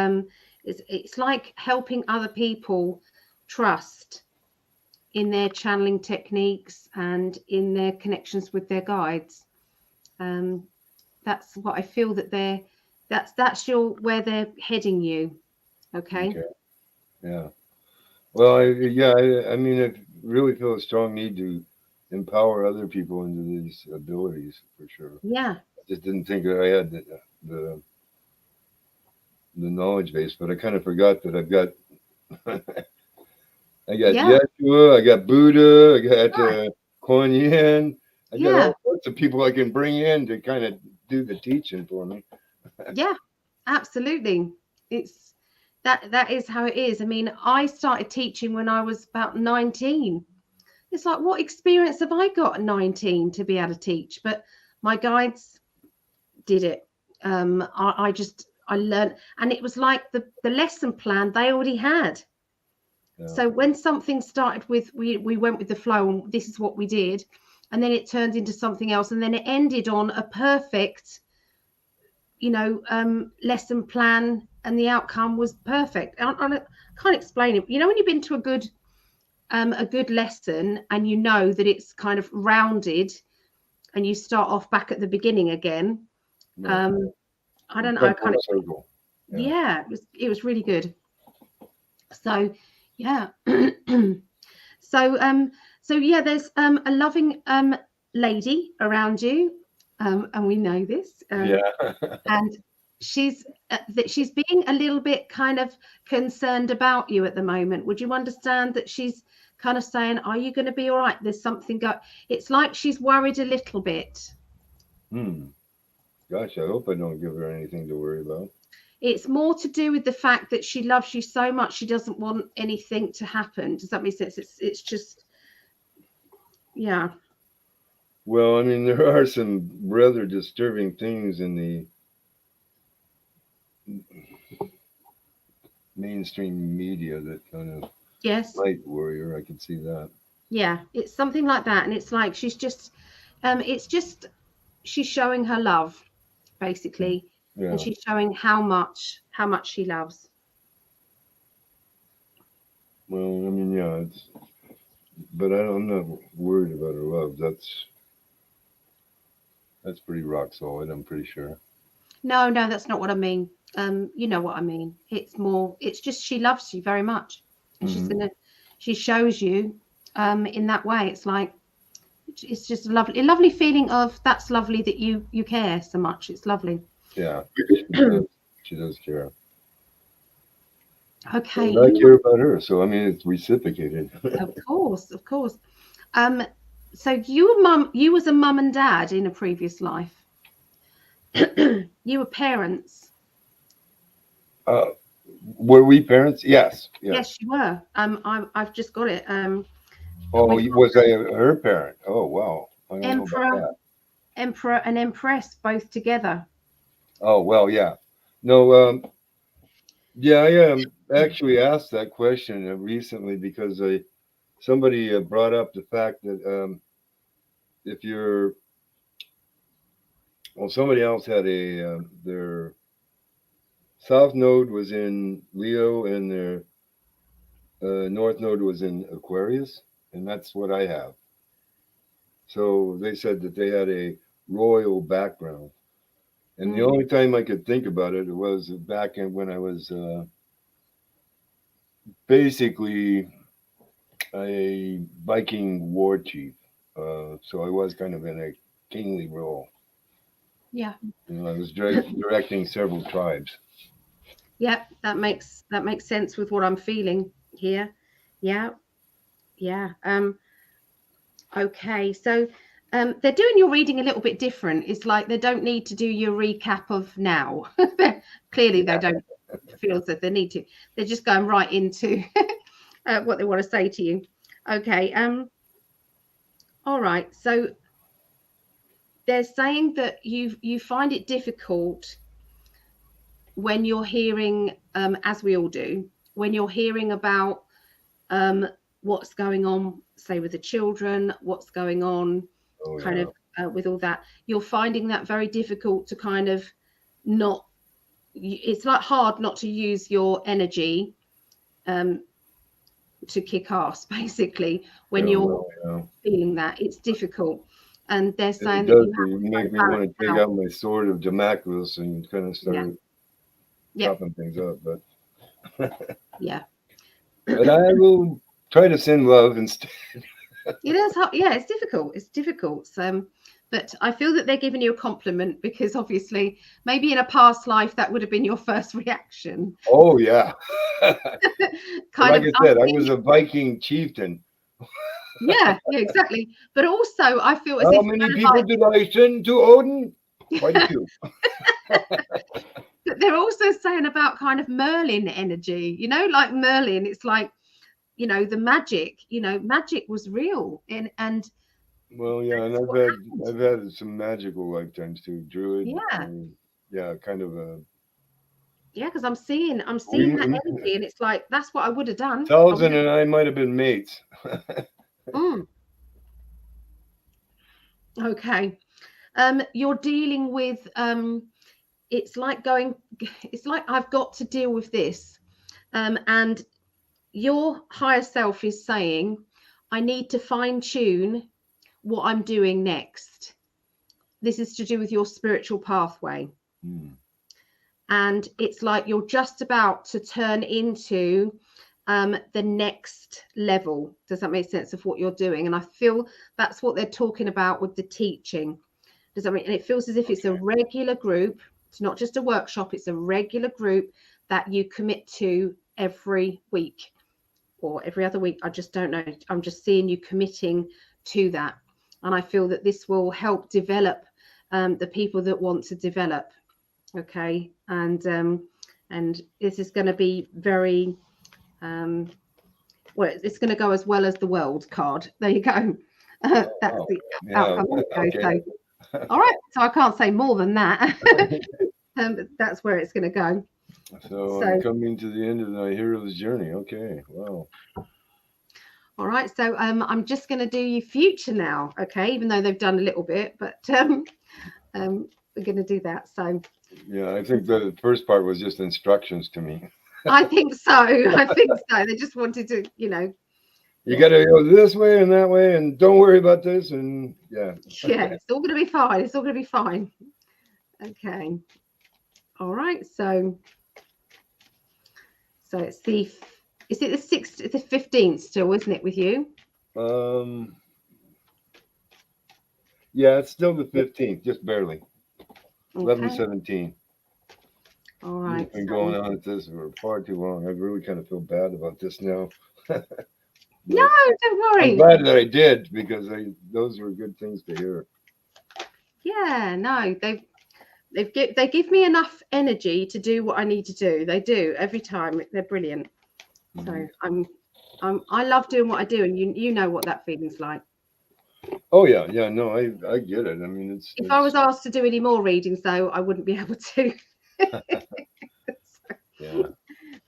Speaker 1: it's like helping other people trust in their channeling techniques and in their connections with their guides. That's what I feel that That's where they're heading you. Okay.
Speaker 3: Yeah. Well, I mean, I really feel a strong need to empower other people into these abilities for sure.
Speaker 1: Yeah.
Speaker 3: I just didn't think that I had the knowledge base, but I kind of forgot that I've got I got Yeshua, I got Buddha, I got Kuan Yin, I got all sorts of people I can bring in to kind of do the teaching for me.
Speaker 1: Yeah, absolutely. It's that is how it is. I mean, I started teaching when I was about 19. It's like, what experience have I got at 19 to be able to teach? But my guides did it. I learned, and it was like the lesson plan they already had. Yeah. So when something started with, we went with the flow, and this is what we did, and then it turned into something else, and then it ended on a perfect, lesson plan, and the outcome was perfect. I can't explain it. When you've been to a good lesson and you know that it's kind of rounded, and you start off back at the beginning again. Yeah. I don't know. I kind of, yeah, it was really good. So, yeah. So yeah, there's a loving lady around you, and we know this. And she's being a little bit kind of concerned about you at the moment. Would you understand that she's kind of saying, are you going to be all right? There's something it's like she's worried a little bit.
Speaker 3: Gosh, I hope I don't give her anything to worry about.
Speaker 1: It's more to do with the fact that she loves you so much, she doesn't want anything to happen. Does that make sense? It's just, yeah.
Speaker 3: Well, I mean, there are some rather disturbing things in the mainstream media that kind of might worry her. I can see that.
Speaker 1: Yeah, it's something like that. And it's like she's just, she's showing her love, basically. Yeah. And she's showing how much she loves.
Speaker 3: Well, I mean, yeah, but I'm not worried about her love. That's pretty rock solid, I'm pretty sure.
Speaker 1: No, that's not what I mean. You know what I mean. It's just she loves you very much. And she shows you in that way. It's like, it's just a lovely feeling of, that's lovely that you care so much. It's lovely.
Speaker 3: Yeah, she does care.
Speaker 1: Okay.
Speaker 3: And I care about her, so I mean, it's reciprocated.
Speaker 1: Of course. So you was a mum and dad in a previous life. You were parents.
Speaker 3: Were we parents? Yes,
Speaker 1: you were. I've just got it.
Speaker 3: Was I her parent? Oh wow.
Speaker 1: Emperor and Empress both together.
Speaker 3: Oh well, yeah. No, yeah, I actually asked that question recently because somebody brought up the fact that somebody else had their south node was in Leo and their north node was in Aquarius, and that's what I have. So they said that they had a royal background. And the only time I could think about it was back when I was basically a Viking war chief. So I was kind of in a kingly role.
Speaker 1: Yeah.
Speaker 3: I was directing several tribes.
Speaker 1: Yeah, that makes sense with what I'm feeling here. Yeah. Okay, so they're doing your reading a little bit different. It's like they don't need to do your recap of now. Clearly, they don't feel that they need to. They're just going right into what they want to say to you. Okay. All right. So they're saying that you find it difficult when you're hearing, as we all do, when you're hearing about what's going on, say with the children, what's going on with all that, you're finding that very difficult to kind of not, it's like hard not to use your energy to kick ass, basically, when you're feeling that. It's difficult. and they're saying
Speaker 3: It
Speaker 1: that
Speaker 3: does.
Speaker 1: you have
Speaker 3: You
Speaker 1: to
Speaker 3: make me
Speaker 1: balance
Speaker 3: want to take out my sword of Damocles and kind of start chopping things up. But
Speaker 1: Yeah.
Speaker 3: but I will try to send love instead.
Speaker 1: It is hard. Yeah, it's difficult. It's difficult. But I feel that they're giving you a compliment because obviously maybe in a past life that would have been your first reaction.
Speaker 3: Oh yeah.
Speaker 1: Kind
Speaker 3: Like
Speaker 1: of.
Speaker 3: I said, I was a Viking chieftain.
Speaker 1: Yeah, exactly. But also I feel as
Speaker 3: How
Speaker 1: if
Speaker 3: many
Speaker 1: kind of
Speaker 3: people
Speaker 1: like,
Speaker 3: did I send to Odin? Quite a few.
Speaker 1: but they're also saying about kind of Merlin energy, you know, like Merlin, it's like, you know, the magic, you know, magic was real. And
Speaker 3: Well, yeah, and
Speaker 1: that's what happened.
Speaker 3: I've had some magical lifetimes too. Druid.
Speaker 1: Yeah.
Speaker 3: Yeah, kind of a.
Speaker 1: Yeah, because I'm seeing that
Speaker 3: We,
Speaker 1: energy, and it's like that's what I would have done.
Speaker 3: Thousand and I might have been mates.
Speaker 1: Okay. You're dealing with it's like I've got to deal with this. And your higher self is saying, I need to fine tune what I'm doing next. This is to do with your spiritual pathway. And it's like you're just about to turn into the next level. Does that make sense of what you're doing? And I feel that's what they're talking about with the teaching. Does that mean? And it feels as if it's a regular group. It's not just a workshop. It's a regular group that you commit to every week or every other week. I just don't know. I'm just seeing you committing to that. And I feel that this will help develop the people that want to develop. Okay. And this is going to be very, well, it's going to go as well as the world card. There you go. That's the outcome. Okay. So, all right. So I can't say more than that. But that's where it's going to go.
Speaker 3: So I'm coming to the end of my hero's journey. Okay. Wow.
Speaker 1: All right. So I'm just going to do your future now. Okay. Even though they've done a little bit, but we're going to do that. So.
Speaker 3: Yeah, I think the first part was just instructions to me.
Speaker 1: I think so. I think so. They just wanted to, you know.
Speaker 3: You got to go this way and that way, and don't worry about this. And yeah.
Speaker 1: Yeah, it's all going to be fine. It's all going to be fine. Okay. All right. So it's is it the 6th, the 15th still, isn't it, with you?
Speaker 3: Yeah, it's still the 15th, just barely.
Speaker 1: Okay.
Speaker 3: 11/17.
Speaker 1: All right.
Speaker 3: We've been going on at this for far too long. I really kind of feel bad about this now.
Speaker 1: No, don't worry.
Speaker 3: I'm glad that I did because those were good things to hear.
Speaker 1: Yeah, no, they give me enough energy to do what I need to do. They do every time. They're brilliant. So I love doing what I do, and you know what that feeling's like.
Speaker 3: Oh yeah, no, I get it. I mean,
Speaker 1: if I was asked to do any more readings, though, I wouldn't be able to.
Speaker 3: Yeah.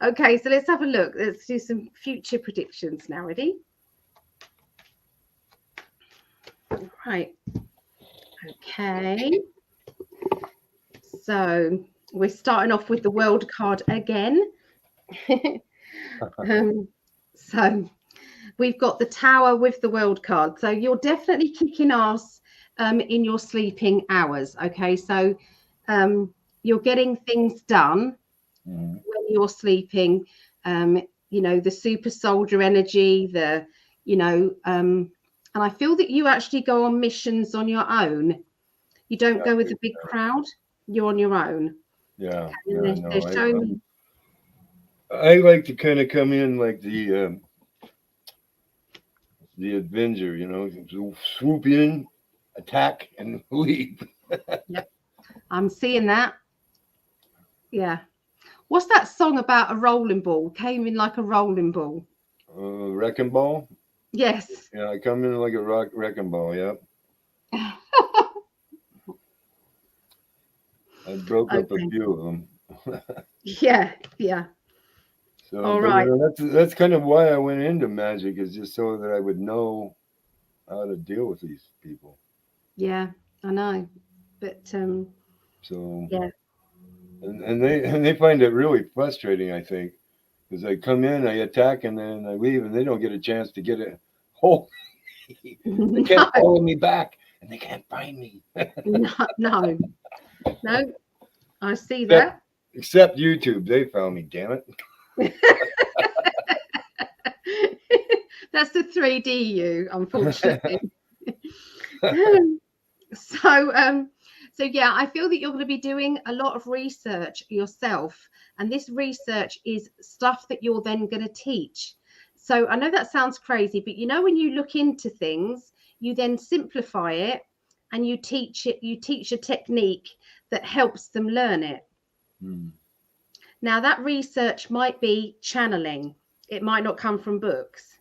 Speaker 1: Okay, so let's have a look. Let's do some future predictions now. Ready? Right. Okay. So we're starting off with the world card again. So we've got the Tower with the world card. So you're definitely kicking ass in your sleeping hours. Okay, so you're getting things done when you're sleeping. You know, the super soldier energy, and I feel that you actually go on missions on your own. You don't go with a big crowd. You're on your own.
Speaker 3: Yeah.
Speaker 1: They're showing
Speaker 3: I like to kind of come in like the Avenger, you know, swoop in, attack, and leave.
Speaker 1: Yep, I'm seeing that. Yeah. What's that song about a rolling ball? Came in like a rolling ball.
Speaker 3: Wrecking ball?
Speaker 1: Yes.
Speaker 3: Yeah, I come in like a wrecking ball, yep. I broke up a few of them.
Speaker 1: Yeah.
Speaker 3: So,
Speaker 1: all right.
Speaker 3: That's kind of why I went into magic, is just so that I would know how to deal with these people.
Speaker 1: Yeah, I know. But
Speaker 3: so
Speaker 1: yeah.
Speaker 3: And they find it really frustrating, I think, because I come in, I attack, and then I leave, and they don't get a chance to get a hold. They can't follow me back. and they can't find me.
Speaker 1: No. I see
Speaker 3: Except-
Speaker 1: that.
Speaker 3: Except YouTube. They found me, damn it.
Speaker 1: That's the 3D you, unfortunately. So yeah, I feel that you're going to be doing a lot of research yourself, and this research is stuff that you're then going to teach. So I know that sounds crazy, but you know, when you look into things, you then simplify it and you teach it. You teach a technique that helps them learn it. Now, that research might be channeling. It might not come from books.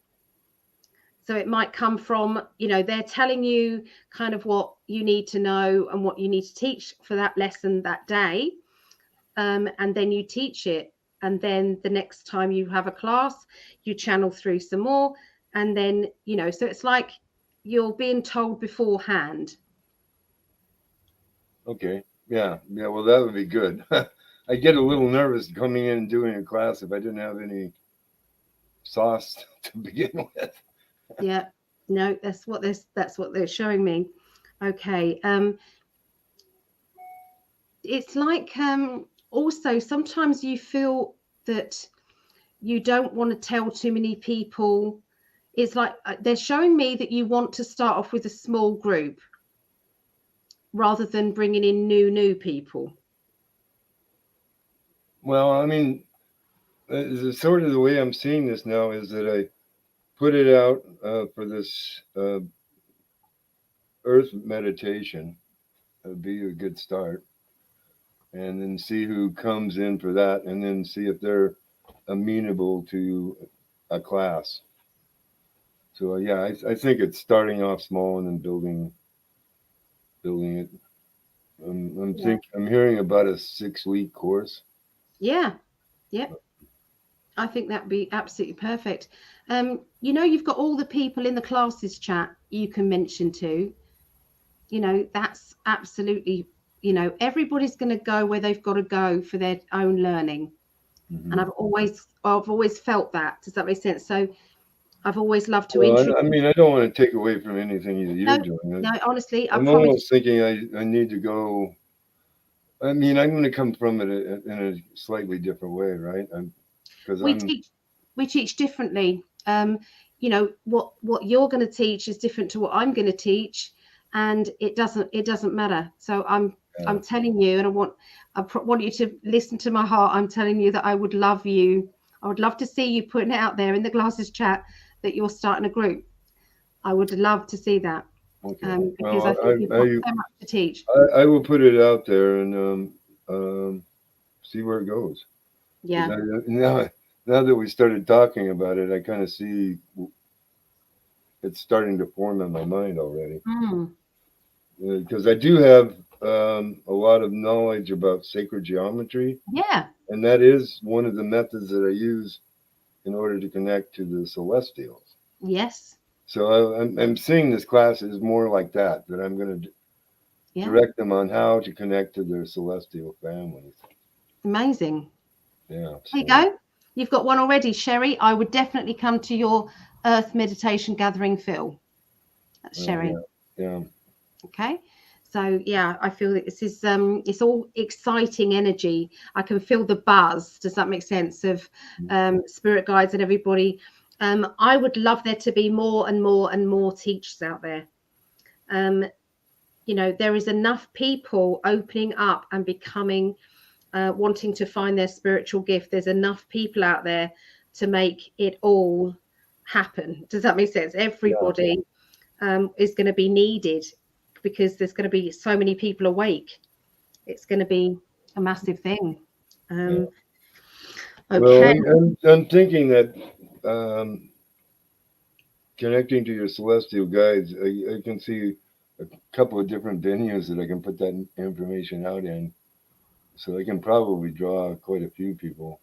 Speaker 1: So it might come from, you know, they're telling you kind of what you need to know and what you need to teach for that lesson that day. And then you teach it. And then the next time you have a class, you channel through some more. And then, you know, so it's like you're being told beforehand.
Speaker 3: Okay. Yeah. Well, that would be good. I get a little nervous coming in and doing a class if I didn't have any sauce to begin with.
Speaker 1: Yeah. No, that's what they're showing me. Okay. It's like also sometimes you feel that you don't want to tell too many people. It's like they're showing me that you want to start off with a small group rather than bringing in new people.
Speaker 3: Well, I mean, sort of the way I'm seeing this now is that I put it out for this earth meditation. That'd be a good start. And then see who comes in for that, and then see if they're amenable to a class. So yeah, I think it's starting off small and then building it. I'm hearing about a 6-week course.
Speaker 1: Yeah. I think that'd be absolutely perfect. You know, you've got all the people in the classes chat you can mention to. You know, that's absolutely, you know, everybody's going to go where they've got to go for their own learning. And I've always felt that. Does that make sense? So I've always loved to introduce.
Speaker 3: I mean, I don't want to take away from anything that you're doing.
Speaker 1: No, honestly,
Speaker 3: I'm almost thinking I need to go. I mean, I'm going to come from it in a slightly different way, right?
Speaker 1: We teach differently. You know, what you're going to teach is different to what I'm going to teach, and it doesn't matter. So I'm telling you, and I want you to listen to my heart. I'm telling you that I would love you. I would love to see you putting it out there in the Glasses chat that you're starting a group. I would love to see that.
Speaker 3: Okay.
Speaker 1: Because I think you've got so much to teach.
Speaker 3: I will put it out there and see where it goes.
Speaker 1: Yeah.
Speaker 3: Now that we started talking about it, I kind of see it's starting to form in my mind already. Because I do have a lot of knowledge about sacred geometry.
Speaker 1: Yeah.
Speaker 3: And that is one of the methods that I use in order to connect to the celestials.
Speaker 1: Yes.
Speaker 3: So I'm seeing this class as more like that I'm going to direct them on how to connect to their celestial families.
Speaker 1: Amazing.
Speaker 3: Yeah.
Speaker 1: There you go. You've got one already, Sherry. I would definitely come to your Earth Meditation Gathering, Phil. That's Sherry.
Speaker 3: Yeah.
Speaker 1: Okay. So yeah, I feel that this is it's all exciting energy. I can feel the buzz. Does that make sense? Of spirit guides and everybody. I would love there to be more and more and more teachers out there. You know, there is enough people opening up and becoming wanting to find their spiritual gift. There's enough people out there to make it all happen. Does that make sense? Everybody is going to be needed because there's going to be so many people awake. It's going to be a massive thing. Okay.
Speaker 3: Well, I'm thinking that connecting to your celestial guides, I can see a couple of different venues that I can put that information out in. So I can probably draw quite a few people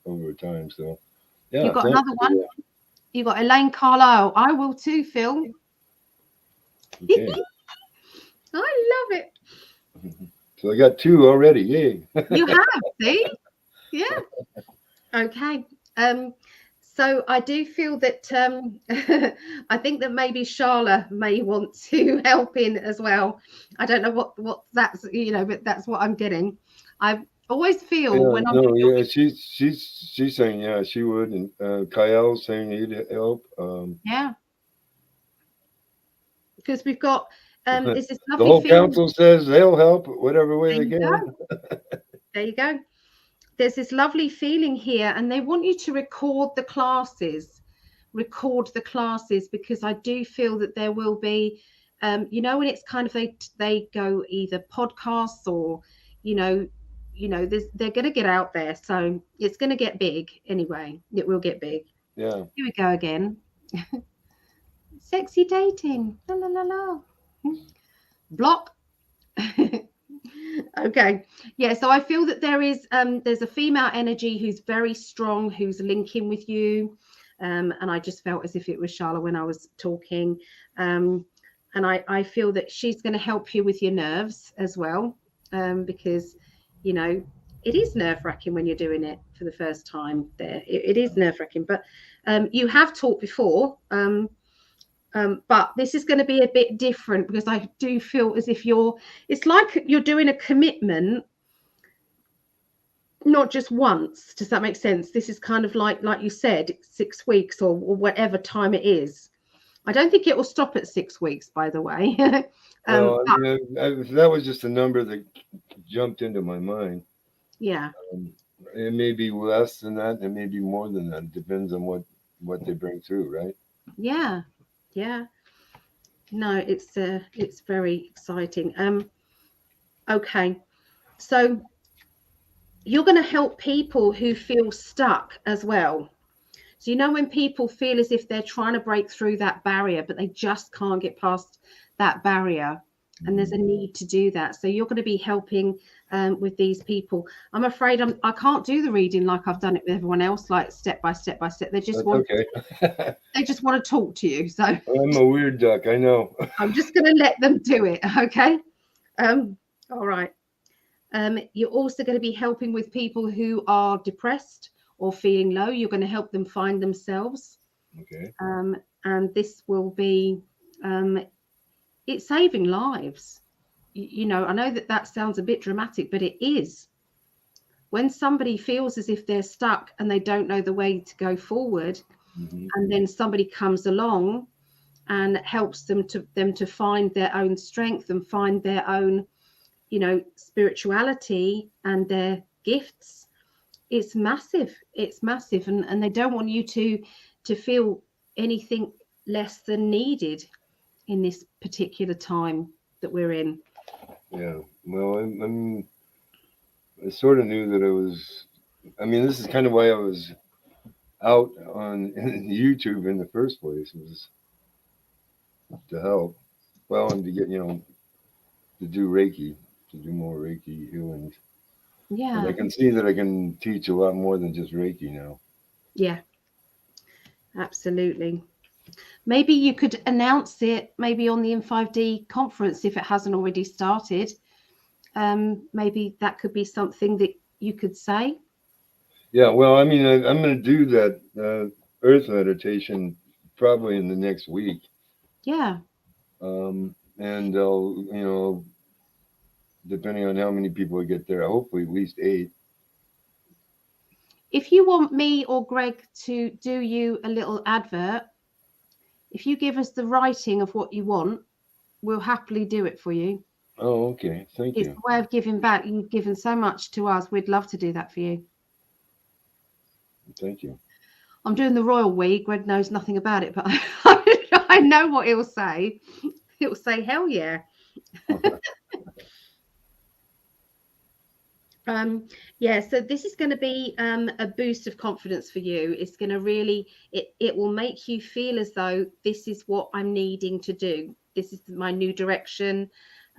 Speaker 3: over time. So yeah.
Speaker 1: You've got another one. You've got Elaine Carlisle. I will too, Phil.
Speaker 3: Okay.
Speaker 1: I love it.
Speaker 3: So I got 2 already. Yay.
Speaker 1: You have, see? Yeah. Okay. So So I do feel that I think that maybe Charla may want to help in as well. I don't know what that's, but that's what I'm getting. I always feel when I'm
Speaker 3: she's saying yeah she would, and Kyle's saying he'd help.
Speaker 1: Yeah, because we've got there's this
Speaker 3: The
Speaker 1: lovely
Speaker 3: whole
Speaker 1: feeling.
Speaker 3: council says they'll help whatever way
Speaker 1: There
Speaker 3: they
Speaker 1: you
Speaker 3: can.
Speaker 1: go. There you go. There's this lovely feeling here, and they want you to record the classes. Record the classes, because I do feel that there will be, when it's kind of they go either podcasts or, they're going to get out there, so it's going to get big anyway. It will get big.
Speaker 3: Yeah.
Speaker 1: Here we go again. Sexy dating. La la la la. Block. Okay, yeah, so I feel that there's a female energy who's very strong, who's linking with you, and I just felt as if it was Charlotte when I was talking, and I feel that she's going to help you with your nerves as well, because it is nerve-wracking when you're doing it for the first time. It is nerve-wracking, but you have taught before, but this is going to be a bit different, because I do feel as if it's like you're doing a commitment, not just once. Does that make sense? This is kind of like you said, 6 weeks or whatever time it is. I don't think it will stop at 6 weeks, by the way.
Speaker 3: That was just a number that jumped into my mind.
Speaker 1: Yeah.
Speaker 3: It may be less than that, it may be more than that. It depends on what they bring through, right?
Speaker 1: Yeah. Yeah. No, it's very exciting. Okay. So you're going to help people who feel stuck as well. So when people feel as if they're trying to break through that barrier, but they just can't get past that barrier, and there's a need to do that. So you're going to be helping with these people. I'm afraid I can't do the reading like I've done it with everyone else, like step by step by step. They just want they just want to talk to you. So
Speaker 3: I'm a weird duck, I know.
Speaker 1: I'm just going to let them do it. Okay. All right. You're also going to be helping with people who are depressed or feeling low. You're going to help them find themselves.
Speaker 3: Okay.
Speaker 1: And this will be, it's saving lives. I know that sounds a bit dramatic, but it is. When somebody feels as if they're stuck and they don't know the way to go forward, and then somebody comes along and helps them to find their own strength and find their own, spirituality and their gifts, it's massive. It's massive. And they don't want you to feel anything less than needed in this particular time that we're in.
Speaker 3: Yeah. Well, I sort of knew that this is kind of why I was out on YouTube in the first place, was to help. Well, and to get, to do Reiki, to do more Reiki healings.
Speaker 1: Yeah.
Speaker 3: And I can see that I can teach a lot more than just Reiki now.
Speaker 1: Yeah, absolutely. Maybe you could announce it maybe on the In5D conference if it hasn't already started. Maybe that could be something that you could say.
Speaker 3: Yeah, well, I'm going to do that earth meditation probably in the next week.
Speaker 1: Yeah.
Speaker 3: And I'll, depending on how many people get there, hopefully at least 8.
Speaker 1: If you want me or Greg to do you a little advert, if you give us the writing of what you want, we'll happily do it for you.
Speaker 3: Oh, okay. Thank you.
Speaker 1: It's a way of giving back. You've given so much to us. We'd love to do that for you.
Speaker 3: Thank you.
Speaker 1: I'm doing the royal we. Greg knows nothing about it, but I know what he'll say. He'll say, hell yeah. Yeah, so this is going to be a boost of confidence for you. It's going to really, it will make you feel as though this is what I'm needing to do. This is my new direction.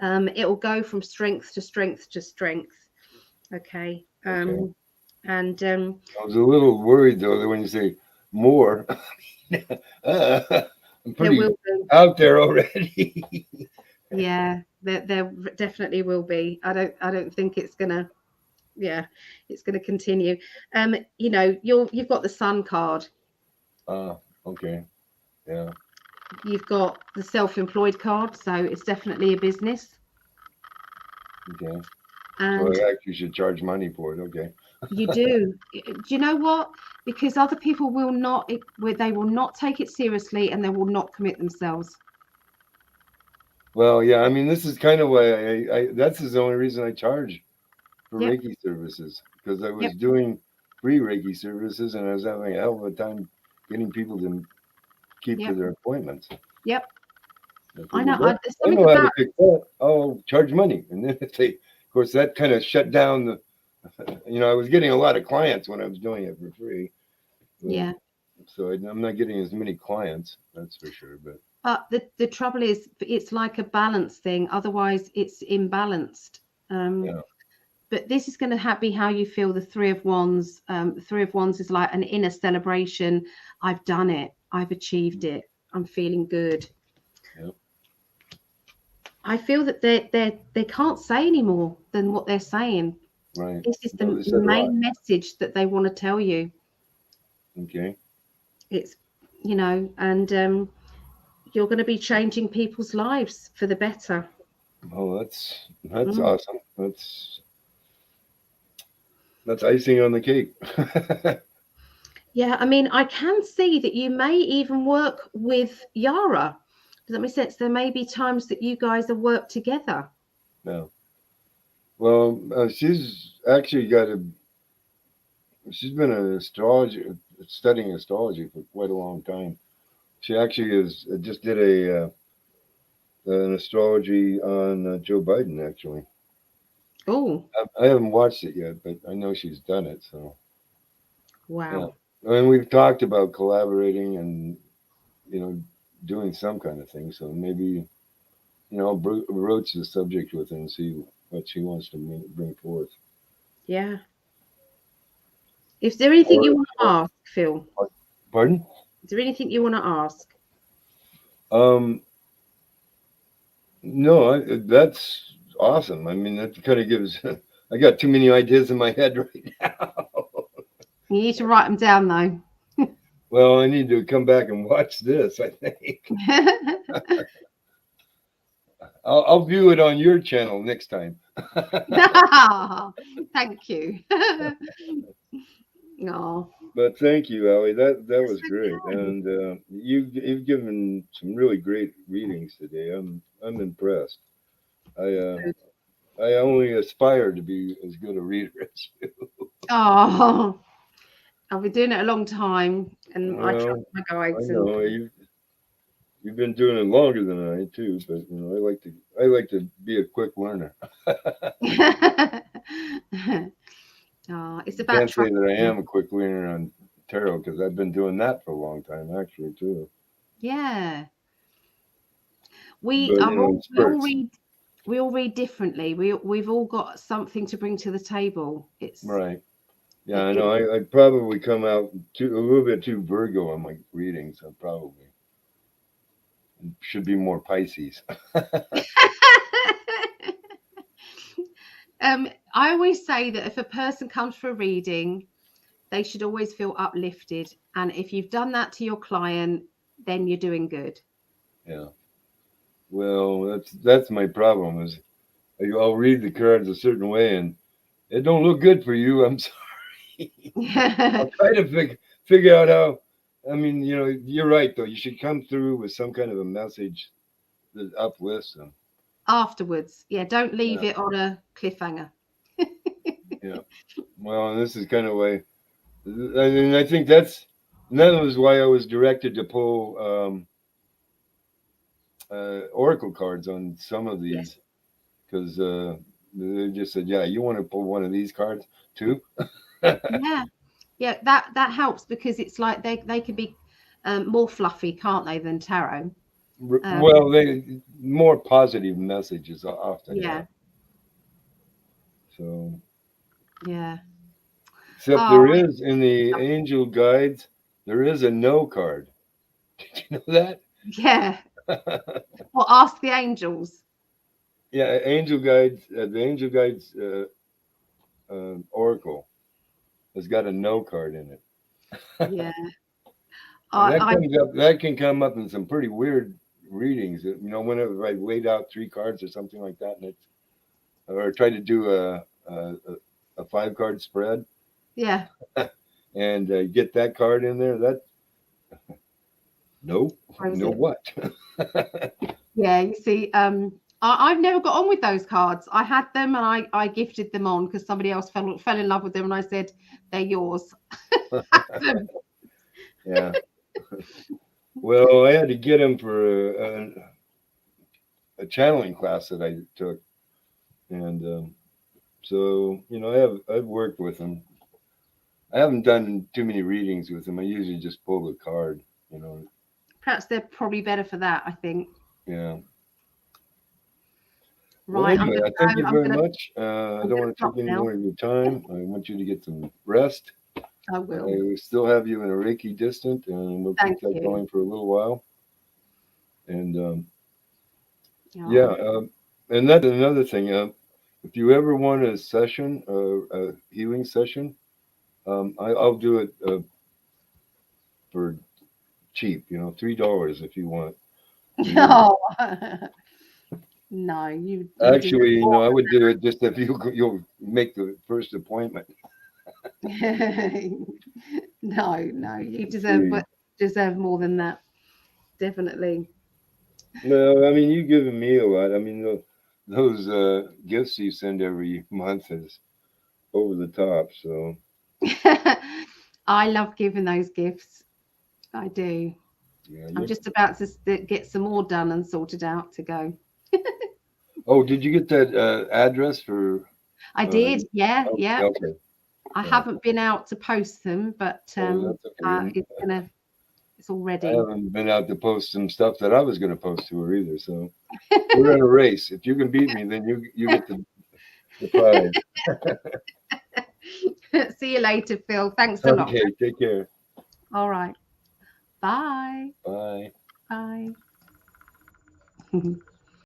Speaker 1: It will go from strength to strength to strength. Okay.
Speaker 3: Okay.
Speaker 1: And
Speaker 3: I was a little worried though that when you say more, I'm pretty out there already.
Speaker 1: Yeah, there definitely will be. I don't think it's gonna. Yeah, it's going to continue. You've got the Sun card.
Speaker 3: Okay. Yeah.
Speaker 1: You've got the self-employed card, so it's definitely a business.
Speaker 3: Okay. So
Speaker 1: And
Speaker 3: I actually should charge money for it. Okay.
Speaker 1: you do. Do you know what? Because other people will not, they will not take it seriously, and they will not commit themselves.
Speaker 3: Well, yeah. I mean, this is kind of why that's the only reason I charge for
Speaker 1: Yep.
Speaker 3: Reiki services, because I was
Speaker 1: Yep.
Speaker 3: doing free Reiki services, and I was having a hell of a time getting people to keep to
Speaker 1: Yep.
Speaker 3: their appointments.
Speaker 1: Yep.
Speaker 3: I
Speaker 1: I know.
Speaker 3: figured,
Speaker 1: There's
Speaker 3: I
Speaker 1: something
Speaker 3: know how to
Speaker 1: about.
Speaker 3: fix that. I'll charge money, and then if they, of course, that kind of shut down the. I was getting a lot of clients when I was doing it for free.
Speaker 1: Yeah.
Speaker 3: So I'm not getting as many clients, that's for sure.
Speaker 1: But the trouble is, it's like a balance thing. Otherwise, it's imbalanced.
Speaker 3: Yeah.
Speaker 1: But this is going to be how you feel. The Three of Wands. The Three of Wands is like an inner celebration. I've done it. I've achieved it. I'm feeling good.
Speaker 3: Yep.
Speaker 1: I feel that they can't say any more than what they're saying.
Speaker 3: Right.
Speaker 1: This is
Speaker 3: No,
Speaker 1: the
Speaker 3: they said a lot.
Speaker 1: main message that they want to tell you.
Speaker 3: Okay.
Speaker 1: It's and you're going to be changing people's lives for the better.
Speaker 3: Oh, that's awesome. That's icing on the cake.
Speaker 1: Yeah, I mean, I can see that you may even work with Yara. Does that make sense? There may be times that you guys have worked together.
Speaker 3: No. Well, she's actually she's been an astrologer, studying astrology for quite a long time. She actually just did an astrology on Joe Biden, actually.
Speaker 1: Oh,
Speaker 3: I haven't watched it yet, but I know she's done it. So
Speaker 1: wow.
Speaker 3: yeah, and we've talked about collaborating and doing some kind of thing. So maybe I'll broach the subject with her and see what she wants to bring forth.
Speaker 1: Yeah. Is there anything you want to ask, Phil?
Speaker 3: Pardon?
Speaker 1: Is there anything you want to ask?
Speaker 3: No, that's awesome. I mean, that kind of gives. I got too many ideas in my head right now.
Speaker 1: You need to write them down, though.
Speaker 3: Well, I need to come back and watch this, I think. I'll view it on your channel next time.
Speaker 1: Thank you. Oh.
Speaker 3: But thank you, Allie. That was great, and you've given some really great readings today. I'm impressed. I only aspire to be as good a reader as you.
Speaker 1: Oh, I've been doing it a long time, and I trust
Speaker 3: Well,
Speaker 1: my
Speaker 3: I
Speaker 1: guides.
Speaker 3: know you've been doing it longer than I too, but I like to be a quick learner.
Speaker 1: It's
Speaker 3: I
Speaker 1: about
Speaker 3: can't say
Speaker 1: trust.
Speaker 3: that I am a quick learner on tarot because I've been doing that for a long time actually too.
Speaker 1: Yeah, we
Speaker 3: But
Speaker 1: are all,
Speaker 3: in spurts.
Speaker 1: we all read differently. We've all got something to bring to the table. It's
Speaker 3: Right. Yeah, I know. I probably come out a little bit too Virgo on my readings. I probably should be more Pisces.
Speaker 1: I always say that if a person comes for a reading, they should always feel uplifted. And if you've done that to your client, then you're doing good.
Speaker 3: Yeah. Well, that's my problem is I'll read the cards a certain way and it don't look good for you. I'm sorry. I'll try to figure out how. I mean, you're right though. You should come through with some kind of a message that uplifts them.
Speaker 1: Afterwards, yeah, don't leave it on a cliffhanger.
Speaker 3: Yeah. Well, and this is kind of way. And I think that was why I was directed to pull oracle cards on some of these because they just said, "Yeah, you want to pull one of these cards too."
Speaker 1: Yeah, that helps because it's like they can be more fluffy, can't they, than tarot?
Speaker 3: Well, they more positive messages often.
Speaker 1: Yeah.
Speaker 3: So.
Speaker 1: Yeah.
Speaker 3: Except there is in the angel guides, there is a no card. Did you know that?
Speaker 1: Yeah. Well, ask the angels.
Speaker 3: Yeah, angel guides. The angel guides oracle has got a no card in it.
Speaker 1: Yeah.
Speaker 3: That can come up in some pretty weird readings. You know, whenever I laid out 3 cards or something like that, and or tried to do a 5-card spread.
Speaker 1: Yeah.
Speaker 3: And get that card in there. That no what?
Speaker 1: Yeah, you see, I've never got on with those cards. I had them and I gifted them on because somebody else fell in love with them, and I said they're yours.
Speaker 3: Yeah. Well, I had to get them for a channeling class that I took, and so you know I've worked with them. I haven't done too many readings with them. I usually just pull the card, you know.
Speaker 1: Perhaps they're probably better for that, I think.
Speaker 3: Yeah.
Speaker 1: Right.
Speaker 3: Well, anyway, thank you very much. I don't want to take any more of your time. I want you to get some rest.
Speaker 1: I will.
Speaker 3: We still have you in a Reiki distant, and we'll keep that going for a little while. And and that's another thing. If you ever want a session, a healing session, I'll do it for cheap. You know, $3 if you want.
Speaker 1: No. No, you
Speaker 3: actually, you know, I would do it just if you'll make the first appointment.
Speaker 1: No, you deserve more than that. Definitely.
Speaker 3: No, I mean, you've given me a lot. I mean, those gifts you send every month is over the top. So
Speaker 1: I love giving those gifts. I do. Yeah, I'm just about to get some more done and sorted out to go.
Speaker 3: Oh, did you get that address for?
Speaker 1: I did. Yeah.
Speaker 3: Okay.
Speaker 1: I haven't been out to post them, but it's all ready.
Speaker 3: I haven't been out to post some stuff that I was going to post to her either. So we're in a race. If you can beat me, then you get the prize.
Speaker 1: See you later, Phil. Thanks a lot.
Speaker 3: Okay, take care.
Speaker 1: All right. Bye.
Speaker 3: Bye.
Speaker 1: Bye.